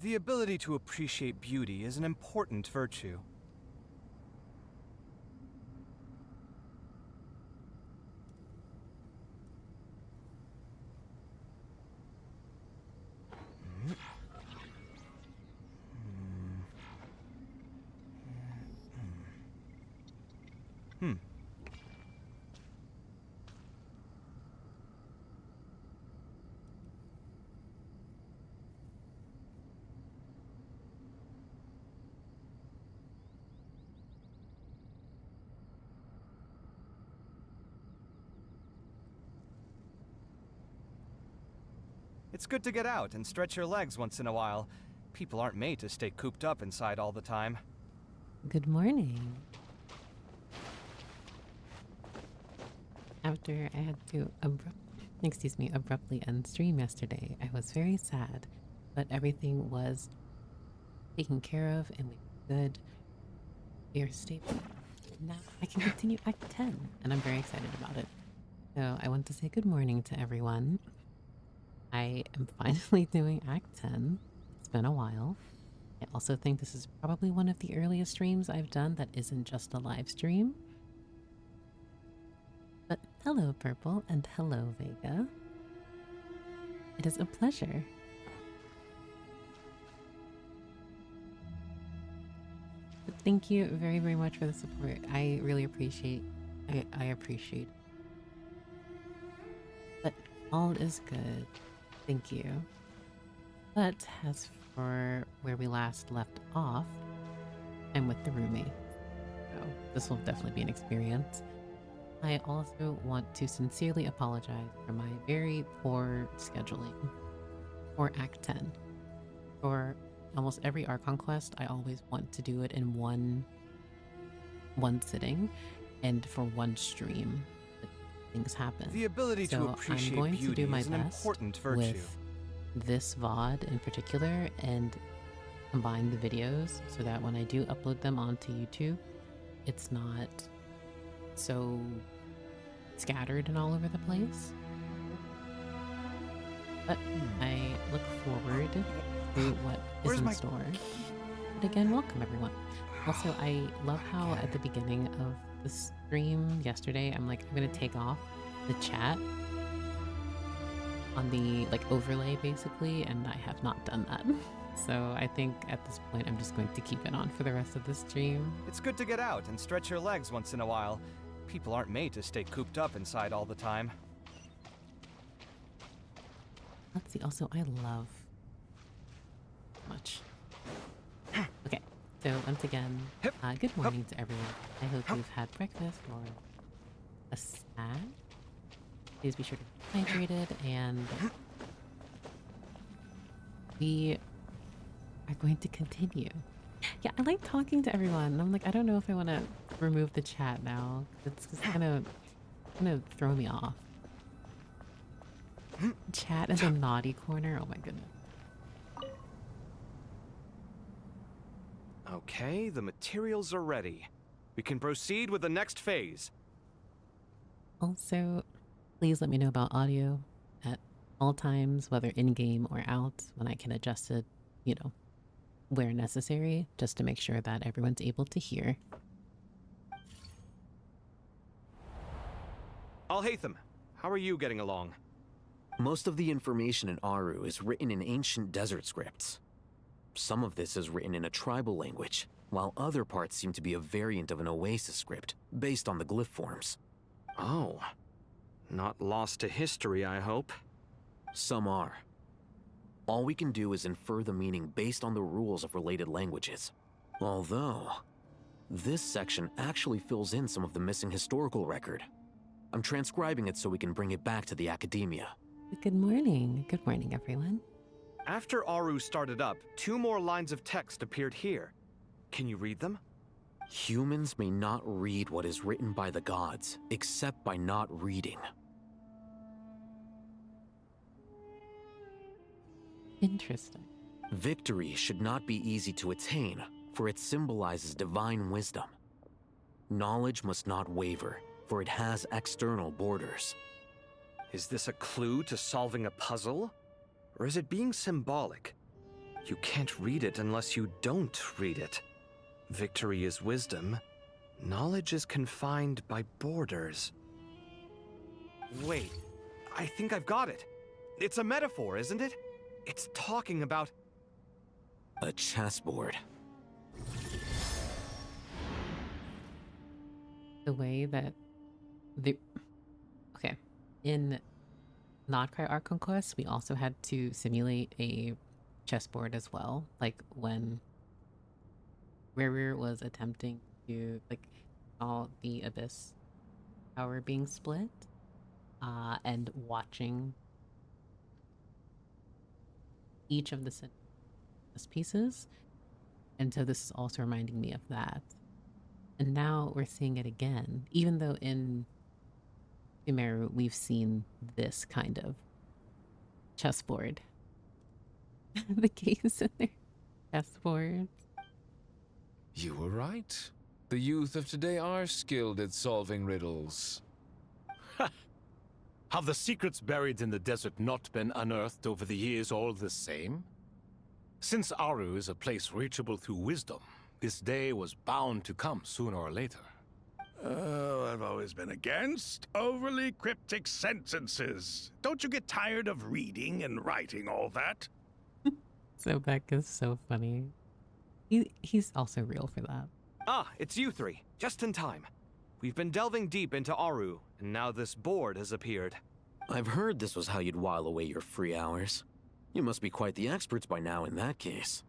The ability to appreciate beauty is an important virtue. Hmm. It's good to get out and stretch your legs once in a while. People aren't made to stay cooped up inside all the time. Good morning. After I had to abruptly end stream yesterday, I was very sad, but everything was taken care of and we were good. We are stable. Now I can continue Act 10, and I'm very excited about it. So I want to say good morning to everyone. I am finally doing Act 10. It's been a while. I also think this is probably one of the earliest streams I've done that isn't just a live stream. But hello, Purple, and hello, Vega. It is a pleasure. But thank you very, very much for the support. I really appreciate I appreciate it. But all is good. Thank you. But as for where we last left off, I'm with the roommate. So this will definitely be an experience. I also want to sincerely apologize for my very poor scheduling for Act 10. For almost every Archon quest, I always want to do it in one sitting and for one stream. But things happen. The ability to appreciate I'm going beauty to do my is an best important virtue. with this VOD in particular and combine the videos so that when I do upload them onto YouTube, it's not so scattered and all over the place. But I look forward to what is in store. But again, welcome everyone. Also, I love how at the beginning of the stream yesterday, I'm gonna take off the chat on the overlay basically, and I have not done that. So I think at this point I'm just going to keep it on for the rest of the stream. It's good to get out and stretch your legs once in a while. People aren't made to stay cooped up inside all the time. Let's see, also I love much. Okay, so once again, good morning to everyone. I hope you've had breakfast or a snack. Please be sure to be hydrated, and we are going to continue. Yeah, I like talking to everyone. I'm like, I don't know if I want to remove the chat now. It's just kind of throw me off. Chat is a naughty corner. Oh my goodness. Okay, the materials are ready. We can proceed with the next phase. Also, please let me know about audio at all times, whether in-game or out, when I can adjust it, where necessary, just to make sure that everyone's able to hear. Alhaitham, how are you getting along? Most of the information in Aru is written in ancient desert scripts. Some of this is written in a tribal language, while other parts seem to be a variant of an Oasis script, based on the glyph forms. Oh. Not lost to history, I hope. Some are. All we can do is infer the meaning based on the rules of related languages. Although, this section actually fills in some of the missing historical record. I'm transcribing it so we can bring it back to the academia. Good morning. Good morning, everyone. After Aru started up, 2 more lines of text appeared here. Can you read them? Humans may not read what is written by the gods, except by not reading. Interesting. Victory should not be easy to attain, for it symbolizes divine wisdom. Knowledge must not waver, for it has external borders. Is this a clue to solving a puzzle? Or is it being symbolic? You can't read it unless you don't read it. Victory is wisdom. Knowledge is confined by borders. Wait, I think I've got it. It's a metaphor, isn't it? It's talking about... A chessboard. The way that the... Okay. In Nod-Krai Archon Quest, we also had to simulate a chessboard as well. Like when Rerir was attempting to, like, all the Abyss power being split, and watching each of the chess pieces. And so this is also reminding me of that. And now we're seeing it again, even though in Sumeru we've seen this kind of chessboard. The keys in their chessboard. You were right. The youth of today are skilled at solving riddles. Have the secrets buried in the desert not been unearthed over the years all the same? Since Aru is a place reachable through wisdom, this day was bound to come sooner or later. Oh, I've always been against overly cryptic sentences. Don't you get tired of reading and writing all that? So Beck is so funny. He's also real for that. Ah, it's you three. Just in time. We've been delving deep into Aru, and now this board has appeared. I've heard this was how you'd while away your free hours. You must be quite the experts by now in that case.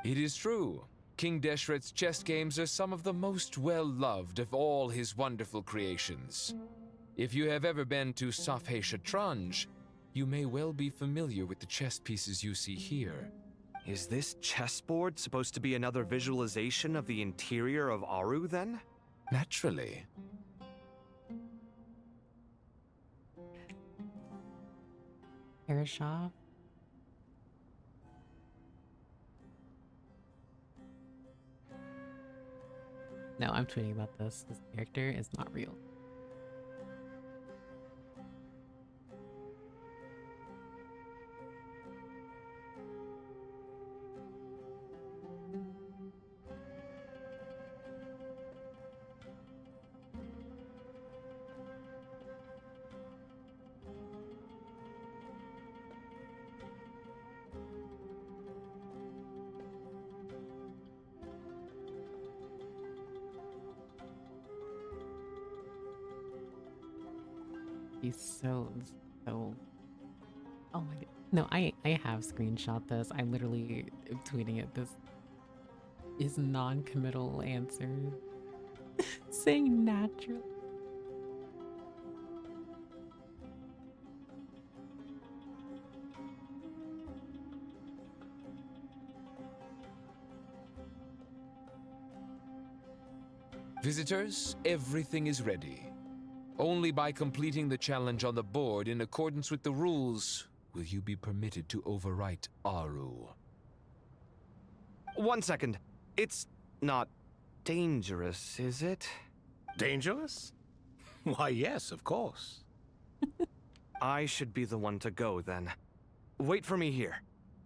It is true. King Deshret's chess games are some of the most well-loved of all his wonderful creations. If you have ever been to Safhe Shatranj, you may well be familiar with the chess pieces you see here. Is this chessboard supposed to be another visualization of the interior of Aru, then? Naturally. Parashov. No, I'm tweeting about this. This character is not real. He's so. Oh my god. No, I have screenshot this. I literally am tweeting it. This is non-committal answer. Saying natural. Visitors, everything is ready. Only by completing the challenge on the board in accordance with the rules will you be permitted to overwrite Aru. 1 second. It's not dangerous, is it? Dangerous? Why, yes, of course. I should be the one to go, then. Wait for me here.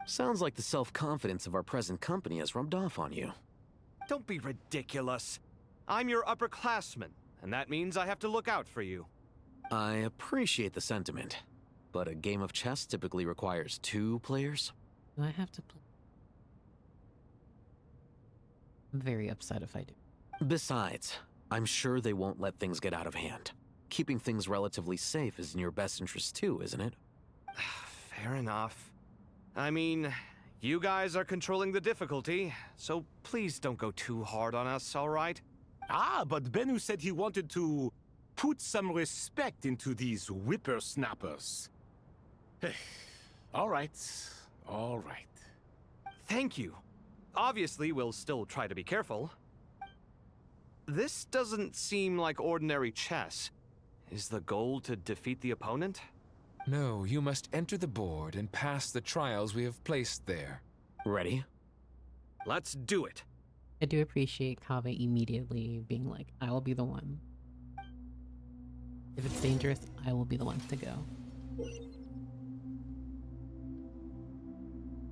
Sounds like the self-confidence of our present company has rubbed off on you. Don't be ridiculous. I'm your upperclassman, and that means I have to look out for you. I appreciate the sentiment, but a game of chess typically requires 2 players. Do I have to play? I'm very upset if I do. Besides, I'm sure they won't let things get out of hand. Keeping things relatively safe is in your best interest too, isn't it? Fair enough. I mean, you guys are controlling the difficulty, so please don't go too hard on us, all right? Ah, but Bennu said he wanted to put some respect into these whippersnappers. All right, all right. Thank you. Obviously, we'll still try to be careful. This doesn't seem like ordinary chess. Is the goal to defeat the opponent? No, you must enter the board and pass the trials we have placed there. Ready? Let's do it. I do appreciate Kaveh immediately being like, I will be the one. If it's dangerous, I will be the one to go.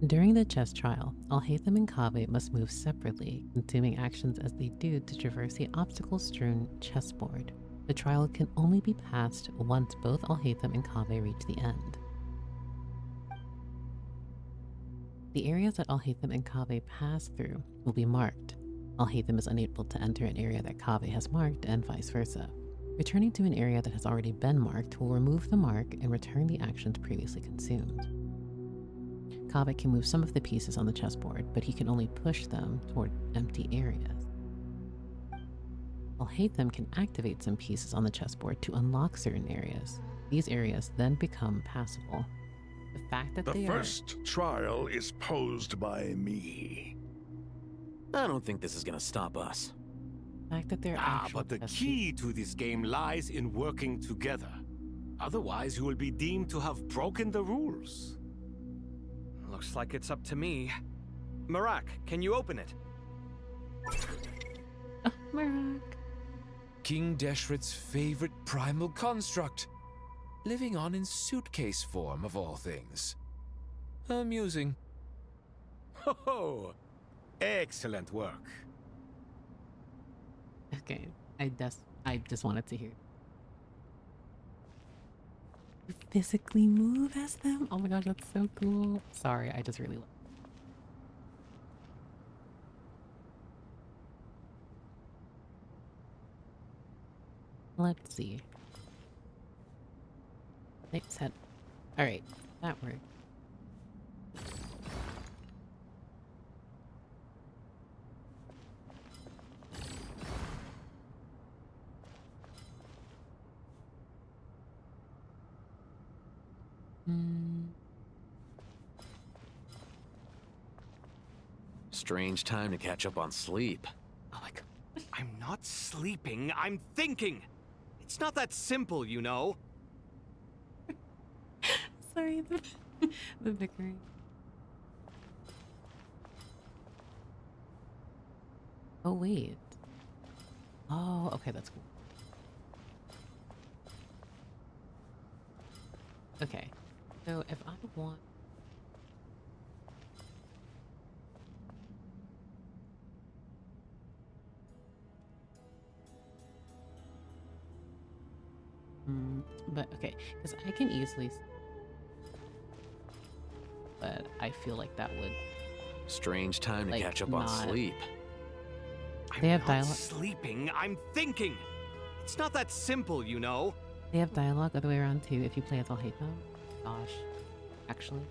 During the chess trial, Alhaitham and Kaveh must move separately, consuming actions as they do to traverse the obstacle-strewn chessboard. The trial can only be passed once both Alhaitham and Kaveh reach the end. The areas that Alhaitham and Kaveh pass through will be marked. Alhaitham is unable to enter an area that Kaveh has marked, and vice versa. Returning to an area that has already been marked will remove the mark and return the actions previously consumed. Kaveh can move some of the pieces on the chessboard, but he can only push them toward empty areas. Alhaitham can activate some pieces on the chessboard to unlock certain areas. These areas then become passable. The fact that The first trial is posed by me. I don't think this is gonna stop us. The fact that they're But the key to this game lies in working together. Otherwise, you will be deemed to have broken the rules. Looks like it's up to me. Marak, can you open it? Oh, Marak. King Deshret's favorite primal construct. Living on in suitcase form, of all things. Amusing. Ho! Excellent work. Okay, I just wanted to hear. You physically move as them? Oh my gosh, that's so cool. Sorry, I just really love. Let's see. They said, all right, that worked. Strange time to catch up on sleep. Alec, I'm not sleeping, I'm thinking! It's not that simple, you know. Sorry, the bickering. Oh, wait. Oh, okay, that's cool. Okay, so if I want... but okay, because I can easily... But I feel like that would... Strange time to Like, catch up on not- sleep. They have I'm not dialogue. sleeping, I'm thinking! It's not that simple, you know. They have dialogue other way around too if you play as Alhaitham. Gosh, actually.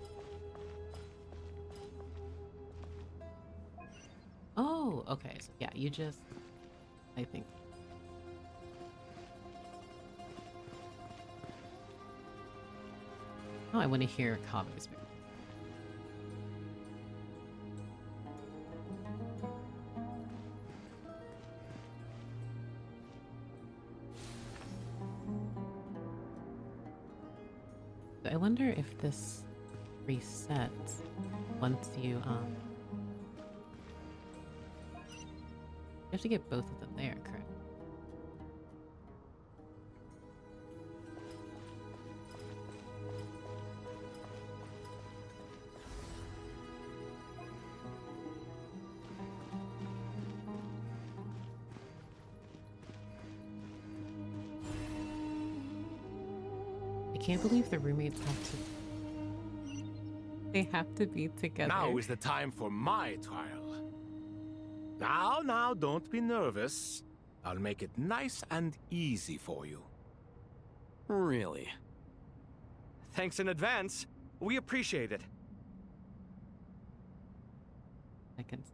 Oh, okay. So yeah, you just... I think... Oh, I want to hear Kaveh's speak. I wonder if this resets once you have to get both of them there, correct? I can't believe the roommates have to... They have to be together. Now is the time for my trial. Now, don't be nervous. I'll make it nice and easy for you. Really? Thanks in advance. We appreciate it. Seconds.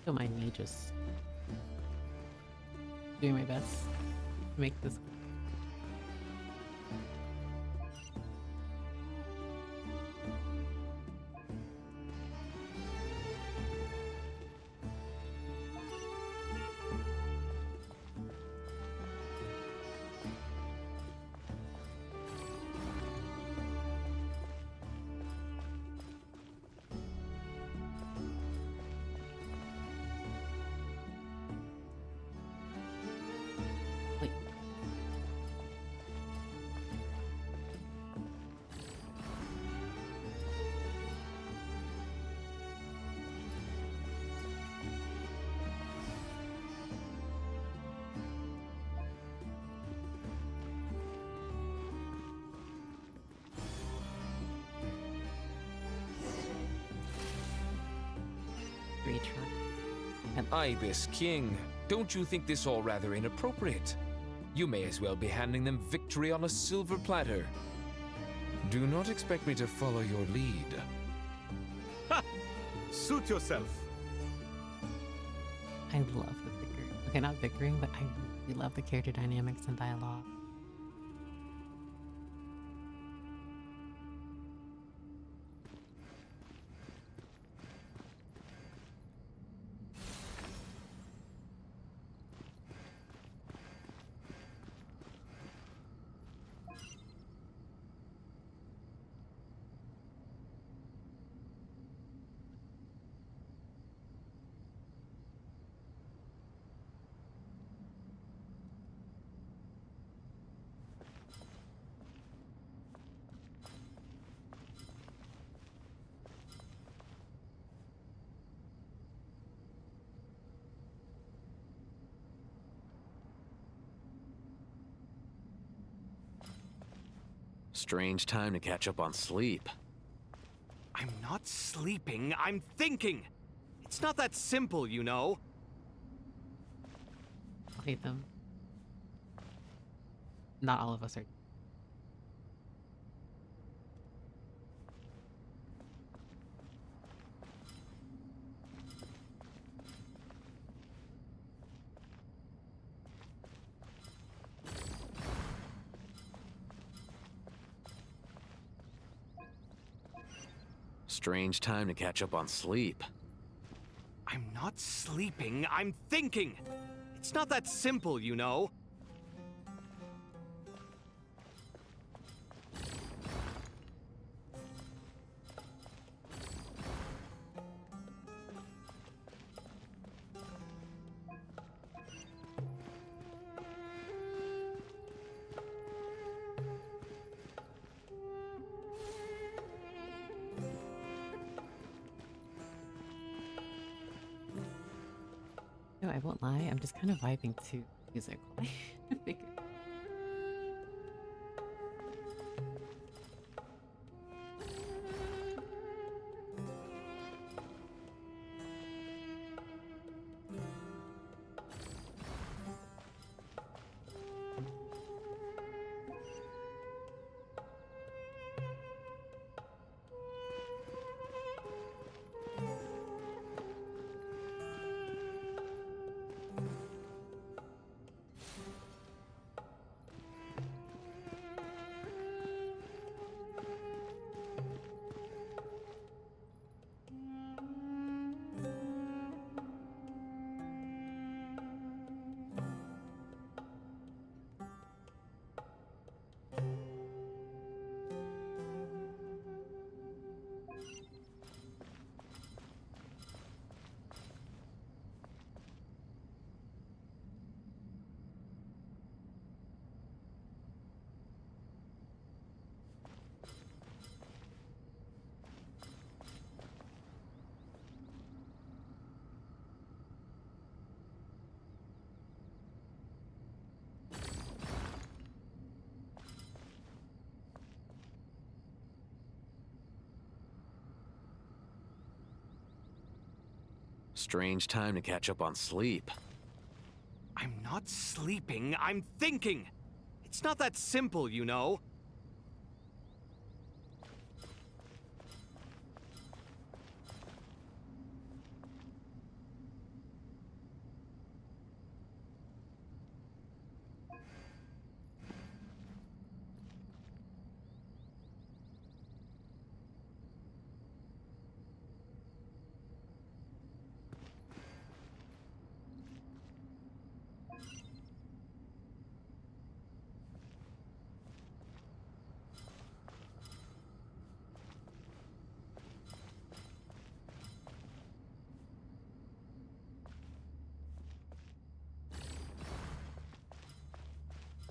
Don't mind me just doing my best to make this. Wait. Retry. Ibis King, don't you think this all rather inappropriate? You may as well be handing them victory on a silver platter. Do not expect me to follow your lead. Ha! Suit yourself. I love the bickering. Okay, not bickering, but I really love the character dynamics and dialogue. Strange time to catch up on sleep. I'm not sleeping, I'm thinking! It's not that simple, you know. I'll hate them. Not all of us are. Strange time to catch up on sleep. I'm not sleeping, I'm thinking! It's not that simple, you know. No, I won't lie. I'm just kind of vibing to music. I think. Strange time to catch up on sleep. I'm not sleeping, I'm thinking! It's not that simple, you know.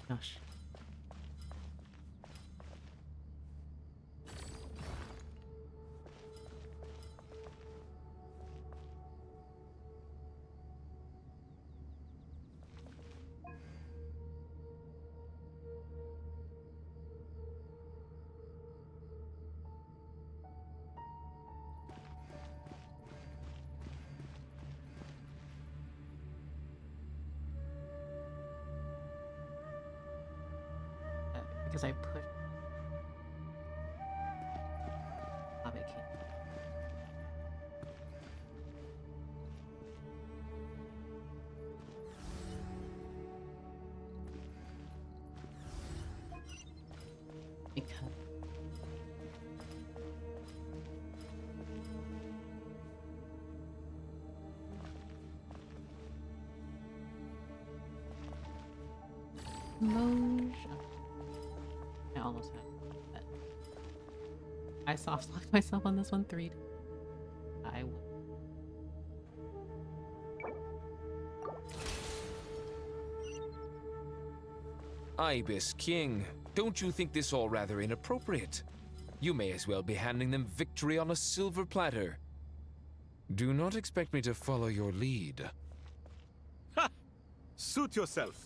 Gosh. Because I pushed. Oh, I can't. Because. Motion. I almost had it, but I soft locked myself on this one 3 times. I will. Ibis King, don't you think this all rather inappropriate? You may as well be handing them victory on a silver platter. Do not expect me to follow your lead. Ha! Suit yourself.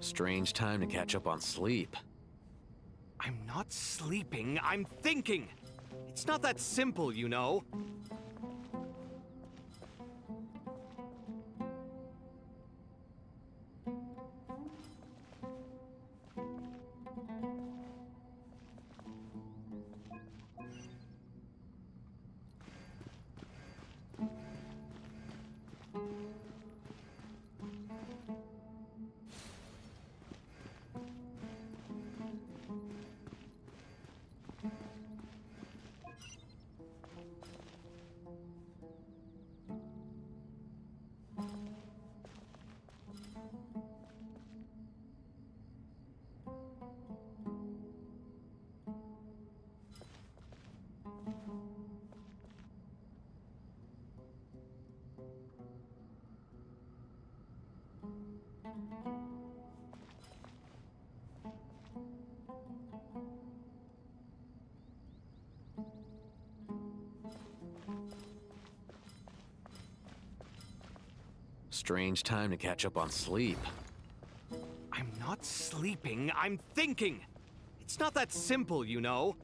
Strange time to catch up on sleep. I'm not sleeping, I'm thinking! It's not that simple, you know. Strange time to catch up on sleep. I'm not sleeping, I'm thinking! It's not that simple, you know.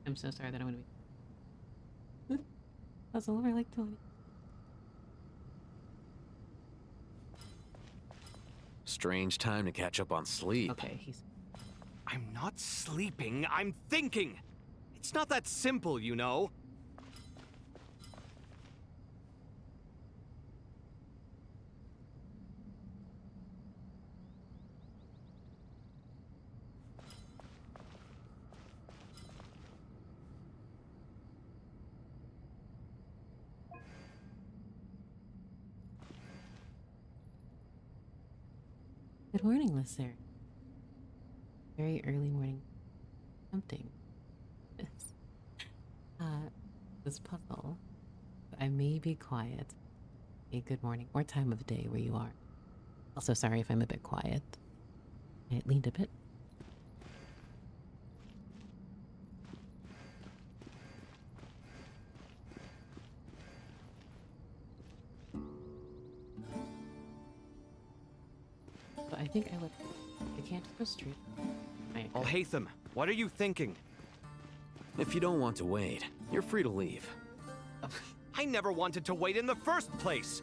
I'm so sorry that I'm gonna be. That's over like 20. Strange time to catch up on sleep. Okay, he's. I'm not sleeping, I'm thinking! It's not that simple, you know. Good morning, Lisser. Very early morning. Tempting. This, this puzzle. I may be quiet. A good morning or time of day where you are. Also, sorry if I'm a bit quiet. I leaned a bit. But I think I can't just go straight. Alhaitham, what are you thinking? If you don't want to wait, you're free to leave. I never wanted to wait in the first place.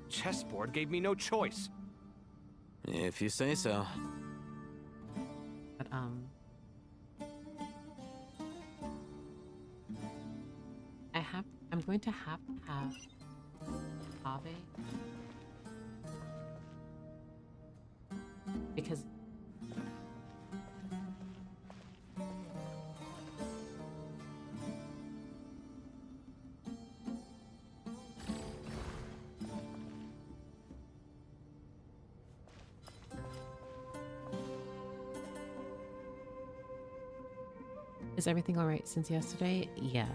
Chessboard gave me no choice. If you say so. But I'm going to have Ave because is everything all right since yesterday? Yes.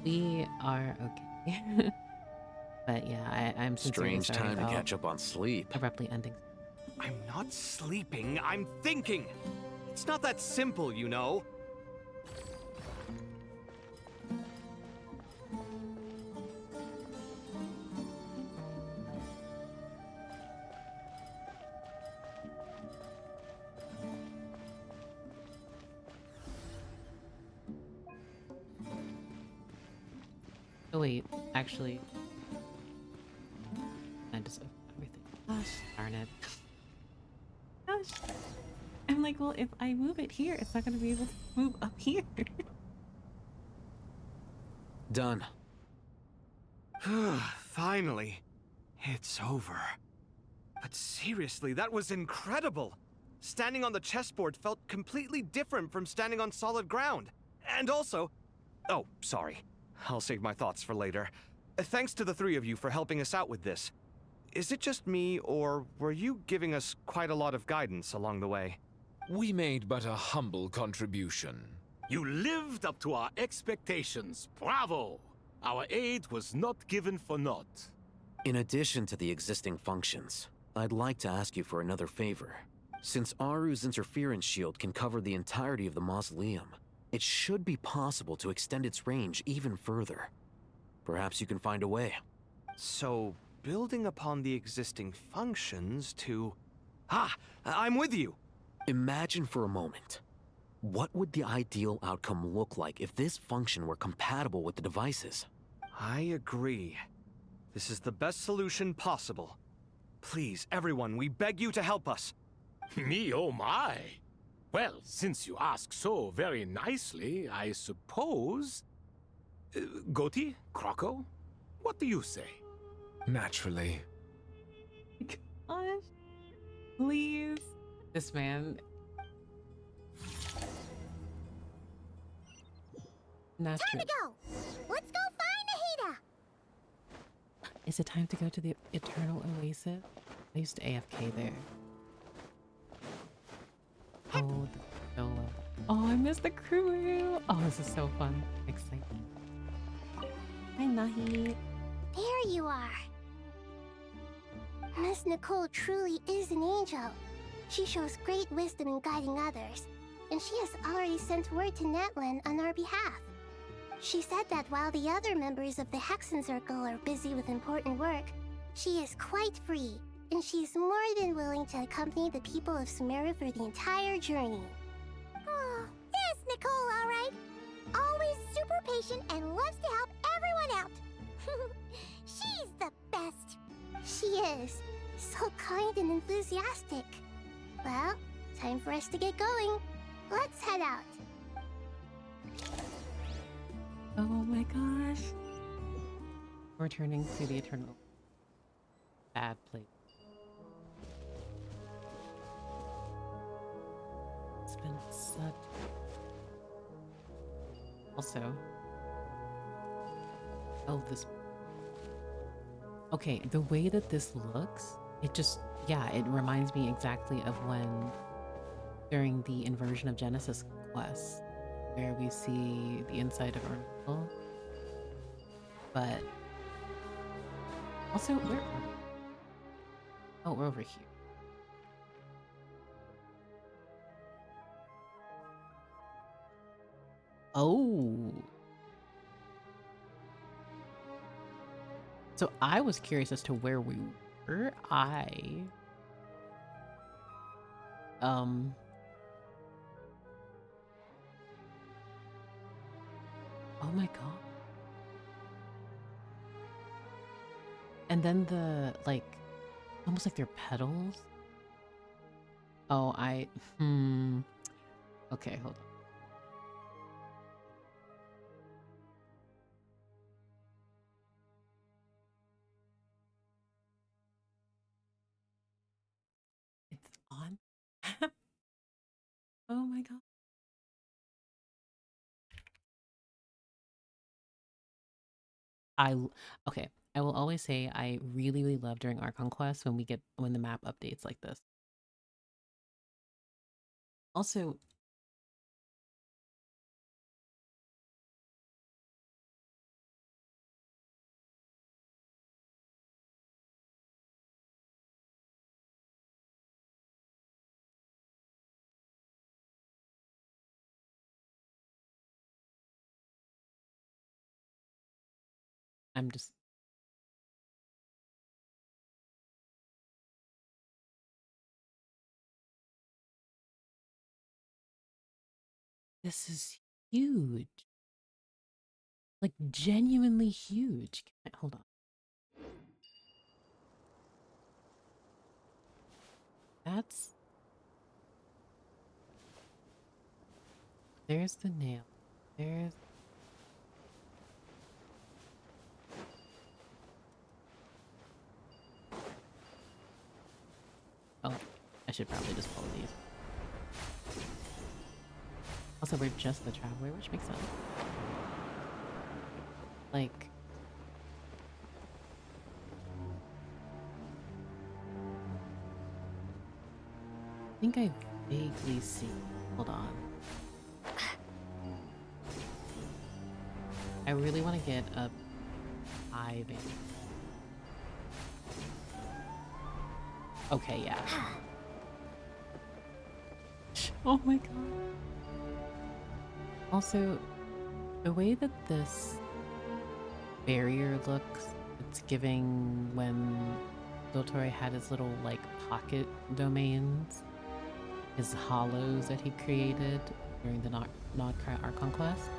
We are okay. But yeah, I'm sincerely Strange sorry time to about catch up on sleep. abruptly ending. I'm not sleeping, I'm thinking. It's not that simple, you know. Oh wait, actually, I just opened everything. Gosh darn it. Gosh. I'm like, well, if I move it here, it's not going to be able to move up here. Done. Finally, it's over. But seriously, that was incredible. Standing on the chessboard felt completely different from standing on solid ground. And also... Oh, sorry. I'll save my thoughts for later. Thanks to the three of you for helping us out with this. Is it just me, or were you giving us quite a lot of guidance along the way? We made but a humble contribution. You lived up to our expectations. Bravo! Our aid was not given for naught. In addition to the existing functions, I'd like to ask you for another favor. Since Aru's interference shield can cover the entirety of the mausoleum, it should be possible to extend its range even further. Perhaps you can find a way. So, building upon the existing functions to... I'm with you! Imagine for a moment. What would the ideal outcome look like if this function were compatible with the devices? I agree. This is the best solution possible. Please, everyone, we beg you to help us. Me, oh my! Well, since you ask so very nicely, I suppose... Goti? Croco? What do you say? Naturally. Gosh. Please. This man. Not Time true. to go! Let's go find Nahida! Is it time to go to the Eternal Oasis? I used to AFK there. Oh, the solo. Oh, I missed the crew. Oh, this is so fun. Exciting. Hi, Nahi. There you are. Miss Nicole truly is an angel. She shows great wisdom in guiding others, and she has already sent word to Natlan on our behalf. She said that while the other members of the Hexen Circle are busy with important work, she is quite free, and she's more than willing to accompany the people of Sumeru for the entire journey. Oh, there's Nicole, all right. Always super patient and loves to help everyone out. She's the best. She is. So kind and enthusiastic. Well, time for us to get going. Let's head out. Oh my gosh. Returning to the Eternal. Bad place. It's been such... Also... Oh, this... Okay, the way that this looks, it just, yeah, it reminds me exactly of when, during the Inversion of Genesis quest, where we see the inside of Orbital. But also, where are we? Oh, we're over here. Oh. So I was curious as to where we were. Oh my god. And then the, like, almost like they're petals. Oh, okay, hold on. It's on. Oh my god. Okay. I will always say I really, really love during Archon Quest when the map updates like this. Also, I'm just this is huge. Like genuinely huge. Hold on. There's the nail. There's Oh, I should probably just follow these. Also, we're just the traveler, which makes sense. Like, I think I vaguely see. Hold on. I really want to get a eye vein. Okay, yeah. Oh my god. Also, the way that this barrier looks, it's giving when Dottore had his little, like, pocket domains, his hollows that he created during the Nod-Krai Archon quest.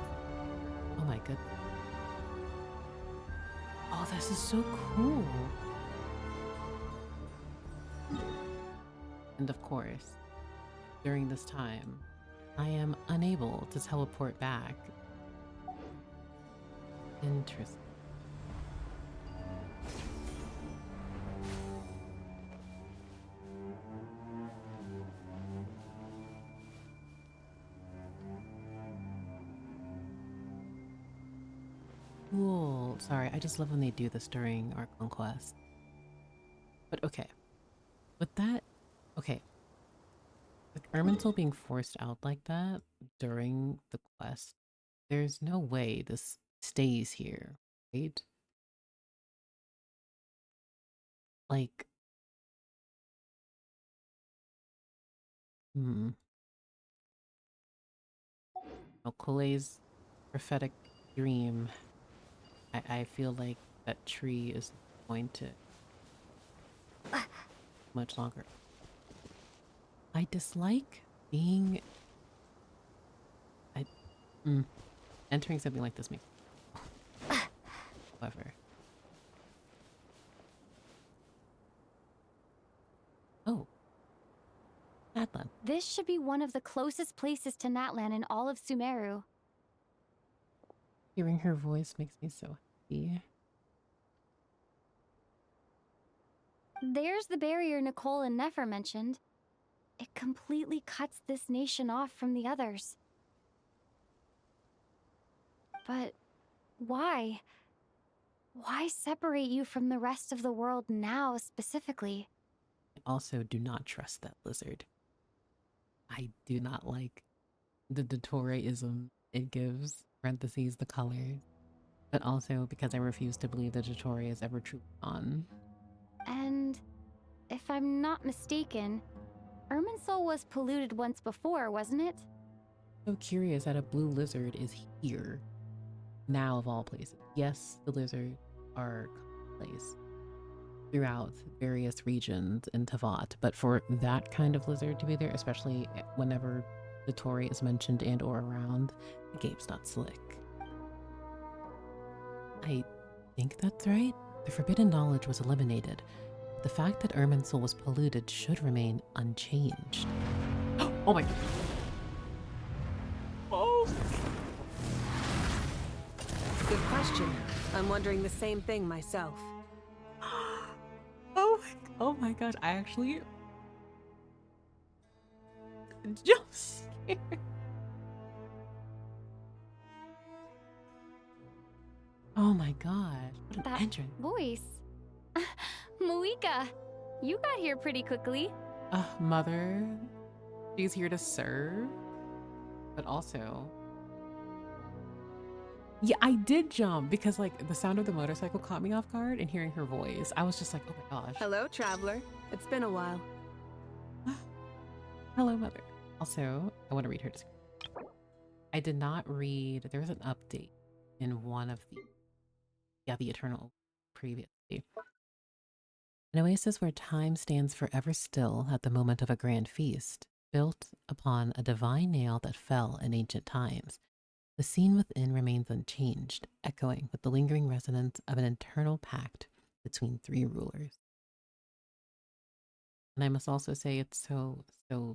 Oh my goodness. Oh, this is so cool. And of course, during this time, I am unable to teleport back. Interesting. Cool. Sorry, I just love when they do this during Archon quest. But okay. With that, okay. With Ermintel being forced out like that during the quest, there's no way this stays here, right? Like, Okule's prophetic dream. I feel like that tree is going to much longer. I dislike being entering something like this makes however. Oh. Natlan. This should be one of the closest places to Natlan in all of Sumeru. Hearing her voice makes me so happy. There's the barrier Nicole and Nefer mentioned. It completely cuts this nation off from the others. But why? Why separate you from the rest of the world now, specifically? I also do not trust that lizard. I do not like the Dottore-ism it gives, parentheses, the colors, but also because I refuse to believe that Dottore is ever truly on. And if I'm not mistaken, Irminsul was polluted once before, wasn't it? So curious that a blue lizard is here, now of all places. Yes, the lizards are commonplace throughout various regions in Tavat, but for that kind of lizard to be there, especially whenever Dottore is mentioned and or around, the game's not slick. I think that's right. The forbidden knowledge was eliminated. The fact that Irminsul was polluted should remain unchanged. Oh my god. Oh! Good question. I'm wondering the same thing myself. Oh my gosh, I actually just scared. Oh my god, what an That entrance. voice. Malika, you got here pretty quickly. Mother, she's here to serve, but also... Yeah, I did jump because like the sound of the motorcycle caught me off guard, and hearing her voice, I was just like, oh my gosh. Hello, traveler. It's been a while. Hello, Mother. Also, I want to read her description. I did not read, there was an update in one of the Eternal previously. An oasis where time stands forever still at the moment of a grand feast, built upon a divine nail that fell in ancient times. The scene within remains unchanged, echoing with the lingering resonance of an eternal pact between three rulers. And I must also say it's so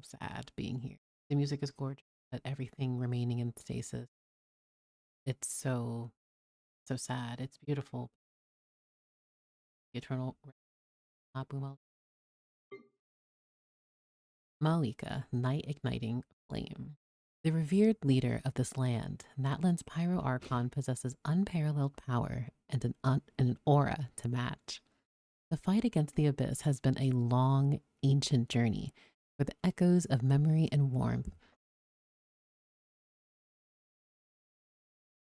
sad being here. The music is gorgeous, but everything remaining in stasis. It's so sad. It's beautiful. The eternal Abu Malika, night igniting flame. The revered leader of this land, Natlan's Pyro Archon possesses unparalleled power and an aura to match. The fight against the abyss has been a long, ancient journey where the echoes of memory and warmth,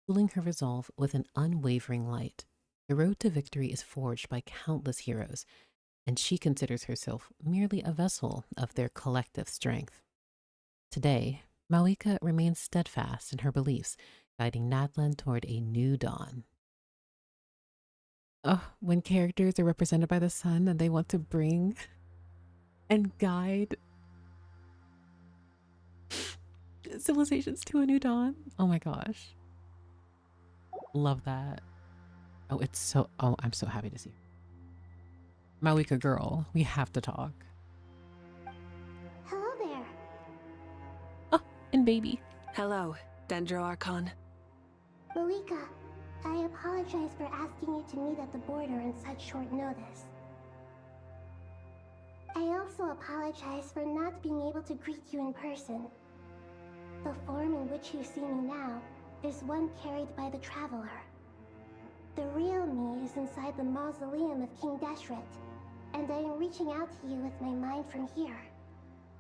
fueling her resolve with an unwavering light. The road to victory is forged by countless heroes, and she considers herself merely a vessel of their collective strength. Today, Malika remains steadfast in her beliefs, guiding Natlan toward a new dawn. Oh, when characters are represented by the sun and they want to bring and guide civilizations to a new dawn. Oh my gosh. Love that. Oh, I'm so happy to see her. Malika girl, we have to talk. Hello there. Oh, and baby. Hello, Dendro Archon. Malika, I apologize for asking you to meet at the border on such short notice. I also apologize for not being able to greet you in person. The form in which you see me now is one carried by the Traveler. The real me is inside the mausoleum of King Deshret, and I am reaching out to you with my mind from here.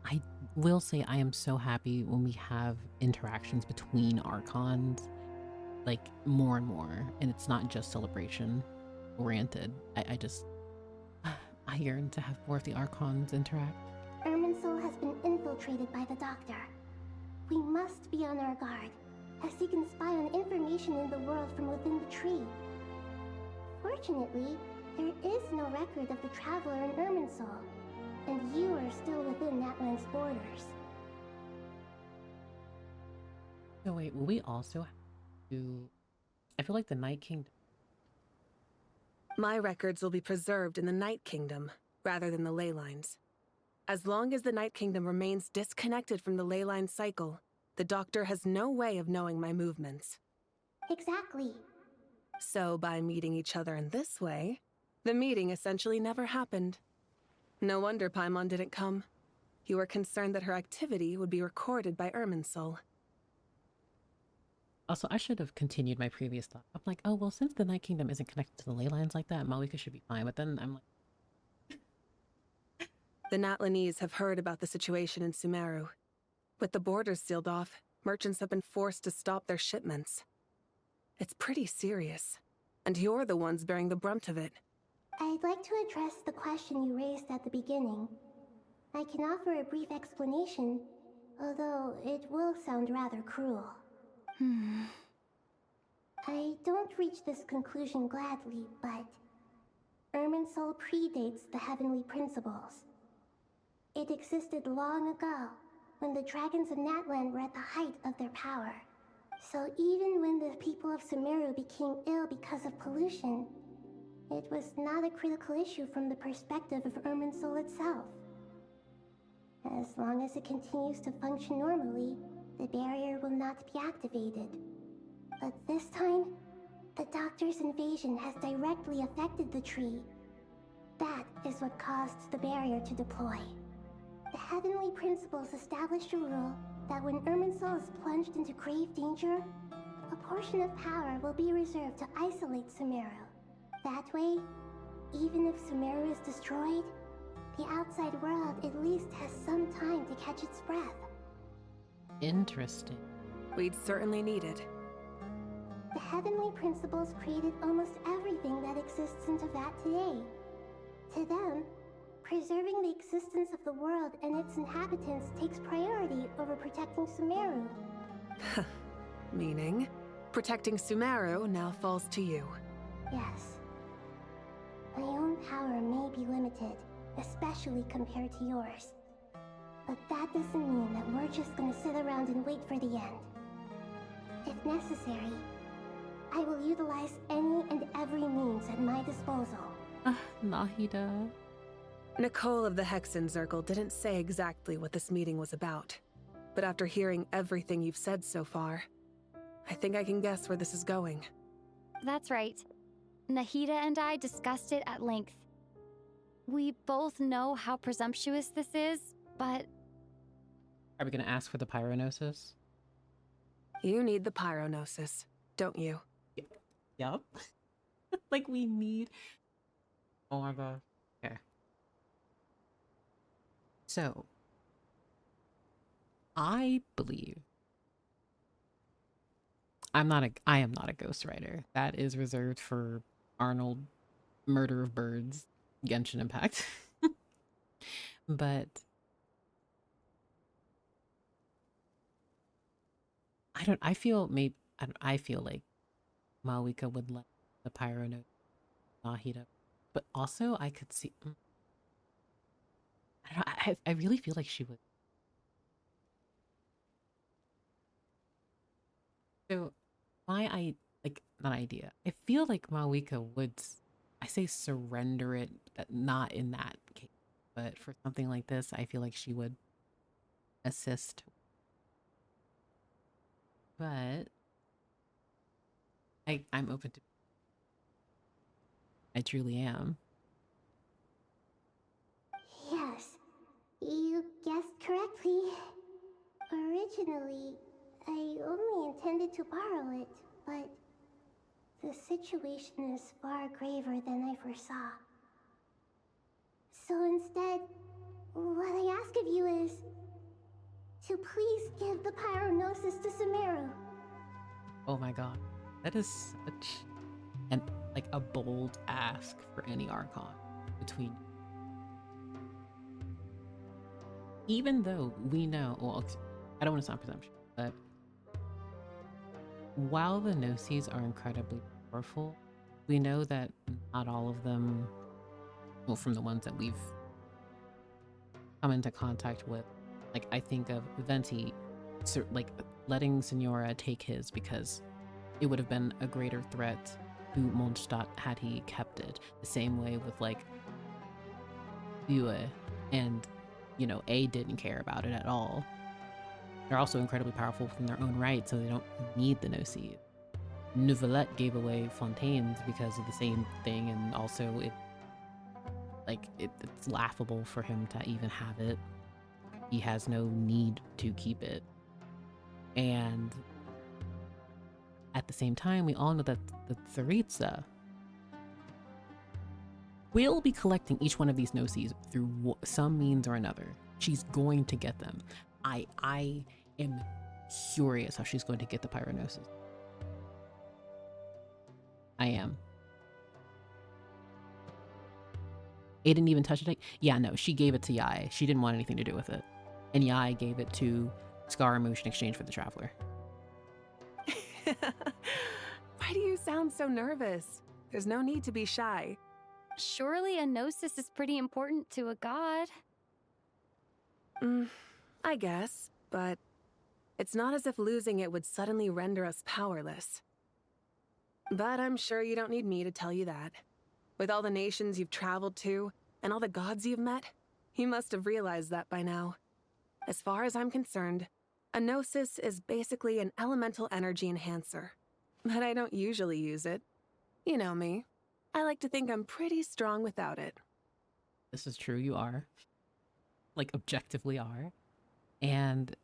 I will say I am so happy when we have interactions between Archons, like more and more, and it's not just celebration oriented. I yearn to have more of the Archons interact. Irminsul has been infiltrated by the Doctor. We must be on our guard, as he can spy on information in the world from within the tree. Fortunately, there is no record of the Traveler in Irminsul, and you are still within Natlan's borders. So wait, will we also have to... I feel like the Night Kingdom... My records will be preserved in the Night Kingdom, rather than the ley lines. As long as the Night Kingdom remains disconnected from the ley line cycle, the Doctor has no way of knowing my movements. Exactly. So by meeting each other in this way, the meeting essentially never happened. No wonder Paimon didn't come. You were concerned that her activity would be recorded by Irminsul. Also, I should have continued my previous thought. I'm like, oh, well, since the Night Kingdom isn't connected to the ley lines like that, Malika should be fine. But then I'm like, The Natlanese have heard about the situation in Sumeru. With the borders sealed off, merchants have been forced to stop their shipments. It's pretty serious, and you're the ones bearing the brunt of it. I'd like to address the question you raised at the beginning. I can offer a brief explanation, although it will sound rather cruel. I don't reach this conclusion gladly, but Irminsul predates the heavenly principles. It existed long ago, when the dragons of Natlan were at the height of their power. So even when the people of Sumeru became ill because of pollution, it was not a critical issue from the perspective of Irminsul itself. As long as it continues to function normally, the barrier will not be activated. But this time, the Doctor's invasion has directly affected the tree. That is what caused the barrier to deploy. The heavenly principles established a rule that when Irminsul is plunged into grave danger, a portion of power will be reserved to isolate Sumeru. That way, even if Sumeru is destroyed, the outside world at least has some time to catch its breath. interesting. We'd certainly need it. The heavenly principles created almost everything that exists in Teyvat today. To them, preserving the existence of the world and its inhabitants takes priority over protecting Sumeru. Meaning, protecting Sumeru now falls to you. Yes. My own power may be limited, especially compared to yours. But that doesn't mean that we're just gonna sit around and wait for the end. If necessary, I will utilize any and every means at my disposal. Nahida. Nicole of the Hexen Circle didn't say exactly what this meeting was about. But after hearing everything you've said so far, I think I can guess where this is going. That's right. Nahida and I discussed it at length. We both know how presumptuous this is, but... Are we going to ask for the pyronosis? You need the pyronosis, don't you? Yup. Like we need... Oh my god. Okay. So, I believe I am not a ghostwriter. That is reserved for Arnold Murder of Birds, Genshin Impact. But I feel like Malika would let the pyro note Nahida. But also I could see I really feel like she would. So I feel like Malika would, I say surrender it, but not in that case. But for something like this, I feel like she would assist. But I'm open to. I truly am. Yes, you guessed correctly. Originally, I only intended to borrow it, but the situation is far graver than I foresaw. So instead, what I ask of you is to please give the pyronosis to Sumeru. Oh my god. That is such a bold ask for any Archon between. Even though we know, well, I don't want to sound presumptuous, but while the Gnosis are incredibly powerful, we know that not all of them, well, from the ones that we've come into contact with, like I think of Venti, like letting Signora take his because it would have been a greater threat to Mondstadt had he kept it. The same way with like Yue and, you know, A didn't care about it at all. They're also incredibly powerful in their own right, so they don't need the Gnosis. Neuvillette gave away Fontaines because of the same thing, and also it's laughable for him to even have it. He has no need to keep it. And At the same time, we all know that the Tsaritsa will be collecting each one of these gnosis through some means or another. She's going to get them. I am curious how she's going to get the Pyranosis. I am. It didn't even touch it. Like, yeah, no, she gave it to Yai. She didn't want anything to do with it. And Yai gave it to Scaramouche in exchange for the Traveler. Why do you sound so nervous? There's no need to be shy. Surely a gnosis is pretty important to a god. I guess, but it's not as if losing it would suddenly render us powerless. But I'm sure you don't need me to tell you that. With all the nations you've traveled to, and all the gods you've met, you must have realized that by now. As far as I'm concerned, a gnosis is basically an elemental energy enhancer. But I don't usually use it. You know me. I like to think I'm pretty strong without it. This is true, you are. Like, objectively are. And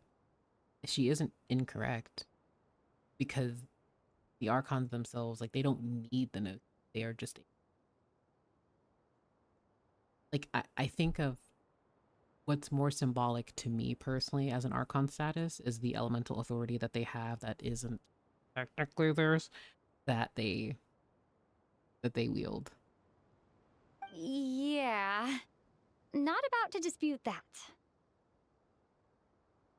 she isn't incorrect. Because the Archons themselves, like, they don't need the note. They are just... Like, I think of what's more symbolic to me personally as an Archon status is the elemental authority that they have that isn't technically theirs, that they wield. Yeah. Not about to dispute that.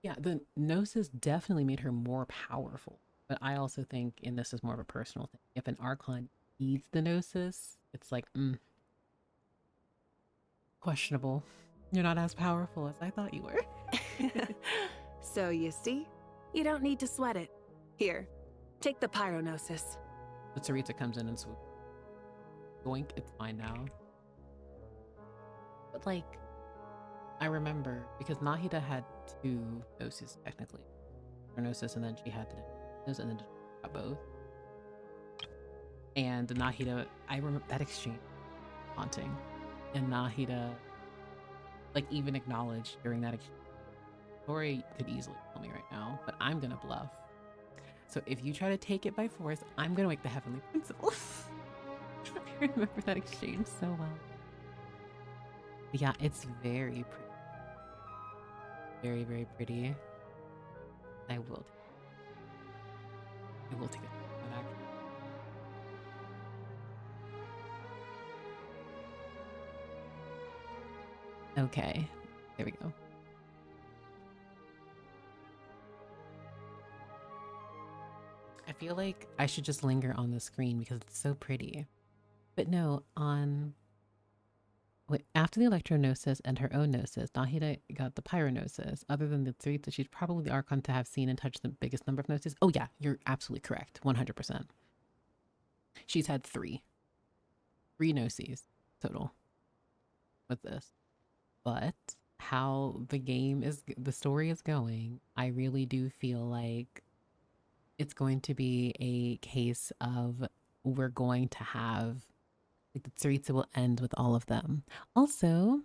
Yeah, the Gnosis definitely made her more powerful. But I also think, and this is more of a personal thing, if an Archon needs the Gnosis, it's like, questionable. You're not as powerful as I thought you were. So you see, you don't need to sweat it. Here, take the Pyranosis. The Tsaritsa comes in and swoops. Doink, it's fine now. But like, I remember, because Nahida had 2 Gnosis technically. Her Gnosis, and then she had the Gnosis, and then got both. And Nahida, I remember that exchange haunting. And Nahida, like, even acknowledged during that exchange. Tori could easily kill me right now, but I'm gonna bluff. So if you try to take it by force, I'm gonna wake the Heavenly Principle. I remember that exchange so well. But yeah, it's very pretty. Very, very pretty. I will take it. But actually, okay, there we go. I feel like I should just linger on the screen because it's so pretty. But no, after the Electro-Gnosis and her own Gnosis, Nahida got the Pyranosis. Other than the 3, that she's probably the Archon to have seen and touched the biggest number of Gnosis. Oh yeah, you're absolutely correct. 100%. She's had 3 Gnosis total with this. But how the story is going, I really do feel like it's going to be a case of we're going to have, like, the Tsaritsa will end with all of them. Also,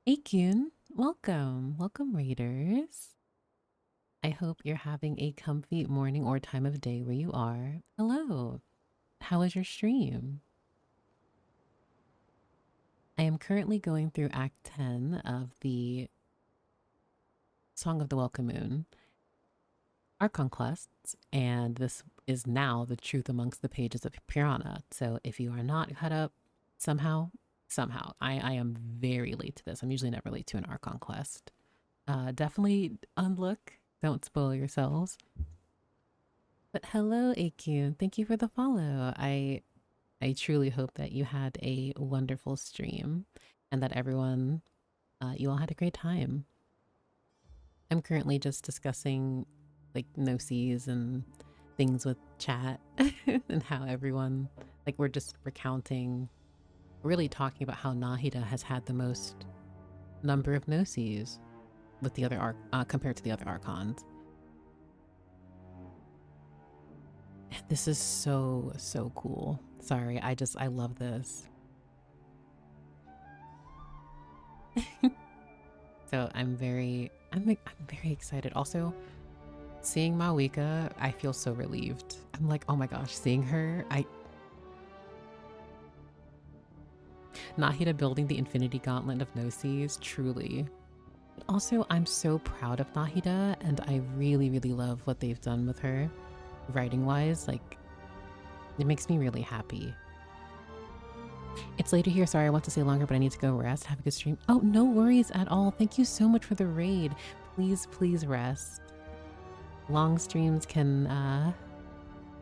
Akun, welcome. Welcome, Raiders. I hope you're having a comfy morning or time of day where you are. Hello. How was your stream? I am currently going through Act 10 of the Song of the Welkin Moon Archon quests, and this is now the truth amongst the pages of Purana. So if you are not caught up somehow, I am very late to this. I'm usually never late to an Archon quest. Definitely unlook. Don't spoil yourselves. But hello, Akun. Thank you for the follow. I truly hope that you had a wonderful stream and that everyone, you all had a great time. I'm currently just discussing like Gnosis and things with chat and how everyone, like, we're just recounting, really talking about how Nahida has had the most number of Gnosis with the other compared to the other Archons. This is so cool. Sorry, I love this. So I'm very excited. Also, Seeing Mawika, I feel so relieved. I'm like, oh my gosh, seeing her, Nahida building the Infinity Gauntlet of Gnosis, truly. But also, I'm so proud of Nahida, and I really, really love what they've done with her, writing-wise. Like, it makes me really happy. It's later here. Sorry, I want to stay longer, but I need to go rest. Have a good stream. Oh, no worries at all. Thank you so much for the raid. Please, please rest. Long streams can,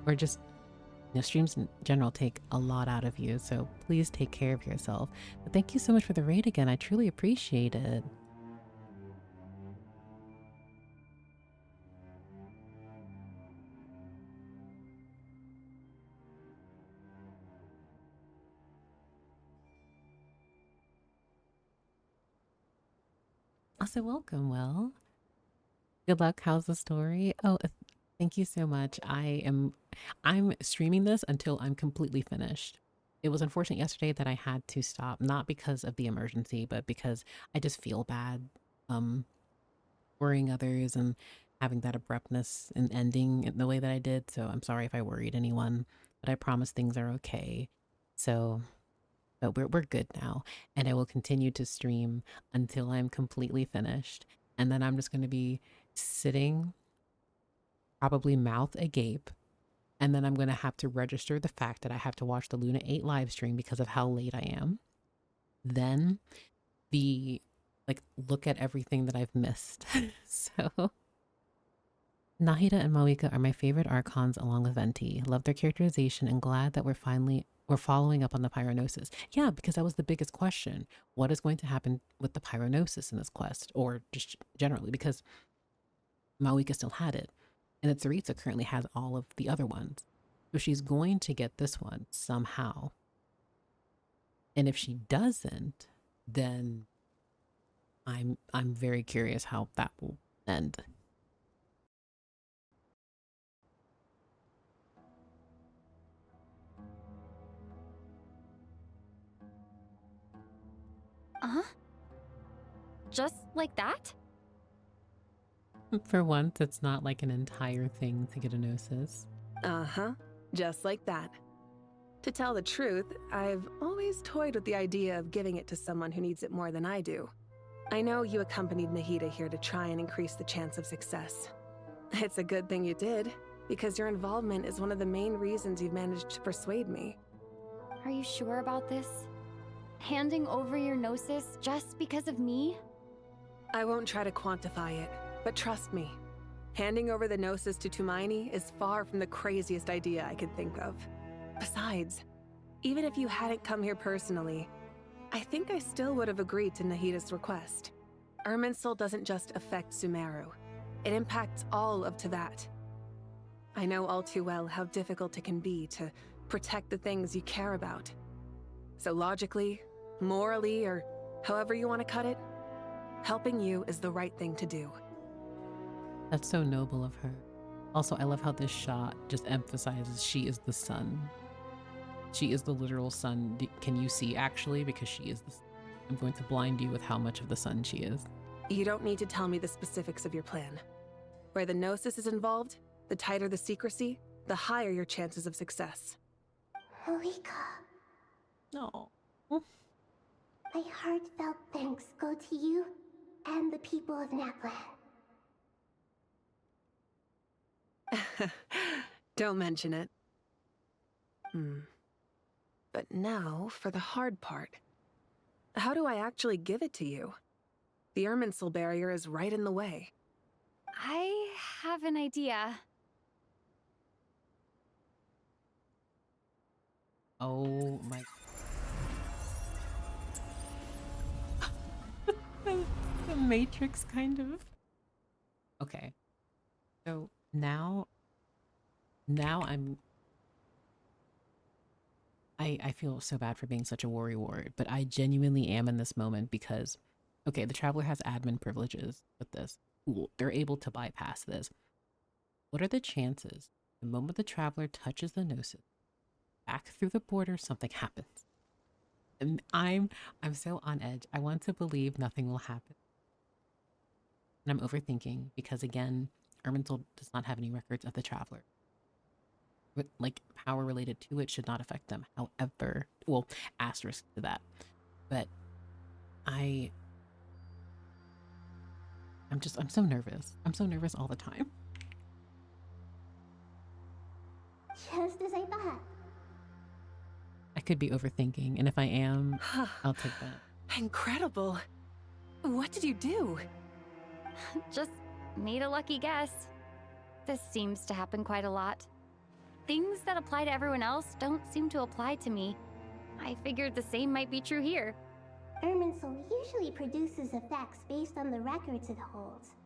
or just, you know, streams in general take a lot out of you. So please take care of yourself. But thank you so much for the raid again. I truly appreciate it. Also, welcome, Will. Good luck. How's the story? Oh, thank you so much. I'm streaming this until I'm completely finished. It was unfortunate yesterday that I had to stop, not because of the emergency, but because I just feel bad worrying others and having that abruptness and ending in the way that I did. So I'm sorry if I worried anyone, but I promise things are okay. So but we're good now, and I will continue to stream until I'm completely finished. And then I'm just going to be sitting, probably mouth agape, and then I'm going to have to register the fact that I have to watch the Luna 8 live stream because of how late I am. Then look at everything that I've missed. So Nahida and Mawika are my favorite Archons along with Venti. Love their characterization and glad that we're following up on the Pyranosis. Yeah, because that was the biggest question. What is going to happen with the Pyranosis in this quest? Or just generally, because Mawika still had it. And the Tsaritsa currently has all of the other ones. So she's going to get this one somehow. And if she doesn't, then I'm very curious how that will end. Just like that? For once, it's not like an entire thing to get a gnosis. Uh-huh. Just like that. To tell the truth, I've always toyed with the idea of giving it to someone who needs it more than I do. I know you accompanied Nahida here to try and increase the chance of success. It's a good thing you did, because your involvement is one of the main reasons you've managed to persuade me. Are you sure about this? Handing over your gnosis just because of me? I won't try to quantify it, but trust me. Handing over the gnosis to Tumaini is far from the craziest idea I could think of. Besides, even if you hadn't come here personally, I think I still would have agreed to Nahida's request. Irminsul doesn't just affect Sumeru. It impacts all of Teyvat. I know all too well how difficult it can be to protect the things you care about. So logically, morally, or however you want to cut it, helping you is the right thing to do. That's so noble of her. Also, I love how this shot just emphasizes she is the sun. She is the literal sun. Can you see actually? Because she is the sun. I'm going to blind you with how much of the sun she is. You don't need to tell me the specifics of your plan. Where the gnosis is involved, the tighter the secrecy, the higher your chances of success. Mawika, No. my heartfelt thanks go to you and the people of Naplan. Don't mention it. But now for the hard part. How do I actually give it to you? The Irminsul barrier is right in the way. I have an idea. Oh my. The Matrix, kind of. Okay. So now I feel so bad for being such a worrywart, but I genuinely am in this moment because, okay, the Traveler has admin privileges with this. Cool. They're able to bypass this. What are the chances the moment the Traveler touches the Gnosis, back through the border, something happens? And I'm so on edge. I want to believe nothing will happen. And I'm overthinking because, again, Erminsul does not have any records of the Traveler. Like, power related to it should not affect them. However, well, asterisk to that. But I'm so nervous. I'm so nervous all the time. Just as I thought. I could be overthinking, and if I am, I'll take that. Incredible. What did you do? Just made a lucky guess. This seems to happen quite a lot. Things that apply to everyone else don't seem to apply to me. I figured the same might be true here. Erminsul usually produces effects based on the records it holds.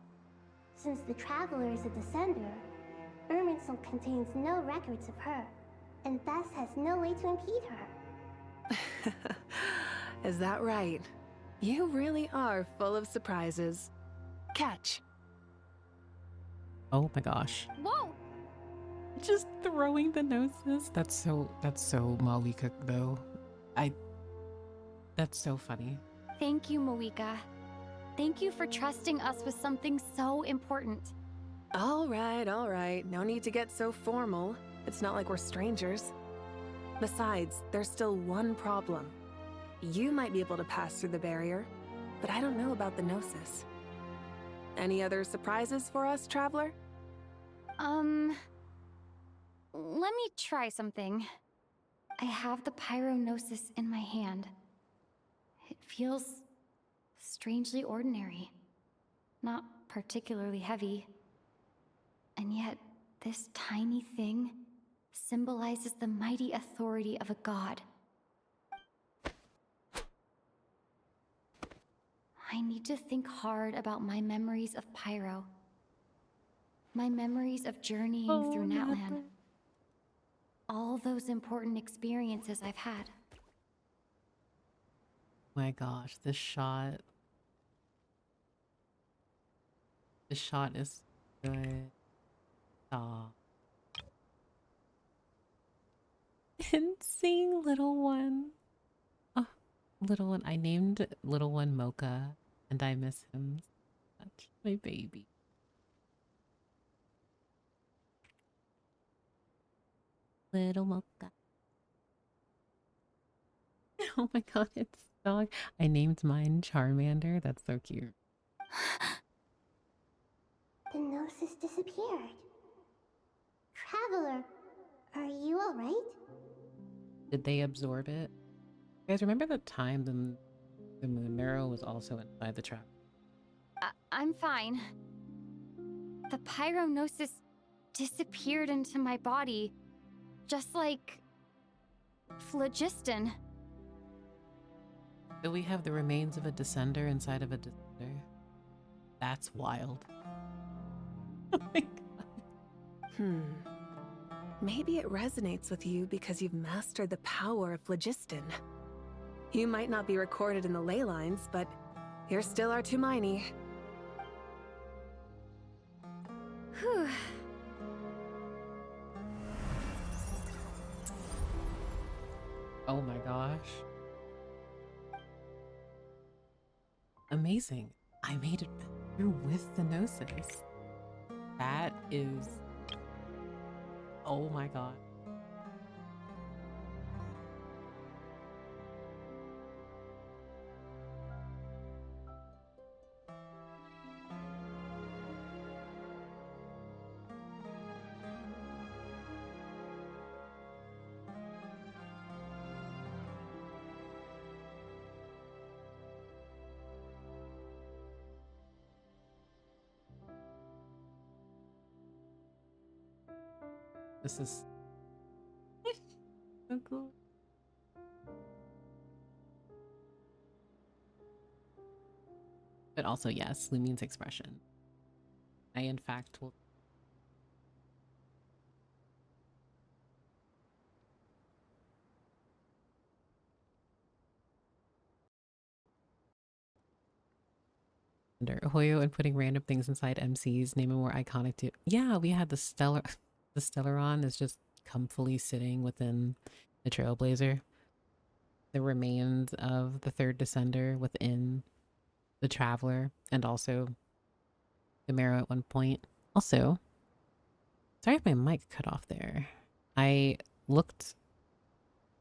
Since the Traveler is a descender, Erminsul contains no records of her, and thus has no way to impede her. Is that right? You really are full of surprises. Catch. Oh my gosh. Whoa! Just throwing the noses. That's so Malika though. That's so funny. Thank you, Moika. Thank you for trusting us with something so important. All right. No need to get so formal. It's not like we're strangers. Besides, there's still one problem. You might be able to pass through the barrier, but I don't know about the Gnosis. Any other surprises for us, Traveler? Let me try something. I have the Pyrognosis in my hand. It feels strangely ordinary. Not particularly heavy. And yet, this tiny thing symbolizes the mighty authority of a god. I need to think hard about my memories of Pyro. My memories of journeying through Natlan. All those important experiences I've had. My gosh, this shot is good. Stop. And seeing little one. Oh, little one. I named little one Mocha, and I miss him so much. My baby. Little Mocha. Oh my god, it's dog. I named mine Charmander. That's so cute. The Gnosis disappeared. Traveler, are you alright? Did they absorb it? You guys remember the time the moon marrow was also inside the trap? I'm fine. The Pyrognosis disappeared into my body, just like phlogiston. So we have the remains of a descender inside of a descender. That's wild. Oh my god. Maybe it resonates with you because you've mastered the power of phlogiston. You might not be recorded in the ley lines, but you're still our Tumini. Whew. Oh my gosh. Amazing. I made it through with the Gnosis. That is... Oh my god. This is so cool. But also, yes, Lumine's expression. I, in fact, will... Hoyo and putting random things inside MCs, name a more iconic too. Yeah, we had the Stellaron is just comfily sitting within the Trailblazer. The remains of the third Descender within the Traveler, and also the Marrow at one point. Also, sorry if my mic cut off there. I looked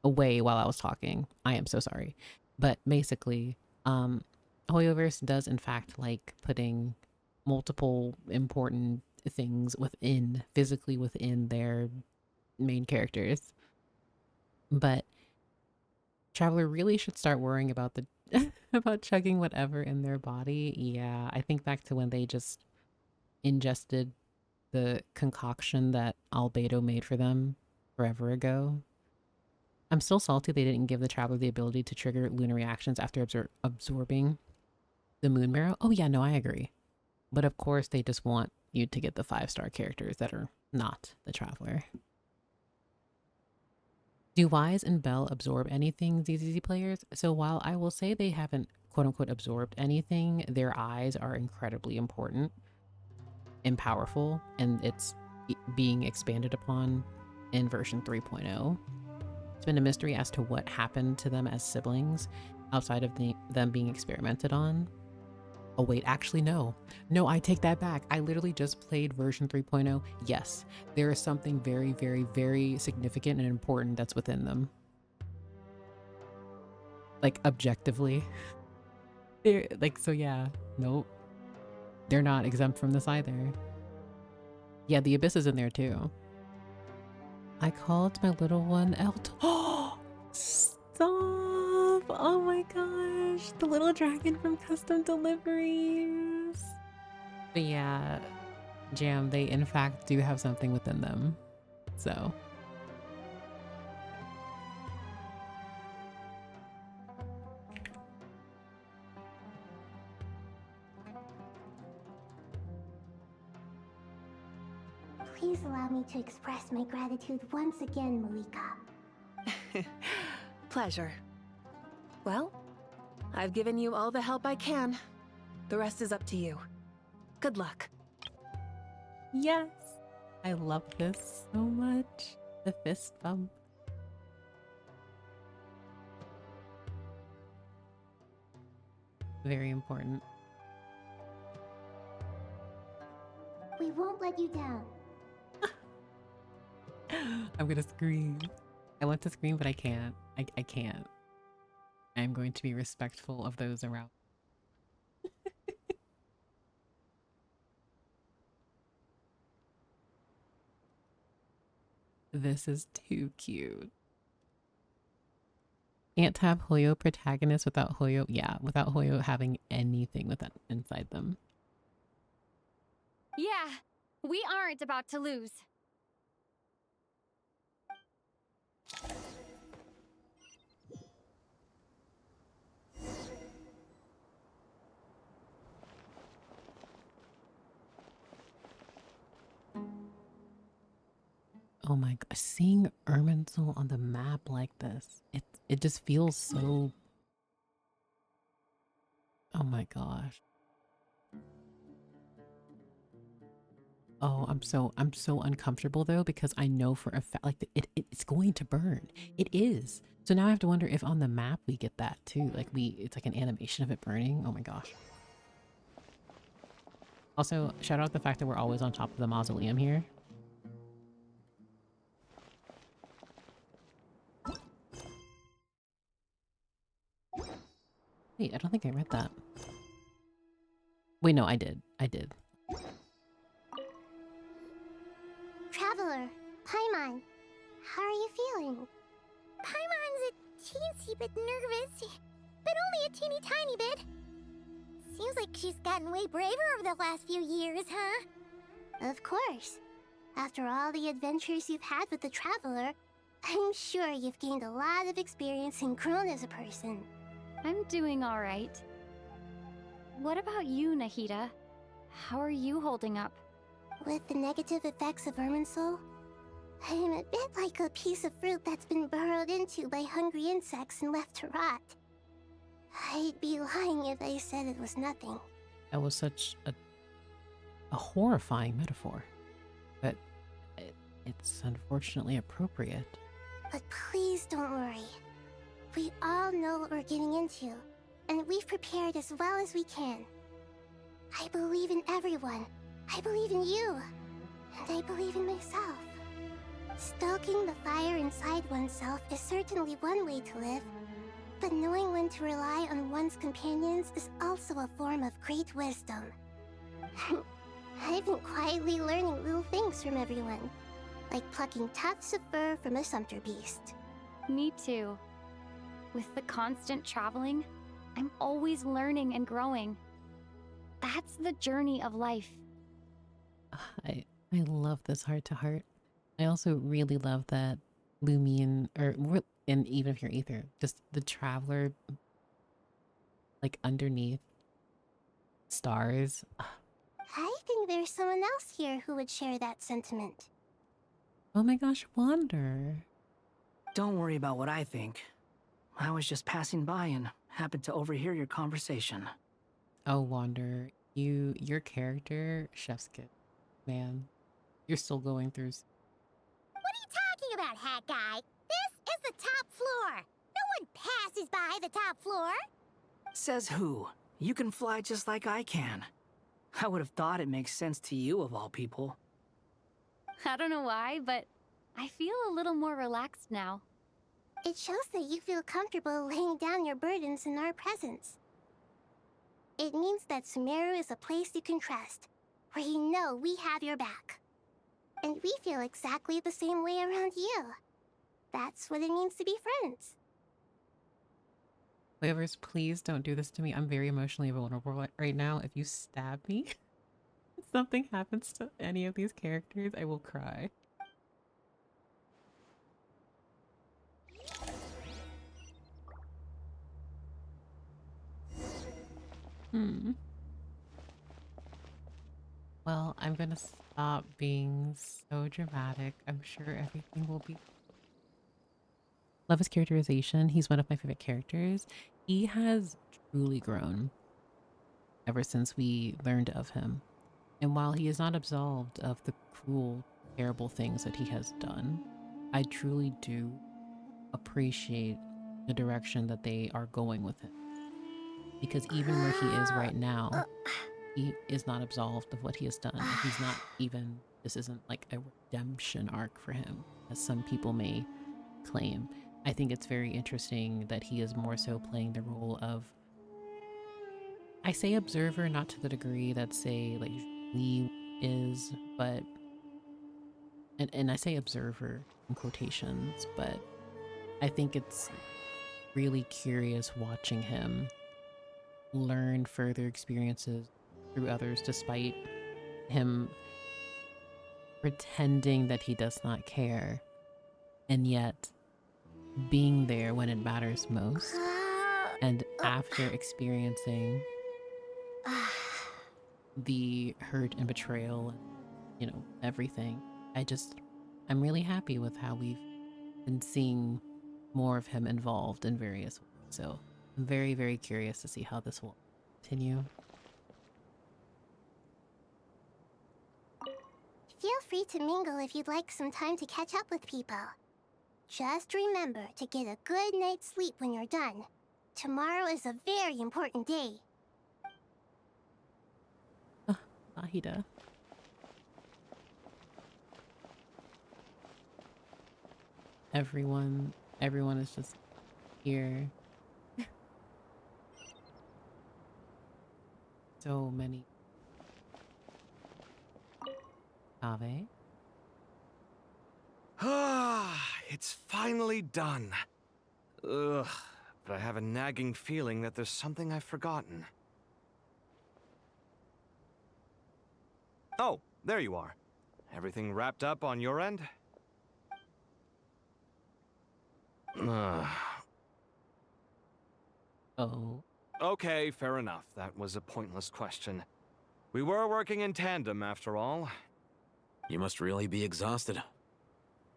away while I was talking. I am so sorry. But basically, Hoyoverse does in fact like putting multiple important things physically within their main characters. But Traveler really should start worrying about the about chugging whatever in their body. Yeah, I think back to when they just ingested the concoction that Albedo made for them forever ago. I'm still salty they didn't give the Traveler the ability to trigger lunar reactions after absorbing the moon marrow. Oh yeah, no, I agree. But of course they just want you to get the 5-star characters that are not the Traveler. Do Wise and Bell absorb anything, ZZZ players? So while I will say they haven't quote-unquote absorbed anything, their eyes are incredibly important and powerful, and it's being expanded upon in version 3.0. It's been a mystery as to what happened to them as siblings outside of them being experimented on. Oh wait, actually no. No, I take that back. I literally just played version 3.0. Yes, there is something very, very, very significant and important that's within them. Like, objectively. They're, like, so yeah, nope. They're not exempt from this either. Yeah, the Abyss is in there too. I called my little one Elt. Oh, stop! Oh my gosh, the little dragon from Custom Deliveries. But yeah, Jam, they in fact do have something within them. So. Please allow me to express my gratitude once again, Malika. Pleasure. Well, I've given you all the help I can. The rest is up to you. Good luck. Yes, I love this so much. The fist bump. Very important. We won't let you down. I'm gonna scream. I want to scream, but I can't. I can't. I'm going to be respectful of those around. This is too cute. Can't have Hoyo protagonists without Hoyo. Yeah, without Hoyo having anything with that inside them. Yeah, we aren't about to lose. Oh my god, seeing Irminsul on the map like this, it just feels so. Oh my gosh. Oh, I'm so uncomfortable though, because I know for a fact like it's going to burn. It is. So now I have to wonder if on the map we get that too. Like it's like an animation of it burning. Oh my gosh. Also, shout out the fact that we're always on top of the mausoleum here. Wait, I don't think I read that. Wait, no, I did. Traveler, Paimon, how are you feeling? Paimon's a teensy bit nervous, but only a teeny tiny bit. Seems like she's gotten way braver over the last few years, huh? Of course. After all the adventures you've had with the Traveler, I'm sure you've gained a lot of experience and grown as a person. I'm doing all right. What about you, Nahida? How are you holding up? With the negative effects of Irminsul, I'm a bit like a piece of fruit that's been burrowed into by hungry insects and left to rot. I'd be lying if I said it was nothing. That was such a horrifying metaphor, but it's unfortunately appropriate. But please don't worry. We all know what we're getting into, and we've prepared as well as we can. I believe in everyone. I believe in you. And I believe in myself. Stoking the fire inside oneself is certainly one way to live. But knowing when to rely on one's companions is also a form of great wisdom. I've been quietly learning little things from everyone, like plucking tufts of fur from a sumpter beast. Me too. With the constant traveling, I'm always learning and growing. That's the journey of life. I love this heart to heart. I also really love that Lumion, and even if you're Aether, just the traveler, like underneath stars. I think there's someone else here who would share that sentiment. Oh my gosh, Wander. Don't worry about what I think. I was just passing by and happened to overhear your conversation. Oh, Wander, your character, chef's kiss. Man, you're still going through. What are you talking about, hat guy? This is the top floor. No one passes by the top floor. Says who? You can fly just like I can. I would have thought it makes sense to you of all people. I don't know why, but I feel a little more relaxed now. It shows that you feel comfortable laying down your burdens in our presence. It means that Sumeru is a place you can trust, where you know we have your back. And we feel exactly the same way around you. That's what it means to be friends. Flavors, please don't do this to me. I'm very emotionally vulnerable right now. If you stab me, if something happens to any of these characters, I will cry. Well, I'm gonna stop being so dramatic. I'm sure everything will be... Love his characterization. He's one of my favorite characters. He has truly grown ever since we learned of him. And while he is not absolved of the cruel, terrible things that he has done, I truly do appreciate the direction that they are going with him. Because even where he is right now, he is not absolved of what he has done. He's not even, this isn't like a redemption arc for him, as some people may claim. I think it's very interesting that he is more so playing the role of, I say observer, not to the degree that say like Lee is, but, and I say observer in quotations, but I think it's really curious watching him learn further experiences through others, despite him pretending that he does not care, and yet being there when it matters most. And after experiencing the hurt and betrayal and, you know, everything, I'm really happy with how we've been seeing more of him involved in various ways. So I'm very, very curious to see how this will continue. Feel free to mingle if you'd like some time to catch up with people. Just remember to get a good night's sleep when you're done. Tomorrow is a very important day. Ahida. Everyone is just here. So many. Ave. It's finally done. Ugh, but I have a nagging feeling that there's something I've forgotten. Oh, there you are. Everything wrapped up on your end? Oh. Okay, fair enough. That was a pointless question. We were working in tandem, after all. You must really be exhausted.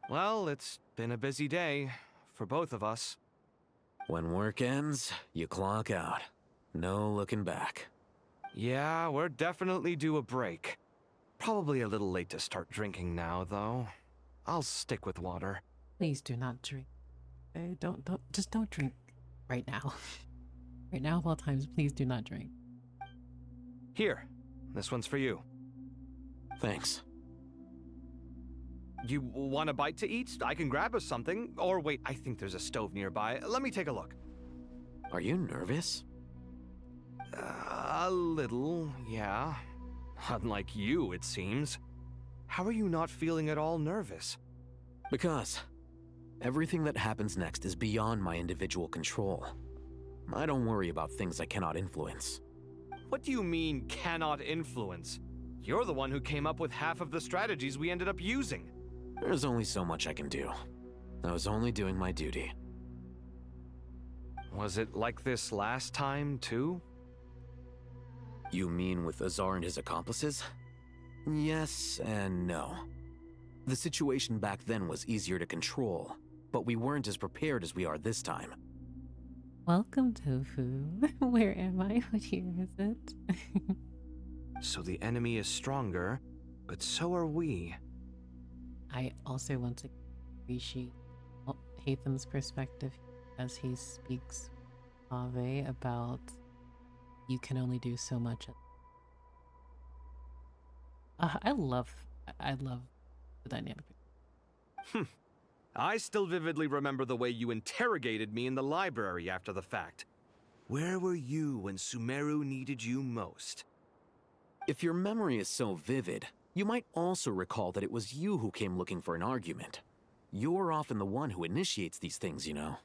Well, it's been a busy day for both of us. When work ends, you clock out. No looking back. Yeah, we're definitely due a break. Probably a little late to start drinking now, though. I'll stick with water. Please do not drink. Just don't drink right now. Right now of all times, please do not drink. Here, this one's for you. Thanks. You want a bite to eat? I can grab us something. Or wait, I think there's a stove nearby. Let me take a look. Are you nervous? A little, yeah. Unlike you, it seems. How are you not feeling at all nervous? Because everything that happens next is beyond my individual control. I don't worry about things I cannot influence. What do you mean, cannot influence? You're the one who came up with half of the strategies we ended up using. There's only so much I can do. I was only doing my duty. Was it like this last time, too? You mean with Azar and his accomplices? Yes and no. The situation back then was easier to control, but we weren't as prepared as we are this time. Welcome, Tofu. Where am I? What year is it? So the enemy is stronger, but so are we. I also want to appreciate Hatham's perspective as he speaks Ave about you can only do so much. I love the dynamic. I still vividly remember the way you interrogated me in the library after the fact. Where were you when Sumeru needed you most? If your memory is so vivid, you might also recall that it was you who came looking for an argument. You're often the one who initiates these things, you know.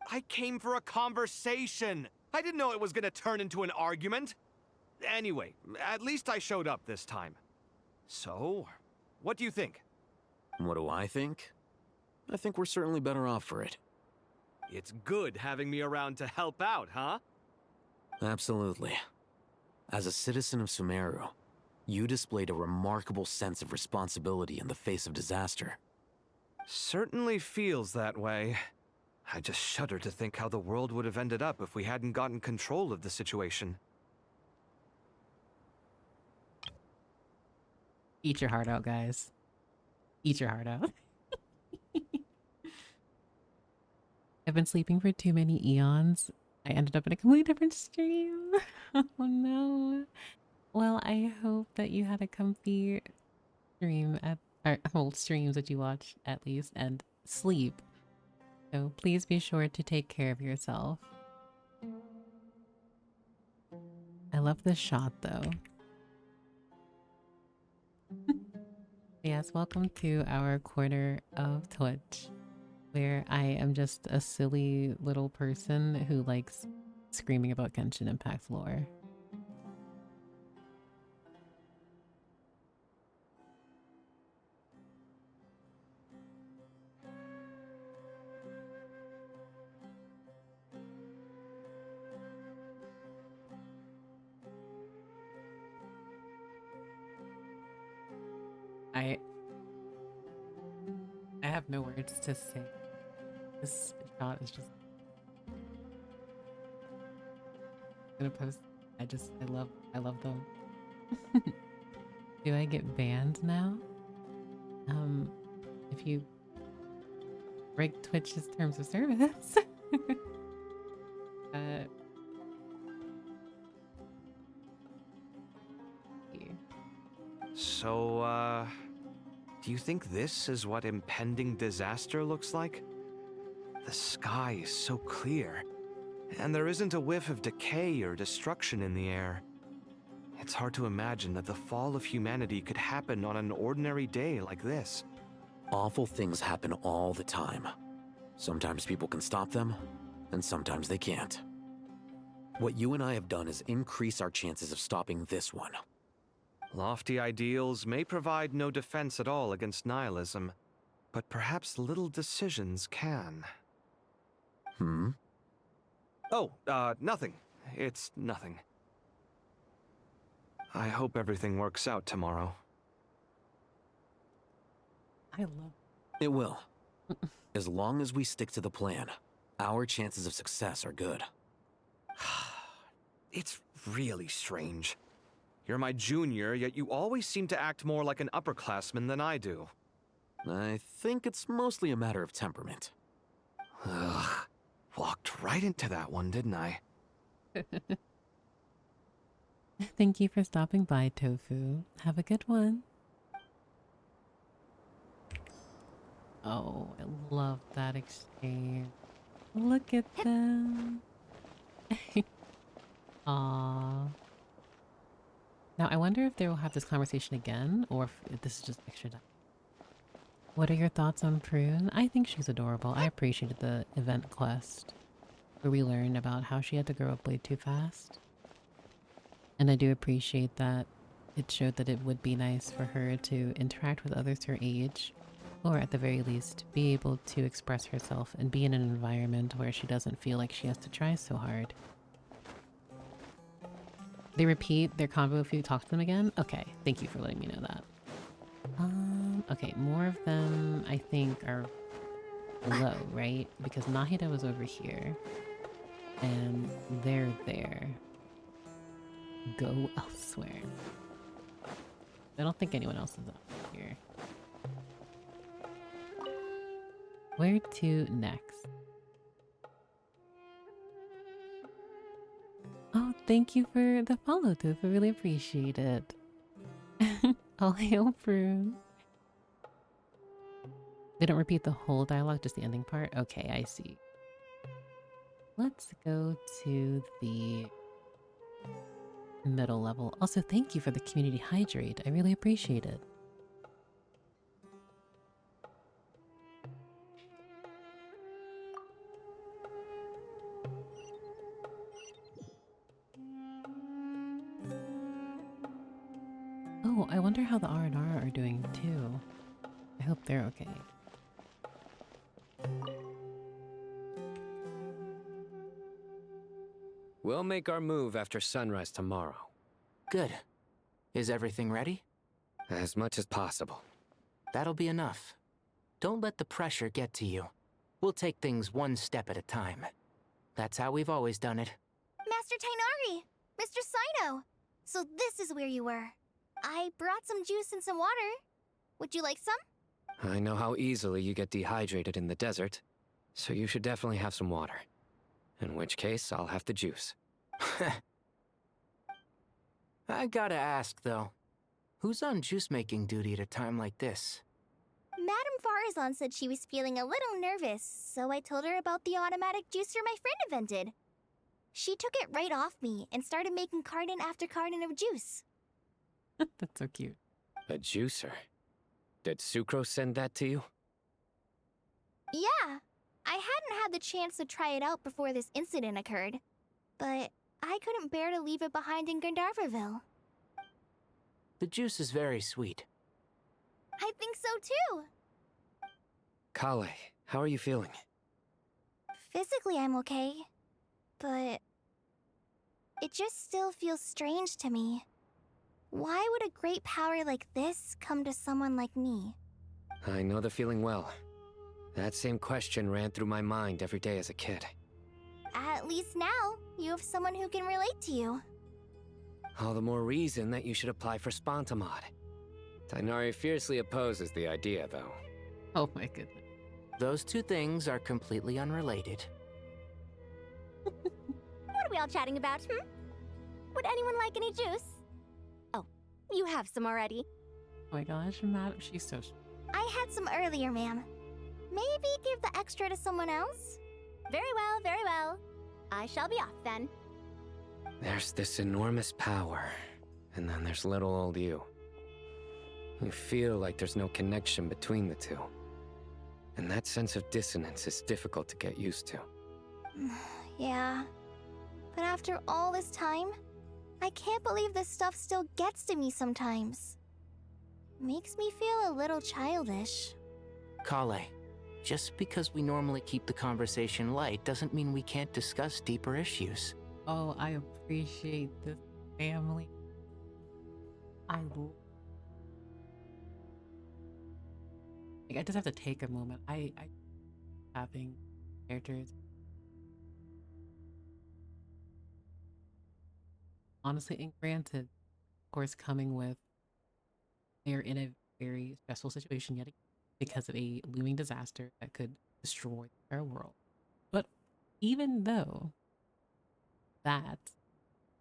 I came for a conversation. I didn't know it was going to turn into an argument. Anyway, at least I showed up this time. So, what do you think? What do I think? I think we're certainly better off for it. It's good having me around to help out, huh? Absolutely. As a citizen of Sumeru, you displayed a remarkable sense of responsibility in the face of disaster. Certainly feels that way. I just shudder to think how the world would have ended up if we hadn't gotten control of the situation. Eat your heart out, guys. Eat your heart out. I've been sleeping for too many eons. I ended up in a completely different stream. Oh no. Well, I hope that you had a comfy stream streams that you watch at least, and sleep. So please be sure to take care of yourself. I love this shot though. Yes, welcome to our corner of Twitch, where I am just a silly little person who likes screaming about Genshin Impact lore. I have no words to say. This shot is just I'm gonna post. I love them. Do I get banned now? If you break Twitch's terms of service. So, do you think this is what impending disaster looks like? The sky is so clear, and there isn't a whiff of decay or destruction in the air. It's hard to imagine that the fall of humanity could happen on an ordinary day like this. Awful things happen all the time. Sometimes people can stop them, and sometimes they can't. What you and I have done is increase our chances of stopping this one. Lofty ideals may provide no defense at all against nihilism, but perhaps little decisions can. Oh, nothing. It's nothing. I hope everything works out tomorrow. I love It will. As long as we stick to the plan, our chances of success are good. It's really strange. You're my junior, yet you always seem to act more like an upperclassman than I do. I think it's mostly a matter of temperament. Ugh. Walked right into that one, didn't I? Thank you for stopping by, Tofu. Have a good one. Oh, I love that exchange. Look at them. Aww. Now, I wonder if they will have this conversation again, or if this is just extra time. What are your thoughts on Prune? I think she's adorable. I appreciated the event quest, where we learned about how she had to grow up way too fast. And I do appreciate that it showed that it would be nice for her to interact with others her age, or at the very least, be able to express herself and be in an environment where she doesn't feel like she has to try so hard. They repeat their convo if you talk to them again? Okay, thank you for letting me know that. Okay, more of them, I think, are low, right? Because Nahida was over here. And they're there. Go elsewhere. I don't think anyone else is up here. Where to next? Oh, thank you for the follow, Tooth. I really appreciate it. All hail Prune. They don't repeat the whole dialogue, just the ending part? Okay, I see. Let's go to the middle level. Also, thank you for the community hydrate. I really appreciate it. Oh, I wonder how the R&R are doing too. I hope they're okay. We'll make our move after sunrise tomorrow. Good. Is everything ready? As much as possible. That'll be enough. Don't let the pressure get to you. We'll take things one step at a time. That's how we've always done it. Master Tainari! Mr. Sino! So this is where you were. I brought some juice and some water. Would you like some? I know how easily you get dehydrated in the desert, so you should definitely have some water. In which case, I'll have the juice. I gotta ask, though. Who's on juice-making duty at a time like this? Madame Farazan said she was feeling a little nervous, so I told her about the automatic juicer my friend invented. She took it right off me and started making carton after carton of juice. That's so cute. A juicer? Did Sucrose send that to you? Yeah. I hadn't had the chance to try it out before this incident occurred, but I couldn't bear to leave it behind in Gandharvaville. The juice is very sweet. I think so too. Kale, how are you feeling? Physically, I'm okay, but it just still feels strange to me. Why would a great power like this come to someone like me? I know the feeling well. That same question ran through my mind every day as a kid. At least now, you have someone who can relate to you. All the more reason that you should apply for Spontamod. Tainari fiercely opposes the idea, though. Oh my goodness. Those two things are completely unrelated. What are we all chatting about, Would anyone like any juice? Oh, you have some already. Oh my gosh, Madam, she's so... I had some earlier, ma'am. Maybe give the extra to someone else? Very well, very well. I shall be off then. There's this enormous power, and then there's little old you. You feel like there's no connection between the two. And that sense of dissonance is difficult to get used to. Yeah. But after all this time, I can't believe this stuff still gets to me sometimes. Makes me feel a little childish. Kale, just because we normally keep the conversation light doesn't mean we can't discuss deeper issues. Oh, I appreciate this family. I just have to take a moment. I having characters. Honestly, and granted, of course, coming with they're in a very stressful situation yet again because of a looming disaster that could destroy our world. But even though that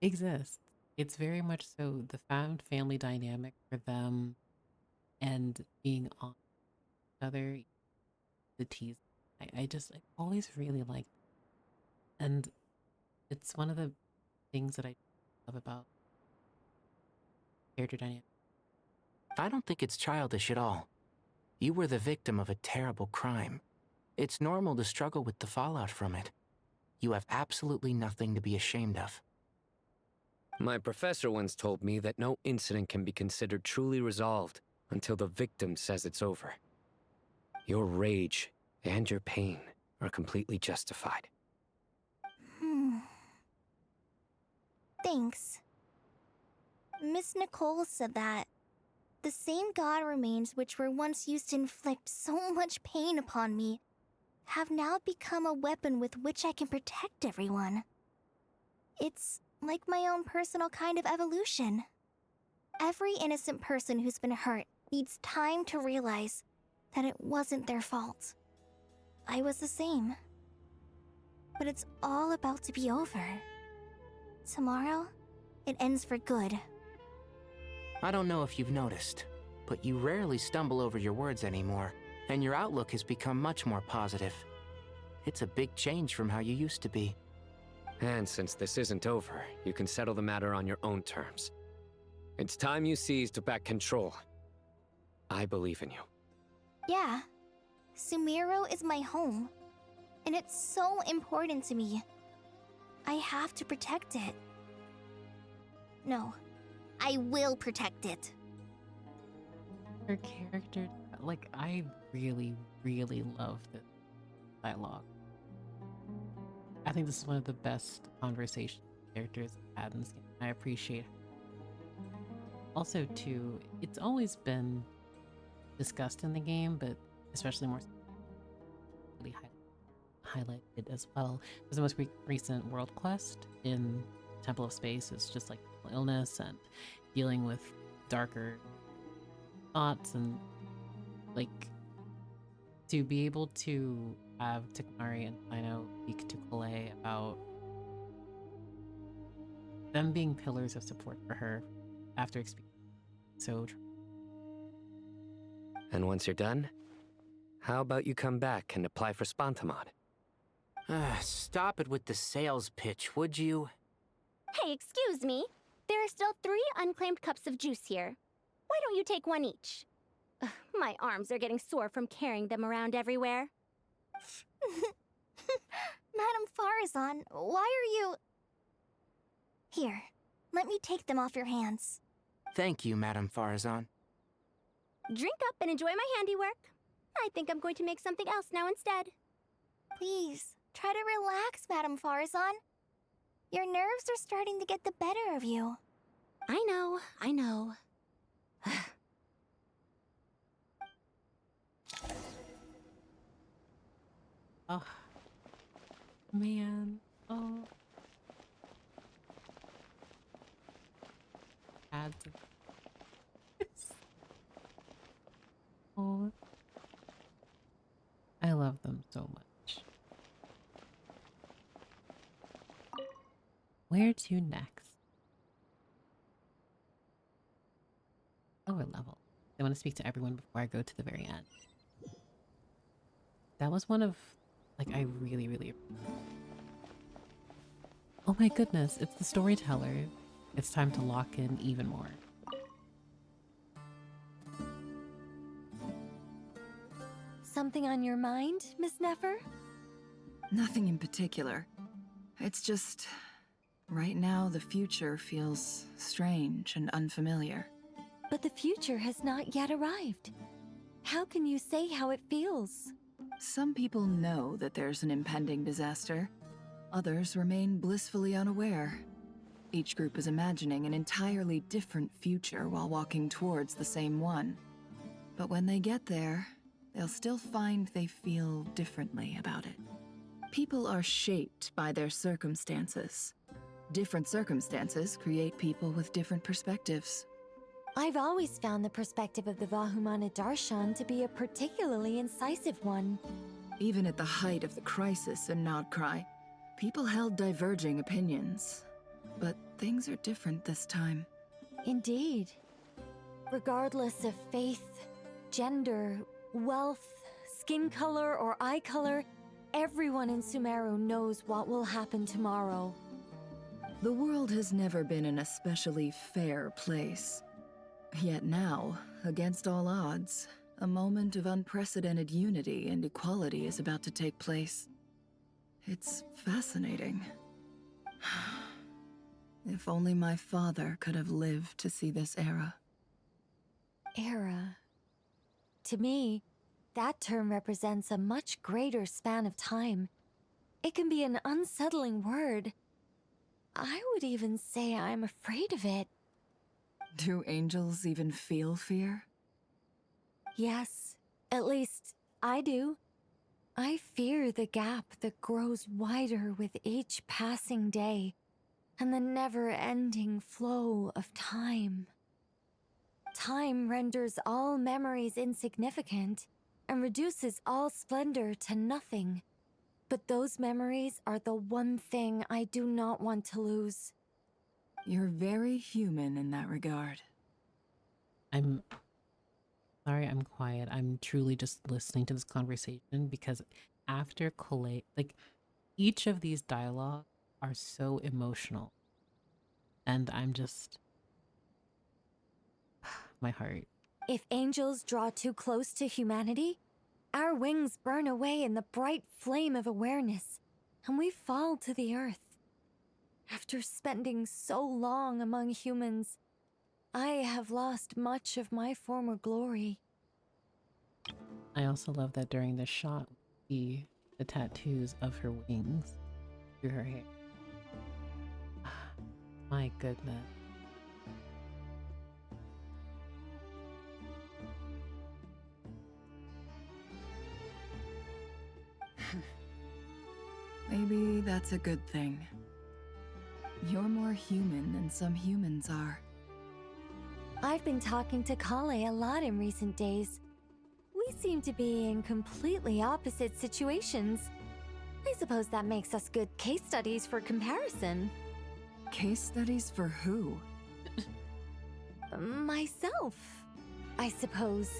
exists, it's very much so the found family dynamic for them and being on each other the tease. I always really like, and it's one of the things that I love about character dynamic. I don't think it's childish at all. You were the victim of a terrible crime. It's normal to struggle with the fallout from it. You have absolutely nothing to be ashamed of. My professor once told me that no incident can be considered truly resolved until the victim says it's over. Your rage and your pain are completely justified. Thanks. Miss Nicole said that the same god remains which were once used to inflict so much pain upon me have now become a weapon with which I can protect everyone. It's like my own personal kind of evolution. Every innocent person who's been hurt needs time to realize that it wasn't their fault. I was the same. But it's all about to be over. Tomorrow, it ends for good. I don't know if you've noticed, but you rarely stumble over your words anymore, and your outlook has become much more positive. It's a big change from how you used to be. And since this isn't over, you can settle the matter on your own terms. It's time you seized back control. I believe in you. Yeah. Sumeru is my home. And it's so important to me. I have to protect it. No. I will protect it. Her character, like, I really, really love this dialogue. I think this is one of the best conversation characters I've had in this game. I appreciate it. Also, too, it's always been discussed in the game, but especially more really highlighted as well. There's the most recent world quest in Temple of Space is just like illness and dealing with darker thoughts, and like to be able to have Tikanari and Sino speak to Kalei about them being pillars of support for her after experiencing so. And once you're done, how about you come back and apply for Spontamod? Stop it with the sales pitch, would you? Hey, excuse me. There are still 3 unclaimed cups of juice here. Why don't you take one each? Ugh, my arms are getting sore from carrying them around everywhere. Madame Farazan, why are you... Here, let me take them off your hands. Thank you, Madame Farazan. Drink up and enjoy my handiwork. I think I'm going to make something else now instead. Please, try to relax, Madame Farazan. Your nerves are starting to get the better of you. I know. Oh, man. Oh. Add to this. Oh. I love them so much. Where to next? Lower level. I want to speak to everyone before I go to the very end. That was one of, like, I really, really... Oh my goodness, it's the storyteller. It's time to lock in even more. Something on your mind, Miss Nefer? Nothing in particular. It's just... right now, the future feels strange and unfamiliar. But the future has not yet arrived. How can you say how it feels? Some people know that there's an impending disaster. Others remain blissfully unaware. Each group is imagining an entirely different future while walking towards the same one. But when they get there, they'll still find they feel differently about it. People are shaped by their circumstances. Different circumstances create people with different perspectives. I've always found the perspective of the Vahumana Darshan to be a particularly incisive one. Even at the height of the crisis in Nod-Krai, people held diverging opinions. But things are different this time. Indeed. Regardless of faith, gender, wealth, skin color or eye color, everyone in Sumeru knows what will happen tomorrow. The world has never been an especially fair place. Yet now, against all odds, a moment of unprecedented unity and equality is about to take place. It's fascinating. If only my father could have lived to see this era. Era. To me, that term represents a much greater span of time. It can be an unsettling word. I would even say I'm afraid of it. Do angels even feel fear? Yes, at least I do. I fear the gap that grows wider with each passing day, and the never-ending flow of time. Time renders all memories insignificant, and reduces all splendor to nothing. But those memories are the one thing I do not want to lose. You're very human in that regard. I'm sorry I'm quiet. I'm truly just listening to this conversation because after Collate, like, each of these dialogues are so emotional. And I'm just... my heart. If angels draw too close to humanity, our wings burn away in the bright flame of awareness, and we fall to the earth. After spending so long among humans, I have lost much of my former glory. I also love that during the shot, we see the tattoos of her wings through her hair. My goodness. Maybe that's a good thing. You're more human than some humans are. I've been talking to Kale a lot in recent days. We seem to be in completely opposite situations. I suppose that makes us good case studies for comparison. Case studies for who? Myself, I suppose.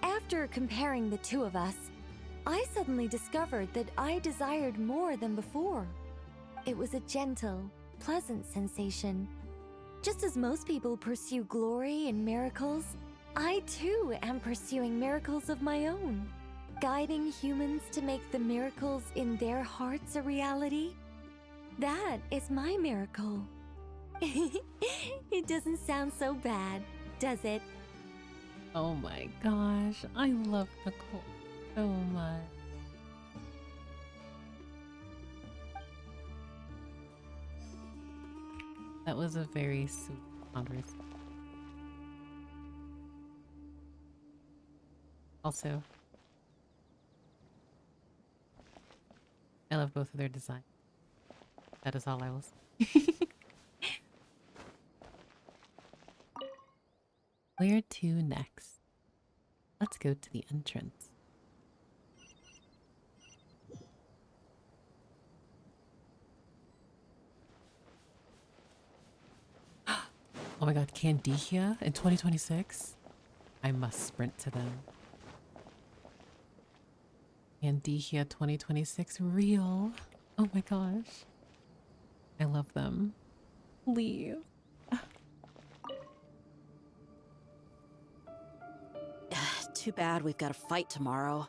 After comparing the two of us, I suddenly discovered that I desired more than before. It was a gentle, pleasant sensation. Just as most people pursue glory and miracles, I too am pursuing miracles of my own. Guiding humans to make the miracles in their hearts a reality. That is my miracle. It doesn't sound so bad, does it? Oh my gosh, I love Nicole so much. That was a very sweet conversation. Also, I love both of their designs. That is all I will say. Where to next? Let's go to the entrance. Oh my god, Candicia in 2026? I must sprint to them. Candicia 2026 real. Oh my gosh. I love them. Please. Too bad we've got a fight tomorrow.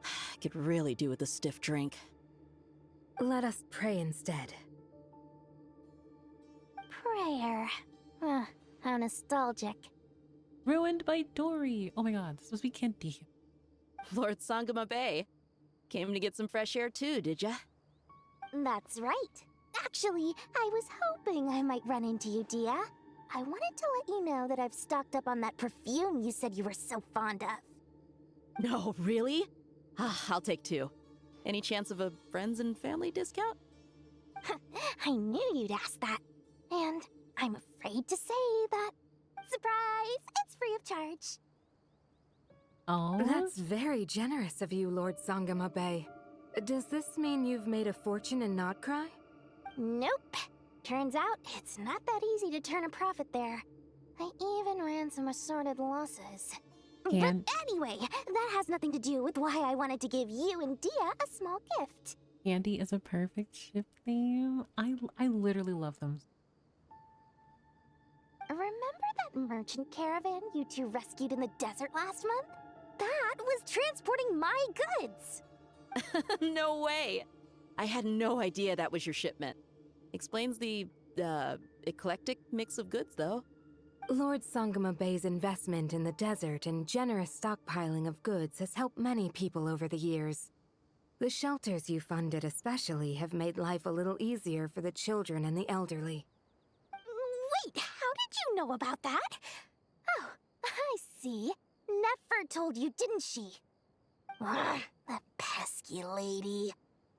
I could really do with a stiff drink. Let us pray instead. Prayer. How nostalgic. Ruined by Dory. Oh my god, this must be Candicia. Lord Sangama Bay. Came to get some fresh air too, did ya? That's right. Actually, I was hoping I might run into you, Dia. I wanted to let you know that I've stocked up on that perfume you said you were so fond of. No, really? I'll take 2. Any chance of a friends and family discount? I knew you'd ask that. And I'm afraid to say that. Surprise! It's free of charge. Oh, that's very generous of you, Lord Sangama Bay. Does this mean you've made a fortune in Nod-Krai? Nope. Turns out it's not that easy to turn a profit there. I even ran some assorted losses. Can- But anyway, that has nothing to do with why I wanted to give you and Dia a small gift. Candy is a perfect ship name. I literally love them. Remember that merchant caravan you two rescued in the desert last month? That was transporting my goods! No way! I had no idea that was your shipment. Explains the, eclectic mix of goods, though. Lord Sangama Bay's investment in the desert and generous stockpiling of goods has helped many people over the years. The shelters you funded especially have made life a little easier for the children and the elderly. Wait, how did you know about that? Oh, I see. Nefer told you, didn't she? Ugh, that pesky lady.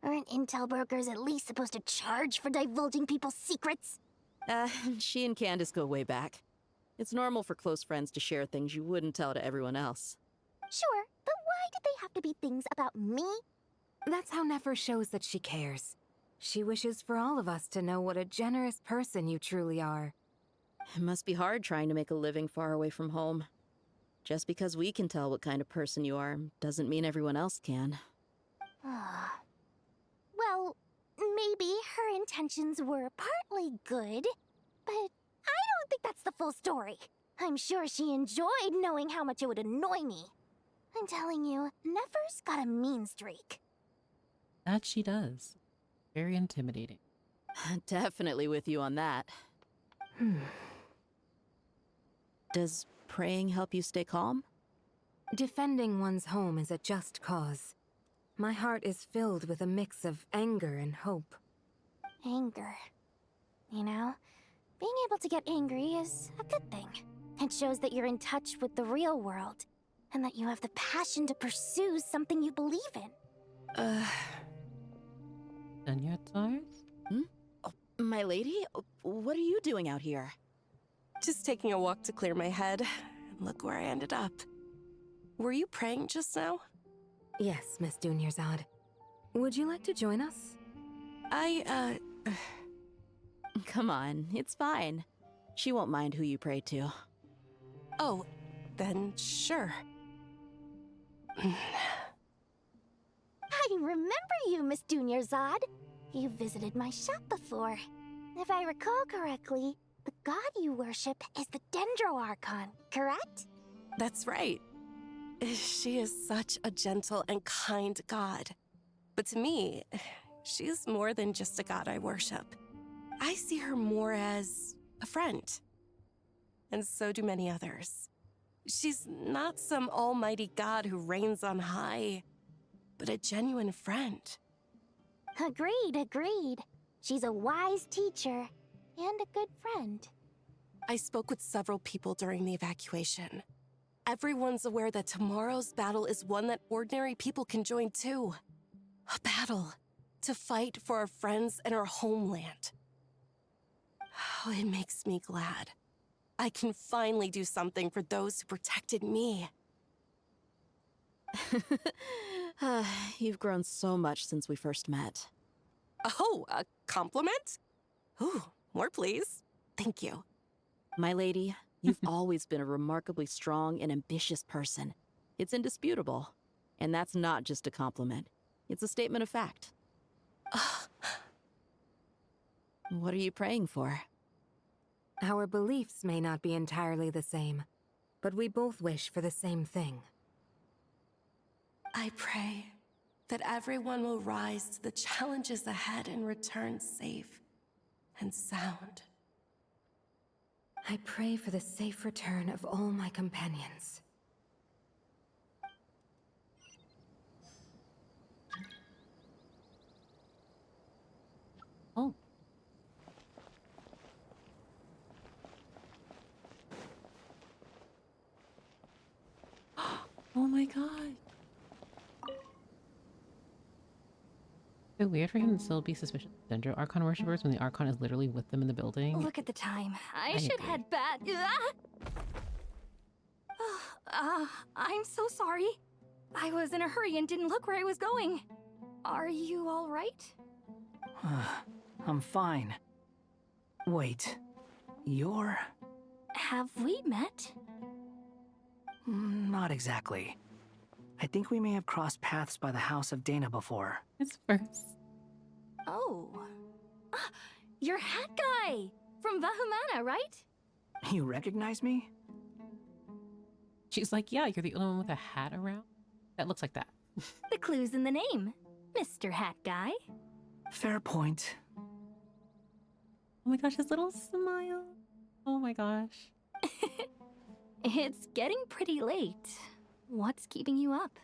Aren't intel brokers at least supposed to charge for divulging people's secrets? She and Candace go way back. It's normal for close friends to share things you wouldn't tell to everyone else. Sure, but why did they have to be things about me? That's how Nefer shows that she cares. She wishes for all of us to know what a generous person you truly are. It must be hard trying to make a living far away from home. Just because we can tell what kind of person you are doesn't mean everyone else can. Well, maybe her intentions were partly good, but I don't think that's the full story. I'm sure she enjoyed knowing how much it would annoy me. I'm telling you, Nefer's got a mean streak. That she does. Very intimidating. Definitely with you on that. Does praying help you stay calm? Defending one's home is a just cause. My heart is filled with a mix of anger and hope. Anger. You know, being able to get angry is a good thing. It shows that you're in touch with the real world, and that you have the passion to pursue something you believe in. Done yet, Tsars? Oh, my lady? What are you doing out here? Just taking a walk to clear my head. And look where I ended up. Were you praying just now? Yes, Miss Dunyarzad. Would you like to join us? Come on, it's fine. She won't mind who you pray to. Oh, then sure. I remember you, Miss Dunyarzad. You visited my shop before. If I recall correctly, the god you worship is the Archon, correct? That's right. She is such a gentle and kind god. But to me, she's more than just a god I worship. I see her more as a friend. And so do many others. She's not some almighty god who reigns on high, but a genuine friend. Agreed. She's a wise teacher and a good friend. I spoke with several people during the evacuation. Everyone's aware that tomorrow's battle is one that ordinary people can join too. A battle to fight for our friends and our homeland. Oh, it makes me glad. I can finally do something for those who protected me. You've grown so much since we first met. Oh, a compliment? Ooh, more please. Thank you. My lady, you've always been a remarkably strong and ambitious person. It's indisputable. And that's not just a compliment. It's a statement of fact. What are you praying for? Our beliefs may not be entirely the same, but we both wish for the same thing. I pray that everyone will rise to the challenges ahead and return safe and sound. I pray for the safe return of all my companions. Oh. Oh my god. So weird for him to still be suspicious of Dendro Archon worshippers when the Archon is literally with them in the building. Look at the time. I should agree. head back. I'm so sorry. I was in a hurry and didn't look where I was going. Are you all right? I'm fine. Wait, you're... Have we met? Not exactly. I think we may have crossed paths by the house of Dana before. It's first. Oh. Ah, you're Hat Guy! From Vahumana, right? You recognize me? She's like, yeah, you're the only one with a hat around that looks like that. The clue's in the name, Mr. Hat Guy. Fair point. Oh my gosh, his little smile. Oh my gosh. It's getting pretty late. What's keeping you up?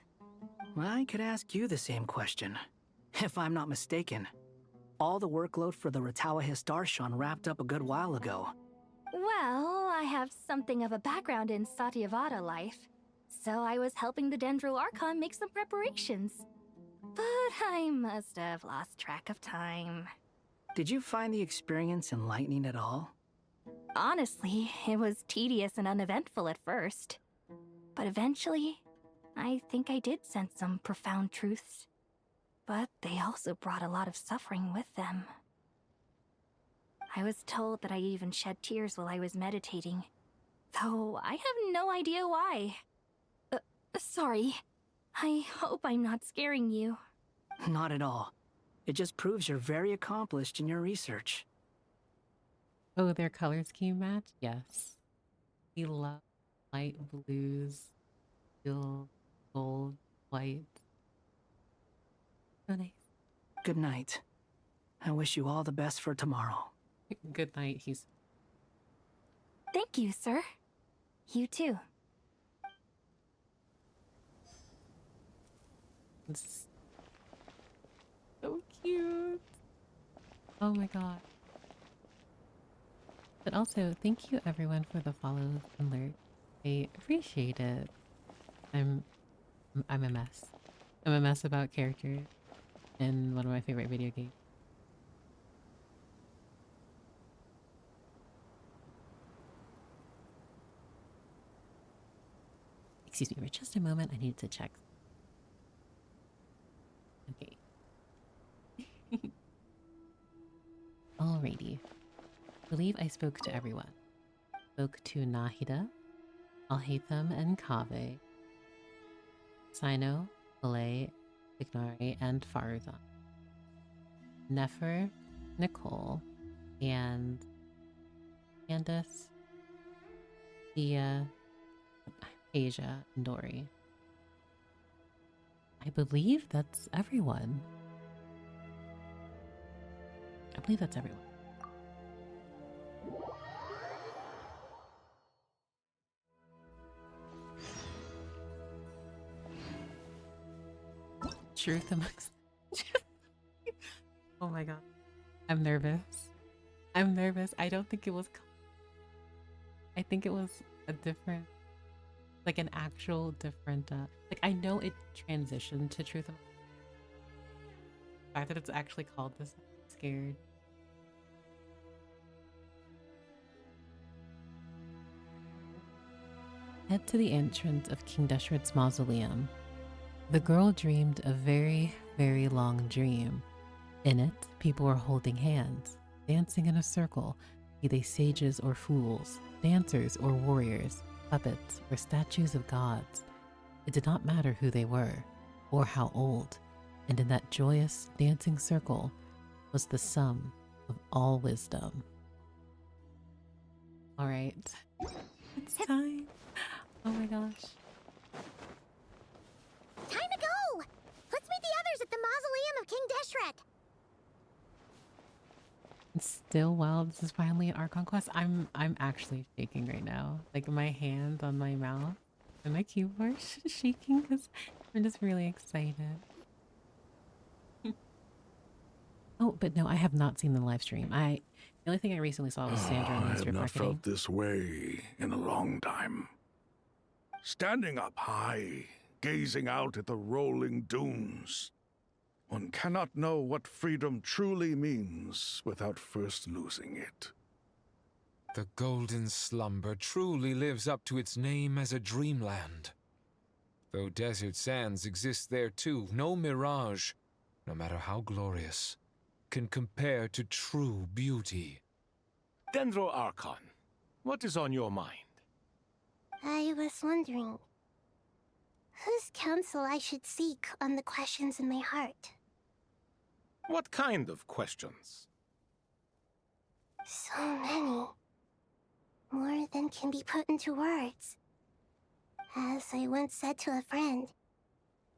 I could ask you the same question. If I'm not mistaken, all the workload for the Ratawa Histarshon wrapped up a good while ago. Well, I have something of a background in Satyavada life, so I was helping the Dendro Archon make some preparations. But I must have lost track of time. Did you find the experience enlightening at all? Honestly, it was tedious and uneventful at first. But eventually, I think I did sense some profound truths. But they also brought a lot of suffering with them. I was told that I even shed tears while I was meditating, though I have no idea why. Sorry. I hope I'm not scaring you. Not at all. It just proves you're very accomplished in your research. Oh, their color scheme match? Yes. We love light blues, teal, gold, white. So nice. Good night. I wish you all the best for tomorrow. Good night, he's... Thank you, sir. You too. It's so cute. Oh my god. But also, thank you everyone for the follows and alerts. I appreciate it. I'm a mess. I'm a mess about characters in one of my favorite video games. Excuse me for just a moment, I need to check. Okay. Alrighty. I believe I spoke to everyone. Spoke to Nahida, Alhaitham and Kaveh, Sino, Malay, Ignari, and Faruzan. Nefer, Nicole, and Candace, Dia, Asia, and Dory. I believe that's everyone. I believe that's everyone. Truth amongst... Oh my god. I'm nervous. I'm nervous. I don't think it was... I think it was a different... Like an actual different... Like I know it transitioned to Truth amongst... The fact that it's actually called this, I'm scared. Head to the entrance of King Deshret's mausoleum. The girl dreamed a very, very long dream. In it, people were holding hands, dancing in a circle, be they sages or fools, dancers or warriors, puppets or statues of gods. It did not matter who they were, or how old, and in that joyous, dancing circle was the sum of all wisdom. All right, it's time. Oh my gosh. Time to go! Let's meet the others at the mausoleum of King Deshret. It's still wild. This is finally an Archon quest. I'm actually shaking right now. Like my hand on my mouth and my keyboard shaking because I'm just really excited. Oh, but no, I have not seen the live stream. The only thing I recently saw was Sandra on I have Strip not Marketing. felt this way in a long time. Standing up high, gazing out at the rolling dunes. One cannot know what freedom truly means without first losing it. The golden slumber truly lives up to its name as a dreamland. Though desert sands exist there too, no mirage, no matter how glorious, can compare to true beauty. Dendro Archon, what is on your mind? I was wondering, whose counsel I should seek on the questions in my heart. What kind of questions? So many. More than can be put into words. As I once said to a friend,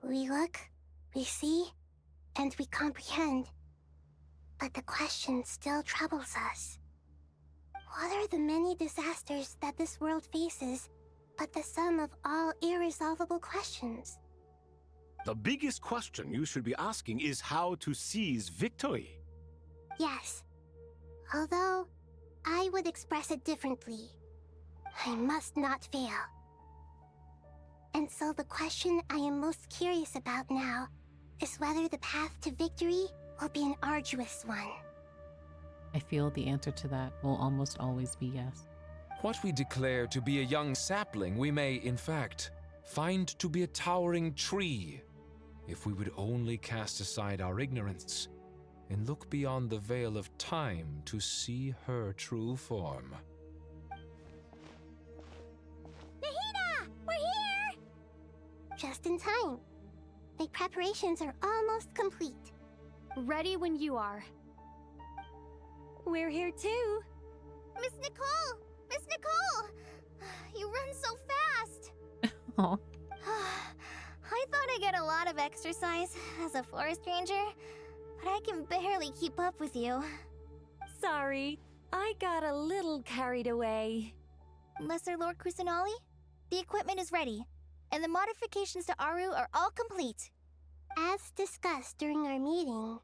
we look, we see, and we comprehend. But the question still troubles us. What are the many disasters that this world faces but the sum of all irresolvable questions? The biggest question you should be asking is how to seize victory. Yes. Although, I would express it differently. I must not fail. And so the question I am most curious about now is whether the path to victory will be an arduous one. I feel the answer to that will almost always be yes. What we declare to be a young sapling, we may, in fact, find to be a towering tree, if we would only cast aside our ignorance and look beyond the veil of time to see her true form. Nahida! We're here! Just in time. The preparations are almost complete. Ready when you are. We're here too. Miss Nicole! Miss Nicole! You run so fast! Oh. I thought I'd get a lot of exercise as a forest ranger, but I can barely keep up with you. Sorry, I got a little carried away. Lesser Lord Kusanali, the equipment is ready, and the modifications to Aru are all complete. As discussed during our meeting,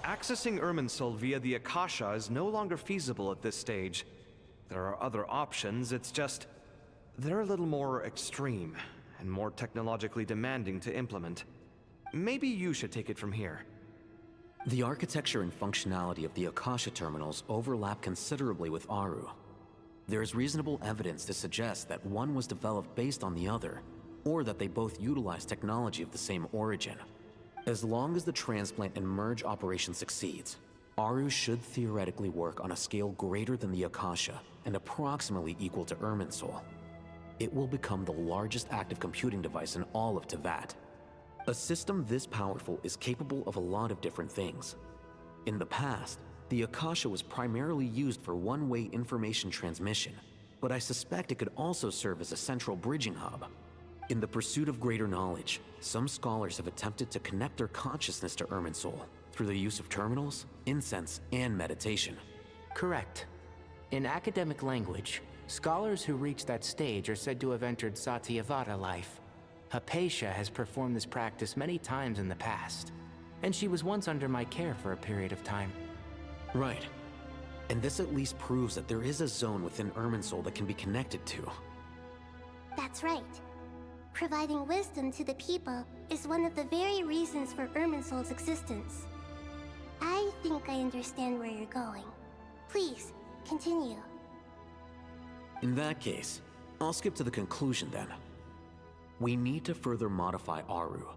Accessing Irminsul via the Akasha is no longer feasible at this stage. There are other options, it's just... they're a little more extreme, and more technologically demanding to implement. Maybe you should take it from here. The architecture and functionality of the Akasha terminals overlap considerably with Aru. There is reasonable evidence to suggest that one was developed based on the other, or that they both utilize technology of the same origin. As long as the transplant and merge operation succeeds, Aru should theoretically work on a scale greater than the Akasha and approximately equal to Irminsul. It will become the largest active computing device in all of Teyvat. A system this powerful is capable of a lot of different things. In the past, the Akasha was primarily used for one-way information transmission, but I suspect it could also serve as a central bridging hub. In the pursuit of greater knowledge, some scholars have attempted to connect their consciousness to Irminsul through the use of terminals, incense, and meditation. Correct. In academic language, scholars who reach that stage are said to have entered Satyavada life. Hypatia has performed this practice many times in the past, and she was once under my care for a period of time. Right. And this at least proves that there is a zone within Irminsul that can be connected to. that's right. Providing wisdom to the people is one of the very reasons for Irminsul's existence. I think I understand where you're going. Please, continue. In that case, I'll skip to the conclusion then. We need to further modify Aru,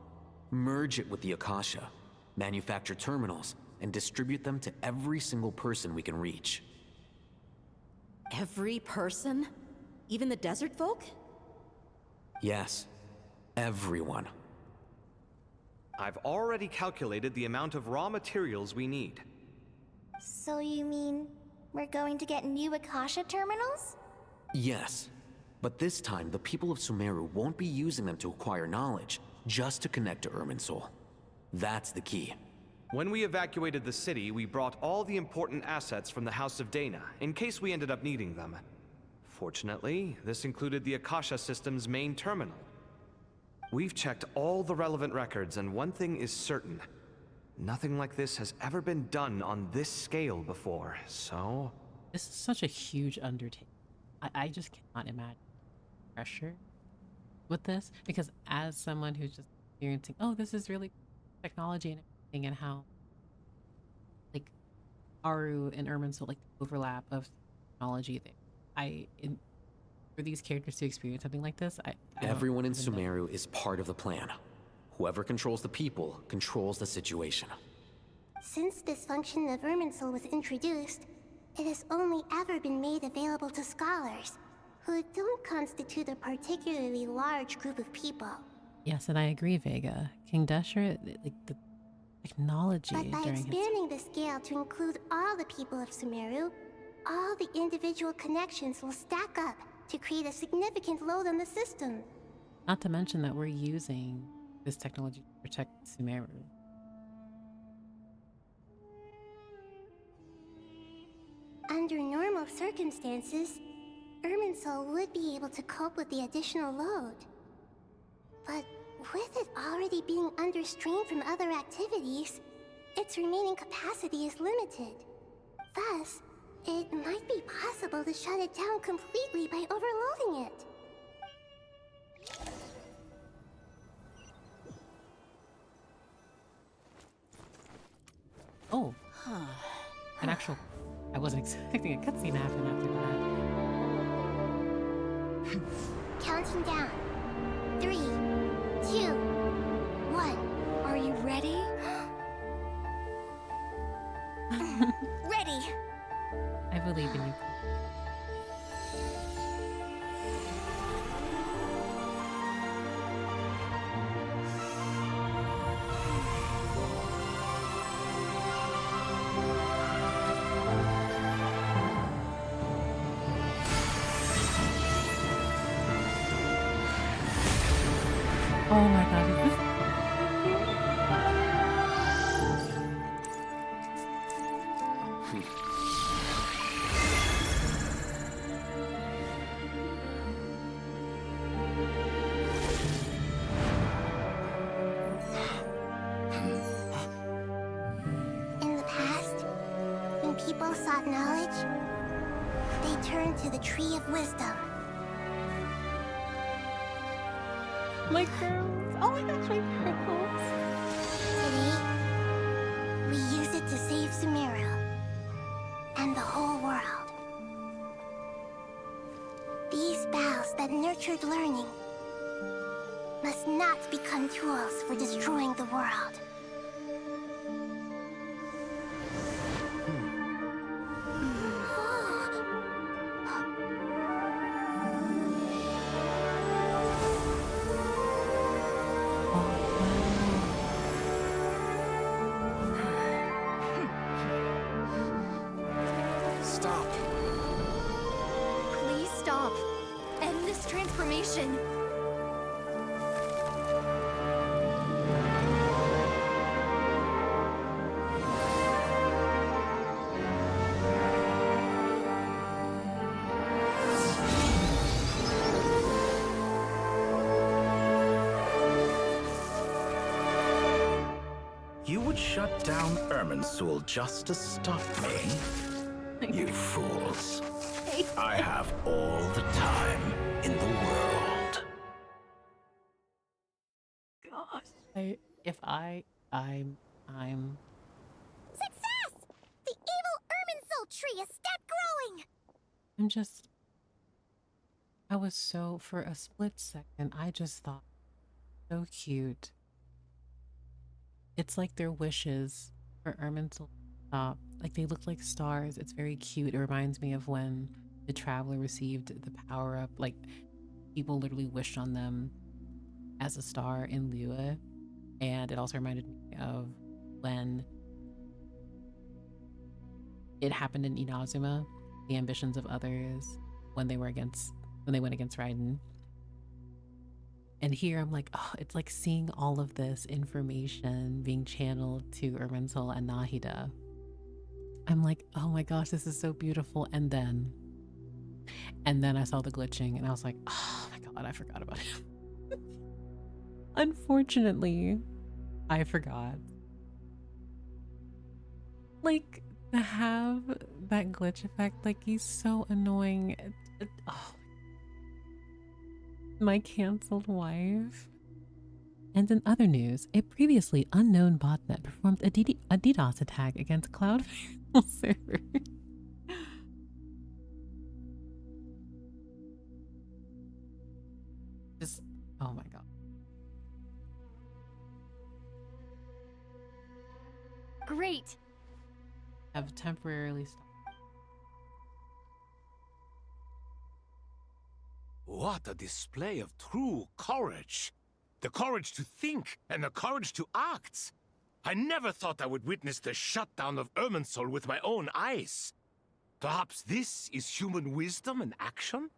merge it with the Akasha, manufacture terminals, and distribute them to every single person we can reach. Every person? Even the desert folk? Yes, everyone. I've already calculated the amount of raw materials we need. So you mean we're going to get new Akasha terminals? Yes, but this time the people of Sumeru won't be using them to acquire knowledge, just to connect to Irminsul. That's the key. When we evacuated the city, we brought all the important assets from the House of Dana, in case we ended up needing them. Fortunately, this included the Akasha system's main terminal. We've checked all the relevant records, and one thing is certain. Nothing like this has ever been done on this scale before, so... This is such a huge undertaking. I just cannot imagine pressure with this, because as someone who's just experiencing, oh, this is really technology and everything, and how, like, Aru and Irminsul, like, the overlap of technology thing. For these characters to experience something like this, Everyone in Sumeru is part of the plan. Whoever controls the people controls the situation. Since this function of Irminsul was introduced, it has only ever been made available to scholars, who don't constitute a particularly large group of people. Yes, and I agree, Vega. King Deshret, like the technology But by during his expanding the scale to include all the people of Sumeru, all the individual connections will stack up to create a significant load on the system. not to mention that we're using this technology to protect Sumeru. Under normal circumstances, Irminsul would be able to cope with the additional load. But with it already being under strain from other activities, its remaining capacity is limited. Thus, it might be possible to shut it down completely by overloading it. Oh, an actual... I wasn't expecting a cutscene to happen after that. Counting down. 3, 2, 1. Are you ready? Ready! I believe in you. Oh my god, is this... In the past, when people sought knowledge, they turned to the Tree of Wisdom. My girls! Oh my gosh, my girls! Today, we use it to save Sumeru and the whole world. These boughs that nurtured learning must not become tools for destroying the world. Stop. Please stop. End this transformation. You would shut down Irminsul just to stop me? You fools. I have all the time in the world. Gosh. I'm... Success! The evil Irminsul tree is step growing! I'm just... I was so... For a split second, I just thought... So cute. It's like their wishes for Irminsul to stop. Like, they look like stars. It's very cute. It reminds me of when the Traveler received the power-up. Like, people literally wished on them as a star in Lua. And it also reminded me of when it happened in Inazuma, the ambitions of others when they went against Raiden. And here I'm like, oh, it's like seeing all of this information being channeled to Irminsul and Nahida. I'm like, oh my gosh, this is so beautiful. And then I saw the glitching and I was like, oh my god, I forgot about him. Unfortunately, I forgot. Like, to have that glitch effect, like, he's so annoying. Oh. My cancelled wife. And in other news, a previously unknown botnet performed a DDoS attack against Cloud server. Just, oh my god. Great! Have temporarily stopped. What a display of true courage. The courage to think and the courage to act. I never thought I would witness the shutdown of Irminsul with my own eyes. Perhaps this is human wisdom in action?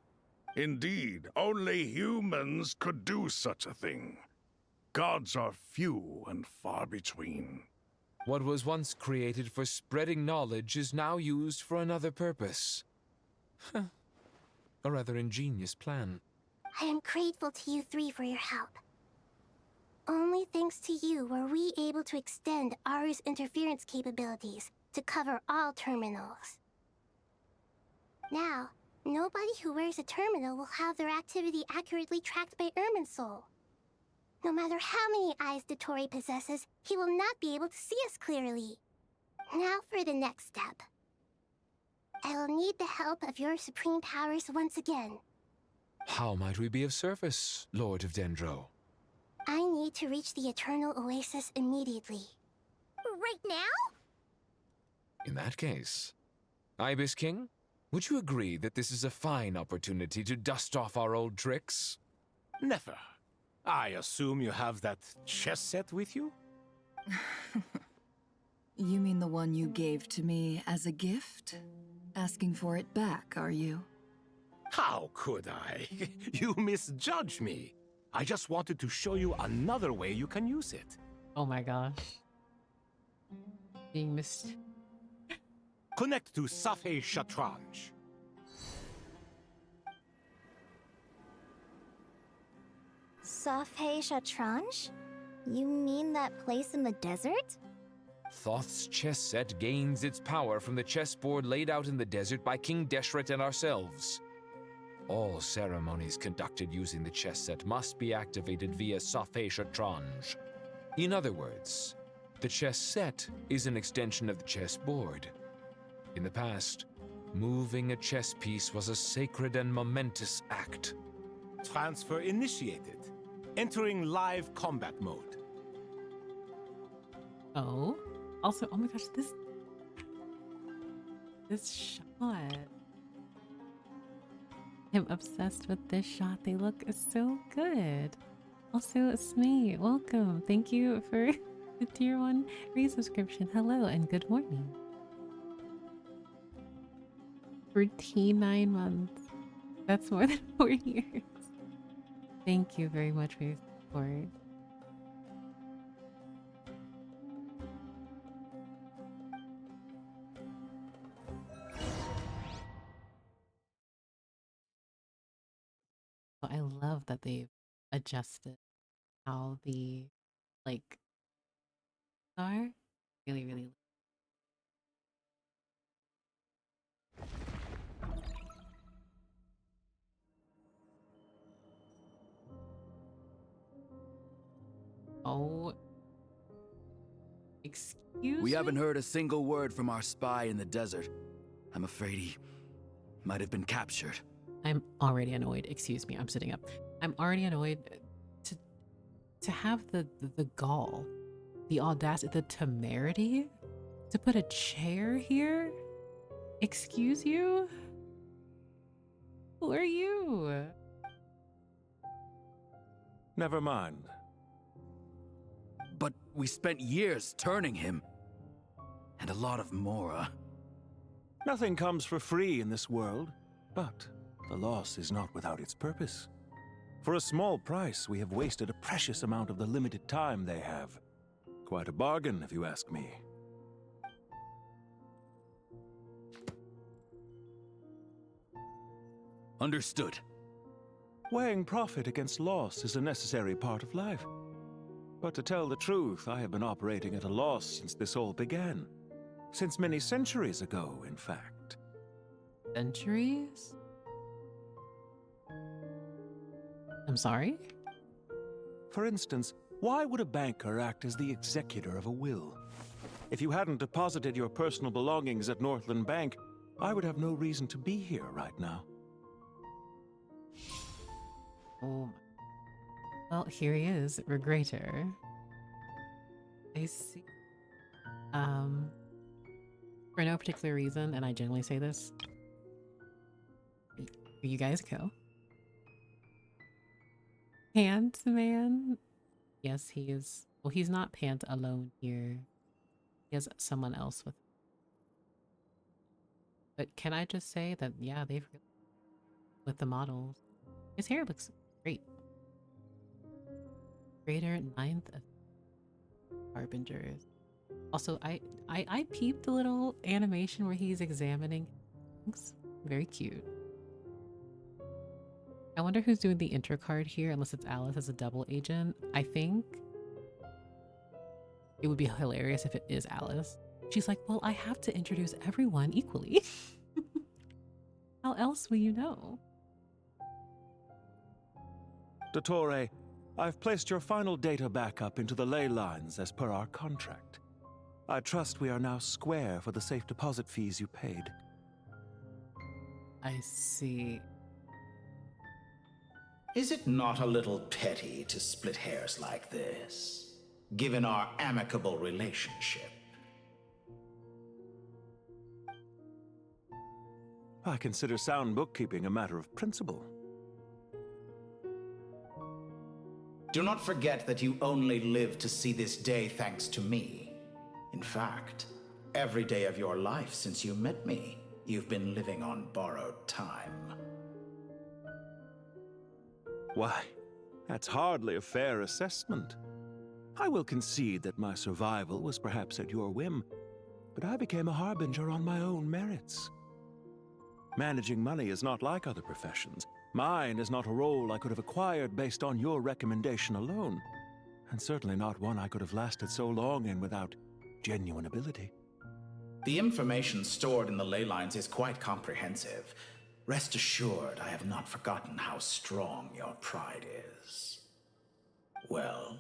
Indeed, only humans could do such a thing. Gods are few and far between. What was once created for spreading knowledge is now used for another purpose. A rather ingenious plan. I am grateful to you three for your help. Only thanks to you were we able to extend Aru's interference capabilities to cover all terminals. Now, nobody who wears a terminal will have their activity accurately tracked by Irminsul. No matter how many eyes Dottore possesses, he will not be able to see us clearly. Now for the next step. I will need the help of your supreme powers once again. How might we be of service, Lord of Dendro? I need to reach the Eternal Oasis immediately. Right now? In that case, Ibis King, would you agree that this is a fine opportunity to dust off our old tricks? Never. I assume you have that chess set with you? You mean the one you gave to me as a gift? Asking for it back, are you? How could I? You misjudge me. I just wanted to show you another way you can use it. Oh my gosh. Being missed. Connect to Safei Shatranj. Safei Shatranj? You mean that place in the desert? Thoth's chess set gains its power from the chessboard laid out in the desert by King Deshret and ourselves. All ceremonies conducted using the chess set must be activated via Safei Shatranj. In other words, the chess set is an extension of the chessboard. In the past, moving a chess piece was a sacred and momentous act. Transfer initiated. Entering live combat mode. Oh. Also, oh my gosh, this shot. I'm obsessed with this shot. They look so good. Also, Smee, welcome. Thank you for the tier 1 resubscription. Hello and good morning. For T9 months. That's more than 4 years. Thank you very much for your support. I love that they've adjusted how the are. Really, really. Oh. Excuse We haven't me? heard a single word from our spy in the desert. I'm afraid he might have been captured. I'm already annoyed. Excuse me, I'm sitting up. I'm already annoyed to have the gall, the audacity, the temerity to put a chair here. Excuse you? Who are you? Never mind. But we spent years turning him. And a lot of Mora. Nothing comes for free in this world, but the loss is not without its purpose. For a small price, we have wasted a precious amount of the limited time they have. Quite a bargain, if you ask me. Understood. Weighing profit against loss is a necessary part of life. But to tell the truth, I have been operating at a loss since this all began. Since many centuries ago, in fact. Centuries? I'm sorry? For instance, why would a banker act as the executor of a will? If you hadn't deposited your personal belongings at Northland Bank, I would have no reason to be here right now. Oh my. Well, here he is, Regrator. I see. For no particular reason, and I generally say this, you guys go. Pant man? Yes, he is. Well, he's not Pant alone here. He has someone else with him. But can I just say that, yeah, they've with the models. His hair looks great. Greater ninth of Harbingers. Also, I peeped a little animation where he's examining things. Very cute. I wonder who's doing the intro card here, unless it's Alice as a double agent. I think it would be hilarious if it is Alice. She's like, well, I have to introduce everyone equally. How else will you know? Dottore, I've placed your final data backup into the ley lines as per our contract. I trust we are now square for the safe deposit fees you paid. I see. Is it not a little petty to split hairs like this, given our amicable relationship? I consider sound bookkeeping a matter of principle. Do not forget that you only live to see this day thanks to me. In fact, every day of your life since you met me, you've been living on borrowed time. Why, that's hardly a fair assessment. I will concede that my survival was perhaps at your whim, but I became a harbinger on my own merits. Managing money is not like other professions. Mine is not a role I could have acquired based on your recommendation alone, and certainly not one I could have lasted so long in without genuine ability. The information stored in the ley lines is quite comprehensive. Rest assured, I have not forgotten how strong your pride is. Well,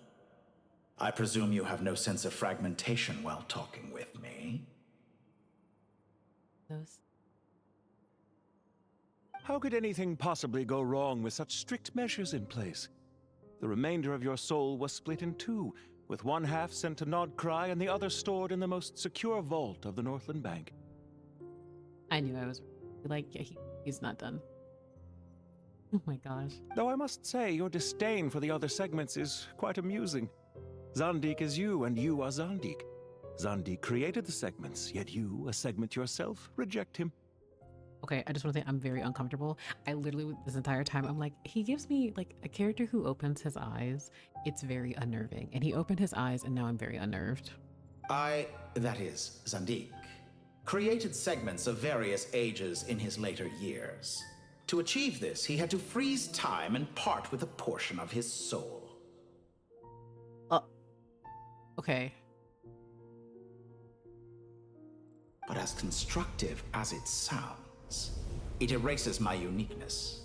I presume you have no sense of fragmentation while talking with me? How could anything possibly go wrong with such strict measures in place? The remainder of your soul was split in two, with one half sent to Nod-Krai and the other stored in the most secure vault of the Northland Bank. I knew I was like, yeah, he's not done. Oh my gosh. Though I must say, your disdain for the other segments is quite amusing. Zandik is you, and you are Zandik. Zandik created the segments, yet you, a segment yourself, reject him. Okay, I just want to say I'm very uncomfortable. I literally, this entire time, I'm like, he gives me like a character who opens his eyes. It's very unnerving. And he opened his eyes, and now I'm very unnerved. That is, Zandik, created segments of various ages in his later years. To achieve this, he had to freeze time and part with a portion of his soul. Okay. But as constructive as it sounds, it erases my uniqueness.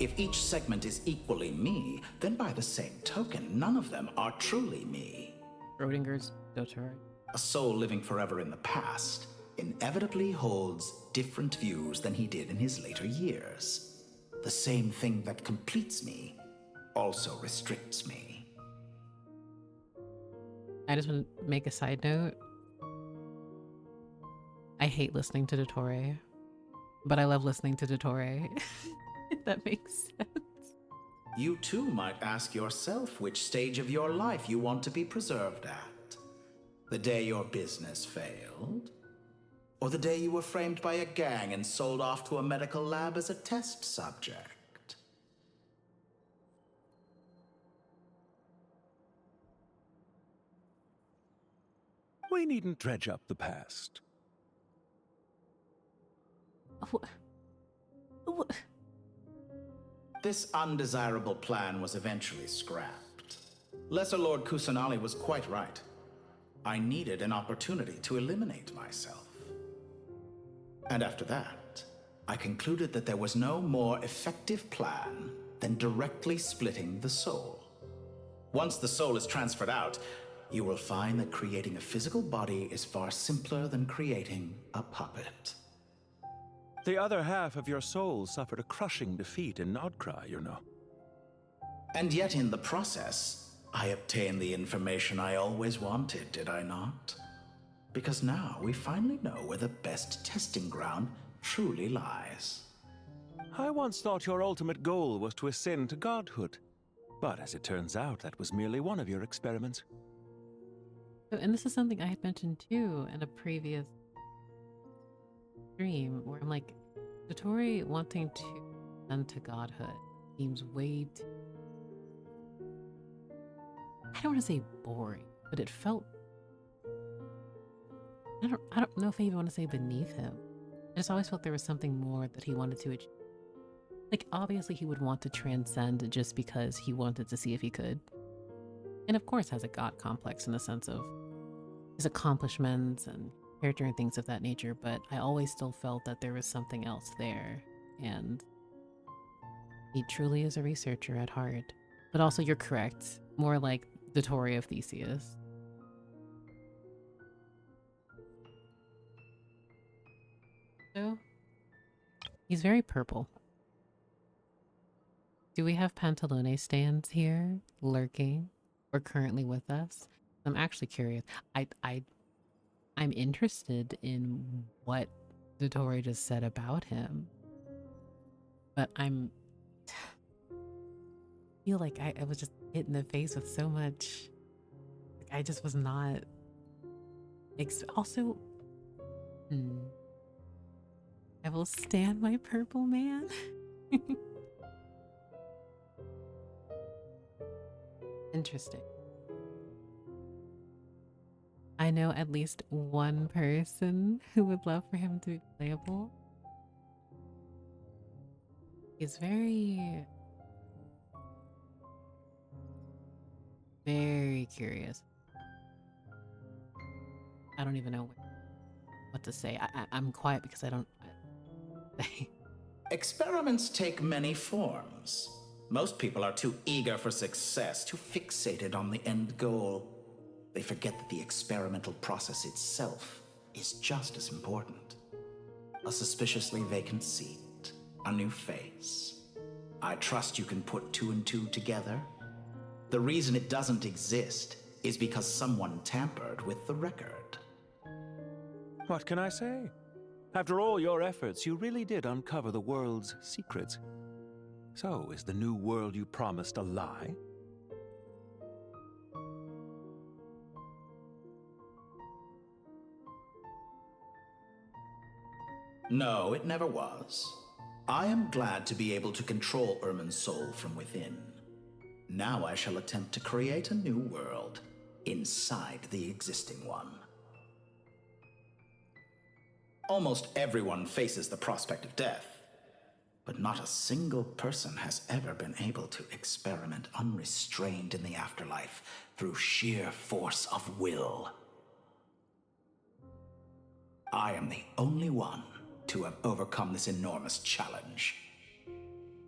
If each segment is equally me, then by the same token, none of them are truly me. Schrodinger's daughter. A soul living forever in the past inevitably holds different views than he did in his later years. The same thing that completes me also restricts me. I just want to make a side note. I hate listening to Dottore, but I love listening to Dottore. If that makes sense. You too might ask yourself which stage of your life you want to be preserved at. The day your business failed? Or the day you were framed by a gang and sold off to a medical lab as a test subject? We needn't dredge up the past. This undesirable plan was eventually scrapped. Lesser Lord Kusanali was quite right. I needed an opportunity to eliminate myself. And after that, I concluded that there was no more effective plan than directly splitting the soul. Once the soul is transferred out, you will find that creating a physical body is far simpler than creating a puppet. The other half of your soul suffered a crushing defeat in Nod-Krai, you know. And yet in the process, I obtained the information I always wanted, did I not? Because now we finally know where the best testing ground truly lies. I once thought your ultimate goal was to ascend to godhood. But as it turns out, that was merely one of your experiments. So, and this is something I had mentioned too in a previous stream, where I'm like, Dotori wanting to ascend to godhood seems way too, I don't want to say boring, but it felt, I don't know if I even want to say beneath him. I just always felt there was something more that he wanted to achieve. Like, obviously he would want to transcend just because he wanted to see if he could. And of course has a god complex in the sense of his accomplishments and character and things of that nature, but I always still felt that there was something else there. And he truly is a researcher at heart. But also, you're correct. More like the Dotori of Theseus. So, he's very purple. Do we have Pantalone stands here, lurking, or currently with us? I'm actually curious. I'm interested in what Dotori just said about him. But I'm feel like I was just hit in the face with so much. Like, I just was not also I will stand my purple man. Interesting. I know at least one person who would love for him to be playable. He's very curious. I don't even know what to say. I'm quiet because I don't. Experiments take many forms. Most people are too eager for success, too fixated on the end goal. They forget that the experimental process itself is just as important. A suspiciously vacant seat, a new face. I trust you can put two and two together. The reason it doesn't exist is because someone tampered with the record. What can I say? After all your efforts, you really did uncover the world's secrets. So, is the new world you promised a lie? No, it never was. I am glad to be able to control Irmin's soul from within. Now I shall attempt to create a new world inside the existing one. Almost everyone faces the prospect of death, but not a single person has ever been able to experiment unrestrained in the afterlife through sheer force of will. I am the only one to have overcome this enormous challenge.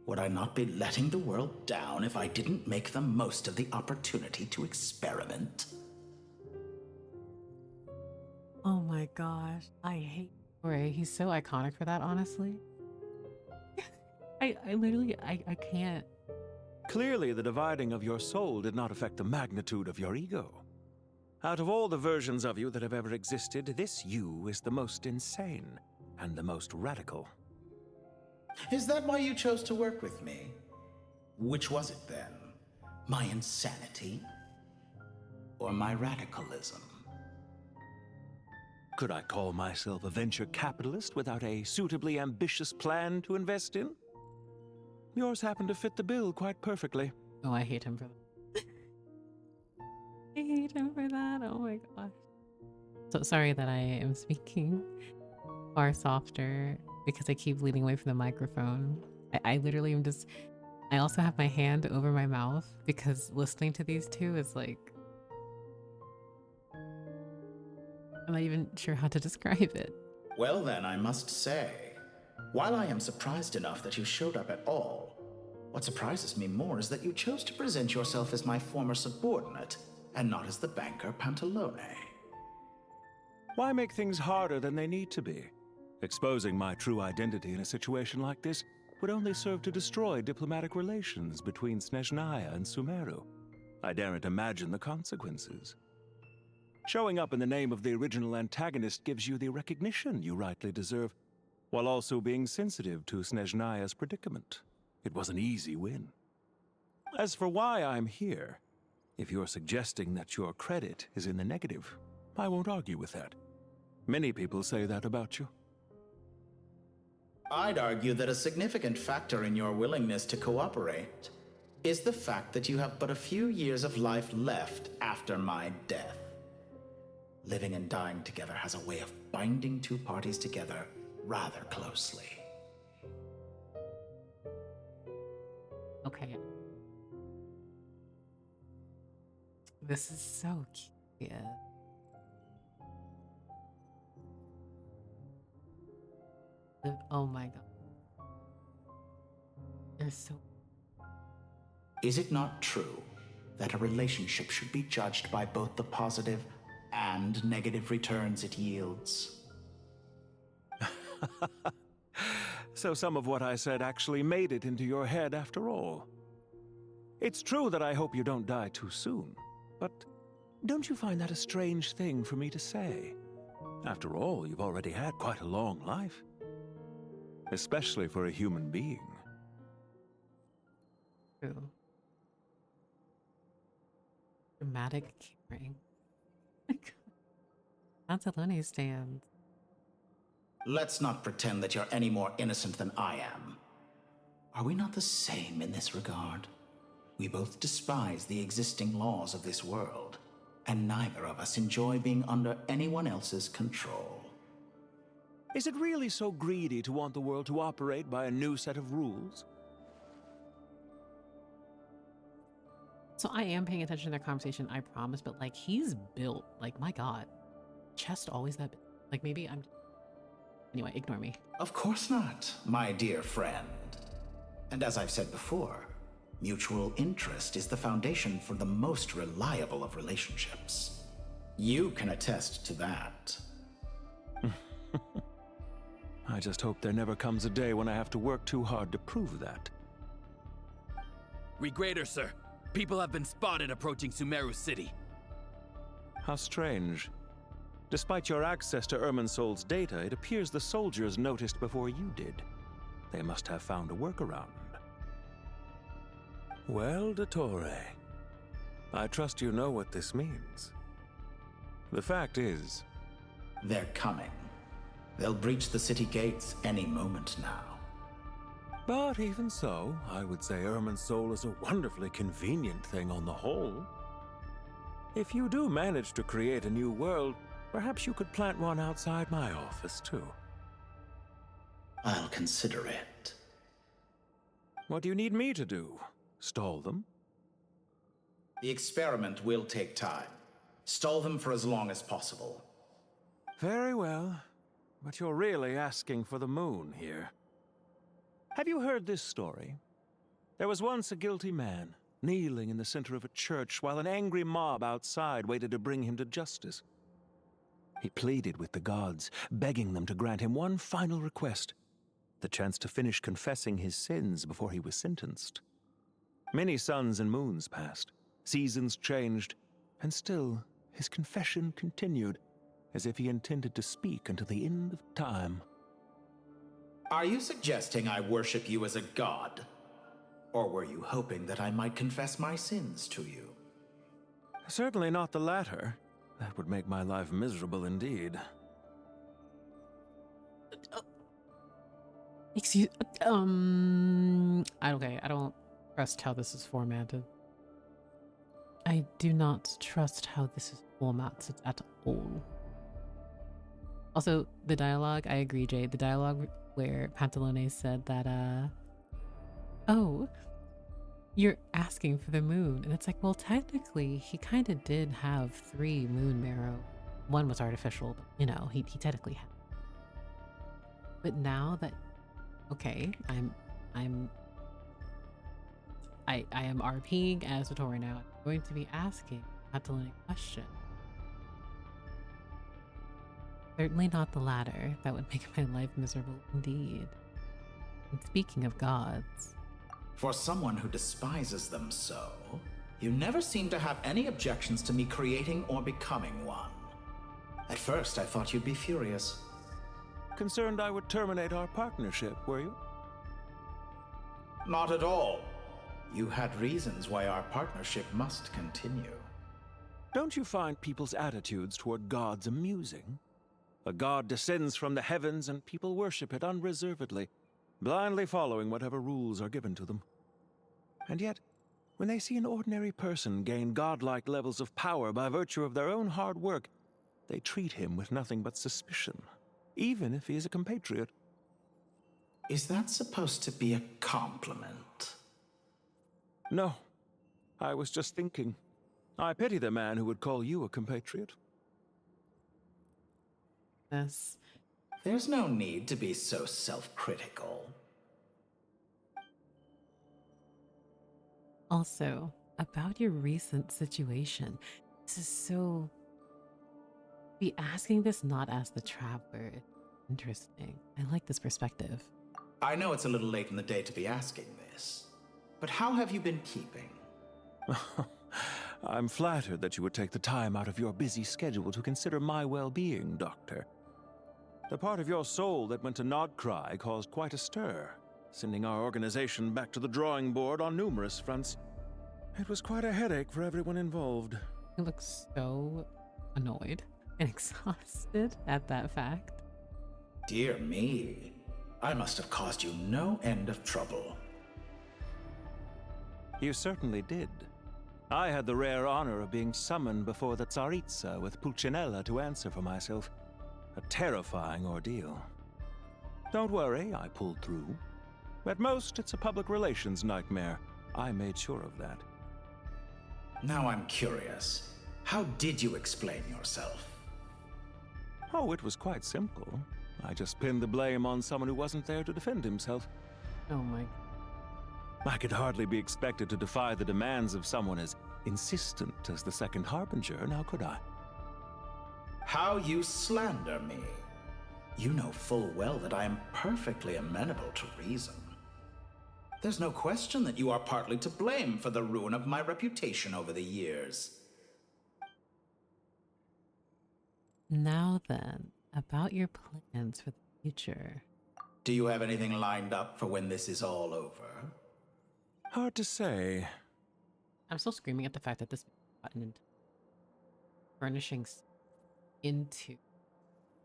Would I not be letting the world down if I didn't make the most of the opportunity to experiment? Oh my gosh, I hate Ray. He's so iconic for that, honestly. I literally can't. Clearly, the dividing of your soul did not affect the magnitude of your ego. Out of all the versions of you that have ever existed, this you is the most insane and the most radical. Is that why you chose to work with me? Which was it then? My insanity? Or my radicalism? Could I call myself a venture capitalist without a suitably ambitious plan to invest in? Yours happened to fit the bill quite perfectly. Oh, I hate him for that. I hate him for that. Oh my gosh. So sorry that I am speaking far softer because I keep leaning away from the microphone. I literally am just... I also have my hand over my mouth because listening to these two is like... I'm not even sure how to describe it. Well then, I must say, while I am surprised enough that you showed up at all, what surprises me more is that you chose to present yourself as my former subordinate and not as the banker Pantalone. Why make things harder than they need to be? Exposing my true identity in a situation like this would only serve to destroy diplomatic relations between Snezhnaya and Sumeru. I daren't imagine the consequences. Showing up in the name of the original antagonist gives you the recognition you rightly deserve, while also being sensitive to Snezhnaya's predicament. It was an easy win. As for why I'm here, if you're suggesting that your credit is in the negative, I won't argue with that. Many people say that about you. I'd argue that a significant factor in your willingness to cooperate is the fact that you have but a few years of life left after my death. Living and dying together has a way of binding two parties together rather closely. Okay. This is so cute. Oh my god. They're so... Is it not true that a relationship should be judged by both the positive and negative returns it yields? So some of what I said actually made it into your head after all. It's true that I hope you don't die too soon, but don't you find that a strange thing for me to say? After all, you've already had quite a long life. Especially for a human being. True. Dramatic caring. Pantalone stands. Let's not pretend that you're any more innocent than I am. Are we not the same in this regard? We both despise the existing laws of this world, and neither of us enjoy being under anyone else's control. Is it really so greedy to want the world to operate by a new set of rules? So I am paying attention to their conversation, I promise, but like he's built, like my god. Chest always that big. Like maybe I'm... Anyway, ignore me. Of course not, my dear friend. And as I've said before, mutual interest is the foundation for the most reliable of relationships. You can attest to that. I just hope there never comes a day when I have to work too hard to prove that. Regreater, sir. People have been spotted approaching Sumeru City. How strange. Despite your access to Irminsol's data, it appears the soldiers noticed before you did. They must have found a workaround. Well, Dottore, I trust you know what this means. The fact is... They're coming. They'll breach the city gates any moment now. But even so, I would say Irminsol is a wonderfully convenient thing on the whole. If you do manage to create a new world, perhaps you could plant one outside my office, too. I'll consider it. What do you need me to do? Stall them? The experiment will take time. Stall them for as long as possible. Very well. But you're really asking for the moon here. Have you heard this story? There was once a guilty man, kneeling in the center of a church while an angry mob outside waited to bring him to justice. He pleaded with the gods, begging them to grant him one final request, the chance to finish confessing his sins before he was sentenced. Many suns and moons passed, seasons changed, and still his confession continued, as if he intended to speak until the end of time. Are you suggesting I worship you as a god? Or were you hoping that I might confess my sins to you? Certainly not the latter. That would make my life miserable indeed. Excuse... Okay, I don't trust how this is formatted. I do not trust how this is formatted at all. Also, the dialogue, I agree, Jade. The dialogue where Pantalone said that, oh, you're asking for the moon. And it's like, well, technically, he kind of did have 3 moon marrow. One was artificial, but, you know, he technically had. But now that, okay, I am RPing as Dottore now. I'm going to be asking Pantalone a question. Certainly not the latter. That would make my life miserable indeed. And speaking of gods... For someone who despises them so, you never seem to have any objections to me creating or becoming one. At first, I thought you'd be furious. Concerned I would terminate our partnership, were you? Not at all. You had reasons why our partnership must continue. Don't you find people's attitudes toward gods amusing? A god descends from the heavens and people worship it unreservedly, blindly following whatever rules are given to them. And yet, when they see an ordinary person gain godlike levels of power by virtue of their own hard work, they treat him with nothing but suspicion, even if he is a compatriot. Is that supposed to be a compliment? No, I was just thinking. I pity the man who would call you a compatriot. Yes. There's no need to be so self-critical. Also, about your recent situation, this is so... Be asking this not as the traveler. Interesting. I like this perspective. I know it's a little late in the day to be asking this, but how have you been keeping? I'm flattered that you would take the time out of your busy schedule to consider my well-being, Doctor. The part of your soul that went to Nod-Krai caused quite a stir, sending our organization back to the drawing board on numerous fronts. It was quite a headache for everyone involved. He looks so annoyed and exhausted at that fact. Dear me, I must have caused you no end of trouble. You certainly did. I had the rare honor of being summoned before the Tsaritsa with Pulcinella to answer for myself. A terrifying ordeal. Don't worry, I pulled through. At most, it's a public relations nightmare. I made sure of that. Now I'm curious. How did you explain yourself? Oh, it was quite simple. I just pinned the blame on someone who wasn't there to defend himself. Oh my... I could hardly be expected to defy the demands of someone as insistent as the Second Harbinger, now could I? How you slander me. You know full well that I am perfectly amenable to reason. There's no question that you are partly to blame for the ruin of my reputation over the years. Now then, about your plans for the future. Do you have anything lined up for when this is all over? Hard to say. I'm still screaming at the fact that this gotten into furnishings into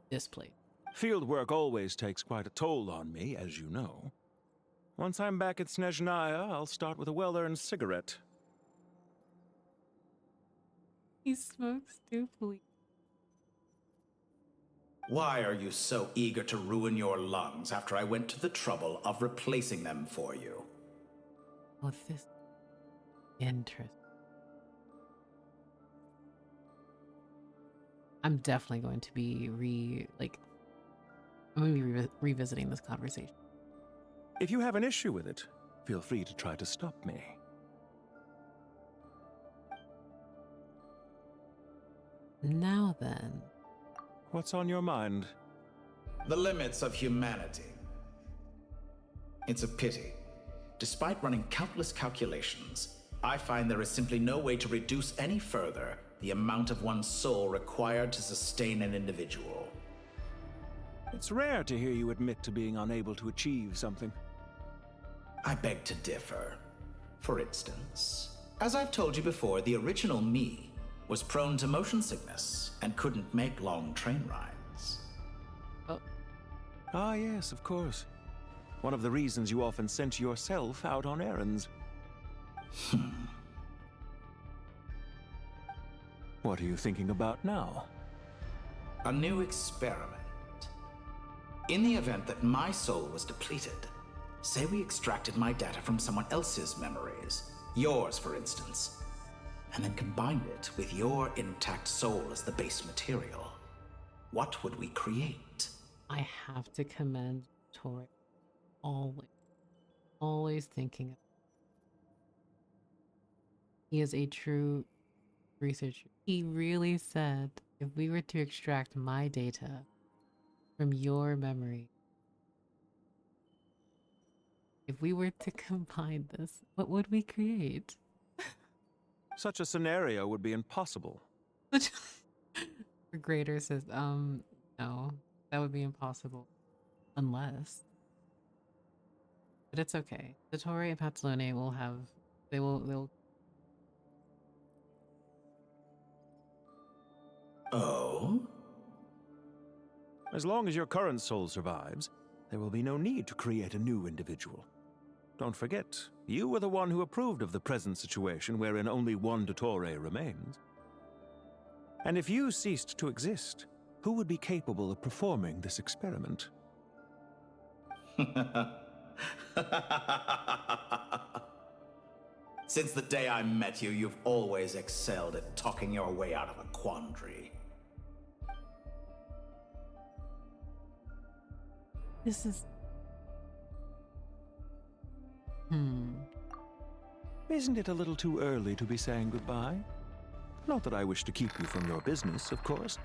this place. Field work always takes quite a toll on me, as you know. Once I'm back at Snezhnaya, I'll start with a well-earned cigarette. He smokes doofily. Why are you so eager to ruin your lungs after I went to the trouble of replacing them for you? Oh, this... Interesting. I'm definitely going to be I'm going to be revisiting this conversation. If you have an issue with it, feel free to try to stop me. Now then. What's on your mind? The limits of humanity. It's a pity. Despite running countless calculations, I find there is simply no way to reduce any further the amount of one's soul required to sustain an individual. It's rare to hear you admit to being unable to achieve something. I beg to differ. For instance, as I've told you before, the original me was prone to motion sickness and couldn't make long train rides. Oh. Ah, yes, of course. One of the reasons you often sent yourself out on errands. What are you thinking about now? A new experiment. In the event that my soul was depleted, say we extracted my data from someone else's memories, yours for instance, and then combined it with your intact soul as the base material, what would we create? I have to commend Tori. Always thinking. He is a true researcher. He really said, if we were to extract my data from your memory, if we were to combine this, what would we create? Such a scenario would be impossible. Grader says, no, that would be impossible. Unless. But it's okay. Satori and Patsalone will have They'll. Oh? As long as your current soul survives, there will be no need to create a new individual. Don't forget, you were the one who approved of the present situation wherein only one Dottore remains. And if you ceased to exist, who would be capable of performing this experiment? Since the day I met you, you've always excelled at talking your way out of a quandary. This is... Isn't it a little too early to be saying goodbye? Not that I wish to keep you from your business, of course.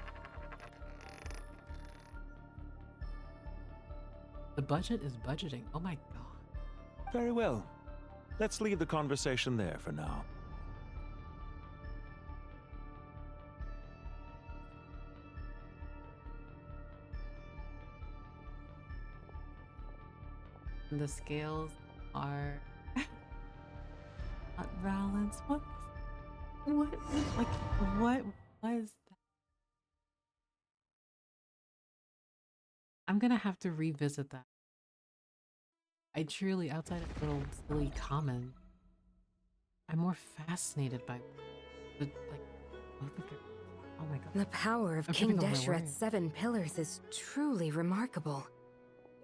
The budget is budgeting. Oh my god. Very well. Let's leave the conversation there for now. The scales are not balanced. What was that? I'm gonna have to revisit that. I truly, outside of little silly comment, I'm more fascinated by the both of their. Oh my god. The power of I'm King tripping over my Deshret's words. 7 pillars is truly remarkable.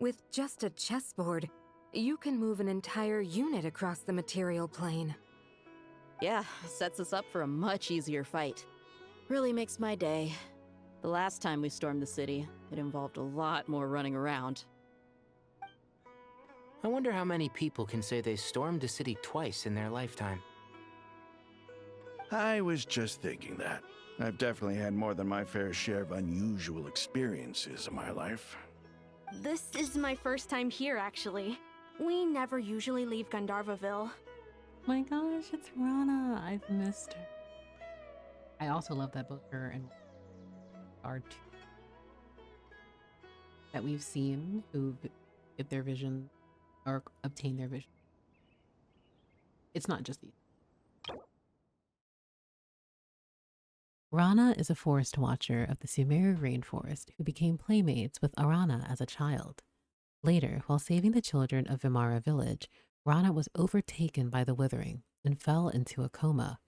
With just a chessboard, you can move an entire unit across the material plane. Yeah, sets us up for a much easier fight. Really makes my day. The last time we stormed the city, it involved a lot more running around. I wonder how many people can say they stormed a city twice in their lifetime. I was just thinking that. I've definitely had more than my fair share of unusual experiences in my life. This is my first time here, actually. We never usually leave Gandharvaville. My gosh, it's Rana. I've missed her. I also love that both her and are two that we've seen who get their vision or obtain their vision. It's not just these. Rana is a forest watcher of the Sumeru rainforest who became playmates with Arana as a child. Later, while saving the children of Vimara village, Rana was overtaken by the withering and fell into a coma.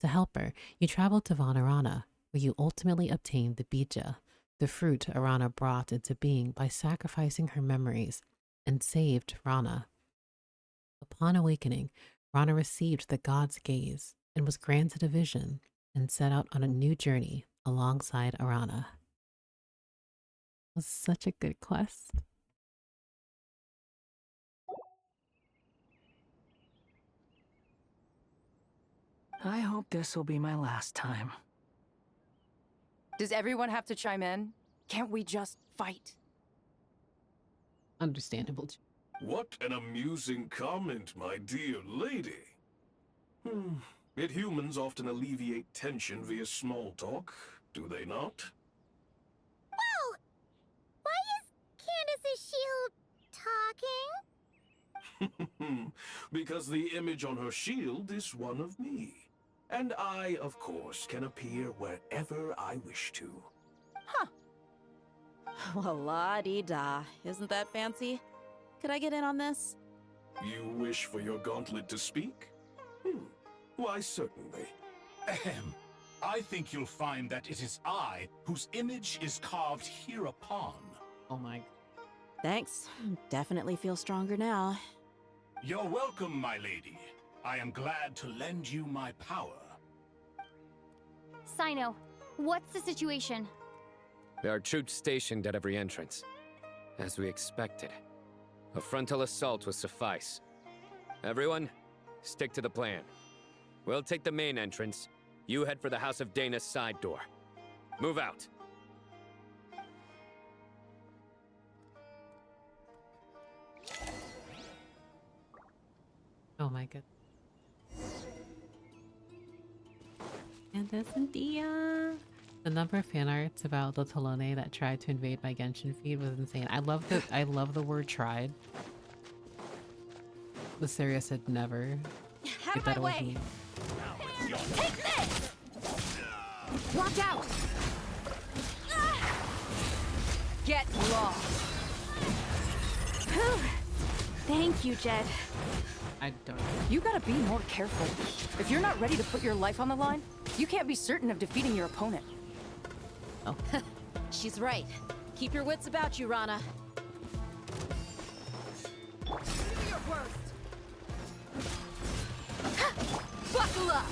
To help her, you traveled to Vanarana, where you ultimately obtained the bija, the fruit Arana brought into being by sacrificing her memories, and saved Rana. Upon awakening, Rana received the god's gaze and was granted a vision and set out on a new journey alongside Arana. It was such a good quest. I hope this will be my last time. Does everyone have to chime in? Can't we just fight? Understandable. What an amusing comment, my dear lady. Yet humans often alleviate tension via small talk, do they not? Well, why is Candace's shield talking? Because the image on her shield is one of me. And I, of course, can appear wherever I wish to. Huh. Well, la-dee-da. Isn't that fancy? Could I get in on this? You wish for your gauntlet to speak? Why, certainly. Ahem. I think you'll find that it is I whose image is carved hereupon. Oh my. Thanks. Definitely feel stronger now. You're welcome, my lady. I am glad to lend you my power. Sino, what's the situation? There are troops stationed at every entrance. As we expected. A frontal assault will suffice. Everyone, stick to the plan. We'll take the main entrance. You head for the House of Dana's side door. Move out. Oh my god. Candace and Dia. The number of fan arts about the Tolone that tried to invade my Genshin feed was insane. I love the word tried. The Saria said never. Out of my way! Take this! Watch out! Get lost! Thank you, Jed. I don't. You gotta be more careful. If you're not ready to put your life on the line, you can't be certain of defeating your opponent. Oh. She's right. Keep your wits about you, Rana. Do your worst. Buckle up!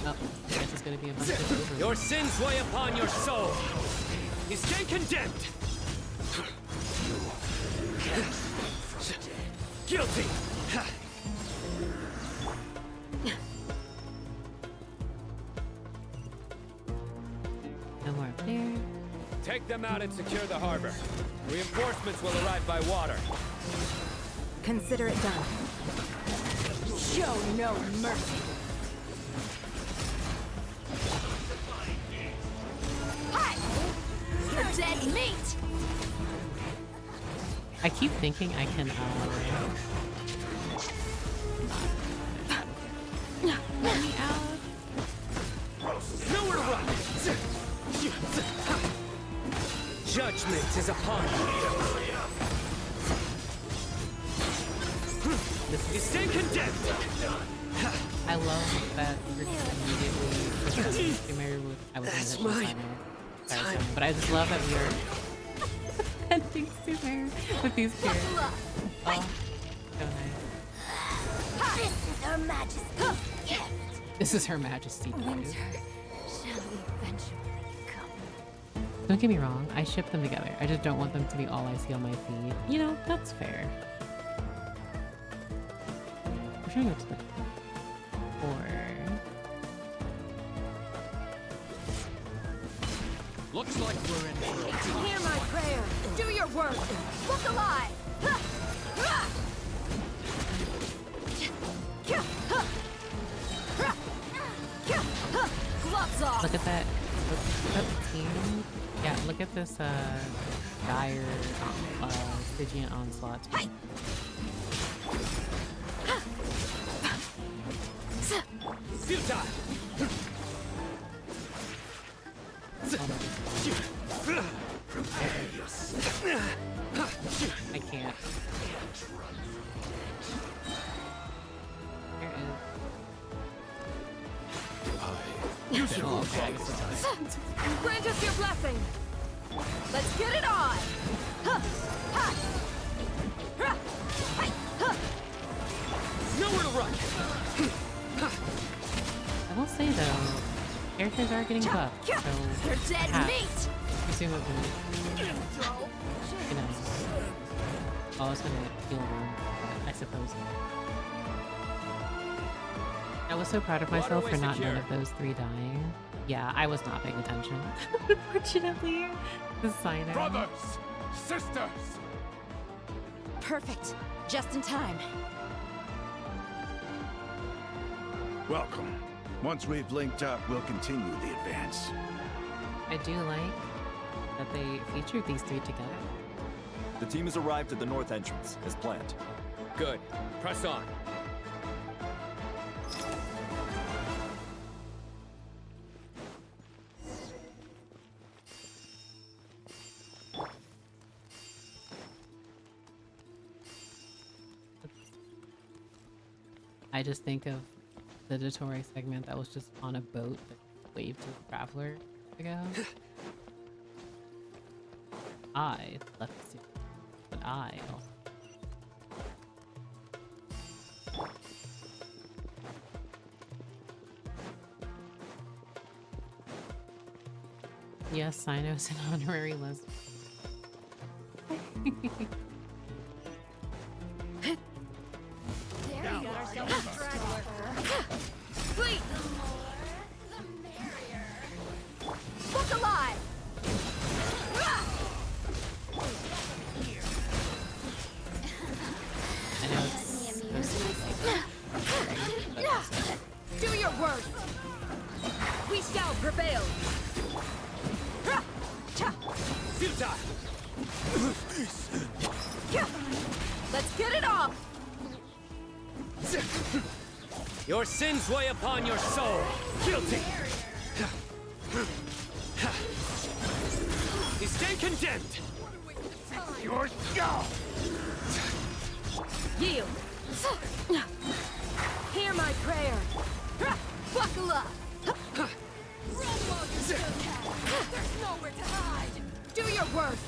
Oh, this is gonna be a bunch of over. Your sins weigh upon your soul. You stand condemned. Guilty. No more up there. Take them out and secure the harbor. Reinforcements will arrive by water. Consider it done. Show no mercy. Hi! You're dead meat! I keep thinking I can, let me out. Nowhere to run! Judgment is upon you. You stand condemned! I love that you're immediately I was That's in the my time. But I just love that we are ending Sumer with these characters. Oh, so nice. This is Her Majesty's gift. This is Her Majesty. Winter shall eventually come. Don't get me wrong, I ship them together. I just don't want them to be all I see on my feed. You know, that's fair. We're trying to go to the core. Looks like we're in for a Hear my prayer. Do your work. Look alive. Gloves off. Look at that. Look at the team. Yeah, look at this dire Stygian onslaught. Hey. Futile! I can't. There is. Use your grant us your blessing. Let's get it on. Nowhere to run. I will say though, characters are getting buffed, so You're dead meat. presumably, you know, always gonna heal them, I suppose. I was so proud of myself for not none of those three dying. Yeah, I was not paying attention. Unfortunately, the sign out. Brothers, sisters. Perfect. Just in time. Welcome. Once we've linked up, we'll continue the advance. I do like that they featured these three together. The team has arrived at the north entrance, as planned. Good. Press on. I just think of the Dottore segment that was just on a boat that waved to the traveler ago. I left the city, but I also. Yes, Sino's an honorary lesbian. Fleet! Look alive! I know it's Do your worst! We shall prevail! Futile! Let's get it off! Your sins weigh upon your soul. Guilty. You stand condemned. Your skull! Yield! Hear my prayer! Buckle up! Run while you still can! There's nowhere to hide! Do your worst!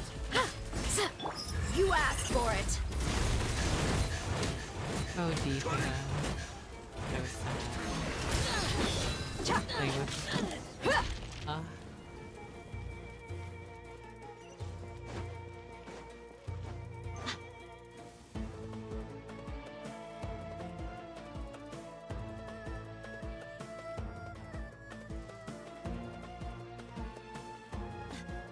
You asked for it! Oh, deep. So sad.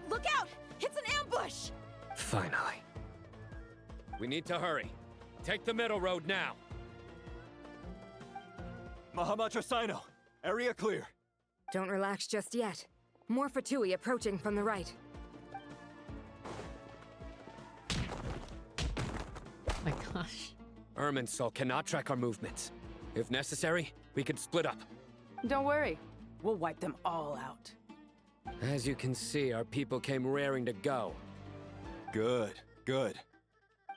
Look out! It's an ambush! Finally. We need to hurry. Take the middle road now. Mahamacha Sino, area clear. Don't relax just yet. More Fatui approaching from the right. My gosh. Irminsul cannot track our movements. If necessary, we could split up. Don't worry. We'll wipe them all out. As you can see, our people came raring to go. Good, good.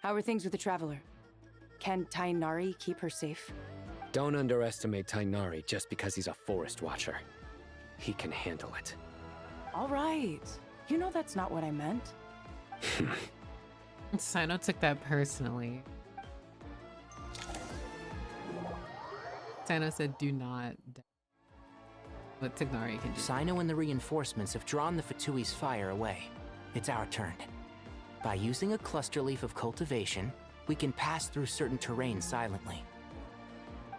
How are things with the Traveler? Can Tainari keep her safe? Don't underestimate Tainari just because he's a forest watcher. He can handle it. All right. You know that's not what I meant. Sino took that personally. Sino said, do not doubt what Tignari can do. Sino and the reinforcements have drawn the Fatui's fire away. It's our turn. By using a cluster leaf of cultivation, we can pass through certain terrain silently.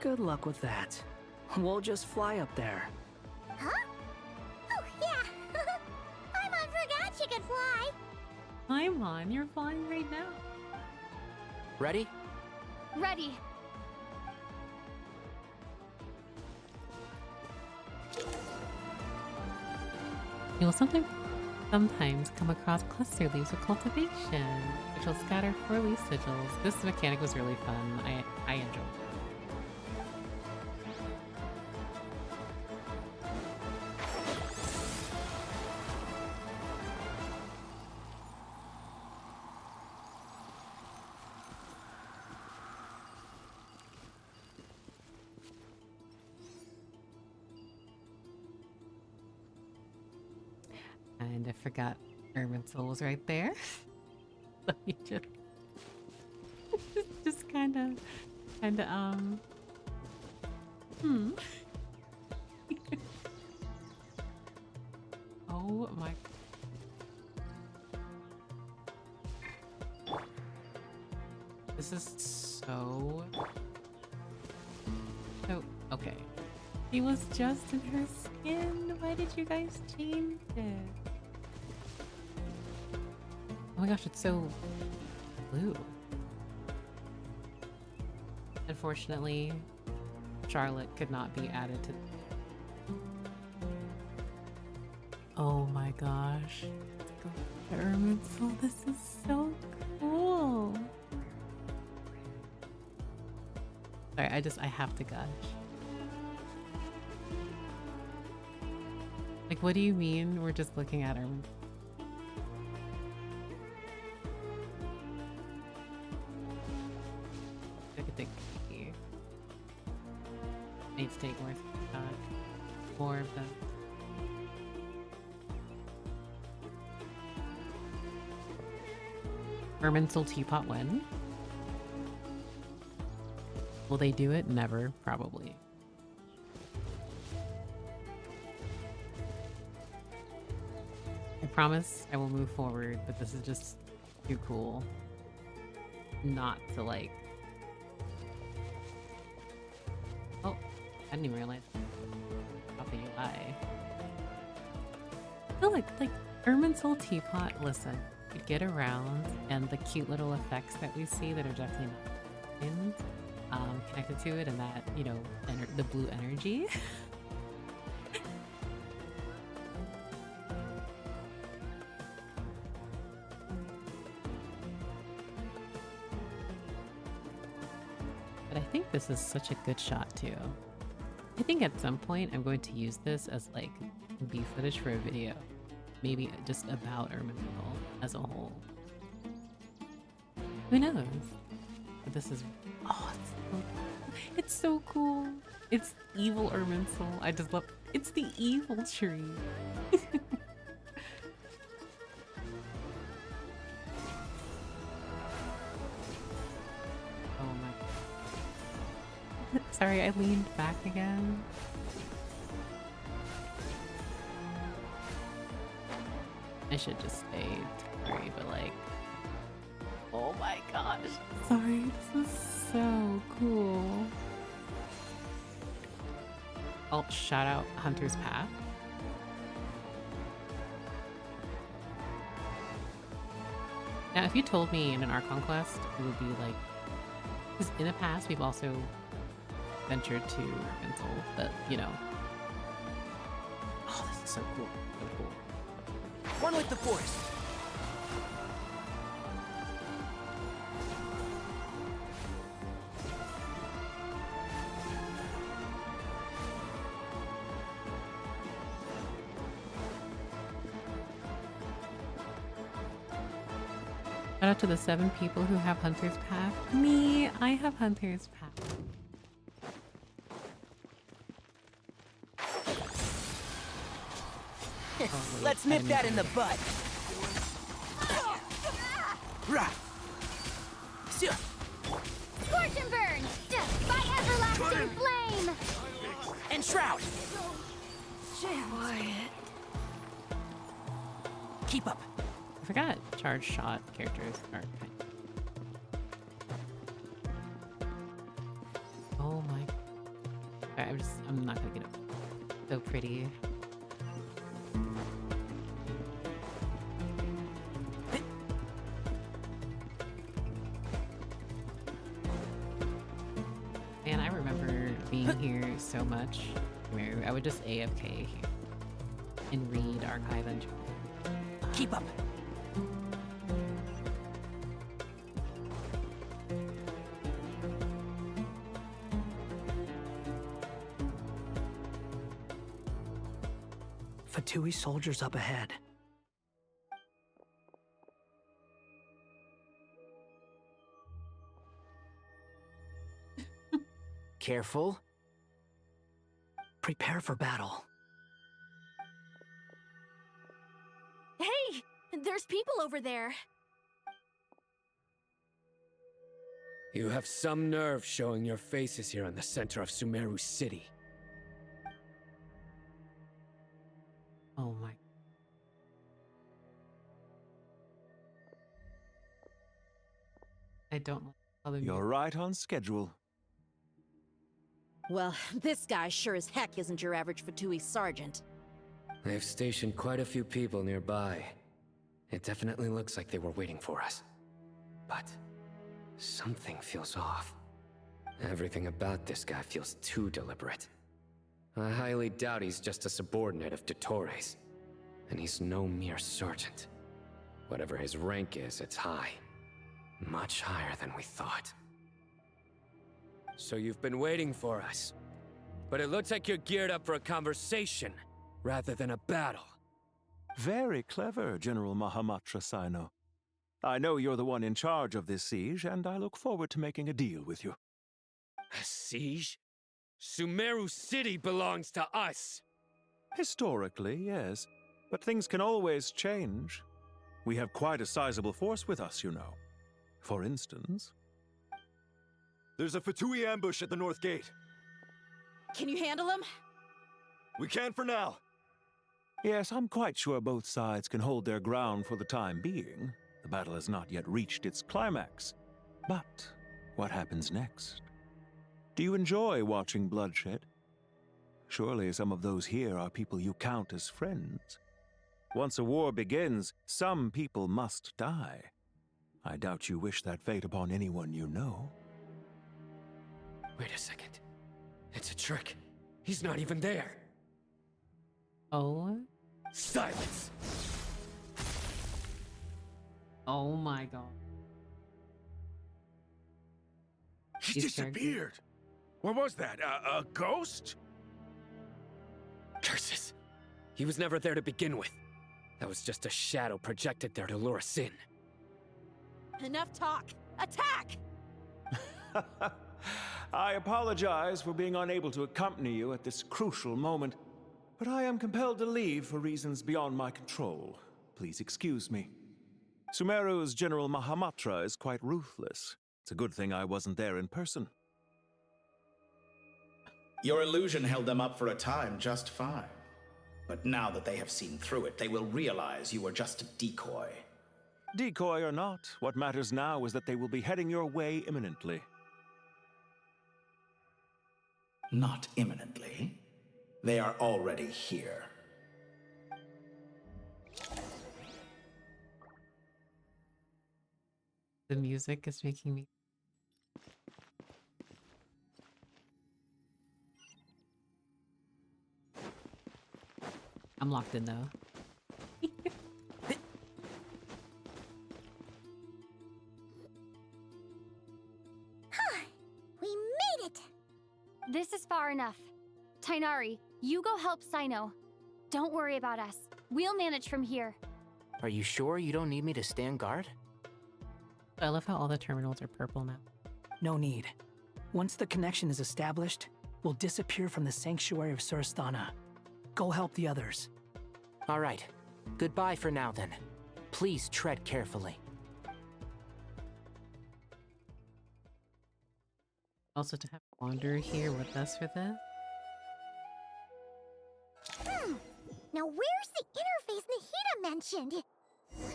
Good luck with that. We'll just fly up there. Huh? Oh, yeah! Paimon forgot she could fly! Paimon, you're flying right now. Ready? Ready. You'll sometimes come across cluster leaves of cultivation, which will scatter 4 leaf sigils. This mechanic was really fun. I enjoyed it. And I forgot Irminsul was right there. Let me just kind of, Oh my. This is so, okay. He was just in her skin. Why did you guys change it? Oh my gosh, it's so blue. Unfortunately, Charlotte could not be added to. Oh my gosh. Irminsul, this is so cool. Sorry, I have to gush. Like, what do you mean we're just looking at her? Need to take more of them. Irminsul teapot when? Will they do it? Never, probably. I promise I will move forward, but this is just too cool not to like. Oh, I didn't even realize. Off the UI. I feel like Irminsul teapot. Listen, you get around, and the cute little effects that we see that are definitely not connected to it, and that the blue energy. But I think this is such a good shot too. I think at some point I'm going to use this as like B footage for a video. Maybe just about Ermental as a whole. Who knows? But this is, oh, it's so cool. It's evil Ermental. I just love, it's the evil tree. Oh my. Sorry, I leaned back again. I should just stay temporary, but like, oh my gosh. Sorry, this is so cool. I'll shout out Hunter's Path. Now, if you told me in an Archon quest, it would be like, because in the past we've also ventured to Ermental, but you know. Oh, this is so cool. So cool. One with the Force. Shout out to the 7 people who have Hunter's Path. Me, I have Hunter's Path. Let's nip that in the bud. Scorch and burn! By everlasting flame! And shroud. Quiet. Keep up. I forgot charge shot characters are kind of... Oh my. Alright, I'm not gonna get it. So pretty. Man, I remember being here so much where I would just AFK here and read archive entry. Keep up. Fatui soldiers up ahead. Careful. Prepare for battle. Hey! There's people over there. You have some nerve showing your faces here in the center of Sumeru City. Oh my. I don't like how the You're right on schedule. Well, this guy sure as heck isn't your average Fatui sergeant. They've stationed quite a few people nearby. It definitely looks like they were waiting for us. But something feels off. Everything about this guy feels too deliberate. I highly doubt he's just a subordinate of Dottores. And he's no mere sergeant. Whatever his rank is, it's high. Much higher than we thought. So you've been waiting for us. But it looks like you're geared up for a conversation, rather than a battle. Very clever, General Mahamatra Sino. I know you're the one in charge of this siege, and I look forward to making a deal with you. A siege? Sumeru City belongs to us! Historically, yes. But things can always change. We have quite a sizable force with us, you know. For instance... There's a Fatui ambush at the north gate. Can you handle him? We can for now. Yes, I'm quite sure both sides can hold their ground for the time being. The battle has not yet reached its climax. But what happens next? Do you enjoy watching bloodshed? Surely some of those here are people you count as friends. Once a war begins, some people must die. I doubt you wish that fate upon anyone you know. Wait a second. It's a trick. He's not even there. Oh? Silence! Oh my god. He disappeared. What was that? A ghost? Curses! He was never there to begin with. That was just a shadow projected there to lure us in. Enough talk! Attack! I apologize for being unable to accompany you at this crucial moment, but I am compelled to leave for reasons beyond my control. Please excuse me. Sumeru's General Mahamatra is quite ruthless. It's a good thing I wasn't there in person. Your illusion held them up for a time just fine. But now that they have seen through it, they will realize you were just a decoy. Decoy or not, what matters now is that they will be heading your way imminently. Not imminently. They are already here. The music is making me... I'm locked in though. We made it! This is far enough. Tainari, you go help Sino. Don't worry about us. We'll manage from here. Are you sure you don't need me to stand guard? I love how all the terminals are purple now. No need. Once the connection is established, we'll disappear from the sanctuary of Surasthana. Go help the others. All right. Goodbye for now, then. Please tread carefully. Also to have Wander here with us for this. Now where's the interface Nahida mentioned?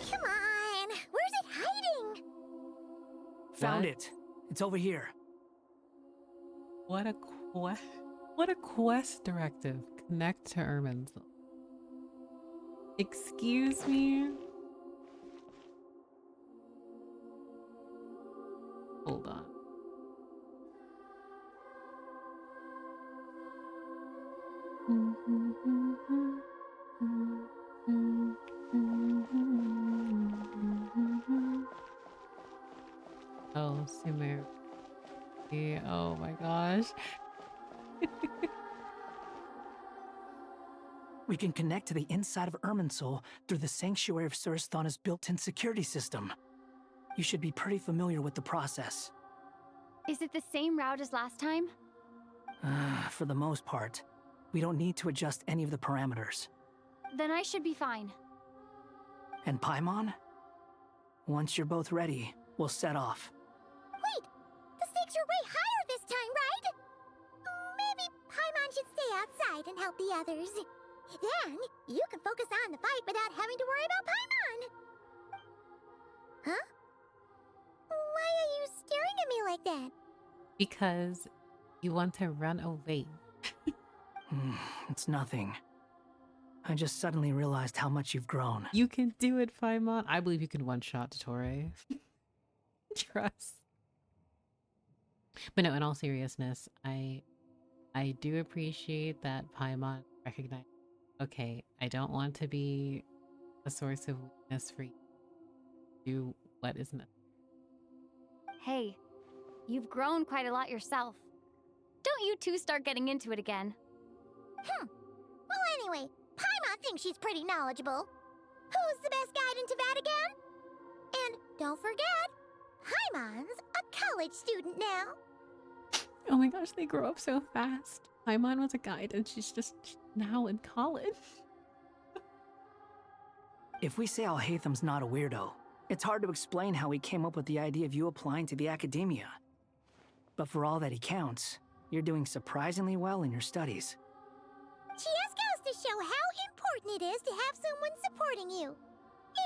Come on, where's it hiding? Found it. It's over here. What a quest directive. Connect to Irminsul. Excuse me? Hold on. Oh, Sumeru. Oh my gosh. We can connect to the inside of Irminsul through the Sanctuary of Surasthana's built-in security system. You should be pretty familiar with the process. Is it the same route as last time? For the most part, we don't need to adjust any of the parameters. Then I should be fine. And Paimon? Once you're both ready, we'll set off. Wait! The stakes are way higher this time, right? Maybe Paimon should stay outside and help the others. Then, you can focus on the fight without having to worry about Paimon. Huh? Why are you staring at me like that? Because you want to run away. It's nothing. I just suddenly realized how much you've grown. You can do it, Paimon. I believe you can one-shot Torre. Trust. But no, in all seriousness, I do appreciate that Paimon recognized, okay, I don't want to be a source of weakness for you. Do what is necessary. Hey, you've grown quite a lot yourself. Don't you two start getting into it again. Well, anyway, Paimon thinks she's pretty knowledgeable. Who's the best guide into Vatican? And don't forget, Paimon's a college student now. Oh my gosh, they grow up so fast. Paimon was a guide and she's just now in college. If we say Al-Haytham's not a weirdo, it's hard to explain how he came up with the idea of you applying to the academia. But for all that he counts, you're doing surprisingly well in your studies. She just goes to show how important it is to have someone supporting you.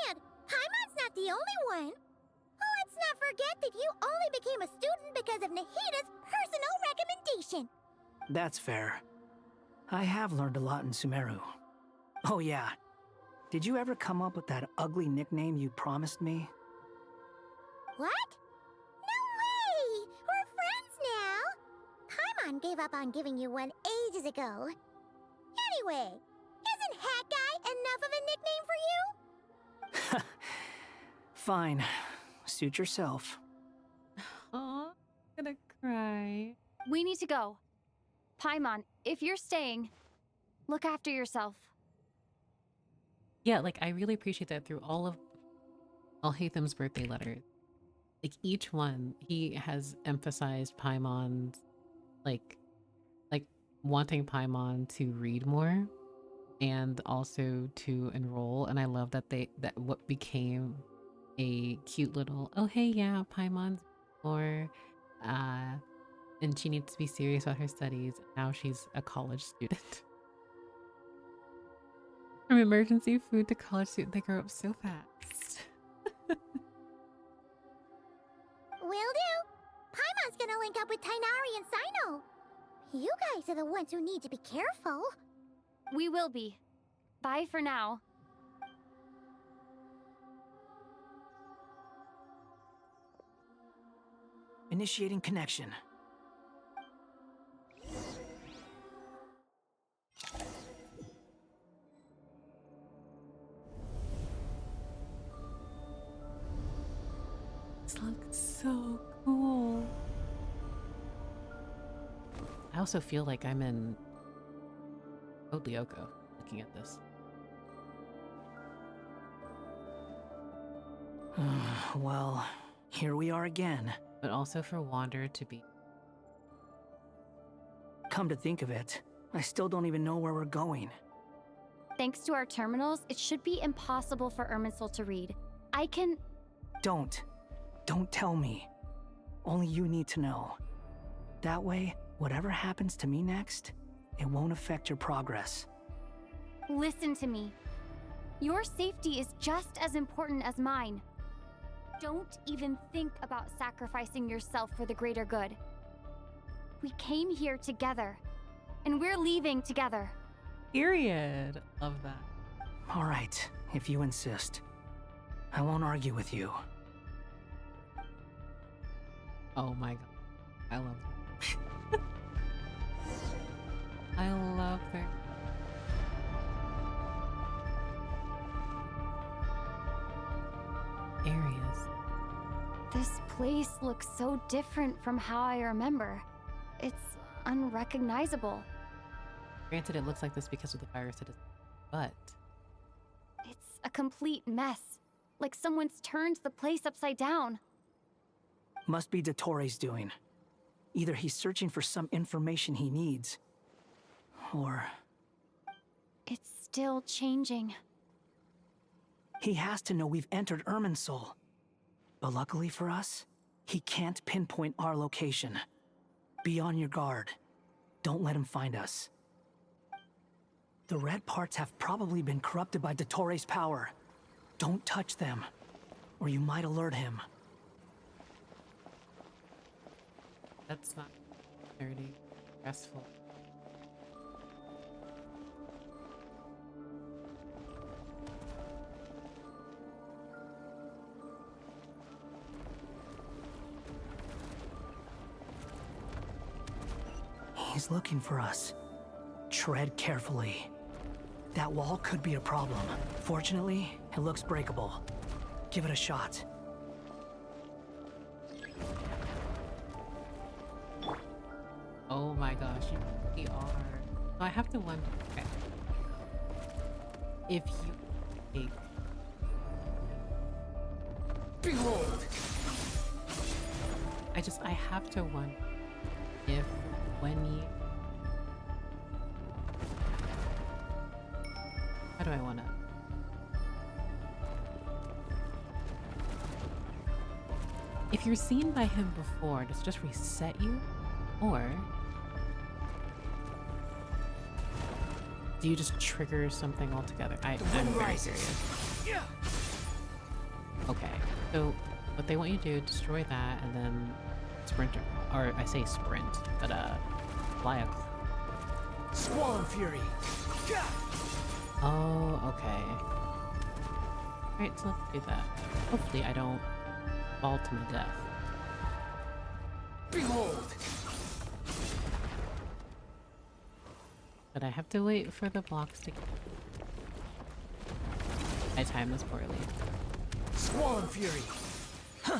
And Paimon's not the only one. Let's not forget that you only became a student because of Nahida's personal recommendation. That's fair. I have learned a lot in Sumeru. Oh yeah. Did you ever come up with that ugly nickname you promised me? What? No way! We're friends now! Paimon gave up on giving you one ages ago. Anyway, isn't Hat Guy enough of a nickname for you? Fine. Suit yourself. Aw, I'm gonna Nod-Krai. We need to go. Paimon, if you're staying, look after yourself. Yeah, like I really appreciate that through all Alhaitham's birthday letters. Like each one, he has emphasized Paimon's like wanting Paimon to read more and also to enroll. And I love that that what became a cute little, oh hey yeah, Paimon's more and she needs to be serious about her studies. Now she's a college student. From emergency food to college student, they grow up so fast. Will do. Paimon's gonna link up with Tainari and Sino. You guys are the ones who need to be careful. We will be. Bye for now. Initiating connection. This looks so cool. I also feel like I'm in Lyoko looking at this. Well, here we are again. But also for Wander to be... Come to think of it, I still don't even know where we're going. Thanks to our terminals, it should be impossible for Irminsul to read. I can... Don't tell me. Only you need to know. That way, whatever happens to me next, it won't affect your progress. Listen to me. Your safety is just as important as mine. Don't even think about sacrificing yourself for the greater good. We came here together, and we're leaving together. Period. Love that. All right, if you insist. I won't argue with you. Oh my god. I love that. I love her. Areas. This place looks so different from how I remember. It's unrecognizable. Granted, it looks like this because of the virus, but... It's a complete mess. Like someone's turned the place upside down. Must be Dottoro's doing. Either he's searching for some information he needs, or... It's still changing. He has to know we've entered Irminsul. But luckily for us, he can't pinpoint our location. Be on your guard. Don't let him find us. The red parts have probably been corrupted by Dottoro's power. Don't touch them, or you might alert him. That's not dirty. Stressful. He's looking for us. Tread carefully. That wall could be a problem. Fortunately, it looks breakable. Give it a shot. Oh my gosh, you really are. So I have to wonder, okay. If you take... Behold! I have to wonder if when you... How do I want to... If you're seen by him before, does it just reset you? Or do you just trigger something altogether? I'm very serious. Okay, so what they want you to do, destroy that and then sprint, or I say sprint, but fly up. Squall Fury! Oh, okay. Alright, so let's do that. Hopefully I don't fall to my death. Behold! But I have to wait for the blocks to... I timed this poorly. Squall Fury! Huh.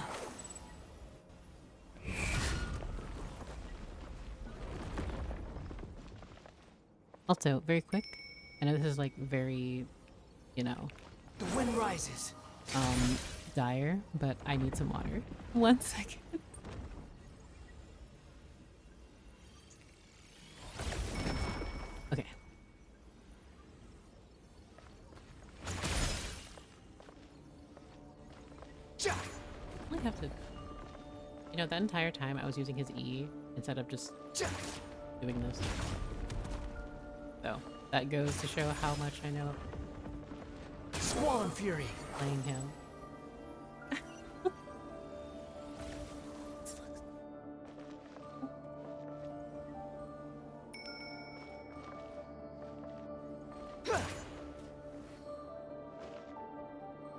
Also, very quick. I know this is like very, you know, The wind rises. dire, but I need some water. 1 second. Okay. I have to. You know, that entire time I was using his E instead of just doing this. So that goes to show how much I know Squall and Fury. playing him.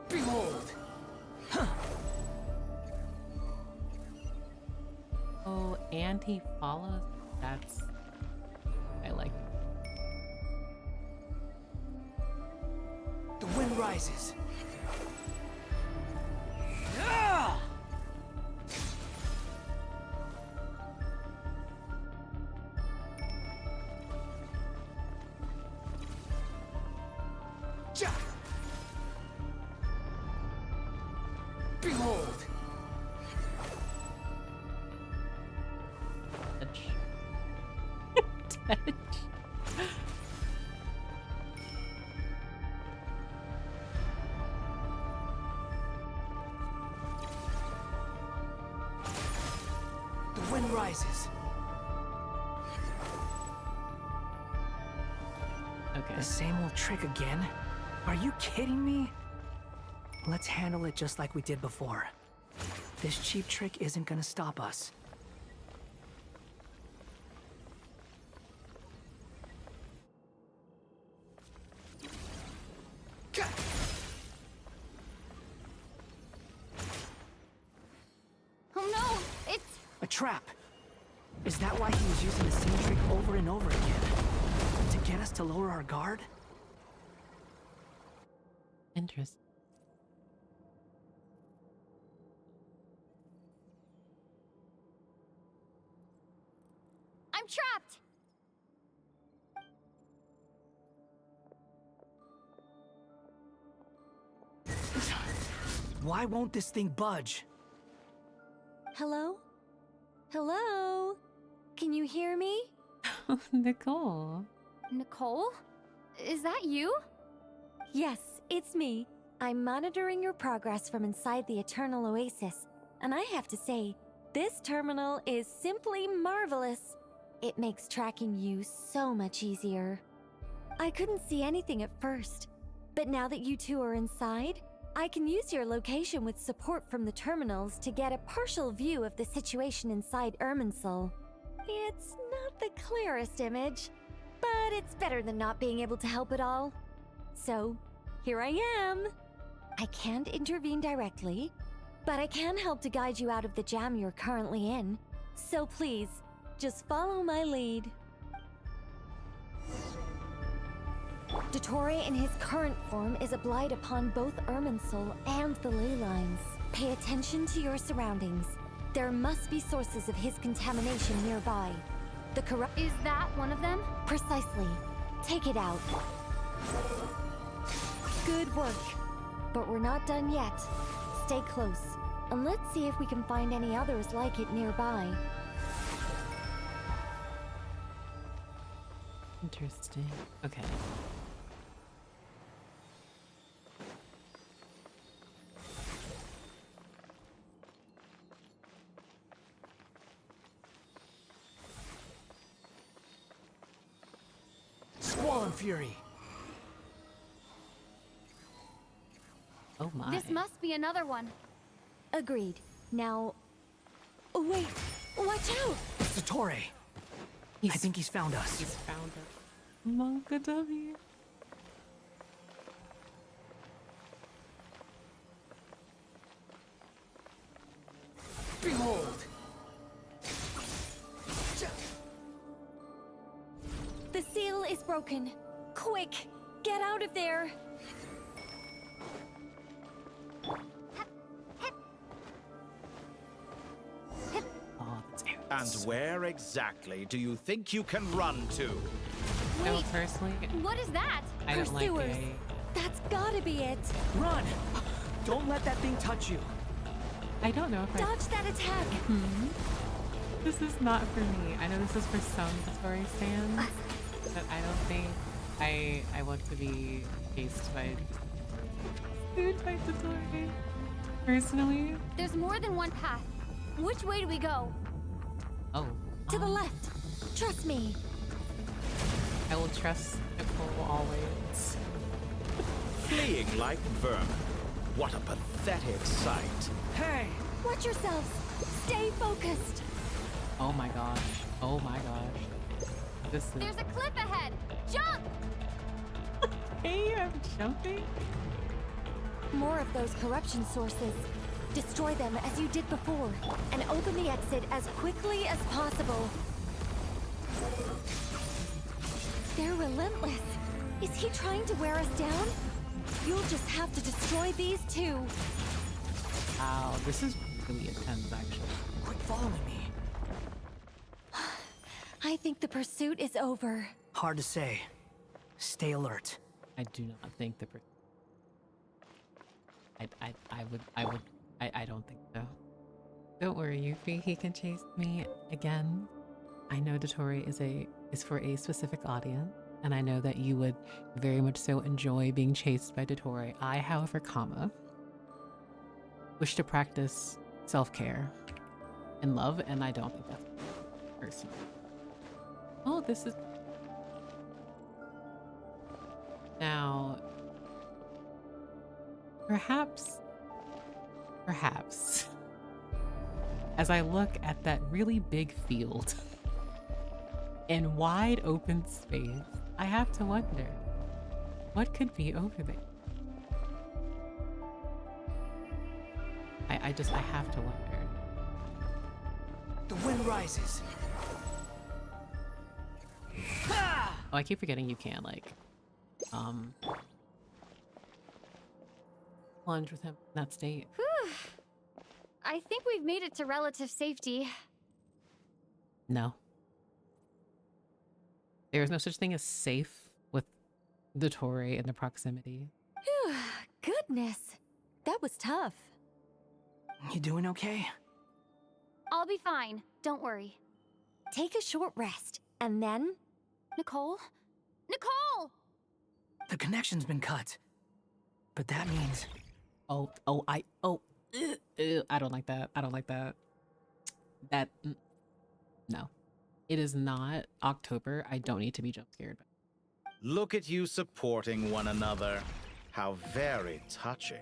Behold. Oh, and he follows. That's I like. The wind rises. Ah! Ja! Behold. Touch. The wind rises. Okay. The same old trick again? Are you kidding me? Let's handle it just like we did before. This cheap trick isn't gonna stop us. Oh no! It's... A trap! Is that why he was using the same trick over and over again? To get us to lower our guard? Interesting. I'm trapped! Why won't this thing budge? Hello? Hello? Can you hear me? Nicole. Nicole? Is that you? Yes, it's me. I'm monitoring your progress from inside the Eternal Oasis, and I have to say, this terminal is simply marvelous. It makes tracking you so much easier. I couldn't see anything at first, but now that you two are inside, I can use your location with support from the terminals to get a partial view of the situation inside Irminsul. It's not the clearest image, but it's better than not being able to help at all. So, here I am. I can't intervene directly, but I can help to guide you out of the jam you're currently in. So please, just follow my lead. Dottore in his current form is a blight upon both Irminsul and the ley lines. Pay attention to your surroundings. There must be sources of his contamination nearby. The corrupt... Is that one of them? Precisely. Take it out. Good work. But we're not done yet. Stay close, and let's see if we can find any others like it nearby. Interesting. Okay. Squall and Fury. Oh my. This must be another one. Agreed. Now... Oh, wait! Watch out! It's Dottore. I think he's found us. He's found us. Monka W. Behold! The seal is broken. Quick! Get out of there! Oh, that's And where exactly do you think you can run to? No, personally, What is that? I don't like Pursuers. the... That's gotta be it. Run! Don't let that thing touch you. I don't know if I... Dodge that attack. This is not for me. I know this is for some Dotori stands, but I don't think I want to be chased by Dotori. Personally. There's more than one path. Which way do we go? Oh. To the left. Trust me. I will trust Nicole always. Fleeing like vermin. What a pathetic sight. Hey! Watch yourselves. Stay focused. Oh my gosh. Oh my gosh. This is... There's a cliff ahead. Jump! Hey, I'm jumping. More of those corruption sources. Destroy them as you did before, and open the exit as quickly as possible. They're relentless. Is he trying to wear us down? You'll just have to destroy these two. Wow, this is really intense, actually. Quit following me. I think the pursuit is over. Hard to say. Stay alert. I do not think the... I don't think so. Don't worry, Yuffie. He can chase me again. I know Dotori is for a specific audience, and I know that you would very much so enjoy being chased by Dotori. I, however, wish to practice self-care and love, and I don't think that's personal. Oh, this is... Now, perhaps, as I look at that really big field and wide open space, I have to wonder, what could be over there? I have to wonder. The wind rises. Oh, I keep forgetting you can, like, plunge with him in that state. Whew. I think we've made it to relative safety. No. There is no such thing as safe with Dotori in the proximity. Whew. Goodness. That was tough. You doing okay? I'll be fine. Don't worry. Take a short rest, and then... Nicole? Nicole! The connection's been cut. But that means... I don't like that. I don't like that. No. It is not October. I don't need to be jump scared. Look at you supporting one another. How very touching.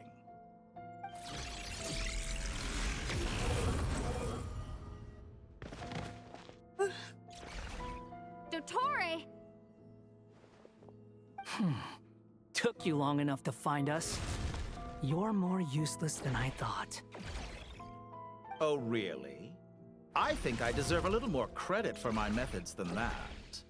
Dottore! Took you long enough to find us. You're more useless than I thought. Oh, really? I think I deserve a little more credit for my methods than that.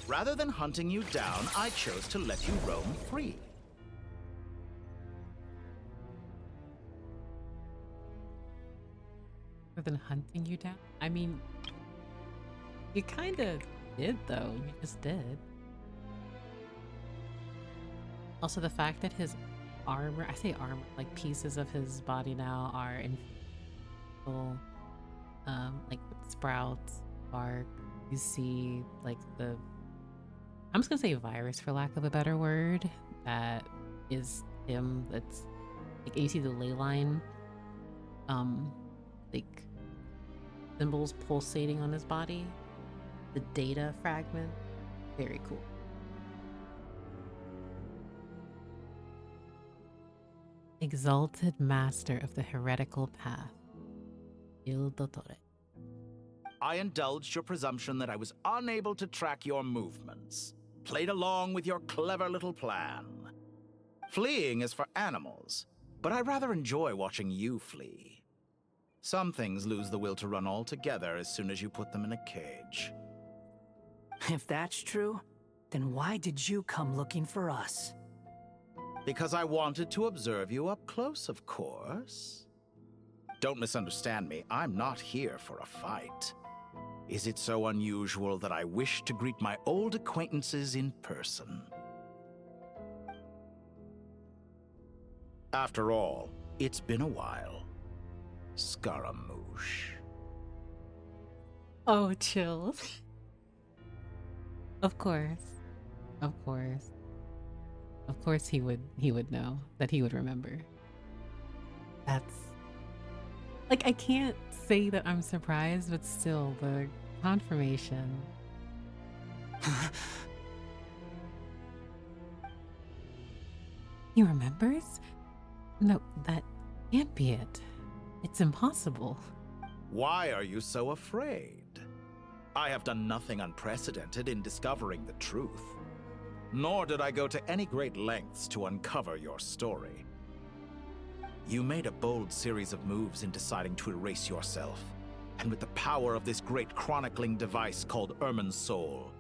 Rather than hunting you down, I chose to let you roam free. Rather than hunting you down? I mean, you kind of did, though. You just did. Also, the fact that his armor, I say armor, like pieces of his body now are in like sprouts, bark. You see, like I'm just gonna say virus for lack of a better word. That is him. That's like you see the ley line, like symbols pulsating on his body. The data fragment, very cool. Exalted master of the heretical path, Il Dottore. I indulged your presumption that I was unable to track your movements. Played along with your clever little plan. Fleeing is for animals, but I rather enjoy watching you flee. Some things lose the will to run altogether as soon as you put them in a cage. If that's true, then why did you come looking for us? Because I wanted to observe you up close, of course. Don't misunderstand me. I'm not here for a fight. Is it so unusual that I wish to greet my old acquaintances in person? After all, it's been a while. Scaramouche. Oh, chills. Of course. Of course. Of course he would know, that he would remember. That's like, I can't say that I'm surprised, but still the confirmation. He remembers? No, that can't be it. It's impossible. Why are you so afraid? I have done nothing unprecedented in discovering the truth. Nor did I go to any great lengths to uncover your story. You made a bold series of moves in deciding to erase yourself. And with the power of this great chronicling device called Irmin's Soul,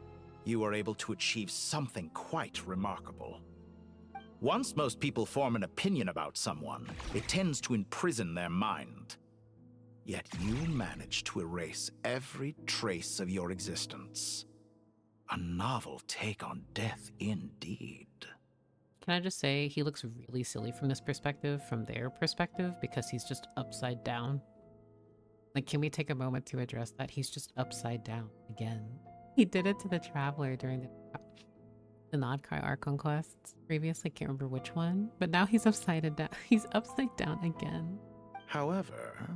you were able to achieve something quite remarkable. Once most people form an opinion about someone, it tends to imprison their mind. Yet you managed to erase every trace of your existence. A novel take on death indeed. Can I just say, he looks really silly from this perspective, from their perspective, because he's just upside down. Like, can we take a moment to address that? He's just upside down again. He did it to the Traveler during the Nod-Krai Archon quests previously. Can't remember which one, but now he's upside down. He's upside down again. However,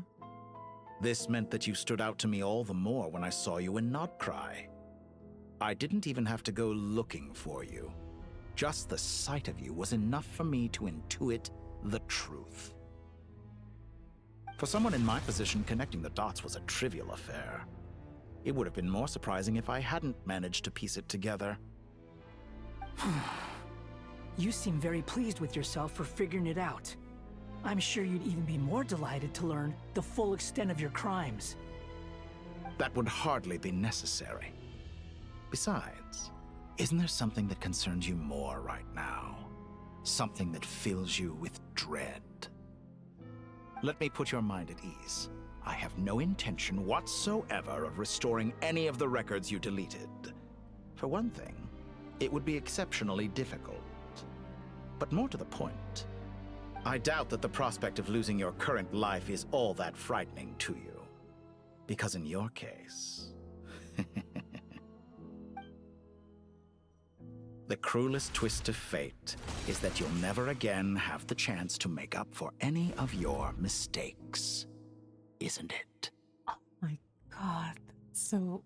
this meant that you stood out to me all the more when I saw you in Nod-Krai. I didn't even have to go looking for you. Just the sight of you was enough for me to intuit the truth. For someone in my position, connecting the dots was a trivial affair. It would have been more surprising if I hadn't managed to piece it together. You seem very pleased with yourself for figuring it out. I'm sure you'd even be more delighted to learn the full extent of your crimes. That would hardly be necessary. Besides, isn't there something that concerns you more right now? Something that fills you with dread? Let me put your mind at ease. I have no intention whatsoever of restoring any of the records you deleted. For one thing, it would be exceptionally difficult. But more to the point, I doubt that the prospect of losing your current life is all that frightening to you. Because in your case... the cruelest twist of fate is that you'll never again have the chance to make up for any of your mistakes. Isn't it? Oh my god. So...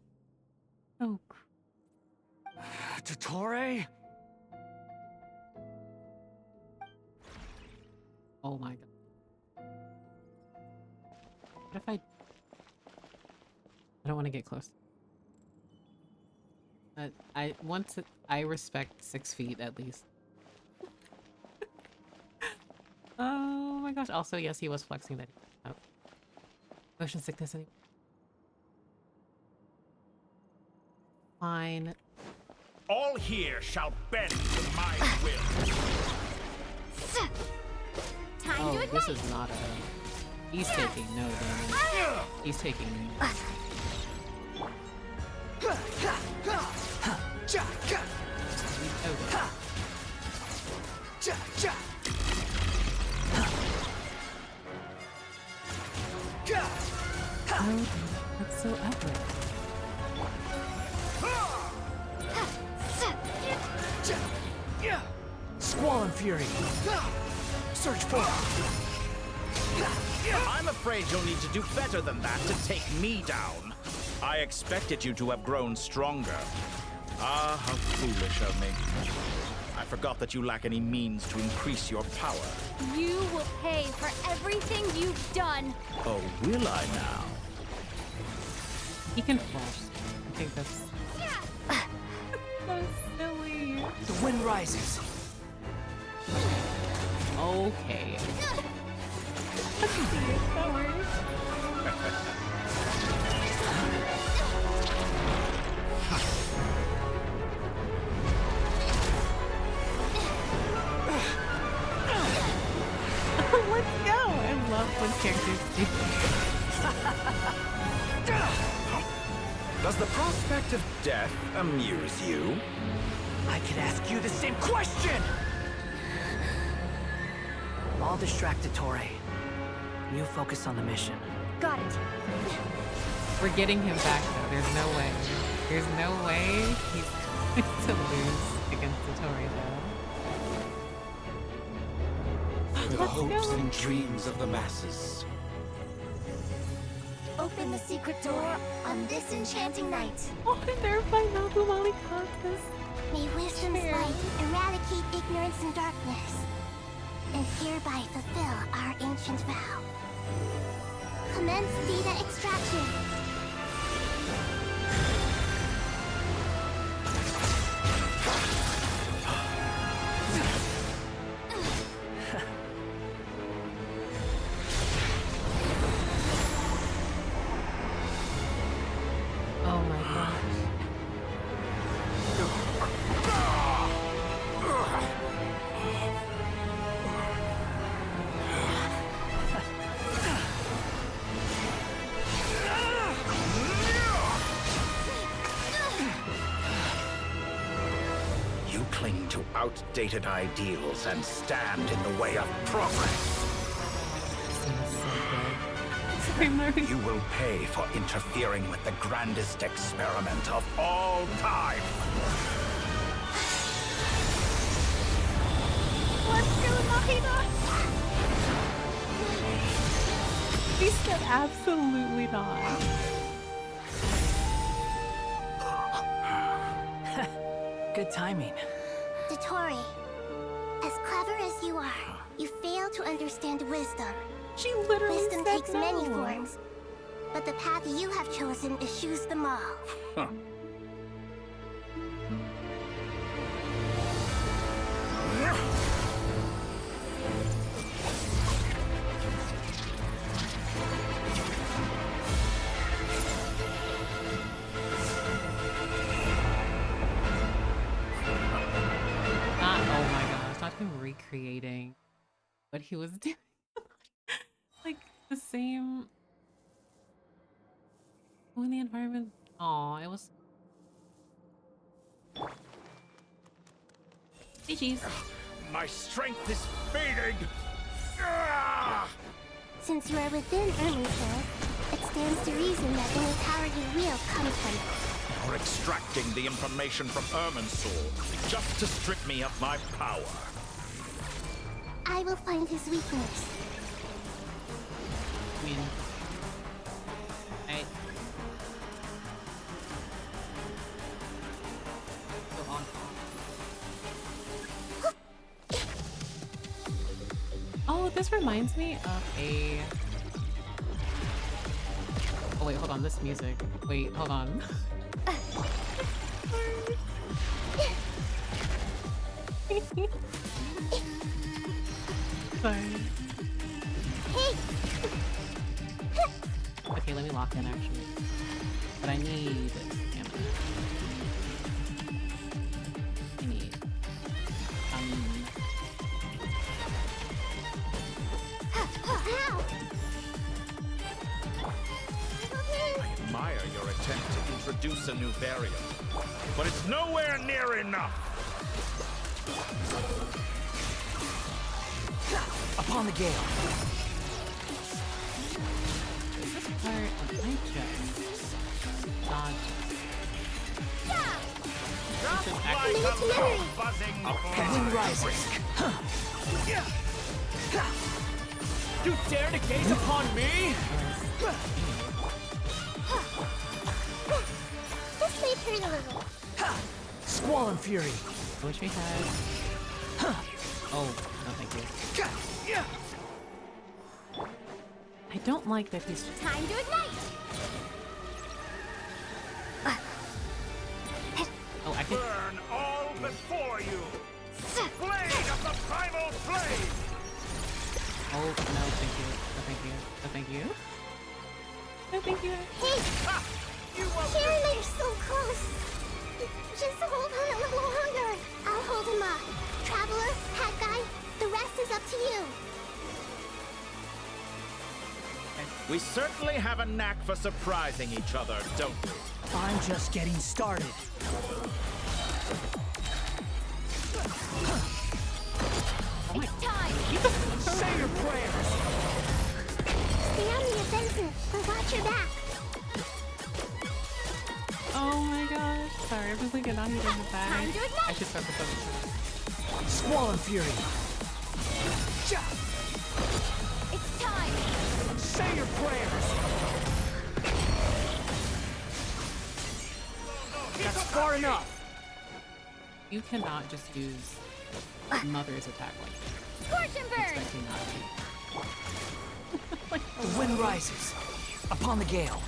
Dottore? Oh my god. What if I don't want to get close. I respect 6 feet at least. Oh my gosh. Also, yes, he was flexing that. Oh. Motion sickness anyway. Fine. All here shall bend to my will. Oh, this is not a... He's taking no damage. He's taking... Oh, that's so epic. Squall and Fury. Search for I'm afraid you'll need to do better than that to take me down. I expected you to have grown stronger. Ah, how foolish of me. I forgot that you lack any means to increase your power. You will pay for everything you've done. Oh, will I now? He can force. I think that's... so silly. The wind rises. Okay. That works. Let's go! I love when characters do this. Does the prospect of death amuse you? I could ask you the same question! I'll distract Torre. You focus on the mission. Got it. We're getting him back though. There's no way. There's no way he's going to lose against Satori though. For the hopes and dreams of the masses. Open the secret door on this enchanting night. Oh, and they're fighting out the Molly Conquest. May wisdom's light eradicate ignorance and darkness, and hereby fulfill our ancient vow. Commence data extraction. Oh my gosh. You cling to outdated ideals and stand in the way of progress. You will pay for interfering with the grandest experiment of all time. Let's do it, Mahina! He said absolutely not. Good timing. Satori, as clever as you are, you fail to understand wisdom. She literally Wisdom said takes no. many forms, but the path you have chosen eschews them all. Huh. Oh my gosh, not him recreating what he was doing. Like the same when the environment. Oh, it was. GG's. My strength is fading. Since you are within Irminsul, it stands to reason that any power you wield comes from it. You're extracting the information from Irminsul just to strip me of my power. I will find his weakness. I mean, go on. Oh, this reminds me of a. Oh wait, hold on. This music. Wait, hold on. Sorry. Hey! Okay, let me lock in actually. But I need stamina. I need I admire your attempt to introduce a new variant, but it's nowhere near enough. Upon the gale. this part of my chest. Not. Just Just like actually- a low buzzing Wind rises. You dare to gaze upon me? This may hurt a little. Squall and fury. I wish we had. Oh, no, thank you. I don't like that he's. Time to ignite! Oh, I can. Burn all before you! Blade of the primal flame! Oh, no, thank you. No, thank you. No, thank you. No, thank you. Hey! You won't Karen and I are so close! Just hold on a little longer. I'll hold him up. Traveler, Hat Guy, the rest is up to you. We certainly have a knack for surprising each other, don't we? I'm just getting started. It's time! Say your prayers! Stay on the offensive, but watch your back. Oh my gosh. Sorry, I'm just thinking not hitting the back. Time to ignite! I should start the focus. Squall and Fury! It's time! Say your prayers! That's far enough! You cannot just use Mother's attack like that. Scorch and burn! Expecting not to. The wind rises upon the gale.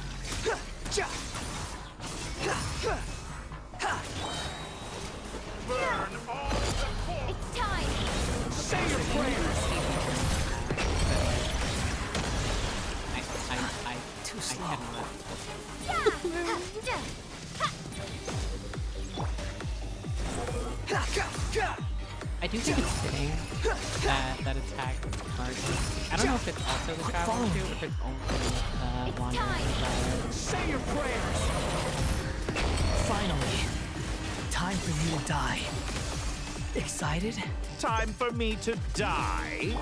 Burn all the core! It's time! Say your prayers! Too slow. I do think it's fitting that attack part. I don't know if it's also the travel too, or if it's only wandering. Say your prayers! Finally, time for you to die. Excited? Time for me to die?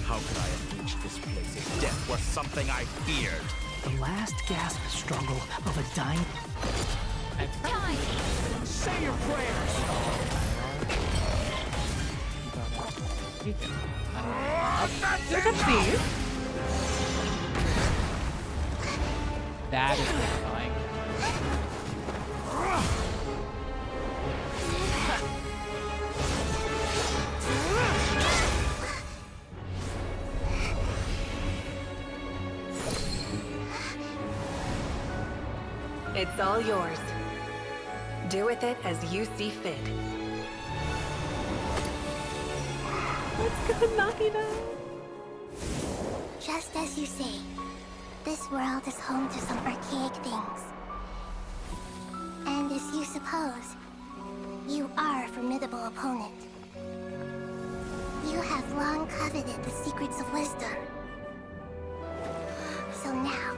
How could I have reached this place if death was something I feared? The last gasp struggle of a dying... Time! Say your prayers! Look at these! That is terrifying. It's all yours. Do with it as you see fit. Let's go, Nahida! Just as you say, this world is home to some archaic things. And as you suppose, you are a formidable opponent. You have long coveted the secrets of wisdom. So now,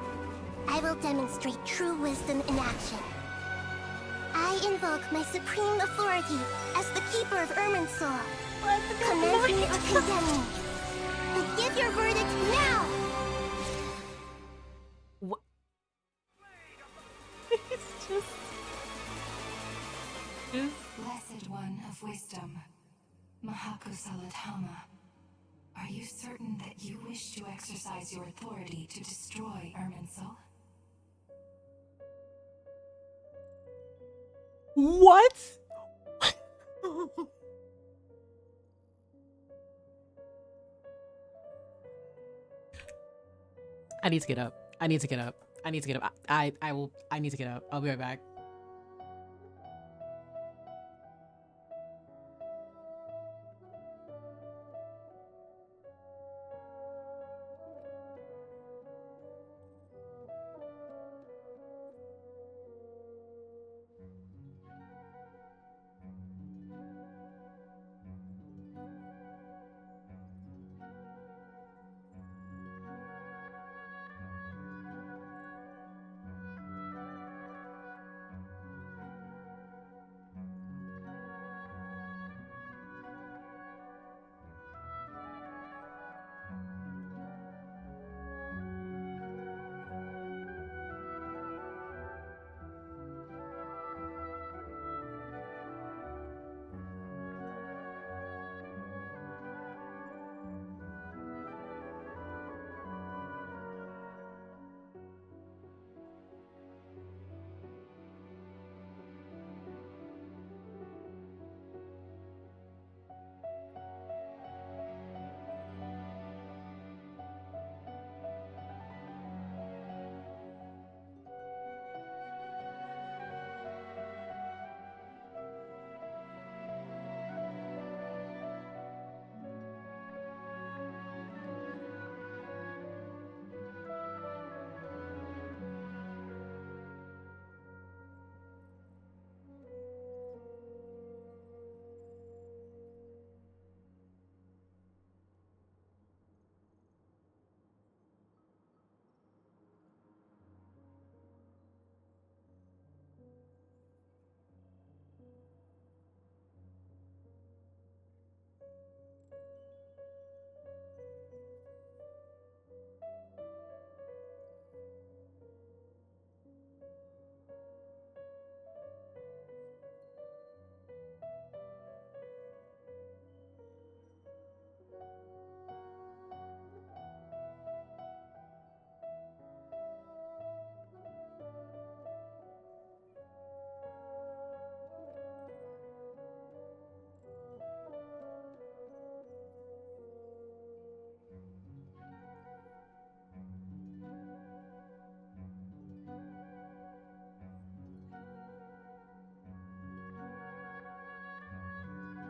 I will demonstrate true wisdom in action. I invoke my supreme authority as the keeper of Irminsul. Command me or condemn me. But give your verdict now! What? It's just... Blessed one of wisdom, Mahakusaladhama, are you certain that you wish to exercise your authority to destroy Irminsul? What? I need to get up. I need to get up. I need to get up. I need to get up. I'll be right back.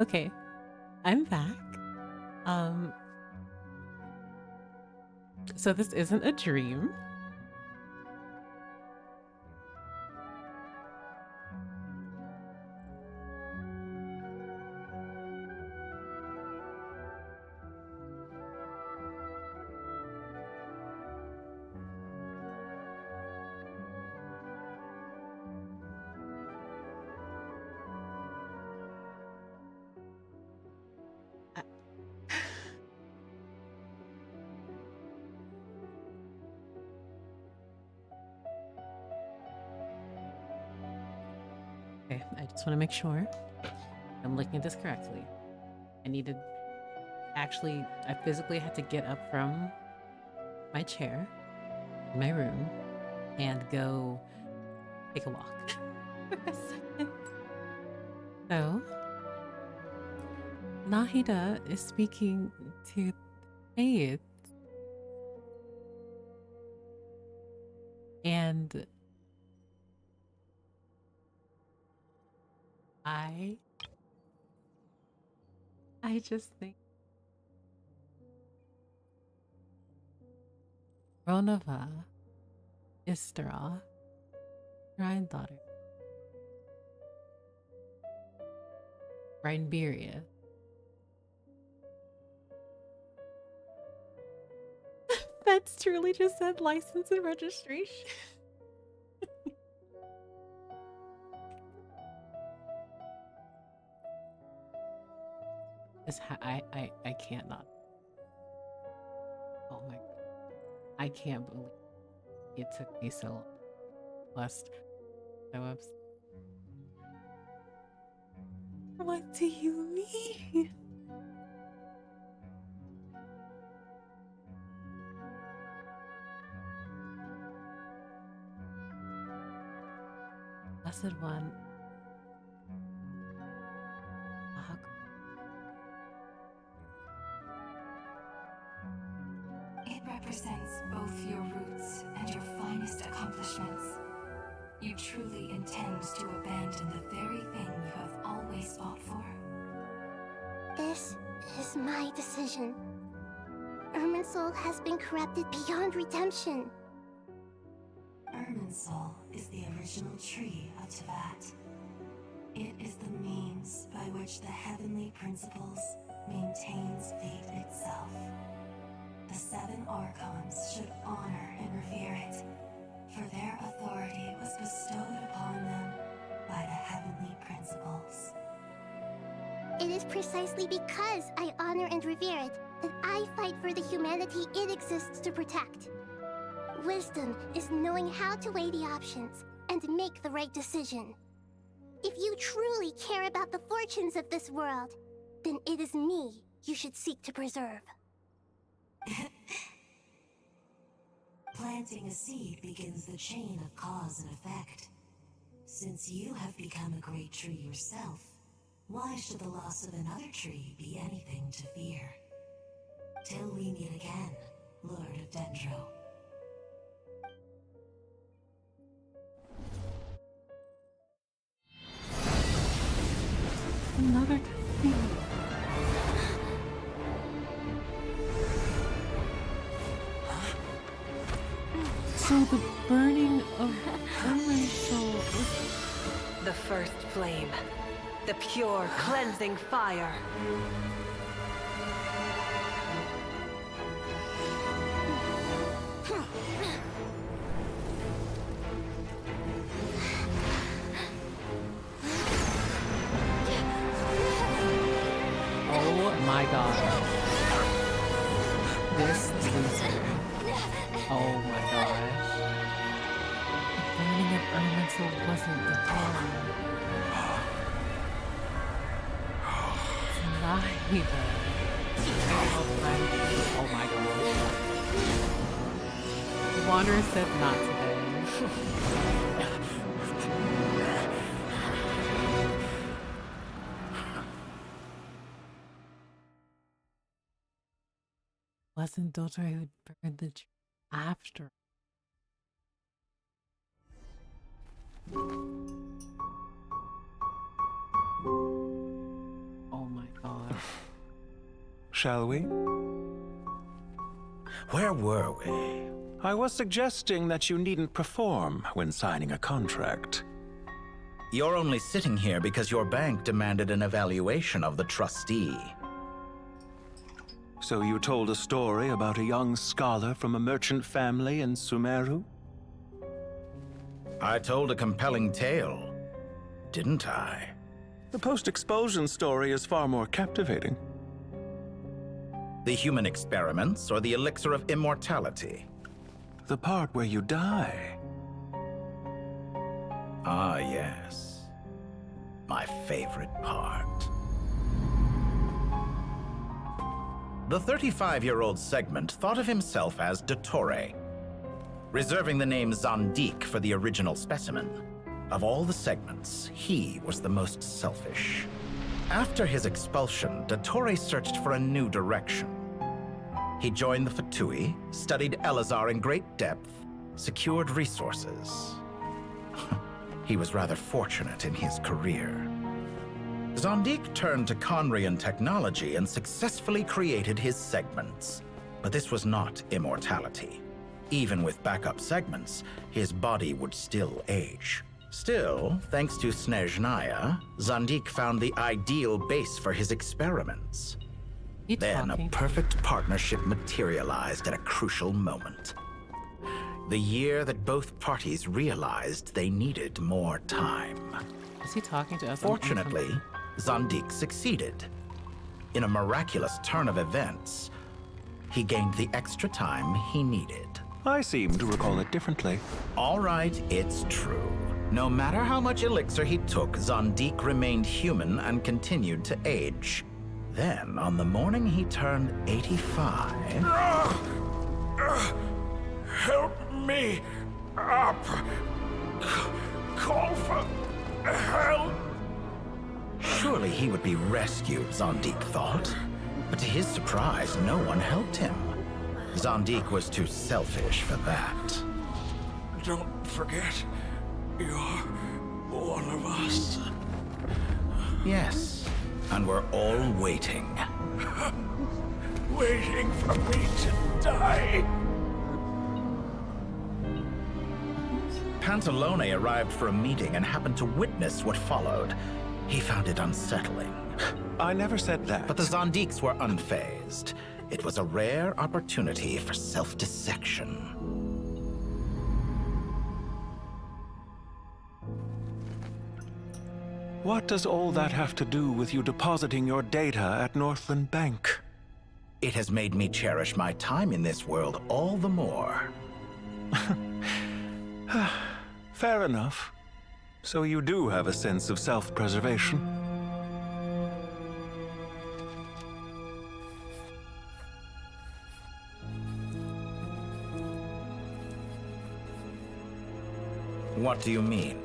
Okay, I'm back. So this isn't a dream. Okay, I just want to make sure I'm looking at this correctly. I needed, actually, I physically had to get up from my chair in my room and go take a walk. So, Nahida is speaking to Faith, and I just think Ronova, Istara, granddaughter, Rhineberia. That's truly just said license and registration. I can't not. Oh my god. I can't believe it took me so long. Plus, so upset. What do you mean? Blessed One. It represents both your roots and your finest accomplishments. You truly intend to abandon the very thing you have always fought for? This is my decision. Irminsul has been corrupted beyond redemption. Irminsul is the original tree of Tevat. It is the means by which the heavenly principles maintains fate itself. The 7 Archons should honor and revere it, for their authority was bestowed upon them by the heavenly principles. It is precisely because I honor and revere it that I fight for the humanity it exists to protect. Wisdom is knowing how to weigh the options and make the right decision. If you truly care about the fortunes of this world, then it is me you should seek to preserve. Planting a seed begins the chain of cause and effect. Since you have become a great tree yourself, why should the loss of another tree be anything to fear? Till we meet again, Lord of Dendro. Another thing. So the burning of Irminsul was The first flame. The pure, cleansing fire. Oh my god. This loser. Oh my gosh. The burning of Irminsul wasn't the time. It's not even. Oh my god. The Wanderer said not today. Wasn't daughter who burned the tree after. Oh my shall we? Where were we? I was suggesting that you needn't perform when signing a contract. You're only sitting here because your bank demanded an evaluation of the trustee. So you told a story about a young scholar from a merchant family in Sumeru? I told a compelling tale, didn't I? The post-expulsion story is far more captivating. The human experiments or the elixir of immortality? The part where you die. Ah, yes. My favorite part. The 35-year-old Segment thought of himself as Dottore, reserving the name Zandik for the original specimen. Of all the segments, he was the most selfish. After his expulsion, Dottore searched for a new direction. He joined the Fatui, studied Elazar in great depth, secured resources. He was rather fortunate in his career. Zandik turned to Conrian technology and successfully created his segments. But this was not immortality. Even with backup segments, his body would still age. Still, thanks to Snezhnaya, Zandik found the ideal base for his experiments. Then a perfect partnership materialized at a crucial moment. The year that both parties realized they needed more time. Is he talking to us? Fortunately, Zandik succeeded. In a miraculous turn of events, he gained the extra time he needed. I seem to recall it differently. All right, it's true. No matter how much elixir he took, Zandik remained human and continued to age. Then, on the morning he turned 85... Help me up! Call for help! Surely he would be rescued, Zandik thought. But to his surprise, no one helped him. Zandik was too selfish for that. Don't forget, you're one of us. Yes, and we're all waiting. Waiting for me to die. Pantalone arrived for a meeting and happened to witness what followed. He found it unsettling. I never said that. But the Zandiks were unfazed. It was a rare opportunity for self-dissection. What does all that have to do with you depositing your data at Northland Bank? It has made me cherish my time in this world all the more. Fair enough. So you do have a sense of self-preservation. What do you mean?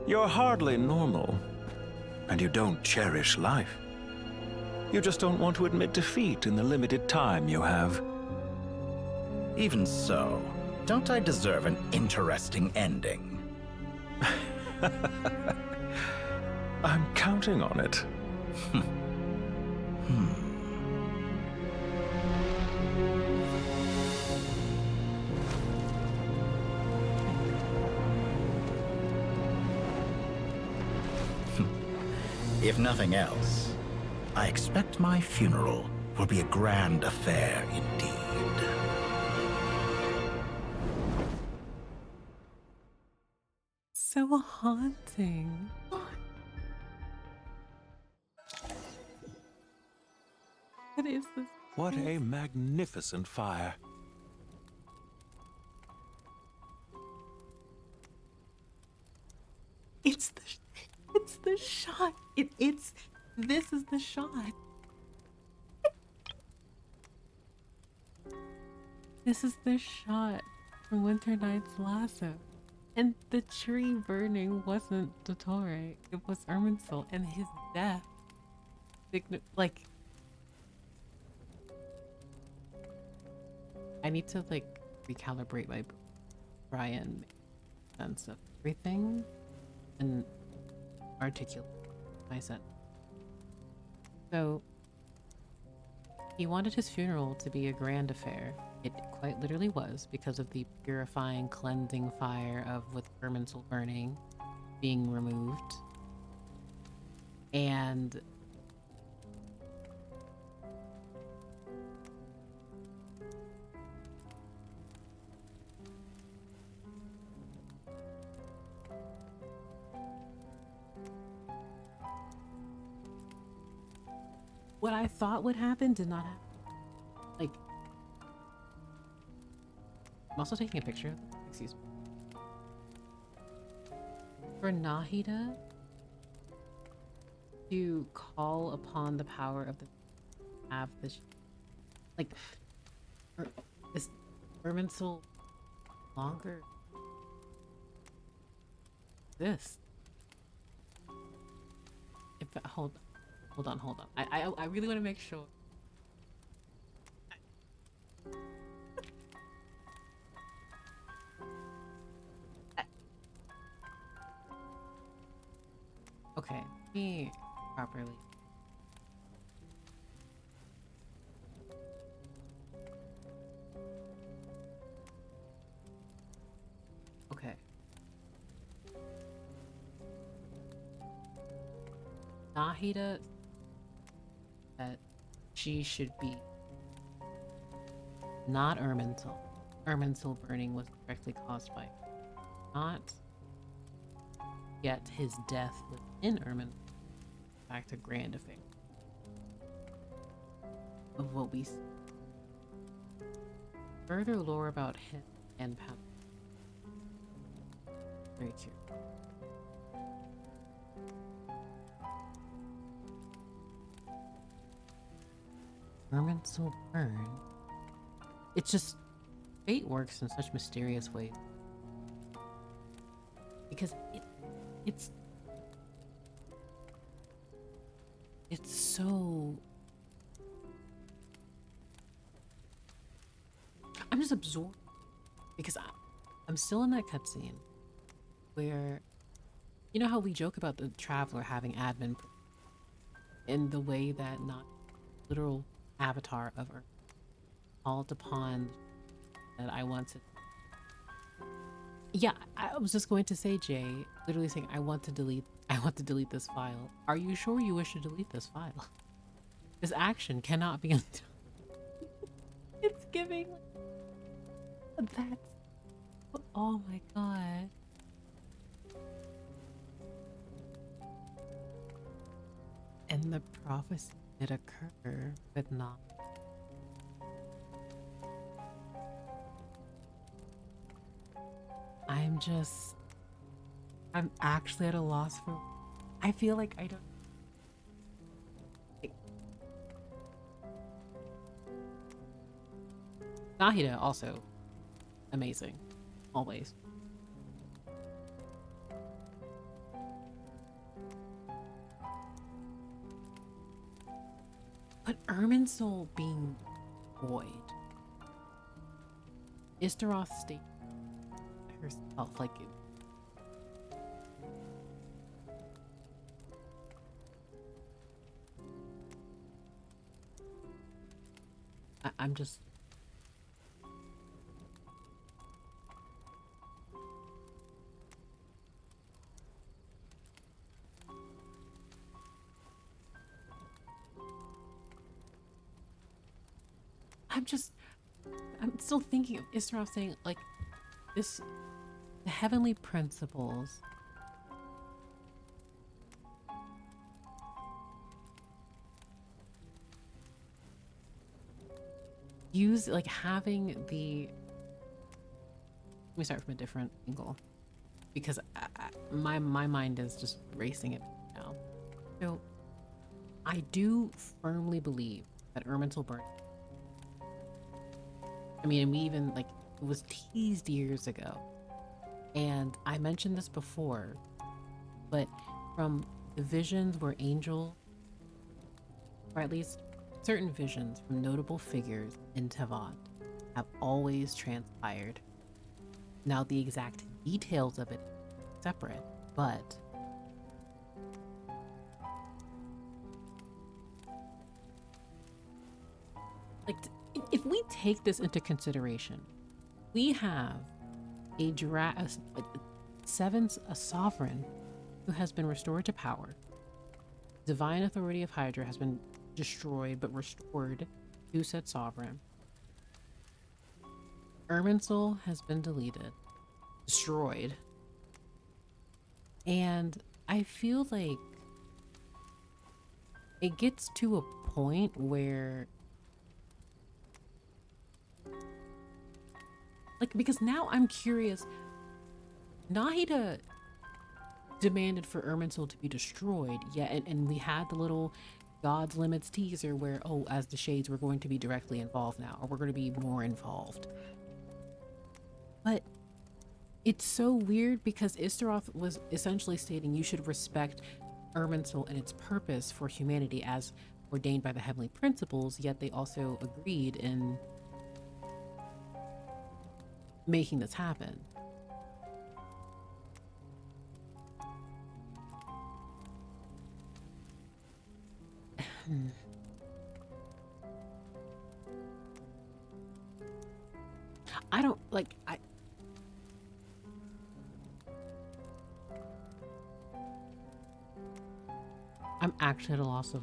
You're hardly normal, and you don't cherish life. You just don't want to admit defeat in the limited time you have. Even so, don't I deserve an interesting ending? I'm counting on it. If nothing else, I expect my funeral will be a grand affair indeed. So haunting. What is this? What a magnificent fire. It's the shot. This is the shot. This is the shot from Winter Night's Lasso. And the tree burning wasn't Dottore. It was Irminsul, and his death. Like, I need to like recalibrate my Brian sense of everything and articulate my sense. So He wanted his funeral to be a grand affair. It quite literally was, because of the purifying, cleansing fire of with Irminsul burning being removed. And what I thought would happen did not happen. Like, I'm also taking a picture. Excuse me. For Nahida to call upon the power of the have this, like, is Irminsul longer? This. If hold on. I really want to make sure. Okay, me properly. Okay. Nahida that she should be not Irminsul. Irminsul burning was directly caused by not yet his death within Irminsul. In fact, a grand affair of what we see. Further lore about him and power. Very curious. Irminsul burn. It's just fate works in such mysterious ways. Because it's so I'm just absorbed because I'm still in that cutscene where, you know how we joke about the traveler having admin in the way that not literal avatar of Earth called upon that I want to. Yeah, I was just going to say, Jay, literally saying, I want to delete this file. Are you sure you wish to delete this file? This action cannot be undone. It's giving. That's. Oh my god. And the prophecy did occur, but not. I'm actually at a loss for. I feel like I don't. Nahida also amazing, always. But Irminsul being void, Istaroth state herself like it. I'm just. I'm still thinking of Istaroth saying, like, this, the heavenly principles use, like, having the, let me start from a different angle, because my mind is just racing it now. So, I do firmly believe that Irminsul burnt. I mean, we even, like, it was teased years ago. And I mentioned this before, but from the visions where Angel, or at least certain visions from notable figures in Tevat, have always transpired. Now, the exact details of it are separate, but we take this into consideration, we have a sovereign who has been restored to power. Divine authority of Hydra has been destroyed but restored to said sovereign. Irminsul has been destroyed. And I feel like it gets to a point where, like, because now I'm curious, Nahida demanded for Irminsul to be destroyed, and we had the little God's Limits teaser where, oh, as the Shades, we're going to be directly involved now, or we're going to be more involved. But it's so weird because Istaroth was essentially stating you should respect Irminsul and its purpose for humanity as ordained by the heavenly principles, yet they also agreed in making this happen. I don't like I'm actually at a loss of,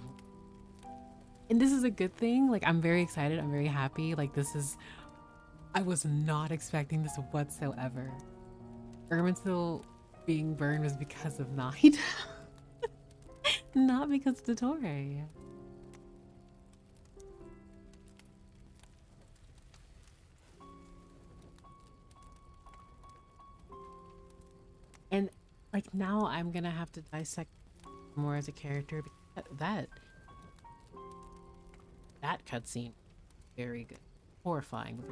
and this is a good thing. Like, I'm very excited, I'm very happy. Like, I was not expecting this whatsoever. Irminsul being burned was because of Nahida. Not because of Dottore. And like, now I'm gonna have to dissect more as a character, because that cutscene, very good, horrifying.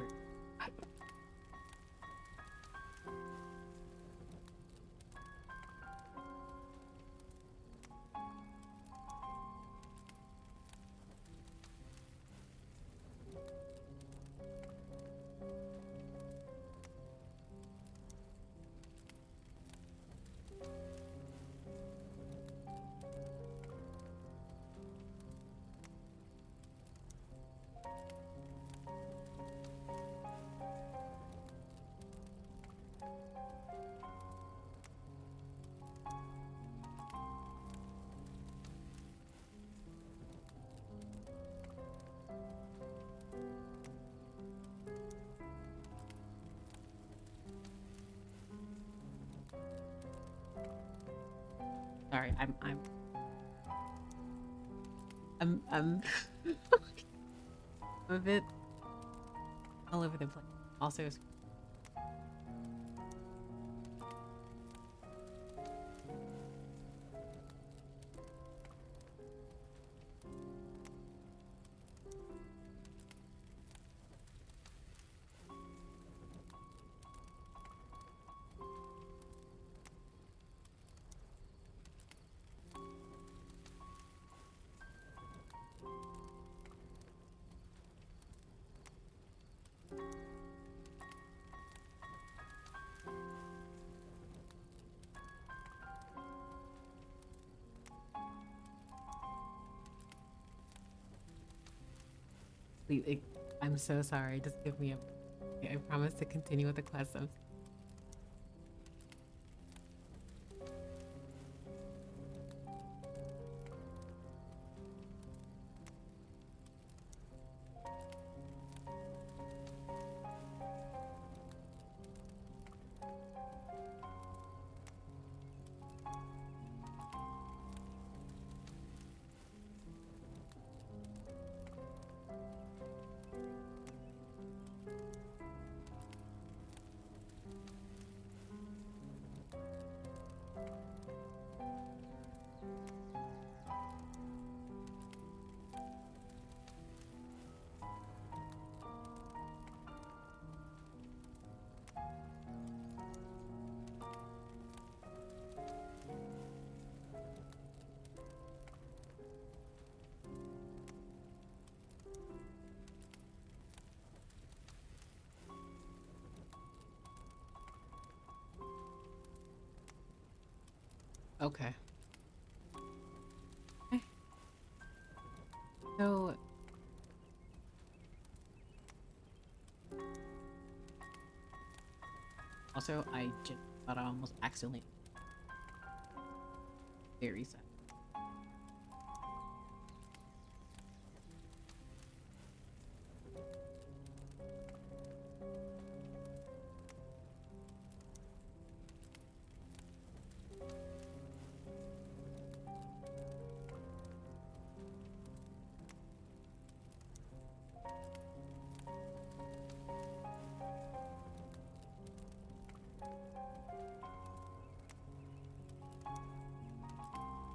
Sorry, I'm I'm a bit all over the place. Also, I'm so sorry. Just give me I promise to continue with the quest. Okay. So Also, I just thought I almost accidentally. Very sad.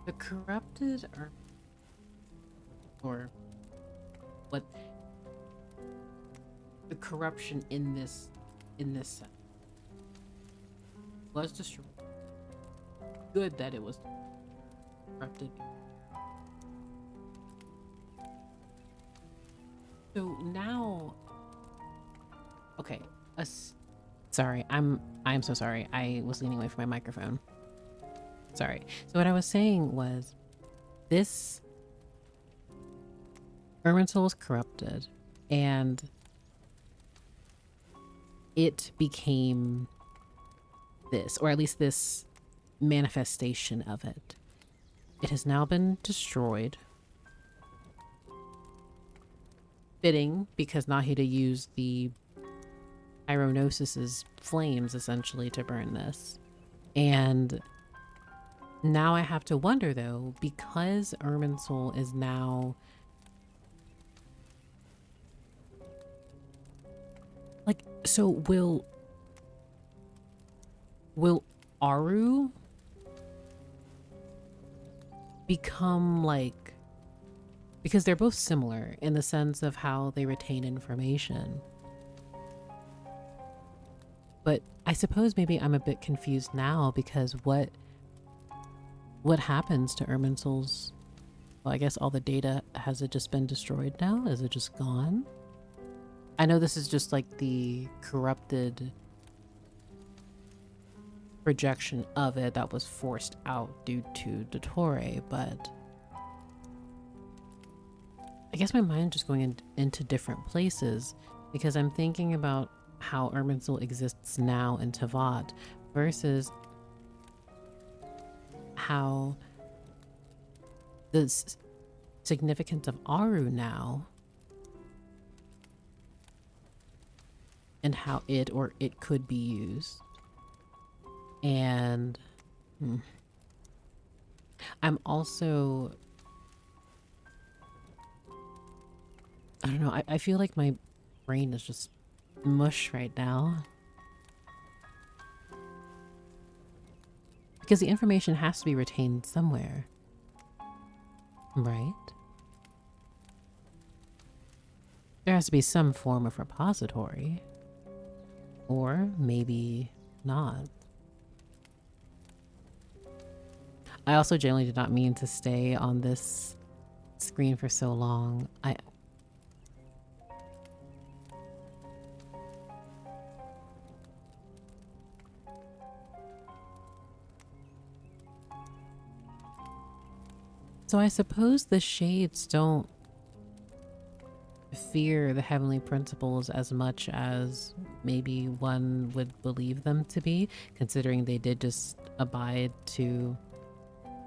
The corrupted or what the corruption in this set was destroyed. Good that it was corrupted. So now, okay, sorry, I'm so sorry. I was leaning away from my microphone. Sorry. So what I was saying was, this Irminsul is corrupted, and it became this, or at least this manifestation of it. It has now been destroyed. Fitting, because Nahida used the Pyronosis's flames essentially to burn this. And now I have to wonder though, because Irminsul is now like, so will Aru become like, because they're both similar in the sense of how they retain information. But I suppose maybe I'm a bit confused now, because what happens to Irminsul's, well, I guess all the data, has it just been destroyed now? Is it just gone? I know this is just like the corrupted projection of it that was forced out due to Dottore, but I guess my mind just going into different places, because I'm thinking about how Irminsul exists now in Tevat versus how the significance of Aru now, and how it could be used. And I'm also, I don't know, I feel like my brain is just mush right now. Because the information has to be retained somewhere. Right? There has to be some form of repository. Or maybe not. I also generally did not mean to stay on this screen for so long. So I suppose the shades don't fear the heavenly principles as much as maybe one would believe them to be, considering they did just abide to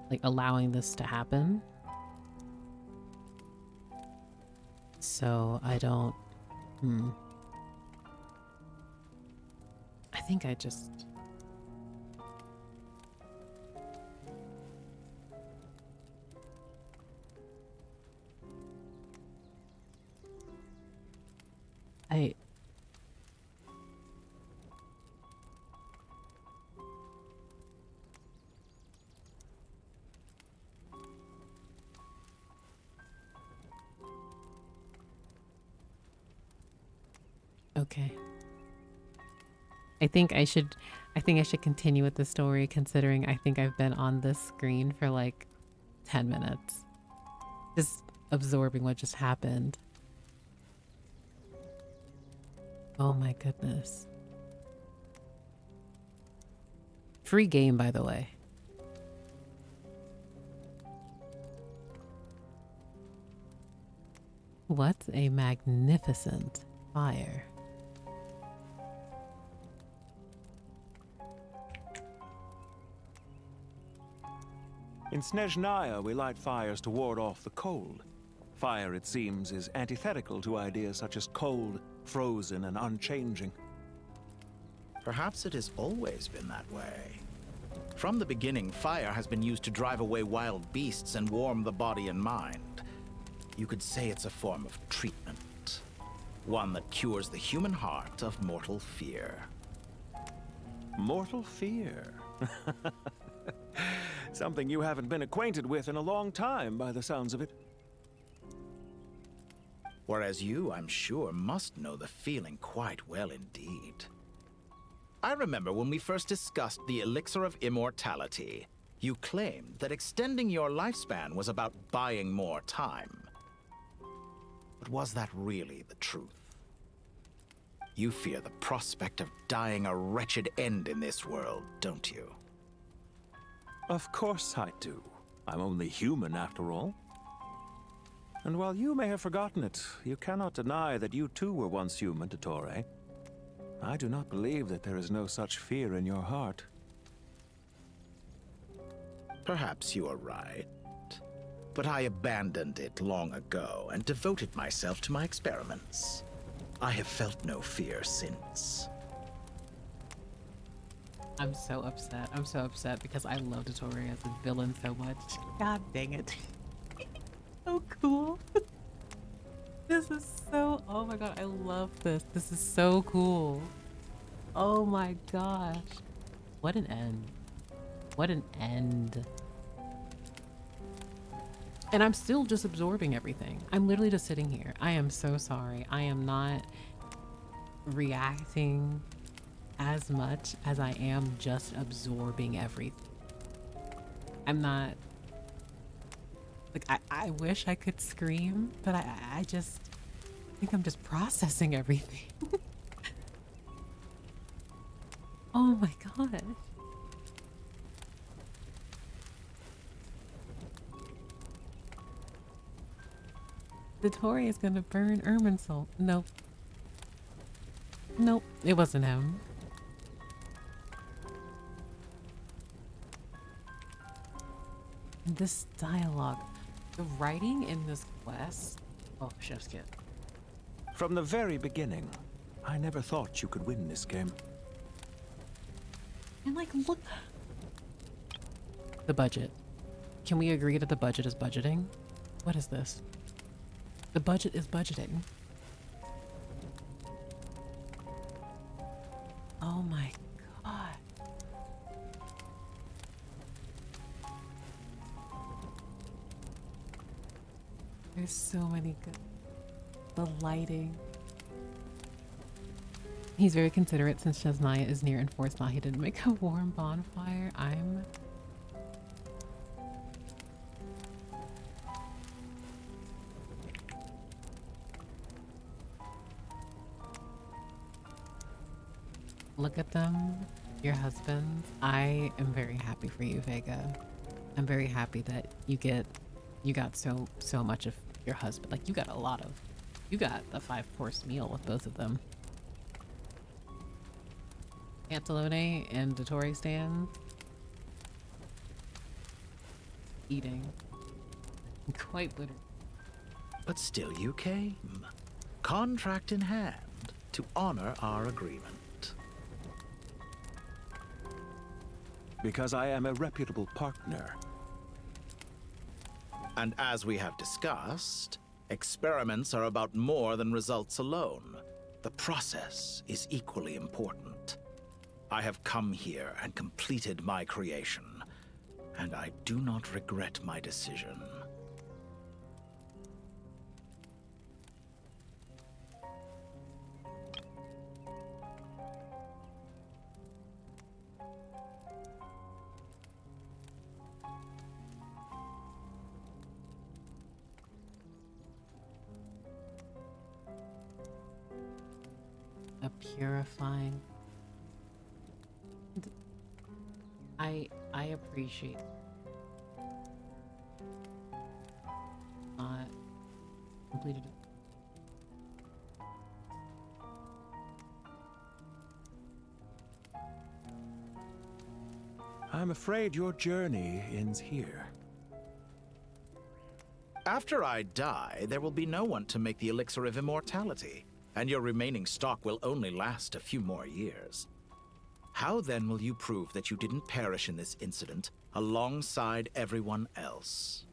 like allowing this to happen. So I don't I think I just okay. I think I should continue with the story, considering I think I've been on this screen for like 10 minutes. Just absorbing what just happened. Oh my goodness. Free game, by the way. What a magnificent fire. In Snezhnaya, we light fires to ward off the cold. Fire, it seems, is antithetical to ideas such as cold, frozen, and unchanging. Perhaps it has always been that way. From the beginning, fire has been used to drive away wild beasts and warm the body and mind. You could say it's a form of treatment. One that cures the human heart of mortal fear. Mortal fear? Something you haven't been acquainted with in a long time, by the sounds of it. Whereas you, I'm sure, must know the feeling quite well indeed. I remember when we first discussed the elixir of immortality, you claimed that extending your lifespan was about buying more time. But was that really the truth? You fear the prospect of dying a wretched end in this world, don't you? Of course I do. I'm only human, after all. And while you may have forgotten it, you cannot deny that you too were once human, Dottore. I do not believe that there is no such fear in your heart. Perhaps you are right. But I abandoned it long ago and devoted myself to my experiments. I have felt no fear since. I'm so upset. I'm so upset because I love Dottore as a villain so much. God dang it. So cool. This is so... Oh my god, I love this. This is so cool. Oh my gosh. What an end. What an end. And I'm still just absorbing everything. I'm literally just sitting here. I am so sorry. I am not reacting as much as I am just absorbing everything. I'm not... Like, I wish I could scream, but I just think I'm just processing everything. Oh my god. Dottore is gonna burn Irminsul. Nope. Nope, it wasn't him. This dialogue, the writing in this quest. Oh, chef's kit. From the very beginning, I never thought you could win this game. And like, look. The budget. Can we agree that the budget is budgeting? What is this? The budget is budgeting. Oh my god. There's so many good. The lighting. He's very considerate since Chesnaya is near Enforcement. He didn't make a warm bonfire. I'm... Look at them, your husbands. I am very happy for you, Vega. I'm very happy that you got so much of your husband. Like, you got a 5-course meal with both of them. Antelone and Dottore stand eating. Quite literally. But still you came, contract in hand, to honor our agreement. Because I am a reputable partner. And as we have discussed, experiments are about more than results alone. The process is equally important. I have come here and completed my creation, and I do not regret my decision. A purifying. I appreciate completed it. I'm afraid your journey ends here. After I die, there will be no one to make the elixir of immortality, and your remaining stock will only last a few more years. How then will you prove that you didn't perish in this incident alongside everyone else?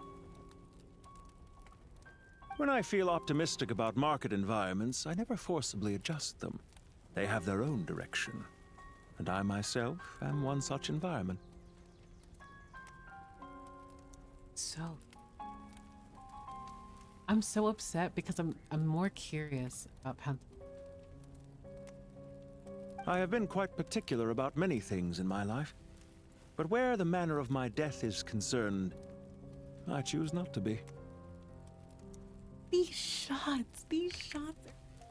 When I feel optimistic about market environments, I never forcibly adjust them. They have their own direction, and I myself am one such environment. So, I'm so upset because I'm more curious about I have been quite particular about many things in my life, but where the manner of my death is concerned, I choose not to be. These shots are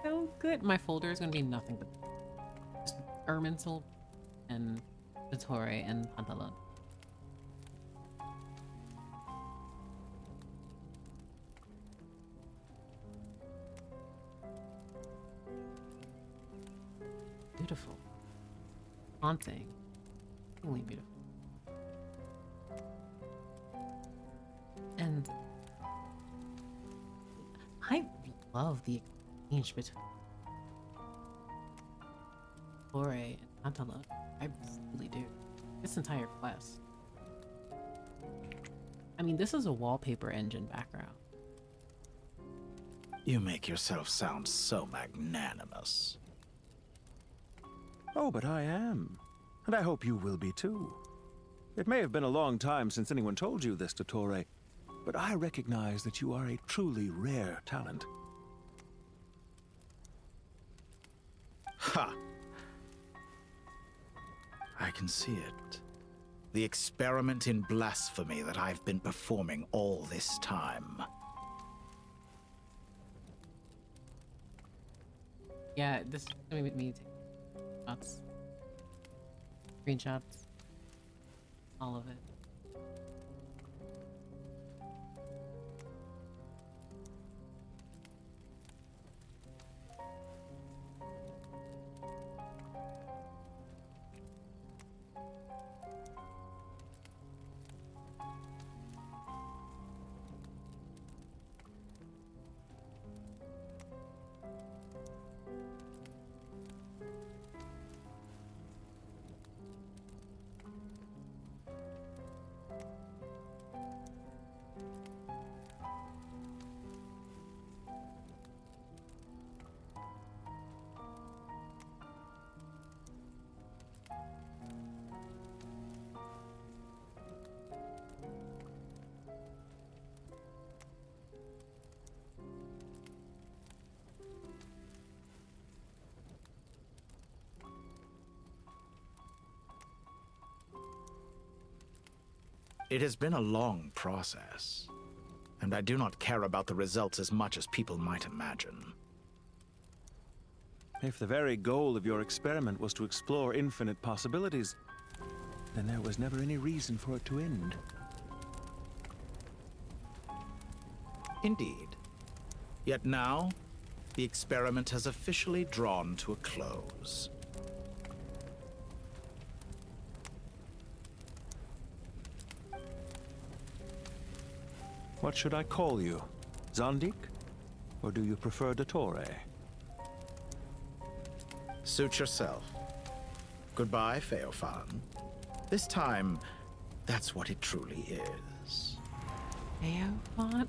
so good. My folder is going to be nothing but just Irminsul and Dottore and Pantalon. Beautiful. Haunting. Really beautiful. And I love the exchange between Dottore and Pantalon. I really do. This entire quest. I mean, this is a wallpaper engine background. You make yourself sound so magnanimous. Oh, but I am. And I hope you will be too. It may have been a long time since anyone told you this, Dottore, but I recognize that you are a truly rare talent. Ha! I can see it. The experiment in blasphemy that I've been performing all this time. Yeah, this is gonna be me taking shots. Screenshots. All of it. It has been a long process, and I do not care about the results as much as people might imagine. If the very goal of your experiment was to explore infinite possibilities, then there was never any reason for it to end. Indeed. Yet now, the experiment has officially drawn to a close. What should I call you? Zondik? Or do you prefer Dottore? Suit yourself. Goodbye, Feofan. This time, that's what it truly is. Feofan?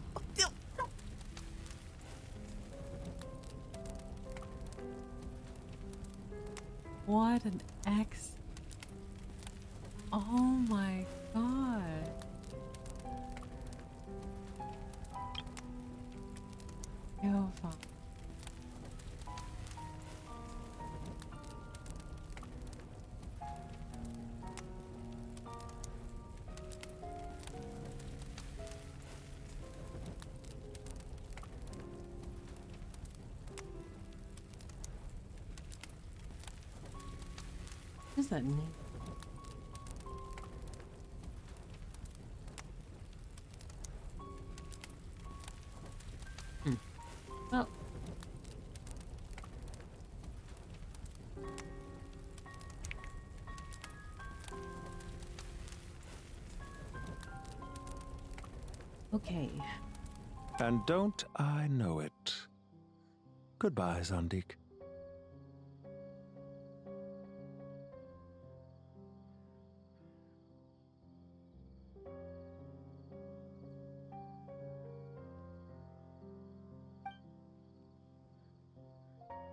What an ex. Oh my god. Feofan. What does that mean? Well, okay. And don't I know it? Goodbye, Zandik.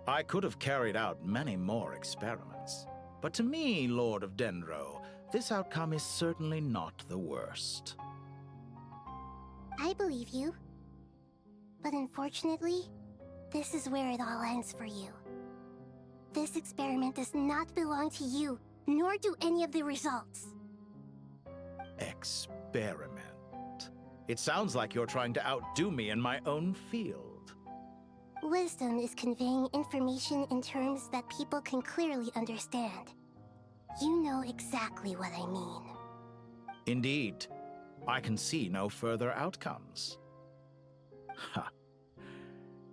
I could have carried out many more experiments, but to me, Lord of Dendro, this outcome is certainly not the worst. I believe you. But unfortunately, this is where it all ends for you. This experiment does not belong to you, nor do any of the results. Experiment? It sounds like you're trying to outdo me in my own field. Wisdom is conveying information in terms that people can clearly understand. You know exactly what I mean. Indeed. I can see no further outcomes. Ha.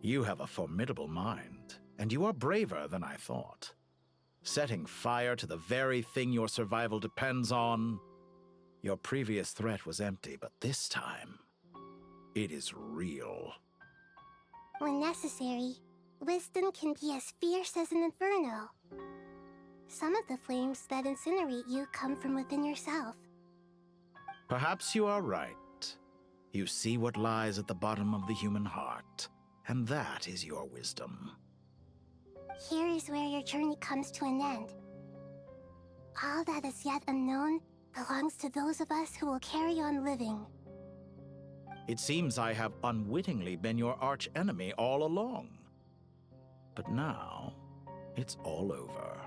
You have a formidable mind, and you are braver than I thought. Setting fire to the very thing your survival depends on. Your previous threat was empty, but this time, it is real. When necessary, wisdom can be as fierce as an inferno. Some of the flames that incinerate you come from within yourself. Perhaps you are right. You see what lies at the bottom of the human heart, and that is your wisdom. Here is where your journey comes to an end. All that is yet unknown belongs to those of us who will carry on living. It seems I have unwittingly been your arch-enemy all along. But now, it's all over.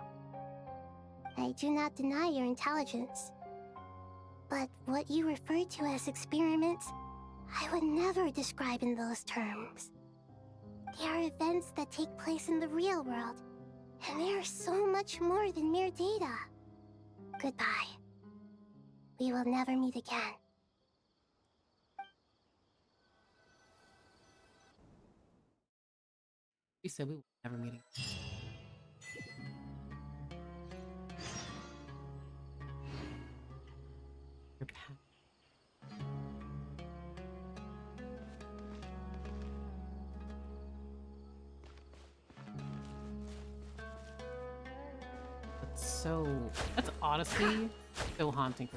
I do not deny your intelligence. But what you refer to as experiments, I would never describe in those terms. They are events that take place in the real world, and they are so much more than mere data. Goodbye. We will never meet again. We said we would never meet again. Your path. That's honestly so haunting.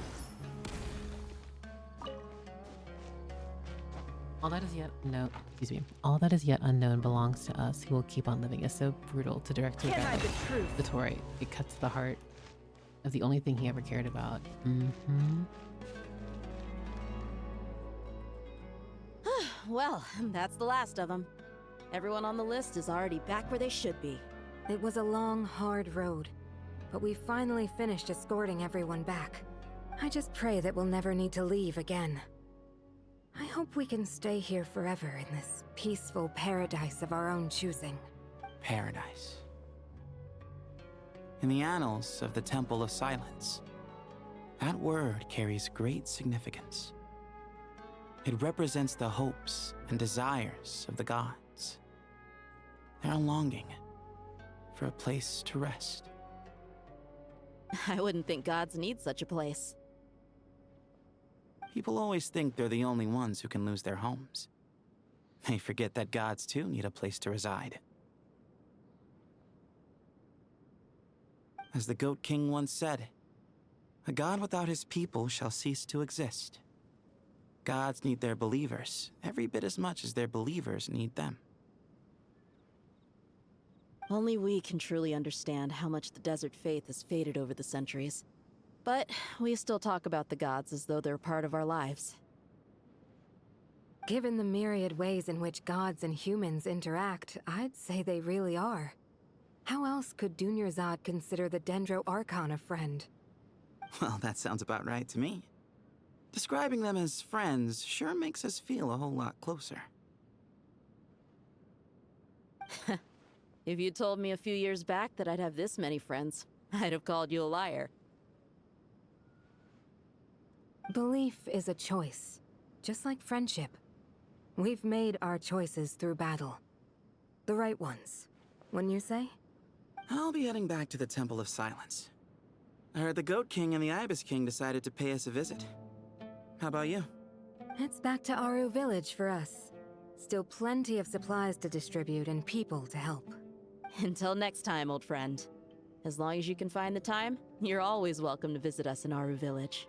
All that is yet unknown, excuse me, all that is yet unknown belongs to us who will keep on living. Is so brutal to directly about the Tory. It cuts to the heart of the only thing he ever cared about. Well, that's the last of them. Everyone on the list is already back where they should be. It was a long, hard road, but we finally finished escorting everyone back. I just pray that we'll never need to leave again. I hope we can stay here forever in this peaceful paradise of our own choosing. Paradise. In the annals of the Temple of Silence, that word carries great significance. It represents the hopes and desires of the gods. Their longing for a place to rest. I wouldn't think gods need such a place. People always think they're the only ones who can lose their homes. They forget that gods too need a place to reside. As the Goat King once said, a god without his people shall cease to exist. Gods need their believers every bit as much as their believers need them. Only we can truly understand how much the desert faith has faded over the centuries. But we still talk about the gods as though they're part of our lives. Given the myriad ways in which gods and humans interact, I'd say they really are. How else could Dunyarzad consider the Dendro Archon a friend? Well, that sounds about right to me. Describing them as friends sure makes us feel a whole lot closer. If you told me a few years back that I'd have this many friends, I'd have called you a liar. Belief is a choice, just like friendship. We've made our choices through battle. The right ones, wouldn't you say? I'll be heading back to the Temple of Silence. I heard the Goat King and the Ibis King decided to pay us a visit. How about you? It's back to Aru Village for us. Still plenty of supplies to distribute and people to help. Until next time, old friend. As long as you can find the time, you're always welcome to visit us in Aru Village.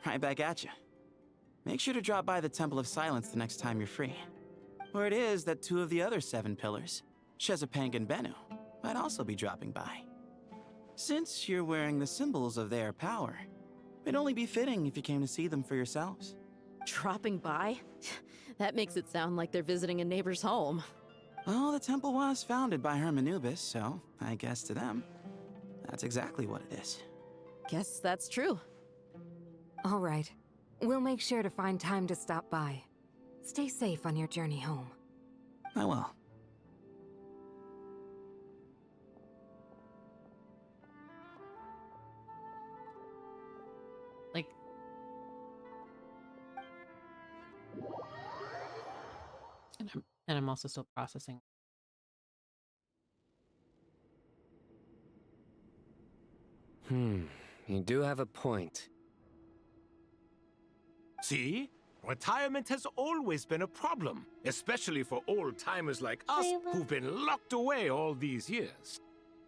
Right back at you. Make sure to drop by the Temple of Silence the next time you're free. Where it is that 2 of the other 7 pillars, Shezapang and Bennu, might also be dropping by. Since you're wearing the symbols of their power, it'd only be fitting if you came to see them for yourselves. Dropping by? That makes it sound like they're visiting a neighbor's home. Well, the temple was founded by Hermanubis, so I guess to them, that's exactly what it is. Guess that's true. All right. We'll make sure to find time to stop by. Stay safe on your journey home. I will. Like... And I'm also still processing. You do have a point. See? Retirement has always been a problem, especially for old-timers like us who've been locked away all these years.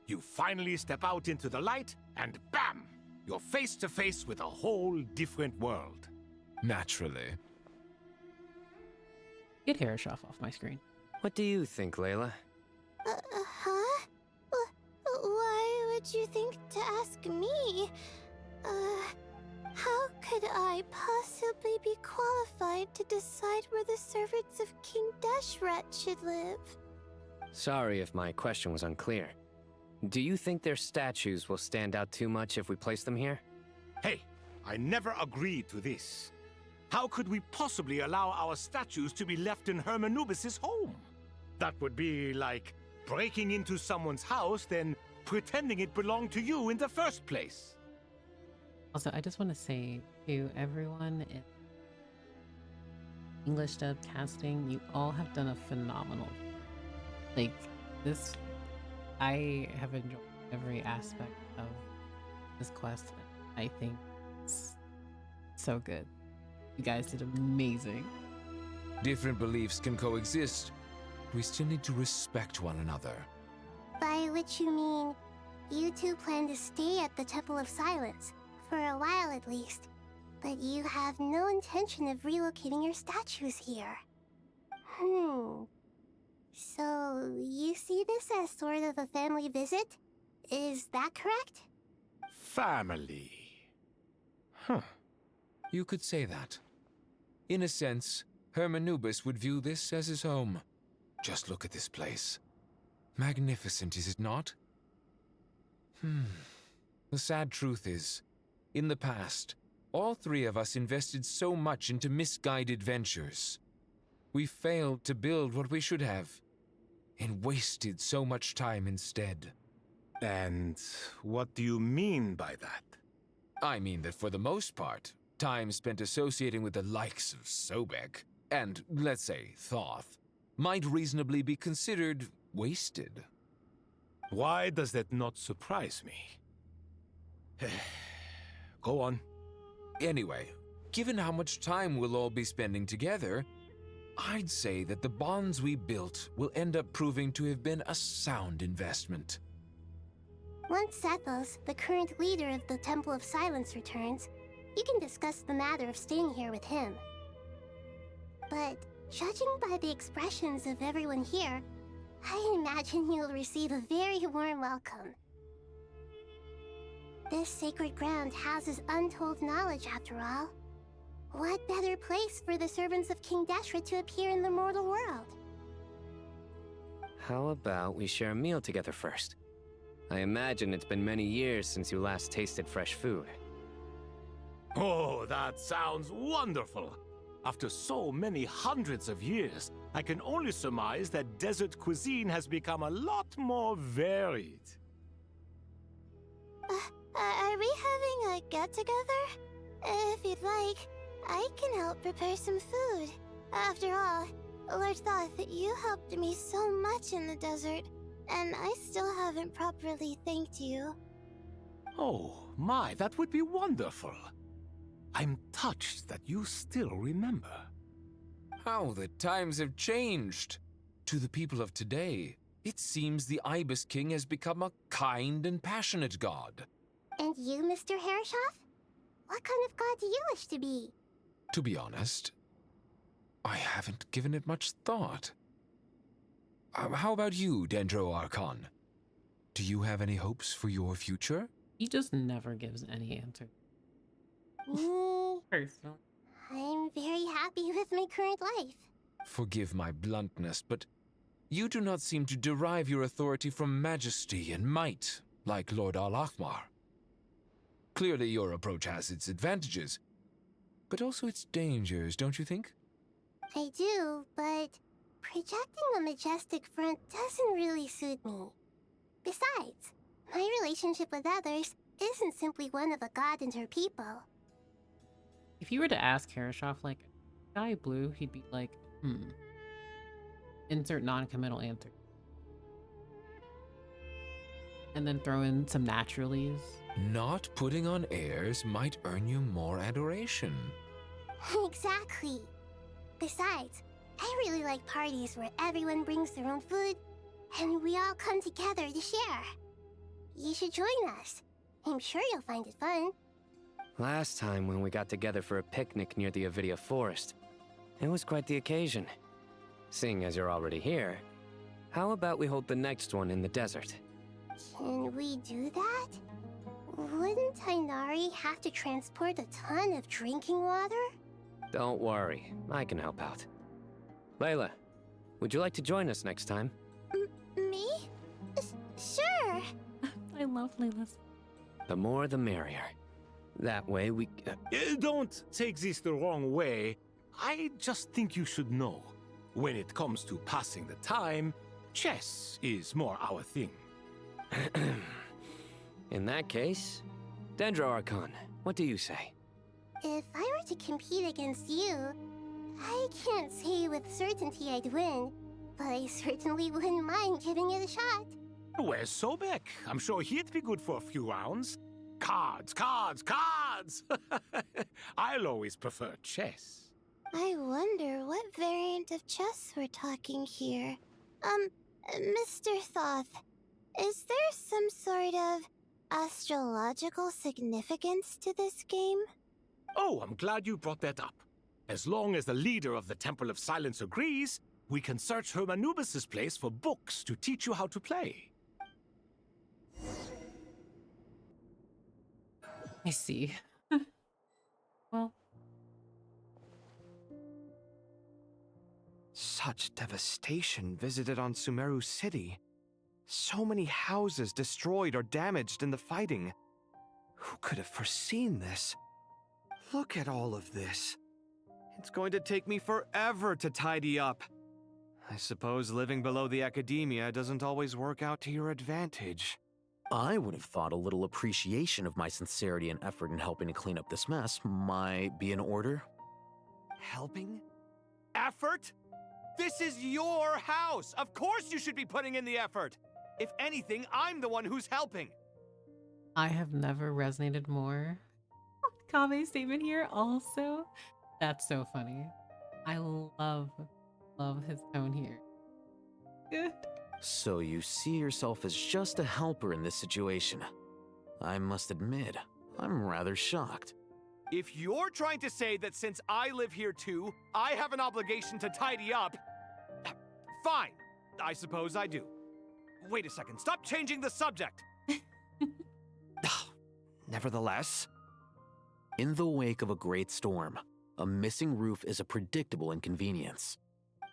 You finally step out into the light, and bam! You're face to face with a whole different world. Naturally. Get Harishov off my screen. What do you think, Layla? Huh? Why would you think to ask me? How could I possibly be qualified to decide where the servants of King Deshret should live? Sorry if my question was unclear. Do you think their statues will stand out too much if we place them here? Hey, I never agreed to this. How could we possibly allow our statues to be left in Hermanubis' home? That would be like breaking into someone's house, then pretending it belonged to you in the first place. Also, I just want to say to everyone in English dub casting, you all have done a phenomenal job. Like, this, I have enjoyed every aspect of this quest. I think it's so good. You guys did amazing. Different beliefs can coexist. We still need to respect one another. By which you mean, you two plan to stay at the Temple of Silence, for a while at least, but you have no intention of relocating your statues here. So, you see this as sort of a family visit? Is that correct? Family. You could say that. In a sense, Hermanubis would view this as his home. Just look at this place. Magnificent, is it not? The sad truth is, in the past, all 3 of us invested so much into misguided ventures. We failed to build what we should have, and wasted so much time instead. And what do you mean by that? I mean that for the most part, time spent associating with the likes of Sobek, and, let's say, Thoth, might reasonably be considered wasted. Why does that not surprise me? Go on. Anyway, given how much time we'll all be spending together, I'd say that the bonds we built will end up proving to have been a sound investment. Once Sethos, the current leader of the Temple of Silence, returns, you can discuss the matter of staying here with him. But judging by the expressions of everyone here, I imagine you'll receive a very warm welcome. This sacred ground houses untold knowledge, after all. What better place for the servants of King Deshret to appear in the mortal world? How about we share a meal together first? I imagine it's been many years since you last tasted fresh food. Oh, that sounds wonderful! After so many hundreds of years, I can only surmise that desert cuisine has become a lot more varied. Are we having a get-together? If you'd like, I can help prepare some food. After all, Lord Thoth, you helped me so much in the desert, and I still haven't properly thanked you. Oh, my, that would be wonderful. I'm touched that you still remember. How the times have changed. To the people of today, it seems the Ibis King has become a kind and passionate god. And you, Mr. Herreshoff? What kind of god do you wish to be? To be honest, I haven't given it much thought. How about you, Dendro Archon? Do you have any hopes for your future? He just never gives any answer. Me? Personal. I'm very happy with my current life. Forgive my bluntness, but you do not seem to derive your authority from majesty and might, like Lord Al-Akhmar. Clearly your approach has its advantages, but also its dangers, don't you think? I do, but projecting a majestic front doesn't really suit me. Besides, my relationship with others isn't simply one of a god and her people. If you were to ask Herreshoff, like, sky blue, he'd be like, Insert non-committal answer. And then throw in some naturalies. Not putting on airs might earn you more adoration. Exactly. Besides, I really like parties where everyone brings their own food and we all come together to share. You should join us. I'm sure you'll find it fun. Last time when we got together for a picnic near the Avidia Forest, it was quite the occasion. Seeing as you're already here, how about we hold the next one in the desert? Can we do that? Wouldn't Tainari have to transport a ton of drinking water? Don't worry, I can help out. Layla, would you like to join us next time? Me? Sure. I love Layla's. The more the merrier. That way we... Don't take this the wrong way. I just think you should know. When it comes to passing the time, chess is more our thing. In that case, Dendro Archon, what do you say? If I were to compete against you, I can't say with certainty I'd win, but I certainly wouldn't mind giving it a shot. Where's Sobek? I'm sure he'd be good for a few rounds. Cards, cards, cards! I'll always prefer chess. I wonder what variant of chess we're talking here. Mr. Thoth, is there some sort of astrological significance to this game? Oh, I'm glad you brought that up. As long as the leader of the Temple of Silence agrees, we can search Hermanubis' place for books to teach you how to play. I see. Well. Such devastation visited on Sumeru City. So many houses destroyed or damaged in the fighting. Who could have foreseen this? Look at all of this. It's going to take me forever to tidy up. I suppose living below the academia doesn't always work out to your advantage. I would have thought a little appreciation of my sincerity and effort in helping to clean up this mess might be in order. Helping? Effort? This is your house! Of course you should be putting in the effort! If anything, I'm the one who's helping! I have never resonated more. Kame's statement here also. That's so funny. I love his tone here. Good. So you see yourself as just a helper in this situation. I must admit, I'm rather shocked. If you're trying to say that since I live here too, I have an obligation to tidy up, fine, I suppose I do. Wait a second, stop changing the subject! Nevertheless... In the wake of a great storm, a missing roof is a predictable inconvenience.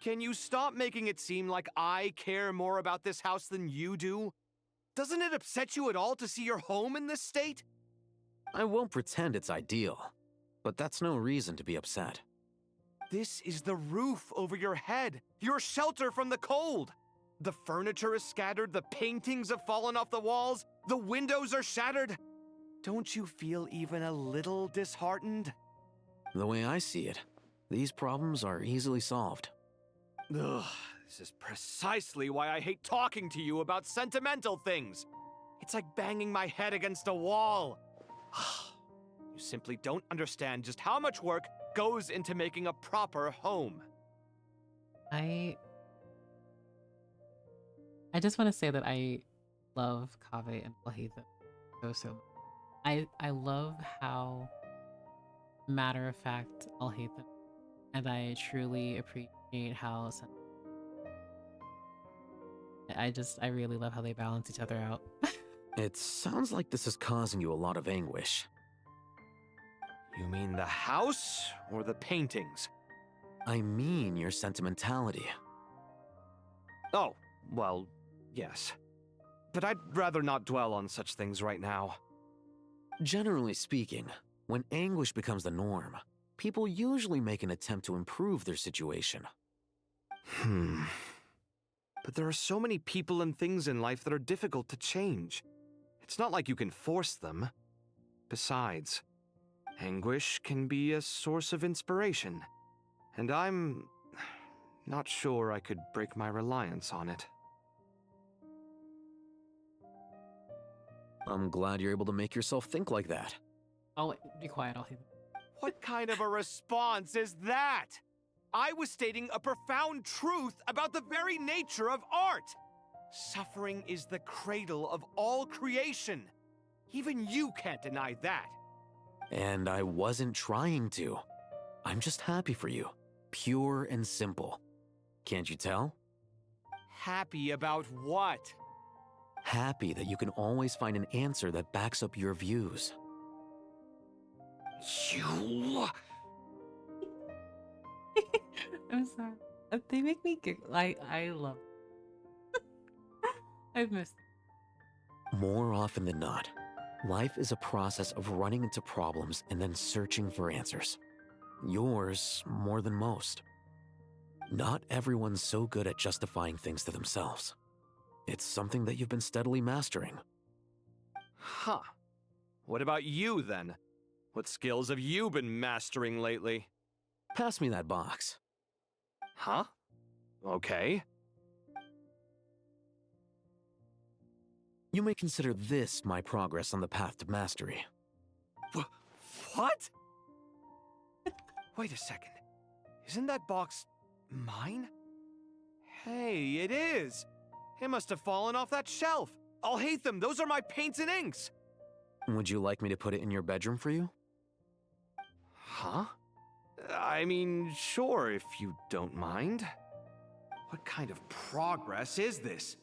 Can you stop making it seem like I care more about this house than you do? Doesn't it upset you at all to see your home in this state? I won't pretend it's ideal, but that's no reason to be upset. This is the roof over your head, your shelter from the cold. The furniture is scattered, the paintings have fallen off the walls, the windows are shattered. Don't you feel even a little disheartened? The way I see it, these problems are easily solved. Ugh, this is precisely why I hate talking to you about sentimental things. It's like banging my head against a wall. You simply don't understand just how much work goes into making a proper home. I just want to say that I love Kaveh and Alhaitham so much. I love how matter of fact Alhaitham, and I truly appreciate how I really love how they balance each other out. It sounds like this is causing you a lot of anguish. You mean the house or the paintings? I mean your sentimentality. Oh, well, yes. But I'd rather not dwell on such things right now. Generally speaking, when anguish becomes the norm, people usually make an attempt to improve their situation. But there are so many people and things in life that are difficult to change. It's not like you can force them. Besides, anguish can be a source of inspiration, and I'm not sure I could break my reliance on it. I'm glad you're able to make yourself think like that. Oh, be quiet, I'll hear them. What kind of a response is that? I was stating a profound truth about the very nature of art. Suffering is the cradle of all creation. Even you can't deny that. And I wasn't trying to. I'm just happy for you. Pure and simple. Can't you tell? Happy about what? Happy that you can always find an answer that backs up your views. You... I'm sorry. They make me giggle. I love it. I've missed it. More often than not, life is a process of running into problems and then searching for answers. Yours more than most. Not everyone's so good at justifying things to themselves. It's something that you've been steadily mastering. Huh. What about you, then? What skills have you been mastering lately? Pass me that box. Huh? Okay. You may consider this my progress on the path to mastery. What? Wait a second. Isn't that box mine? Hey, it is! It must have fallen off that shelf. Alhaitham, those are my paints and inks! Would you like me to put it in your bedroom for you? Huh? I mean, sure, if you don't mind. What kind of progress is this?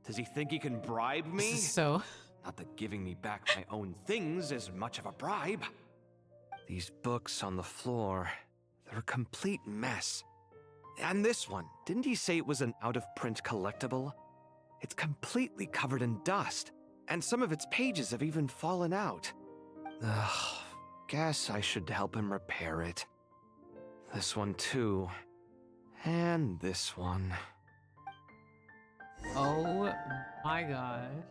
Does he think he can bribe me? This is so... Not that giving me back my own things is much of a bribe. These books on the floor, they're a complete mess. And this one, didn't he say it was an out-of-print collectible? It's completely covered in dust, and some of its pages have even fallen out. Ugh, guess I should help him repair it. This one too. And this one. Oh my god.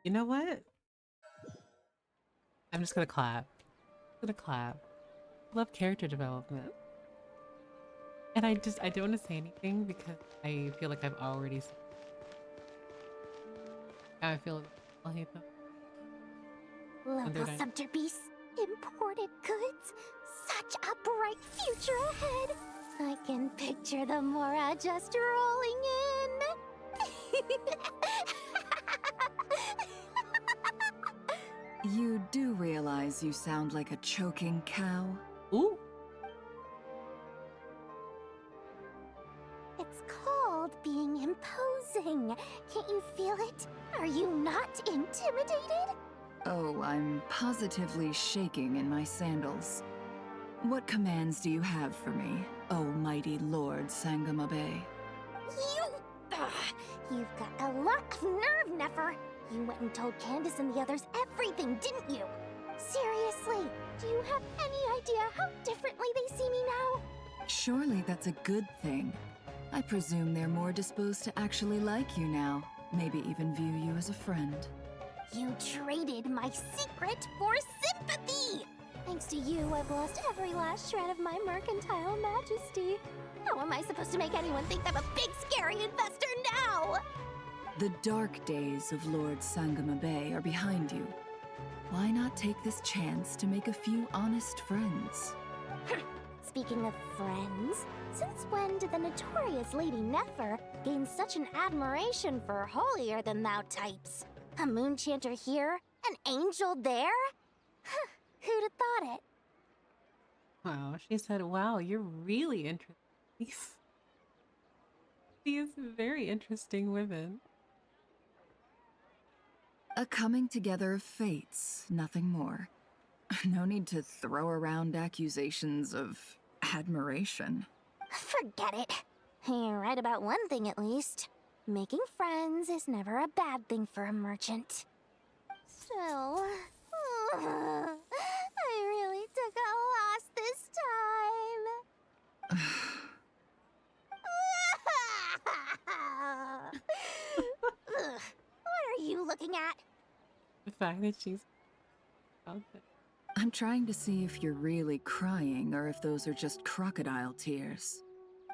You know what? I'm just gonna clap. I'm gonna clap. Love character development. And I don't want to say anything because I feel like I've already seen how I feel. I'll hate them. Local subterbeasts, imported goods, such a bright future ahead. I can picture the Mora just rolling in. You do realize you sound like a choking cow? Ooh. It's called being imposing. Can't you feel it? Are you not intimidated? Oh, I'm positively shaking in my sandals. What commands do you have for me, oh mighty Lord Sangama Bay? You've got a lot of nerve, Nefer. You went and told Candace and the others everything, didn't you? Seriously, do you have any idea how differently they see me now? Surely that's a good thing. I presume they're more disposed to actually like you now, maybe even view you as a friend. You traded my secret for sympathy! Thanks to you, I've lost every last shred of my mercantile majesty. How am I supposed to make anyone think I'm a big, scary investor now? The dark days of Lord Sangama Bay are behind you. Why not take this chance to make a few honest friends? Speaking of friends, since when did the notorious Lady Nefer gain such an admiration for holier-than-thou types? A moon chanter here, an angel there? Huh, who'd have thought it? Wow, she said, wow, you're really interesting. These very interesting women. A coming together of fates, nothing more. No need to throw around accusations of admiration. Forget it. You're right about one thing at least. Making friends is never a bad thing for a merchant. So, I really took a loss this time. Ugh, what are you looking at? The fact that she's... I'm trying to see if you're really crying or if those are just crocodile tears.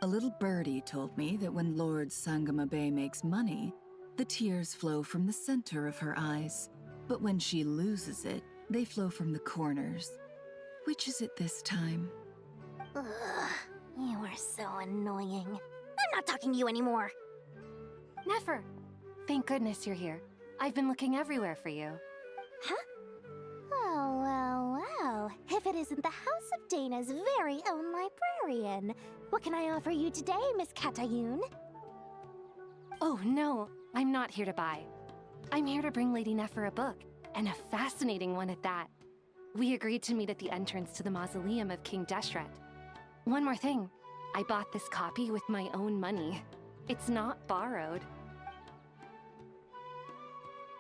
A little birdie told me that when Lord Sangama Bay makes money, the tears flow from the center of her eyes. But when she loses it, they flow from the corners. Which is it this time? Ugh, you are so annoying. I'm not talking to you anymore. Nefer! Thank goodness you're here. I've been looking everywhere for you. Huh? Oh, well. If it isn't the House of Dana's very own librarian. What can I offer you today, Miss Katayun? Oh, no. I'm not here to buy. I'm here to bring Lady Nefer a book, and a fascinating one at that. We agreed to meet at the entrance to the mausoleum of King Deshret. One more thing. I bought this copy with my own money. It's not borrowed.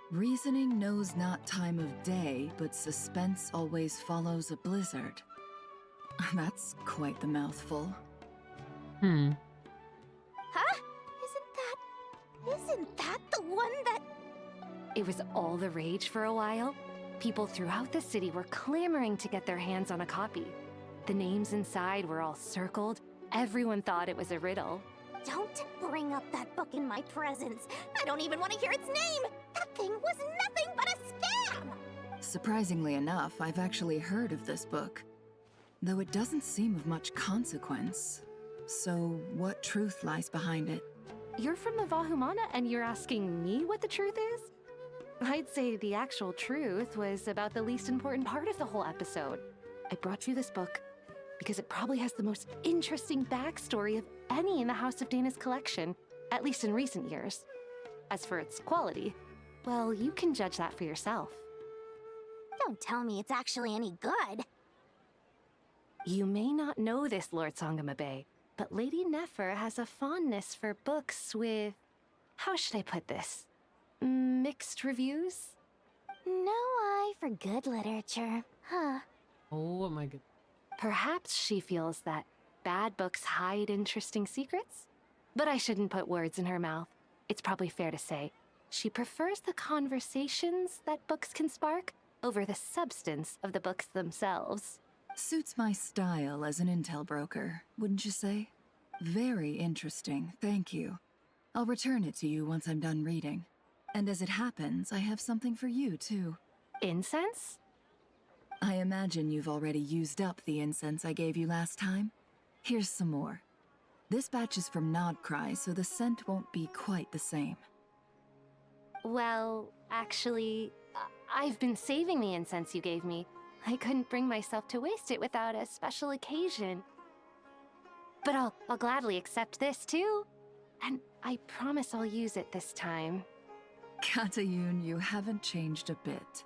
Reasoning knows not time of day, but suspense always follows a blizzard. That's quite the mouthful. Huh? Isn't that the one that... It was all the rage for a while. People throughout the city were clamoring to get their hands on a copy. The names inside were all circled. Everyone thought it was a riddle. Don't bring up that book in my presence. I don't even want to hear its name. That thing was nothing but a scam. Surprisingly enough, I've actually heard of this book. Though it doesn't seem of much consequence. So, what truth lies behind it? You're from the Vahumana and you're asking me what the truth is? I'd say the actual truth was about the least important part of the whole episode. I brought you this book because it probably has the most interesting backstory of any in the House of Dana's collection, at least in recent years. As for its quality, well, you can judge that for yourself. Don't tell me it's actually any good. You may not know this, Lord Sangama Bay, but Lady Nefer has a fondness for books with... how should I put this? Mixed reviews? No eye for good literature, huh? Oh my goodness. Perhaps she feels that bad books hide interesting secrets? But I shouldn't put words in her mouth. It's probably fair to say she prefers the conversations that books can spark over the substance of the books themselves. Suits my style as an intel broker, wouldn't you say? Very interesting, thank you. I'll return it to you once I'm done reading. And as it happens, I have something for you, too. Incense? I imagine you've already used up the incense I gave you last time. Here's some more. This batch is from Nod-Krai, so the scent won't be quite the same. Well, actually, I've been saving the incense you gave me. I couldn't bring myself to waste it without a special occasion. But I'll gladly accept this, too. And I promise I'll use it this time. Katayun, you haven't changed a bit.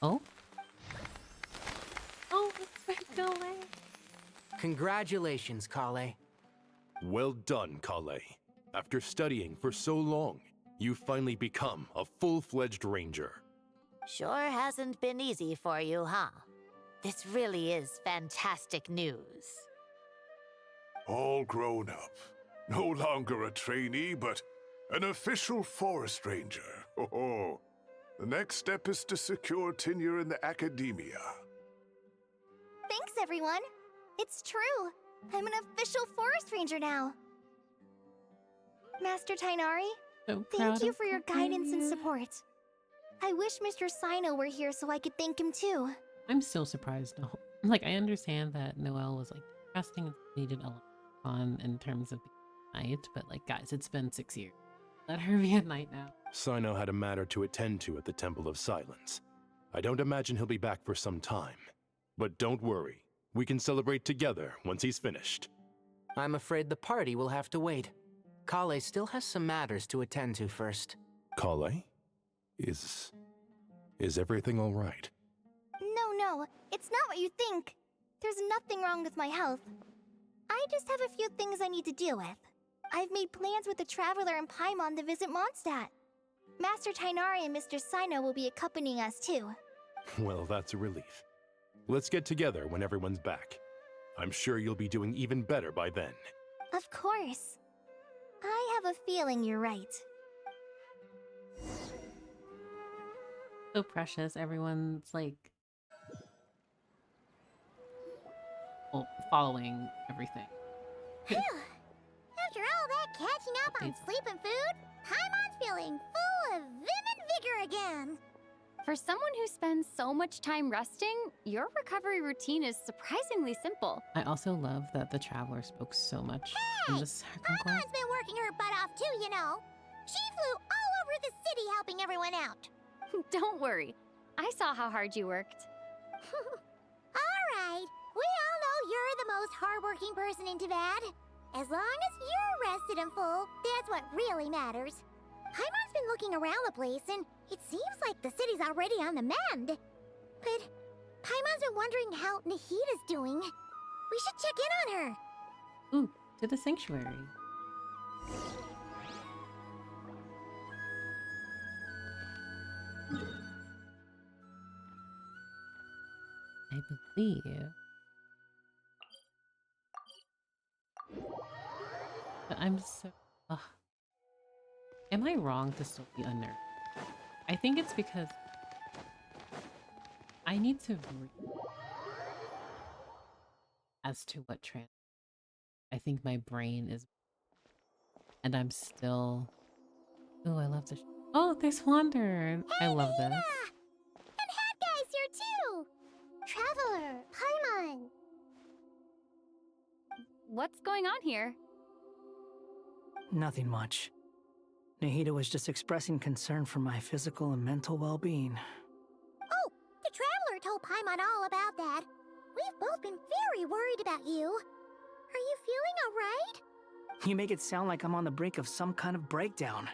Oh? Oh, go away. Congratulations, Kale. Well done, Kale. After studying for so long, you've finally become a full-fledged ranger. Sure hasn't been easy for you, huh? This really is fantastic news. All grown up. No longer a trainee, but an official forest ranger. Oh, the next step is to secure tenure in the academia. Thanks, everyone. It's true. I'm an official forest ranger now. Master Tainari. So Thank proud you of for your guidance and you. support. I wish Mr. Sino were here so I could thank him too. I'm still surprised. No, like I understand that Noelle was like trusting and needed a lot of fun in terms of being a knight, but like guys, it's been 6 years. Let her be a knight now. Sino had a matter to attend to at the Temple of Silence. I don't imagine he'll be back for some time. But don't worry, we can celebrate together once he's finished. I'm afraid the party will have to wait. Kale still has some matters to attend to first. Kale? Is everything all right? No, it's not what you think. There's nothing wrong with my health. I just have a few things I need to deal with. I've made plans with the Traveler and Paimon to visit Mondstadt. Master Tainari and Mr. Sino will be accompanying us too. Well, that's a relief. Let's get together when everyone's back. I'm sure you'll be doing even better by then. Of course. I have a feeling you're right. So precious. Everyone's like, well, following everything. After all that catching up on sleep and food, Paimon's feeling full of vim and vigor again. For someone who spends so much time resting, your recovery routine is surprisingly simple. I also love that the Traveler spoke so much in the second quest. Paimon's been working her butt off too, you know. She flew all over the city helping everyone out. Don't worry. I saw how hard you worked. All right. We all know you're the most hardworking person in Tavad. As long as you're rested and full, that's what really matters. Paimon's been looking around the place, and it seems like the city's already on the mend. But Paimon's been wondering how Nahida's doing. We should check in on her. Ooh, to the sanctuary. I believe. But I'm so. Ugh. Am I wrong to still be unnerved? I think it's because I need to read as to what trans. I think my brain is, and I'm still. Oh, I love this. Oh, there's Wander. I love this. And Hat Guy's here too. Traveler, Paimon. What's going on here? Nothing much. Nahida was just expressing concern for my physical and mental well-being. Oh, the Traveler told Paimon all about that. We've both been very worried about you. Are you feeling alright? You make it sound like I'm on the brink of some kind of breakdown.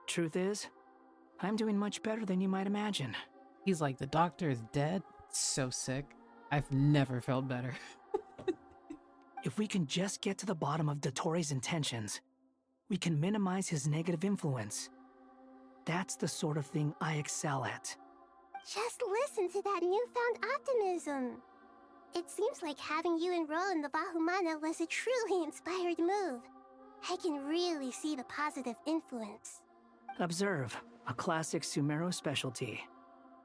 Truth is, I'm doing much better than you might imagine. He's like, the doctor is dead. So sick. I've never felt better. If we can just get to the bottom of Dottoro's intentions, we can minimize his negative influence. That's the sort of thing I excel at. Just listen to that newfound optimism. It seems like having you enroll in the Vahumana was a truly inspired move. I can really see the positive influence. Observe, a classic Sumeru specialty.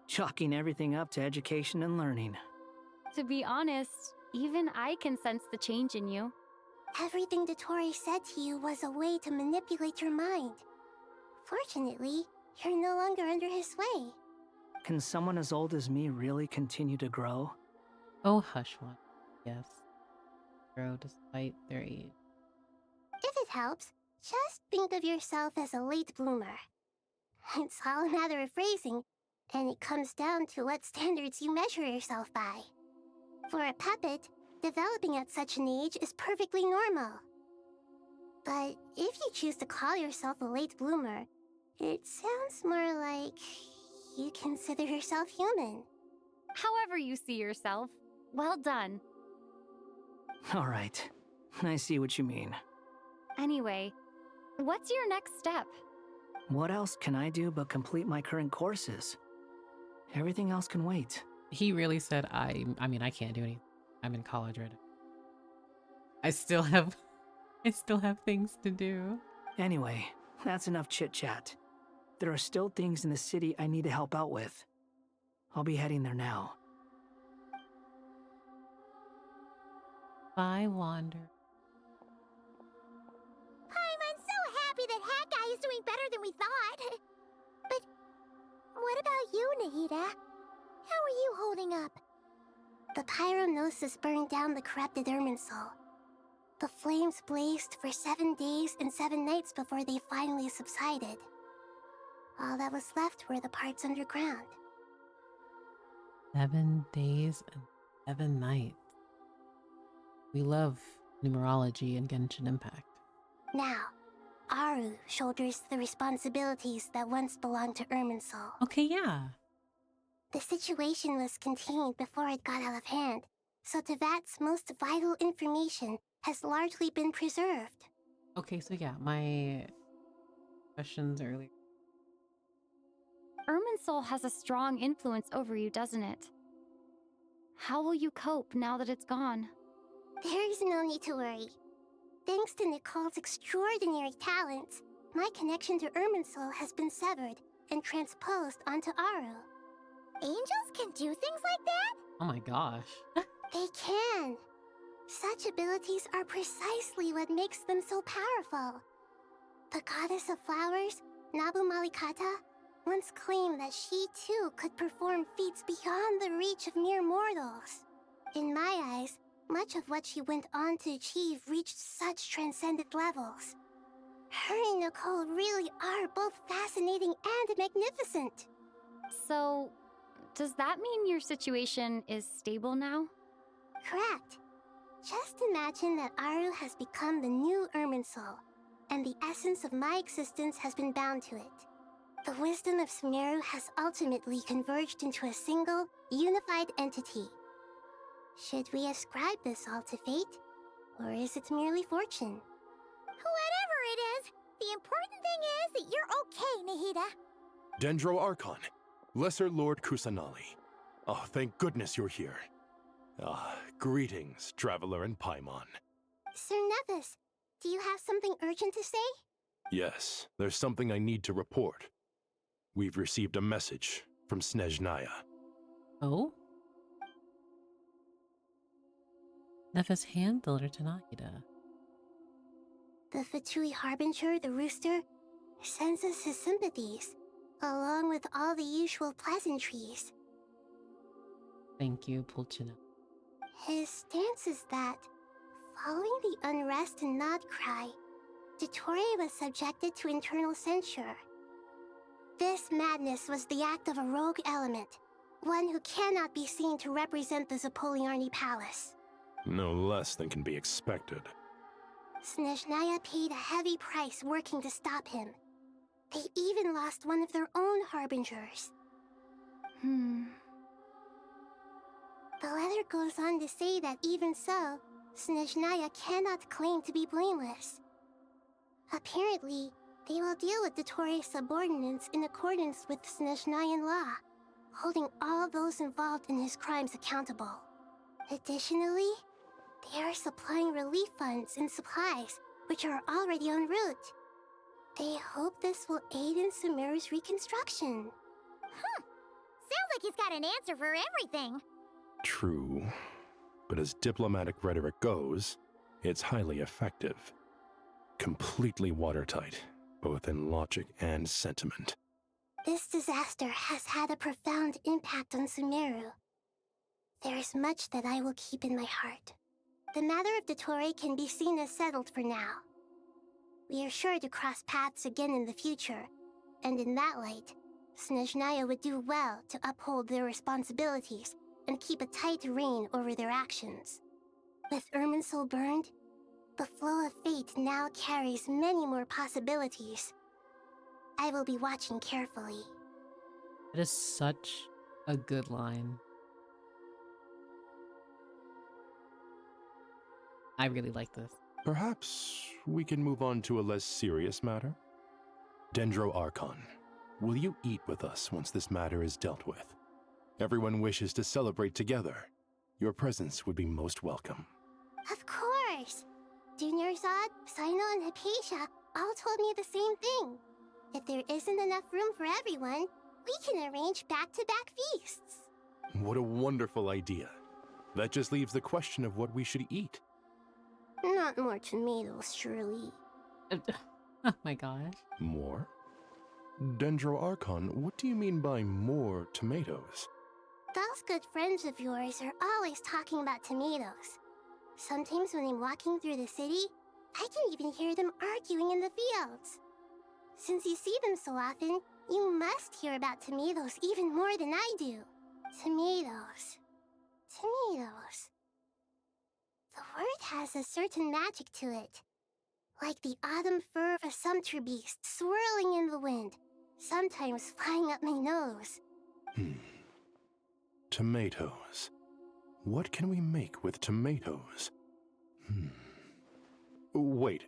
Chalking everything up to education and learning. To be honest, even I can sense the change in you. Everything Dottore said to you was a way to manipulate your mind. Fortunately, you're no longer under his sway. Can someone as old as me really continue to grow? Oh, hush one. Yes. Grow despite their age. If it helps, just think of yourself as a late bloomer. It's all a matter of phrasing, and it comes down to what standards you measure yourself by. For a puppet, developing at such an age is perfectly normal. But if you choose to call yourself a late bloomer, it sounds more like you consider yourself human. However you see yourself, well done. All right, I see what you mean. Anyway, what's your next step? What else can I do but complete my current courses? Everything else can wait. He really said, I mean, I can't do anything. I'm in college right now. I still have things to do. Anyway, that's enough chit-chat. There are still things in the city I need to help out with. I'll be heading there now. Bye, Wander. I'm so happy He's doing better than we thought. But what about you, Nahida? How are you holding up? The pyronosis burned down the corrupted Irminsul. The flames blazed for 7 days and 7 nights before they finally subsided. All that was left were the parts underground. 7 days and 7 nights. We love numerology and Genshin Impact. Now, Aru shoulders the responsibilities that once belonged to Irminsul. Okay, yeah. The situation was contained before it got out of hand, so Tevat's most vital information has largely been preserved. Okay, so yeah, my questions earlier. Irminsul has a strong influence over you, doesn't it? How will you cope now that it's gone? There is no need to worry. Thanks to Nicole's extraordinary talents, my connection to Irminsul has been severed and transposed onto Aru. Angels can do things like that? Oh my gosh. They can. Such abilities are precisely what makes them so powerful. The goddess of flowers, Nabu Malikata, once claimed that she too could perform feats beyond the reach of mere mortals. In my eyes, much of what she went on to achieve reached such transcendent levels. Her and Nicole really are both fascinating and magnificent. So, does that mean your situation is stable now? Correct. Just imagine that Aru has become the new Irminsul, and the essence of my existence has been bound to it. The wisdom of Sumeru has ultimately converged into a single, unified entity. Should we ascribe this all to fate, or is it merely fortune? Whatever it is, the important thing is that you're okay, Nahida. Dendro Archon, Lesser Lord Kusanali. Oh, thank goodness you're here. Greetings, Traveler and Paimon. Sir Nevis, do you have something urgent to say? Yes, there's something I need to report. We've received a message from Snezhnaya. Oh? Nephis handed her to Nahida. The Fatui Harbinger, the rooster, sends us his sympathies, along with all the usual pleasantries. Thank you, Pulchina. His stance is that, following the unrest in Nod-Krai, Dottore was subjected to internal censure. This madness was the act of a rogue element, one who cannot be seen to represent the Zapoliarni Palace. No less than can be expected. Snezhnaya paid a heavy price working to stop him. They even lost one of their own harbingers. The letter goes on to say that even so, Snezhnaya cannot claim to be blameless. Apparently, they will deal with Dottore's subordinates in accordance with Snezhnayan law, holding all those involved in his crimes accountable. Additionally, they are supplying relief funds and supplies, which are already en route. They hope this will aid in Sumeru's reconstruction. Sounds like he's got an answer for everything. True. But as diplomatic rhetoric goes, it's highly effective. Completely watertight, both in logic and sentiment. This disaster has had a profound impact on Sumeru. There is much that I will keep in my heart. The matter of Dottore can be seen as settled for now. We are sure to cross paths again in the future, and in that light, Snezhnaya would do well to uphold their responsibilities and keep a tight rein over their actions. With Irminsul burned, the flow of fate now carries many more possibilities. I will be watching carefully. That is such a good line. I really like this. Perhaps we can move on to a less serious matter? Dendro Archon, will you eat with us once this matter is dealt with? Everyone wishes to celebrate together. Your presence would be most welcome. Of course! Junior Zod, Sino, and Hypatia all told me the same thing. If there isn't enough room for everyone, we can arrange back-to-back feasts. What a wonderful idea. That just leaves the question of what we should eat. Not more tomatoes, surely. Oh my gosh. More? Dendro Archon, what do you mean by more tomatoes? Those good friends of yours are always talking about tomatoes. Sometimes when I'm walking through the city, I can even hear them arguing in the fields. Since you see them so often, you must hear about tomatoes even more than I do. Tomatoes. Tomatoes. The word has a certain magic to it. Like the autumn fur of a sumpter beast swirling in the wind, sometimes flying up my nose. Tomatoes. What can we make with tomatoes? Wait,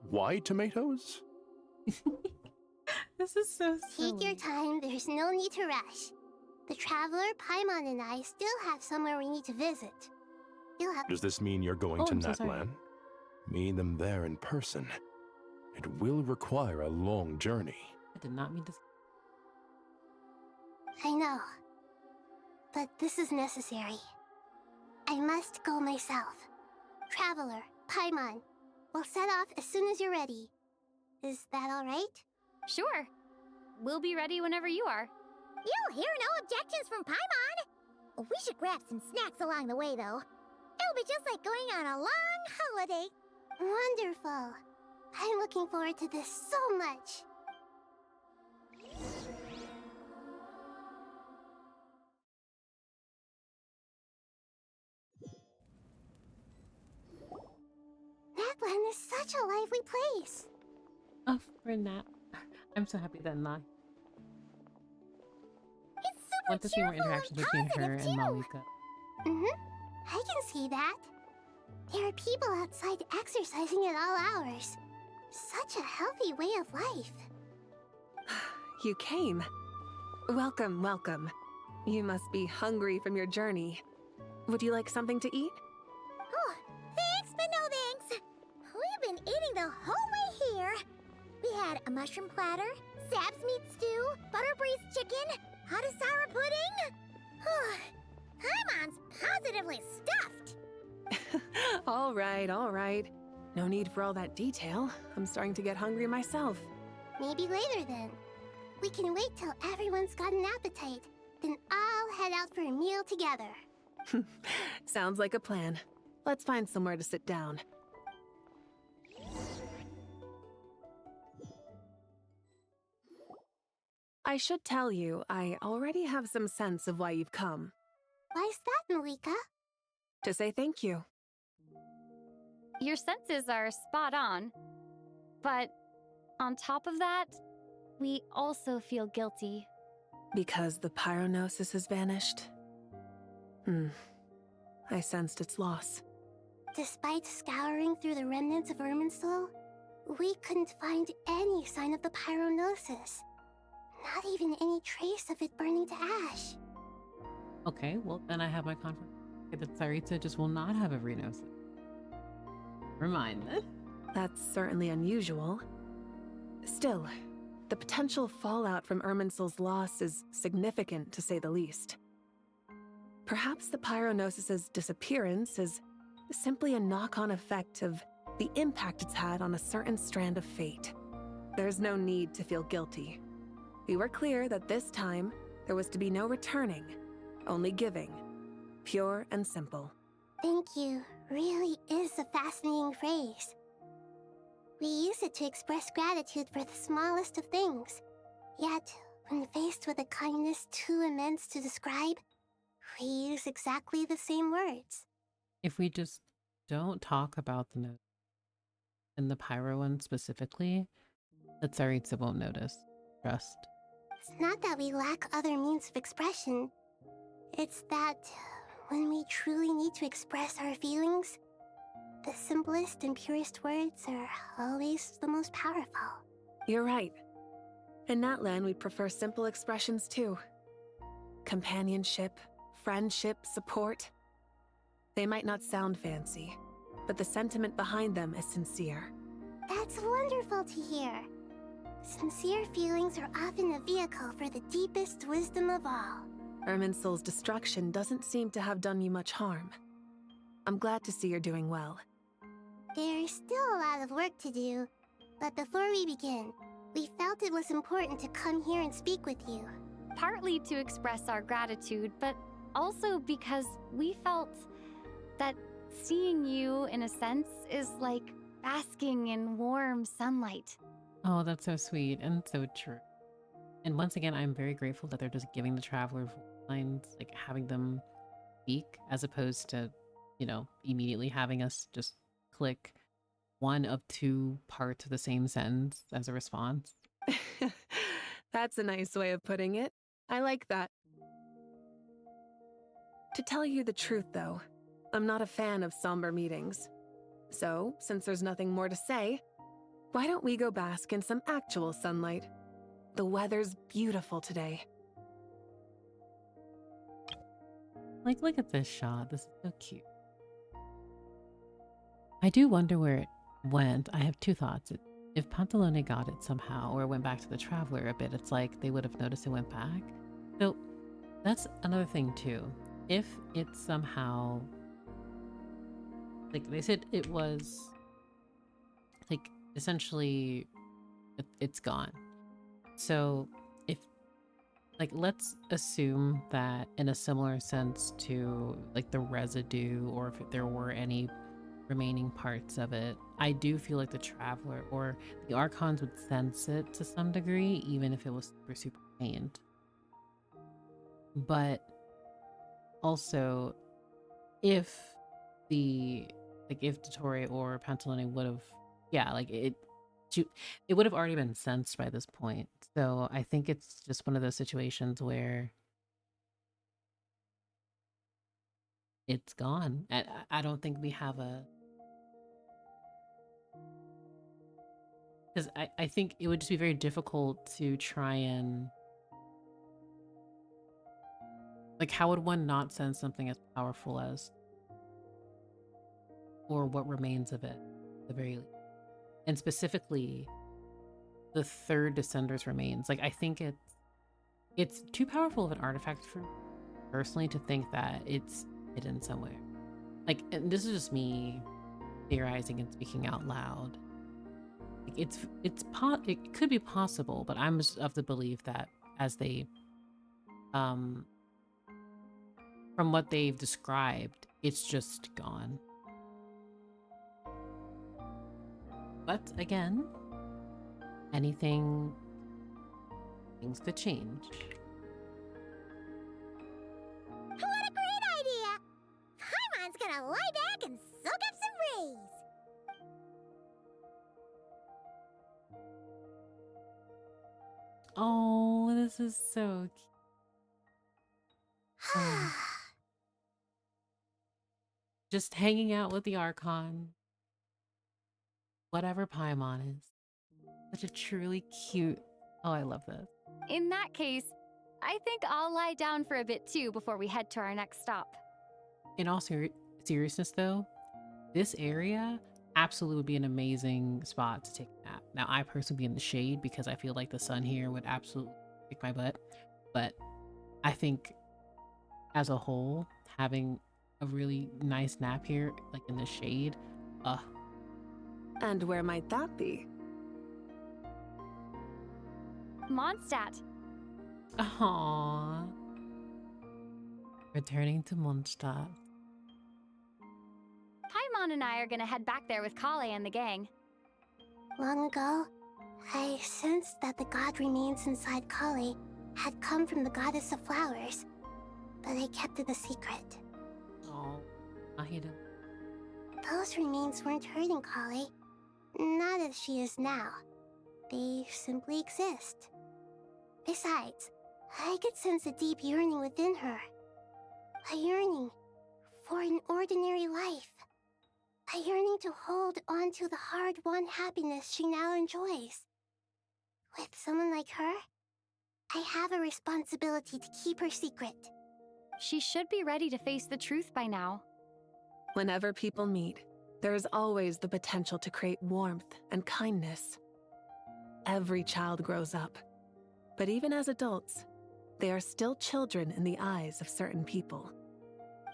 why tomatoes? This is so silly. Take your time, there's no need to rush. The Traveler, Paimon, and I still have somewhere we need to visit. You'll have— Does this mean you're going to I'm so sorry. Natlan? Meet them there in person. It will require a long journey. I did not mean to. I know. But this is necessary. I must go myself. Traveler, Paimon, we'll set off as soon as you're ready. Is that all right? Sure. We'll be ready whenever you are. You'll hear no objections from Paimon. We should grab some snacks along the way, though. It'll be just like going on a long holiday. Wonderful. I'm looking forward to this so much. Natlan is such a lively place. Oh, for Nat. I'm so happy that Nod. It's super Want to see more interactions between her and Malika. I can see that. There are people outside exercising at all hours. Such a healthy way of life. You came. Welcome, welcome. You must be hungry from your journey. Would you like something to eat? Oh, thanks, but no thanks. We've been eating the whole way here. We had a mushroom platter, Sab's meat stew, butter braised chicken, hot asara pudding. Paimon's positively stuffed. All right, all right. No need for all that detail. I'm starting to get hungry myself. Maybe later then. We can wait till everyone's got an appetite. Then I'll head out for a meal together. Sounds like a plan. Let's find somewhere to sit down. I should tell you, I already have some sense of why you've come. Why's that, Malika? To say thank you. Your senses are spot on. But on top of that, we also feel guilty. Because the pyronosis has vanished? I sensed its loss. Despite scouring through the remnants of Irminsul, we couldn't find any sign of the pyronosis. Not even any trace of it burning to ash. Okay, well then I have my confirmation that Tsaritsa just will not have a renosis. Reminded. That's certainly unusual. Still, the potential fallout from Irminsul's loss is significant, to say the least. Perhaps the pyronosis's disappearance is simply a knock-on effect of the impact it's had on a certain strand of fate. There's no need to feel guilty. We were clear that this time, there was to be no returning, only giving. Pure and simple. Thank you really is a fascinating phrase. We use it to express gratitude for the smallest of things. Yet, when faced with a kindness too immense to describe, we use exactly the same words. If we just don't talk about the note and the pyro one specifically, the Tsaritsa won't notice. Trust. It's not that we lack other means of expression. It's that when we truly need to express our feelings, the simplest and purest words are always the most powerful. You're right. In Natlan, we prefer simple expressions too. Companionship, friendship, support. They might not sound fancy, but the sentiment behind them is sincere. That's wonderful to hear. Sincere feelings are often a vehicle for the deepest wisdom of all. Irminsul's destruction doesn't seem to have done you much harm. I'm glad to see you're doing well. There's still a lot of work to do, But before we begin, we felt it was important to come here and speak with you. Partly to express our gratitude, but also because we felt that seeing you, in a sense, is like basking in warm sunlight. Oh, that's so sweet and so true. And once again, I'm very grateful that they're just giving the traveler lines, like having them speak, as opposed to, you know, immediately having us just click one of two parts of the same sentence as a response. That's a nice way of putting it. I like that. To tell you the truth, though, I'm not a fan of somber meetings. So, since there's nothing more to say, why don't we go bask in some actual sunlight? The weather's beautiful today. Like, look at this shot. This is so cute. I do wonder where it went. I have two thoughts. If Pantalone got it somehow or went back to the traveler a bit, it's like they would have noticed it went back. So that's another thing too. If it somehow, like they said, it was like essentially it's gone. So if, like, let's assume that in a similar sense to like the residue, or if there were any remaining parts of it, I do feel like the traveler or the Archons would sense it to some degree, even if it was super faint. But also, if Dottore or Pantalone would have, yeah, like it would have already been sensed by this point. So I think it's just one of those situations where it's gone. I don't think we have a, because I think it would just be very difficult to try and, like, how would one not sense something as powerful as, or what remains of it, at the very least? And specifically, the third Descender's remains. Like, I think it's too powerful of an artifact for me, personally, to think that it's hidden somewhere. Like, and this is just me theorizing and speaking out loud. Like, it could be possible, but I'm just of the belief that as they, from what they've described, it's just gone. But again, things could change. What a great idea! Paimon's gonna lie back and soak up some rays. Oh, this is so cute. Just hanging out with the Archon. Whatever Paimon is. Such a truly cute... Oh, I love this. In that case, I think I'll lie down for a bit too before we head to our next stop. In all seriousness, though, this area absolutely would be an amazing spot to take a nap. Now, I personally be in the shade because I feel like the sun here would absolutely kick my butt. But I think, as a whole, having a really nice nap here, like in the shade, And where might that be? Mondstadt. Aww. Returning to Mondstadt. Paimon and I are gonna head back there with Kale and the gang. Long ago, I sensed that the god remains inside Kali had come from the goddess of flowers, but I kept it a secret. Oh, Ahida. Those remains weren't hurting Kali, not as she is now. They simply exist. Besides, I could sense a deep yearning within her. A yearning for an ordinary life. A yearning to hold on to the hard-won happiness she now enjoys. With someone like her, I have a responsibility to keep her secret. She should be ready to face the truth by now. Whenever people meet, there is always the potential to create warmth and kindness. Every child grows up, but even as adults, they are still children in the eyes of certain people.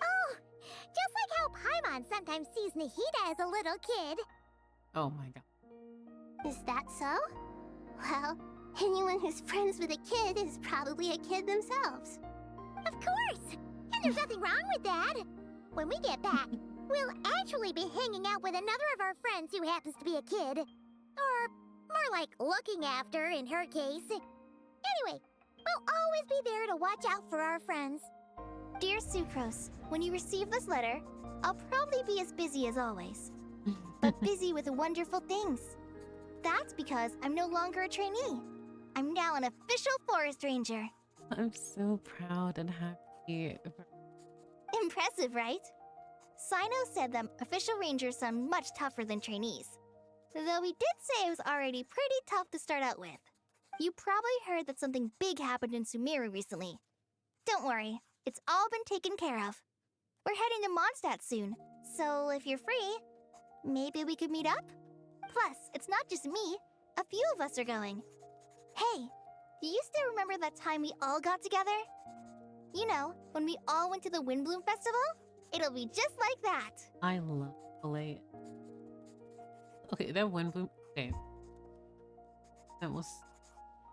Oh, just like how Paimon sometimes sees Nahida as a little kid. Oh my god. Is that so? Well, anyone who's friends with a kid is probably a kid themselves. Of course! And there's nothing wrong with that. When we get back, we'll actually be hanging out with another of our friends who happens to be a kid. Or more like looking after, in her case. Anyway, we'll always be there to watch out for our friends. Dear Sucrose, when you receive this letter, I'll probably be as busy as always. But busy with wonderful things. That's because I'm no longer a trainee. I'm now an official forest ranger. I'm so proud and happy. Impressive, right? Sino said that official rangers sound much tougher than trainees. Though he did say it was already pretty tough to start out with. You probably heard that something big happened in Sumeru recently. Don't worry, it's all been taken care of. We're heading to Mondstadt soon, so if you're free, maybe we could meet up? Plus, it's not just me. A few of us are going. Hey, do you still remember that time we all got together? You know, when we all went to the Windbloom Festival? It'll be just like that. I love Ballet. Okay, that Windbloom. Okay. That was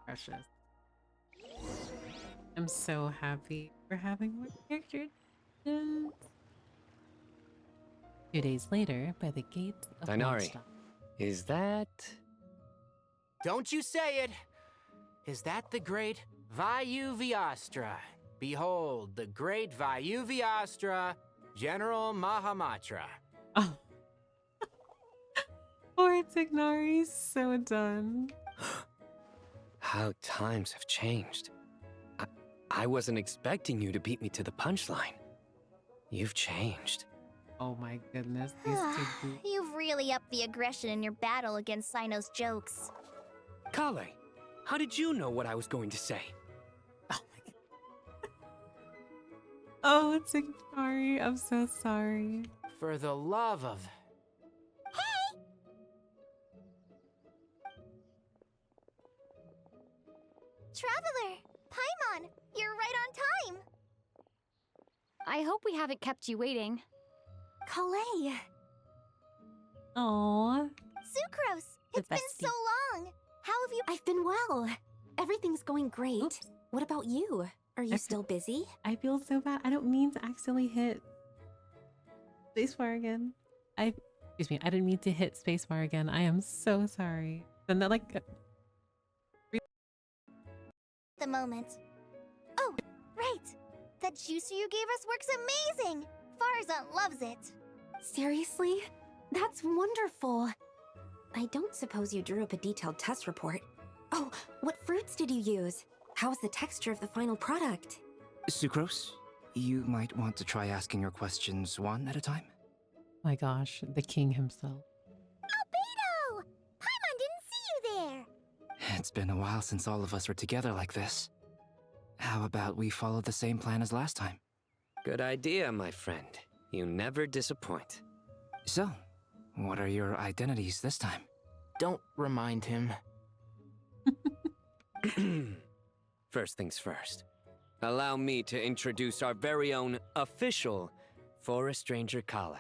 precious. I'm so happy we're having more characters. 2 days later, by the gates of Dainari, Mondstadt. Is that... Don't you say it! Is that the great Vayuviastra? Behold, the great Vayuviastra, General Mahamatra. Oh. Poor Tignari's so done. How times have changed. I wasn't expecting you to beat me to the punchline. You've changed. Oh my goodness, these two. You've really upped the aggression in your battle against Sino's jokes. Kale, how did you know what I was going to say? Oh, Tignari, I'm so sorry. For the love of... Hey! Traveler! Paimon! You're right on time! I hope we haven't kept you waiting. Kalei! Aww. Sucrose! It's been so long! How have you— I've been well. Everything's going great. Oops. What about you? Are you still busy? I feel so bad. I don't mean to accidentally hit spacebar again. Excuse me, I didn't mean to hit spacebar again. I am so sorry. And that like the moment. Oh, right! That juicer you gave us works amazing! Farzan loves it! Seriously? That's wonderful. I don't suppose you drew up a detailed test report. Oh, what fruits did you use? How was the texture of the final product? Sucrose, you might want to try asking your questions one at a time. my gosh, the king himself. Albedo! Paimon didn't see you there! It's been a while since all of us were together like this. How about we follow the same plan as last time? Good idea, my friend. You never disappoint. So, what are your identities this time? Don't remind him. First things first. Allow me to introduce our very own official Forest Ranger Kale.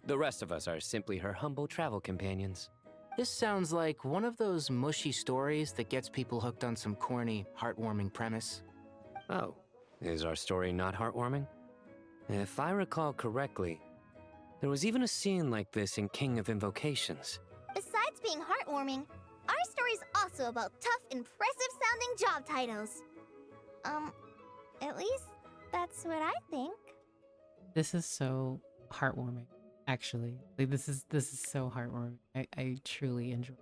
The rest of us are simply her humble travel companions. This sounds like one of those mushy stories that gets people hooked on some corny, heartwarming premise. Oh, is our story not heartwarming? If I recall correctly, there was even a scene like this in King of Invocations. Besides being heartwarming, our story's also about tough, impressive-sounding job titles. At least that's what I think. This is so heartwarming, actually. Like this is so heartwarming. I truly enjoy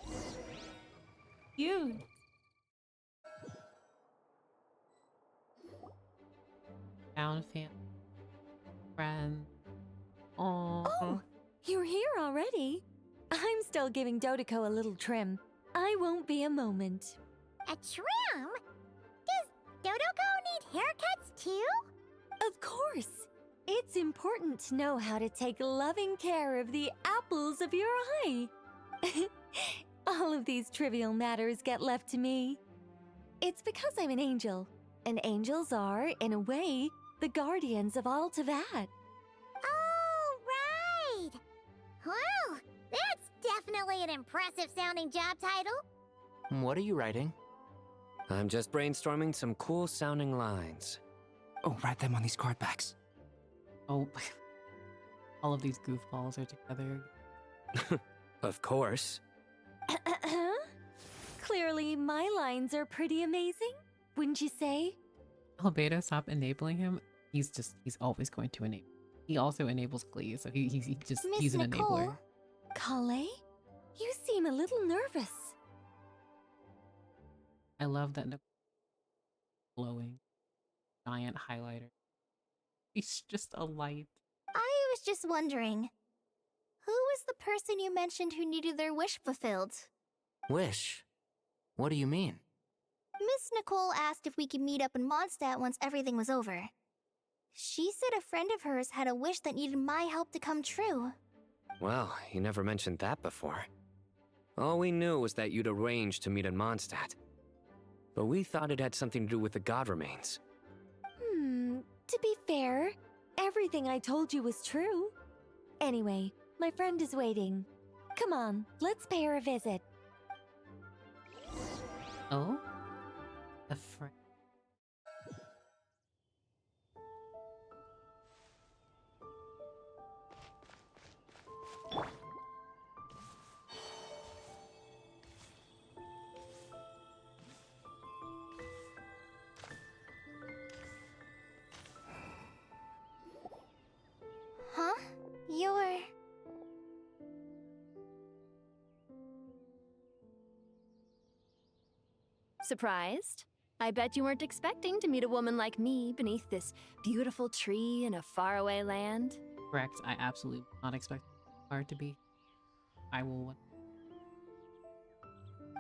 it. You. Found family, friend. Oh, you're here already? I'm still giving Dodeko a little trim. I won't be a moment. A trim? Does Dodeko need haircuts too? Of course. It's important to know how to take loving care of the apples of your eye. All of these trivial matters get left to me. It's because I'm an angel, and angels are, in a way, the guardians of Altavat. Oh, right! Well, that's an impressive sounding job title? What are you writing? I'm just brainstorming some cool sounding lines. Oh, write them on these card backs. Oh, all of these goofballs are together. Of course. Clearly, my lines are pretty amazing, wouldn't you say? Albedo, stop enabling him. He's always going to enable. He also enables Glee, so he's an enabler. Kale, you seem a little nervous. I love that glowing giant highlighter. He's just a light. I was just wondering, who was the person you mentioned who needed their wish fulfilled? Wish? What do you mean? Miss Nicole asked if we could meet up in Mondstadt once everything was over. She said a friend of hers had a wish that needed my help to come true. Well, you never mentioned that before. All we knew was that you'd arranged to meet in Mondstadt. But we thought it had something to do with the god remains. To be fair, everything I told you was true. Anyway, my friend is waiting. Come on, let's pay her a visit. Oh? A friend. Huh? You're... Surprised? I bet you weren't expecting to meet a woman like me beneath this beautiful tree in a faraway land. Correct. I absolutely did not expect her to be. I will.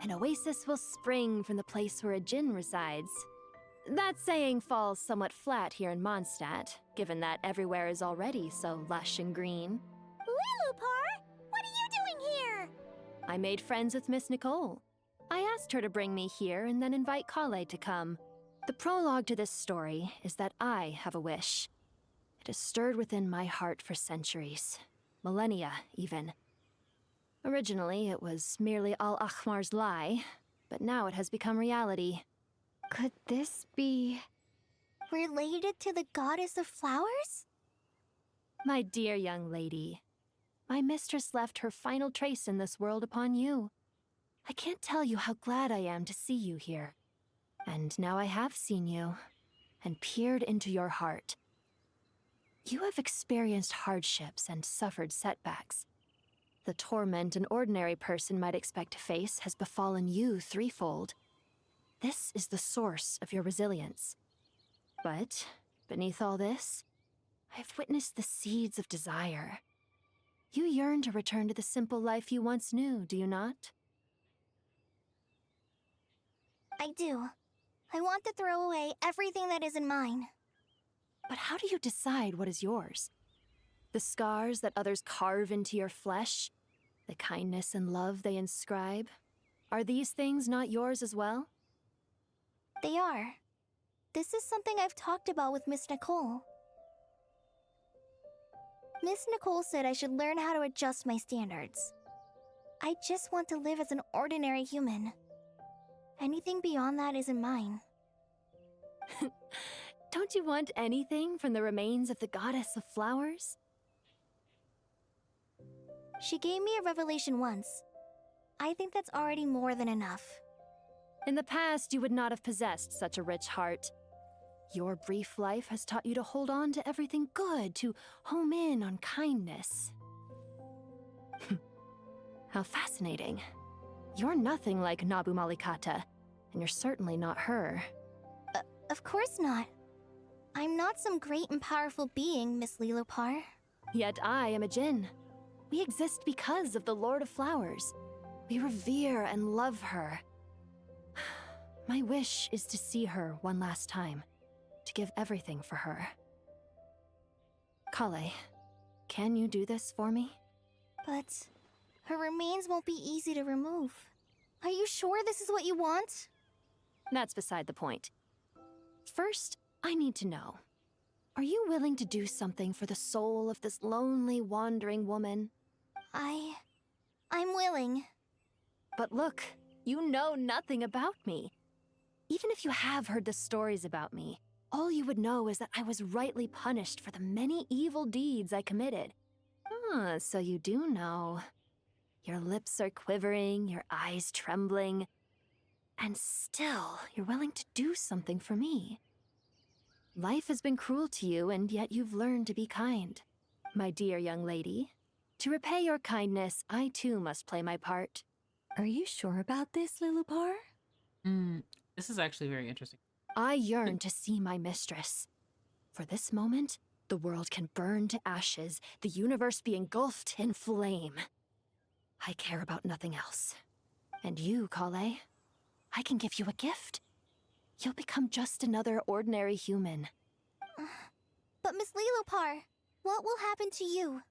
An oasis will spring from the place where a djinn resides. That saying falls somewhat flat here in Mondstadt, given that everywhere is already so lush and green. Lilupar, what are you doing here? I made friends with Miss Nicole. I asked her to bring me here and then invite Kale to come. The prologue to this story is that I have a wish. It has stirred within my heart for centuries. Millennia, even. Originally, it was merely Al-Ahmar's lie, but now it has become reality. Could this be... related to the goddess of flowers? My dear young lady, my mistress left her final trace in this world upon you. I can't tell you how glad I am to see you here. And now I have seen you, and peered into your heart. You have experienced hardships and suffered setbacks. The torment an ordinary person might expect to face has befallen you threefold. This is the source of your resilience. But, beneath all this, I have witnessed the seeds of desire. You yearn to return to the simple life you once knew, do you not? I do. I want to throw away everything that isn't mine. But how do you decide what is yours? The scars that others carve into your flesh? The kindness and love they inscribe? Are these things not yours as well? They are. This is something I've talked about with Miss Nicole. Miss Nicole said I should learn how to adjust my standards. I just want to live as an ordinary human. Anything beyond that isn't mine. Don't you want anything from the remains of the goddess of flowers? She gave me a revelation once. I think that's already more than enough. In the past, you would not have possessed such a rich heart. Your brief life has taught you to hold on to everything good, to home in on kindness. How fascinating. You're nothing like Nabu Malikata, and you're certainly not her. Of course not. I'm not some great and powerful being, Miss Lilopar. Yet I am a djinn. We exist because of the Lord of Flowers. We revere and love her. My wish is to see her one last time, to give everything for her. Kale, can you do this for me? But her remains won't be easy to remove. Are you sure this is what you want? That's beside the point. First, I need to know. Are you willing to do something for the soul of this lonely, wandering woman? I'm willing. But look, you know nothing about me. Even if you have heard the stories about me, all you would know is that I was rightly punished for the many evil deeds I committed. Ah, so you do know. Your lips are quivering, your eyes trembling, and still you're willing to do something for me. Life has been cruel to you, and yet you've learned to be kind. My dear young lady, to repay your kindness, I too must play my part. Are you sure about this, Lilupar? This is actually very interesting. I yearn to see my mistress. For this moment, the world can burn to ashes, the universe be engulfed in flame. I care about nothing else. And you, Kale, I can give you a gift. You'll become just another ordinary human. But Miss Lilopar, what will happen to you?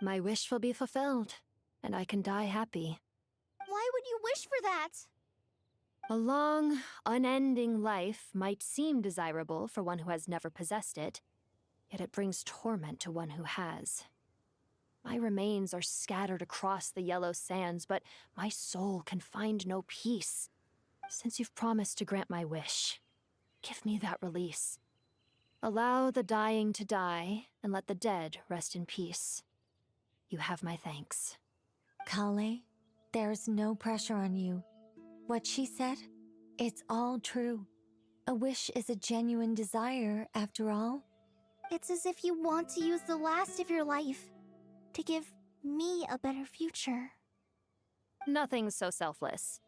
My wish will be fulfilled, and I can die happy. Why would you wish for that? A long, unending life might seem desirable for one who has never possessed it, yet it brings torment to one who has. My remains are scattered across the yellow sands, but my soul can find no peace. Since you've promised to grant my wish, give me that release. Allow the dying to die, and let the dead rest in peace. You have my thanks. Kale, there's no pressure on you. What she said, it's all true. A wish is a genuine desire, after all. It's as if you want to use the last of your life to give me a better future. Nothing's so selfless.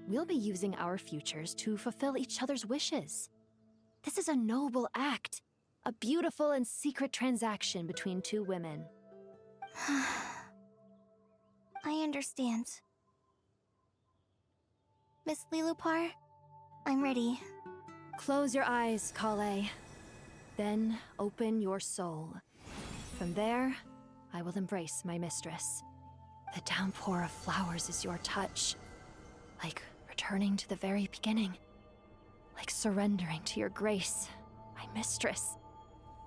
We'll be using our futures to fulfill each other's wishes. This is a noble act, a beautiful and secret transaction between two women. I understand. Miss Lilopar, I'm ready. Close your eyes, Kale. Then open your soul. From there, I will embrace my mistress. The downpour of flowers is your touch. Like returning to the very beginning. Like surrendering to your grace, my mistress.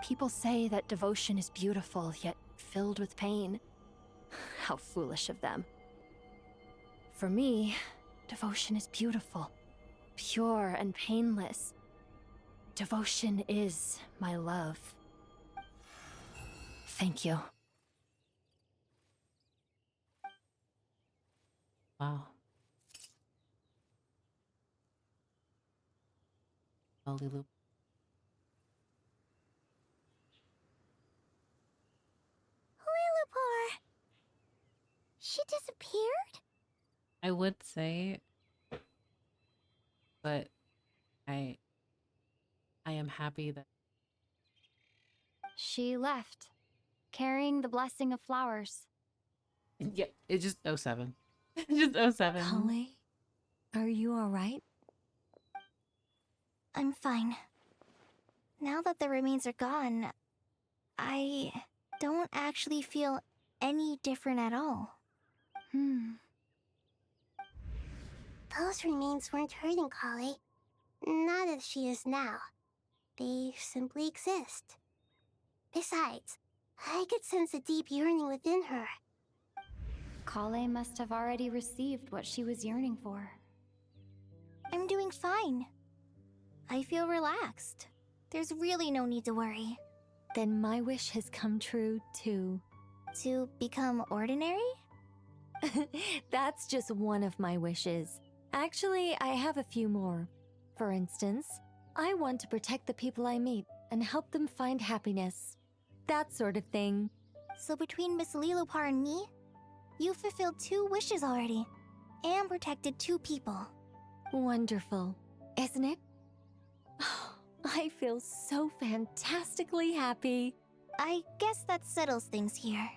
People say that devotion is beautiful, yet filled with pain. How foolish of them. For me, devotion is beautiful, pure and painless. Devotion is my love. Thank you. Wow. Lilupar. Lilopar! She disappeared? I would say, but I am happy that She left, carrying the blessing of flowers. yeah, it's just 07. Just 07. Kale, are you alright? I'm fine. Now that the remains are gone, I don't actually feel any different at all. Those remains weren't hurting Kale. Not as she is now. They simply exist. Besides, I could sense a deep yearning within her. Kale must have already received what she was yearning for. I'm doing fine. I feel relaxed. There's really no need to worry. Then my wish has come true, too. To become ordinary? That's just one of my wishes. Actually, I have a few more. For instance, I want to protect the people I meet and help them find happiness. That sort of thing. So between Miss Lilopar and me, you fulfilled 2 wishes already, and protected 2 people. Wonderful, isn't it? I feel so fantastically happy. I guess that settles things here.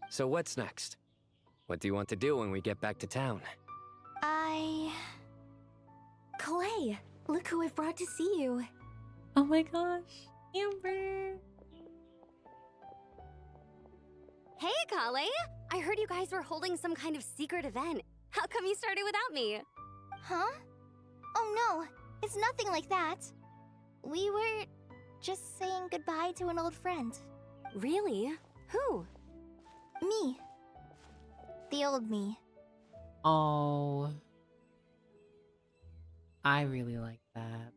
So what's next? What do you want to do when we get back to town? Clay, look who I've brought to see you. Oh my gosh, Amber. Hey, Kale! I heard you guys were holding some kind of secret event. How come you started without me? Huh? Oh no, it's nothing like that. We were just saying goodbye to an old friend. Really? Who? Me. The old me. Oh, I really like that.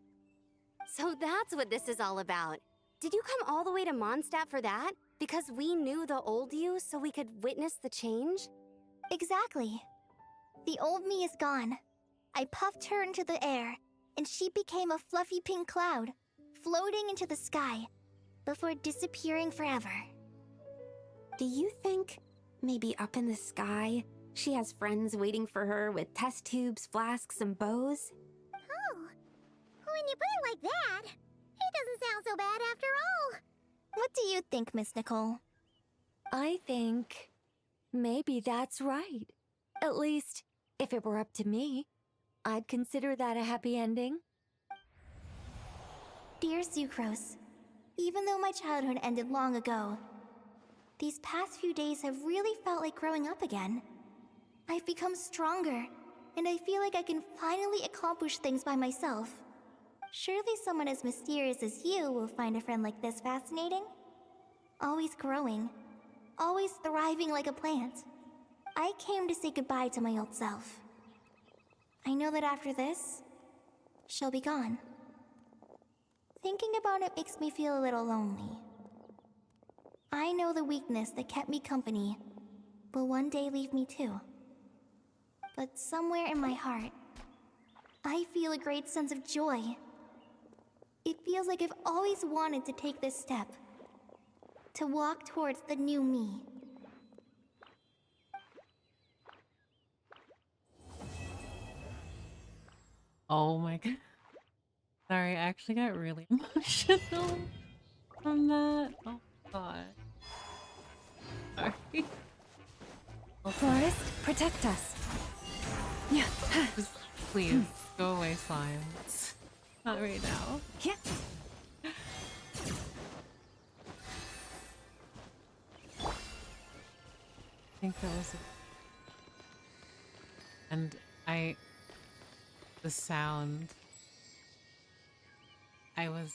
So that's what this is all about. Did you come all the way to Mondstadt for that? Because we knew the old you so we could witness the change? Exactly. The old me is gone. I puffed her into the air, and she became a fluffy pink cloud, floating into the sky, before disappearing forever. Do you think, maybe up in the sky, she has friends waiting for her with test tubes, flasks, and bows? Oh, when you put it like that, it doesn't sound so bad after all. What do you think, Miss Nicole? I think maybe that's right. At least, if it were up to me, I'd consider that a happy ending. Dear Sucrose, even though my childhood ended long ago, these past few days have really felt like growing up again. I've become stronger, and I feel like I can finally accomplish things by myself. Surely someone as mysterious as you will find a friend like this fascinating? Always growing, always thriving like a plant. I came to say goodbye to my old self. I know that after this, she'll be gone. Thinking about it makes me feel a little lonely. I know the weakness that kept me company will one day leave me too. But somewhere in my heart, I feel a great sense of joy. It feels like I've always wanted to take this step, to walk towards the new me. Oh my god. Sorry, I actually got really emotional from that. Oh god. Sorry. Forest, protect us. Yeah. Just please go away, slime. Not right now. Yeah. I think that was and the sound, I was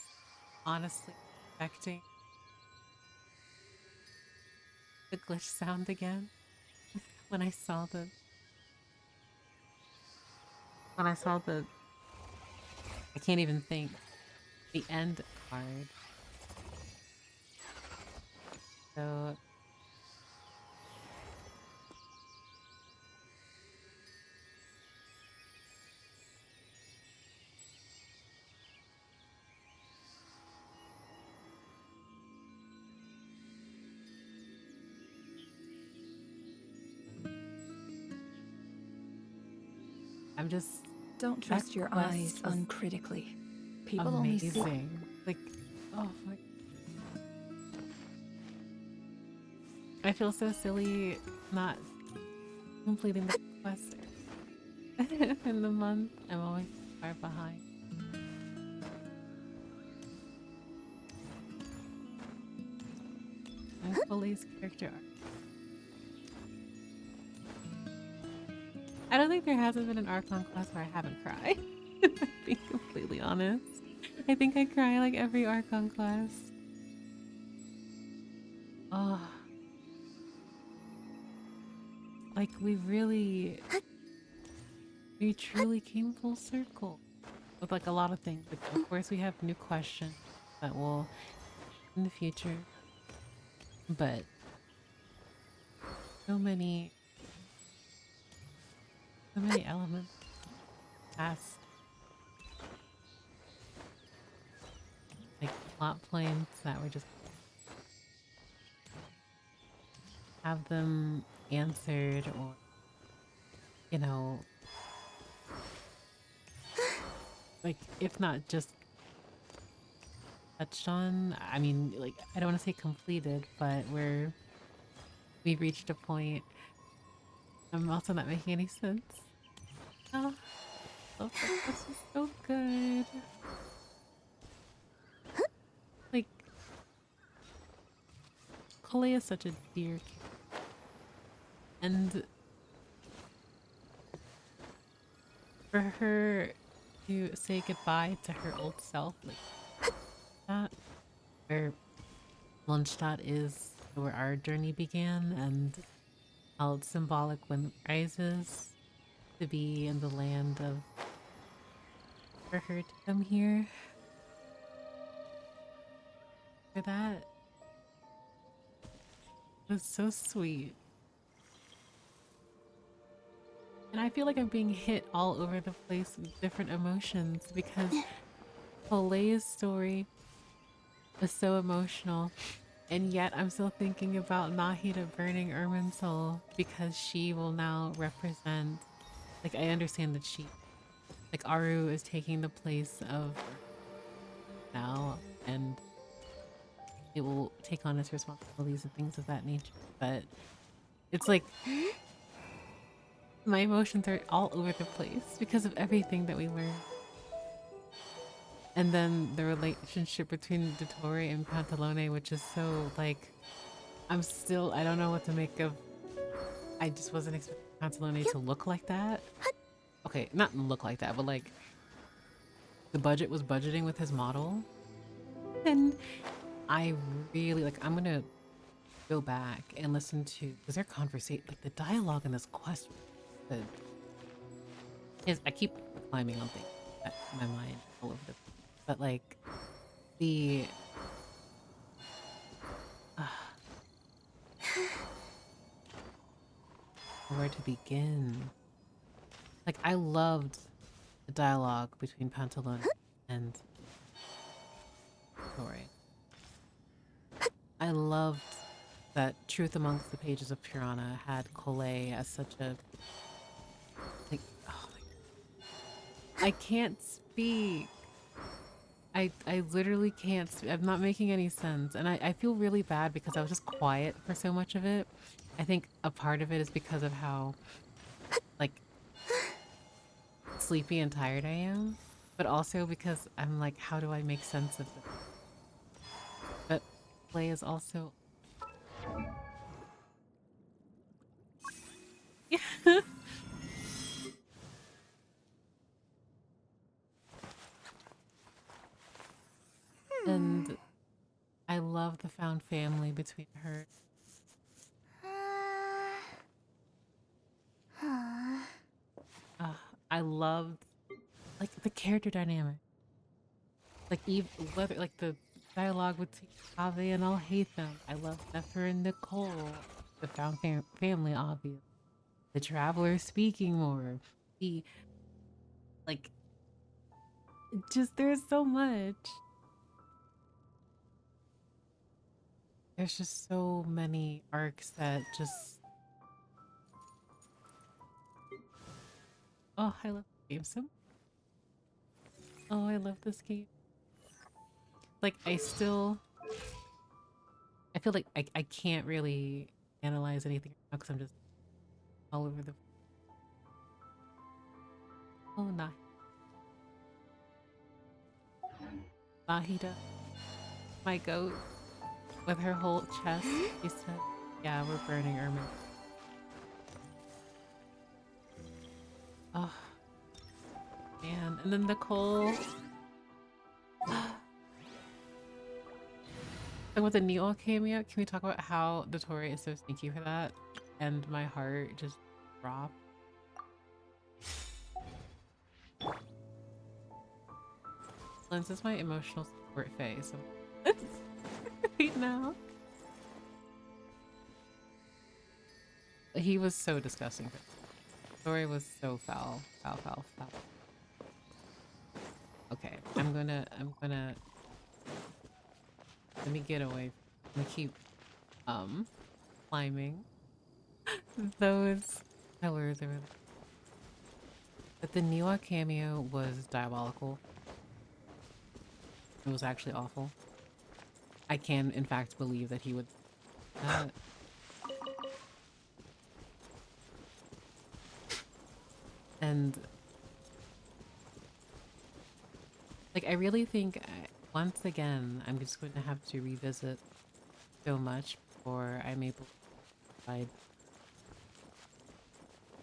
honestly expecting the glitch sound again when I saw the I can't even think, the end card. So I'm just Don't trust your eyes uncritically. People only see. amazing. Like, oh my. I feel so silly not completing the quest in the month. I'm always far behind. And Foley's character arc. I don't think there hasn't been an Archon class where I haven't cried. Being completely honest. I think I cry like every Archon class. Oh. Like we truly came full circle with like a lot of things. Like, of course we have new questions that will in the future, but so many elements past, like plot points that were just have them answered, or you know, like if not just touched on. I mean, like I don't want to say completed, but we've reached a point. I'm also not making any sense. Oh, this is so good. Like, Coley is such a dear kid. And for her to say goodbye to her old self, like that, where Mondstadt is where our journey began, and how it's symbolic when it rises, to be in the land of for her to come here for that. It was so sweet. And I feel like I'm being hit all over the place with different emotions because Oleia's story was so emotional, and yet I'm still thinking about Nahida burning Irminsul because she will now represent, like, I understand that she, like, Aru is taking the place of now, and it will take on its responsibilities and things of that nature, but it's like my emotions are all over the place because of everything that we learned. And then the relationship between Dottore and Pantalone, which is so, like, I don't know what to make of. I just wasn't expecting Pantalone to look like that. Okay, not look like that, but like, the budget was budgeting with his model. And I really, like, I'm gonna go back and listen to, because their conversation, like, the dialogue in this quest, I keep climbing on things at my mind all over the place. But like where to begin? Like, I loved the dialogue between Pantalone and Dottore. I loved that Truth Amongst the Pages of Purana had Collet as such a, like, oh my, I can't speak. I literally can't. I'm not making any sense. And I feel really bad because I was just quiet for so much of it. I think a part of it is because of how, like, sleepy and tired I am. But also because I'm like, how do I make sense of it? But play is also... Yeah. And I love the found family between her. I loved, like, the character dynamic. Like, whether, like, the dialogue with Ave and I'll hate them. I love Nefer and Nicole. The found family, obvious. The traveler speaking more. The, like, just, there's so much. There's just so many arcs that just... Oh, I love the game so much. Oh, I love this game. Like, I feel like I can't really analyze anything now because I'm just all over the... Oh, Nahida. My goat. With her whole chest, she said, yeah, we're burning Ermin. Oh, man. And then Nicole. And with the Neo cameo, can we talk about how Dottore is so sneaky for that? And my heart just dropped. Lens is my emotional support face. Right now. He was so disgusting. Dottore was so foul. Foul. Okay, I'm gonna let me get away. Let me keep climbing those pillars over there. But the Niwa cameo was diabolical. It was actually awful. I can, in fact, believe that he would... and... like, I really think, once again, I'm just going to have to revisit so much before I'm able to provide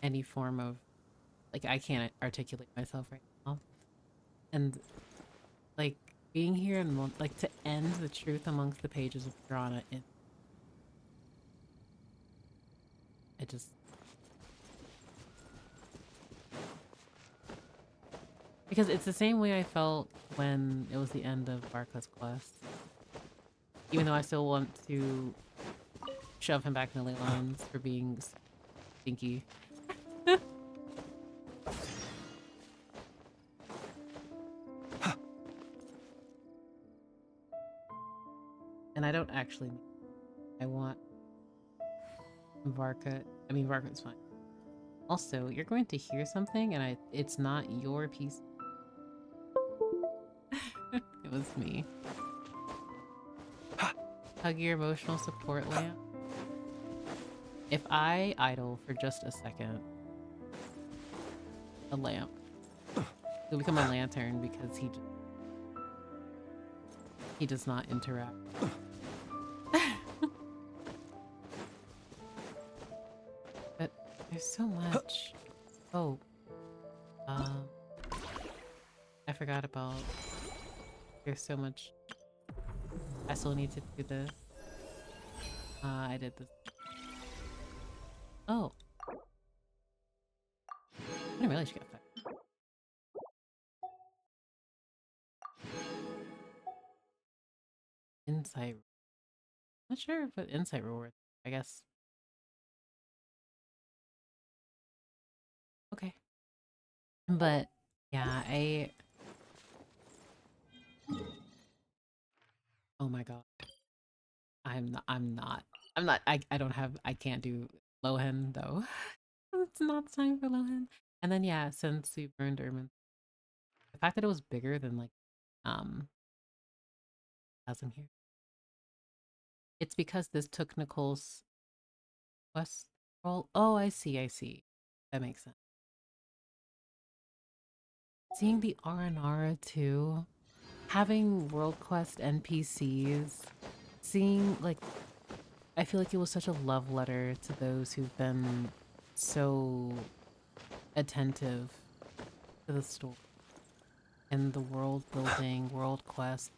any form of... like, I can't articulate myself right now. And, like, being here and, like, to end the truth amongst the pages of Purana, Because it's the same way I felt when it was the end of Barca's quest. Even though I still want to shove him back in the ley lines for being stinky. And I don't actually. I want Varka. I mean, Varka's fine. Also, you're going to hear something, and it's not your piece. It was me. Hug your emotional support lamp. If I idle for just a second, a lamp will become a lantern because he does not interact. But there's so much. Oh, I forgot about. There's so much. I still need to do this. I did this. Oh. I didn't realize you got that. Insight. Not sure if an insight reward. I guess. Okay. But yeah, oh my god. I don't have, I can't do Lohan though. It's not time for Lohan. And then yeah, since we burned Ermin, the fact that it was bigger than like, as in here. It's because this took Nicole's quest roll. Oh, I see. That makes sense. Seeing the Aranara too, having World Quest NPCs, seeing like, I feel like it was such a love letter to those who've been so attentive to the story and the world building, world quests,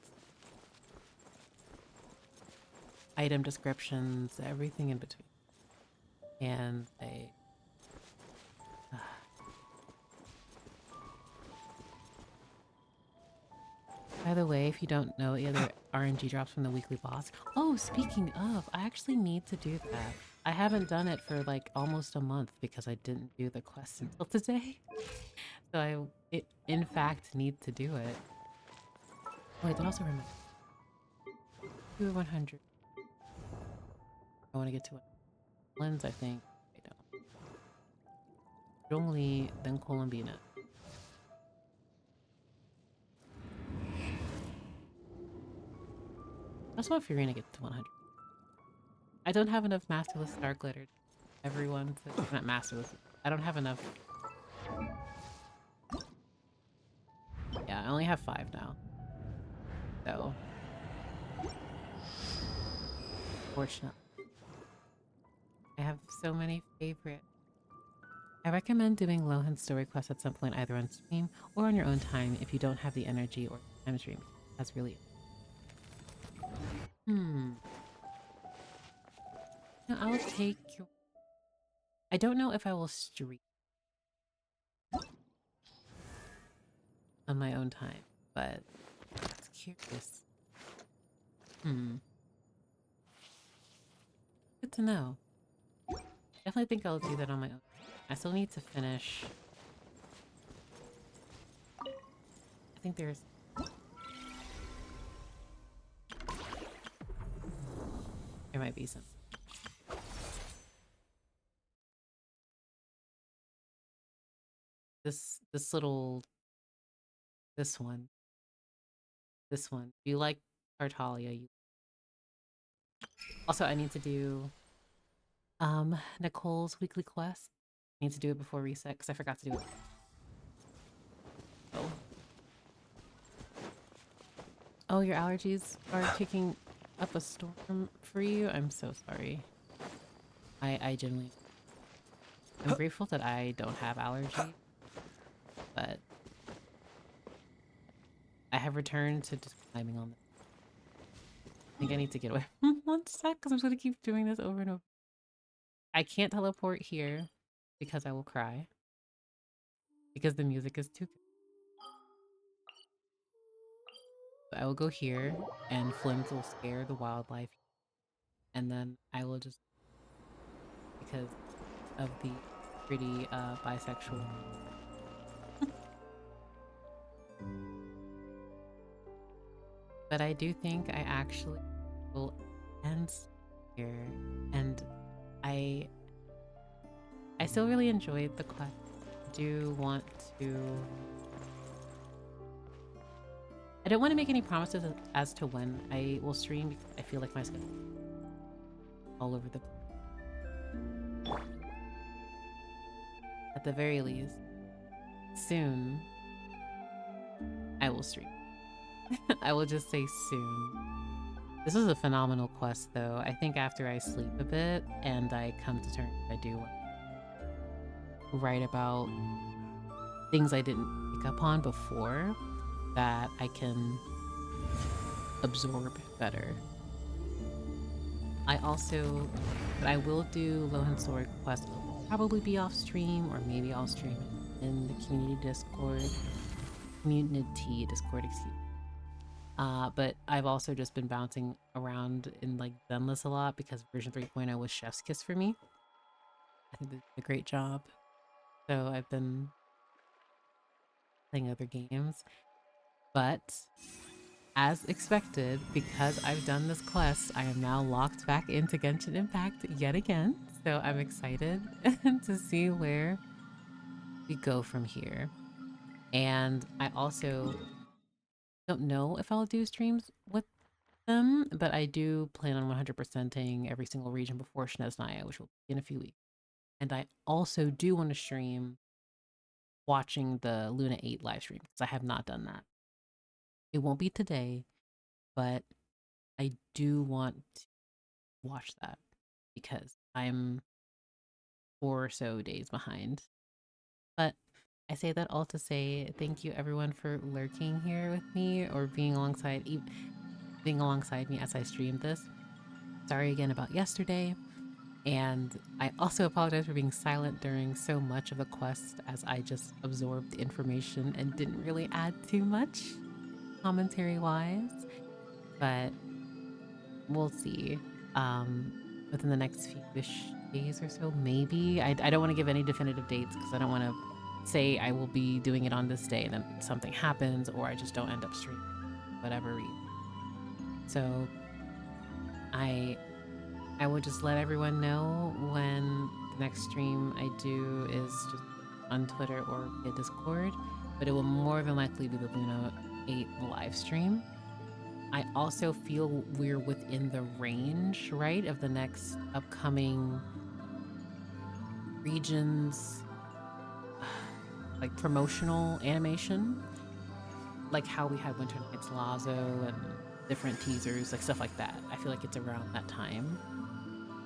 item descriptions, everything in between. And they... By the way, if you don't know, the other RNG drops from the weekly boss. Oh, speaking of, I actually need to do that. I haven't done it for like almost a month because I didn't do the quest until today. So in fact, need to do it. Wait, that also remember. Do 100. I want to get to it. Lens, I think. I don't. Zhongli, then Columbina. I just want Furina to get to 100. I don't have enough Masterless Star Glitter. Everyone to... Not Masterless. I don't have enough. Yeah, I only have 5 now. So... Fortunately. I have so many favorites. I recommend doing Lohan's story quest at some point either on stream or on your own time if you don't have the energy or time stream. That's really... No, I'll take your... I don't know if I will stream on my own time, but it's curious. Good to know. Definitely think I'll do that on my own. I still need to finish. I think there's... There might be some. This little... This one. If you like Tartaglia, you... Also, I need to do Nicole's weekly quest. I need to do it before reset because I forgot to do it. Oh, your allergies are kicking up a storm for you? I'm so sorry. I genuinely... I'm grateful that I don't have allergy, but I have returned to just climbing on this. I think I need to get away. 1 sec, because I'm just going to keep doing this over and over. I can't teleport here because I will cry. Because the music is too good. I will go here, and Flims will scare the wildlife, and then I will just, because of the pretty bisexual. But I do think I actually will end here, and I still really enjoyed the quest. I do want to. I don't want to make any promises as to when I will stream because I feel like my schedule is all over the place. At the very least, soon I will stream. I will just say soon. This is a phenomenal quest though. I think after I sleep a bit and I come to terms, I do write about things I didn't pick up on before that I can absorb better. I will do Lohan quest. It'll probably be off stream, or maybe I'll stream it in the community Discord. Excuse me. But I've also just been bouncing around in like Zenless a lot because version 3.0 was chef's kiss for me. I think they did a great job. So I've been playing other games. But as expected, because I've done this quest, I am now locked back into Genshin Impact yet again. So I'm excited to see where we go from here. And I also don't know if I'll do streams with them, but I do plan on 100%ing every single region before Shneznaya, which will be in a few weeks. And I also do want to stream watching the Luna 8 live stream because I have not done that. It won't be today, but I do want to watch that because I'm 4 or so days behind. But I say that all to say thank you everyone for lurking here with me or being alongside me as I streamed this. Sorry again about yesterday. And I also apologize for being silent during so much of the quest as I just absorbed the information and didn't really add too much commentary wise, but we'll see within the next few-ish days or so, maybe. I don't want to give any definitive dates because I don't want to say I will be doing it on this day and then something happens or I just don't end up streaming for whatever reason. So I will just let everyone know when the next stream I do is just on Twitter or via Discord, but it will more than likely be the Luna 8 live stream. I also feel we're within the range, right, of the next upcoming regions, like promotional animation, like how we had Winter Nights Lazo and different teasers, like stuff like that. I feel like it's around that time,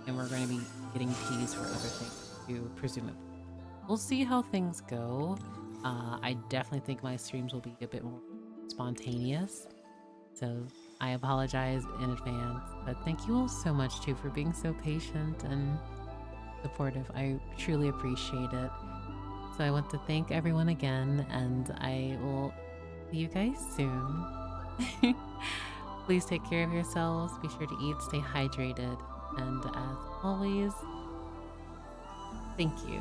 and we're going to be getting teased for other things too, presumably. We'll see how things go. I definitely think my streams will be a bit more spontaneous, so I apologize in advance, but thank you all so much too for being so patient and supportive. I truly appreciate it. So I want to thank everyone again, and I will see you guys soon. Please take care of yourselves, be sure to eat, stay hydrated, and as always, thank you.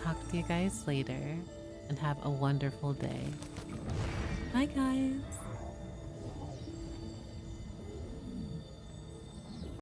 Talk to you guys later, and have a wonderful day. Bye guys!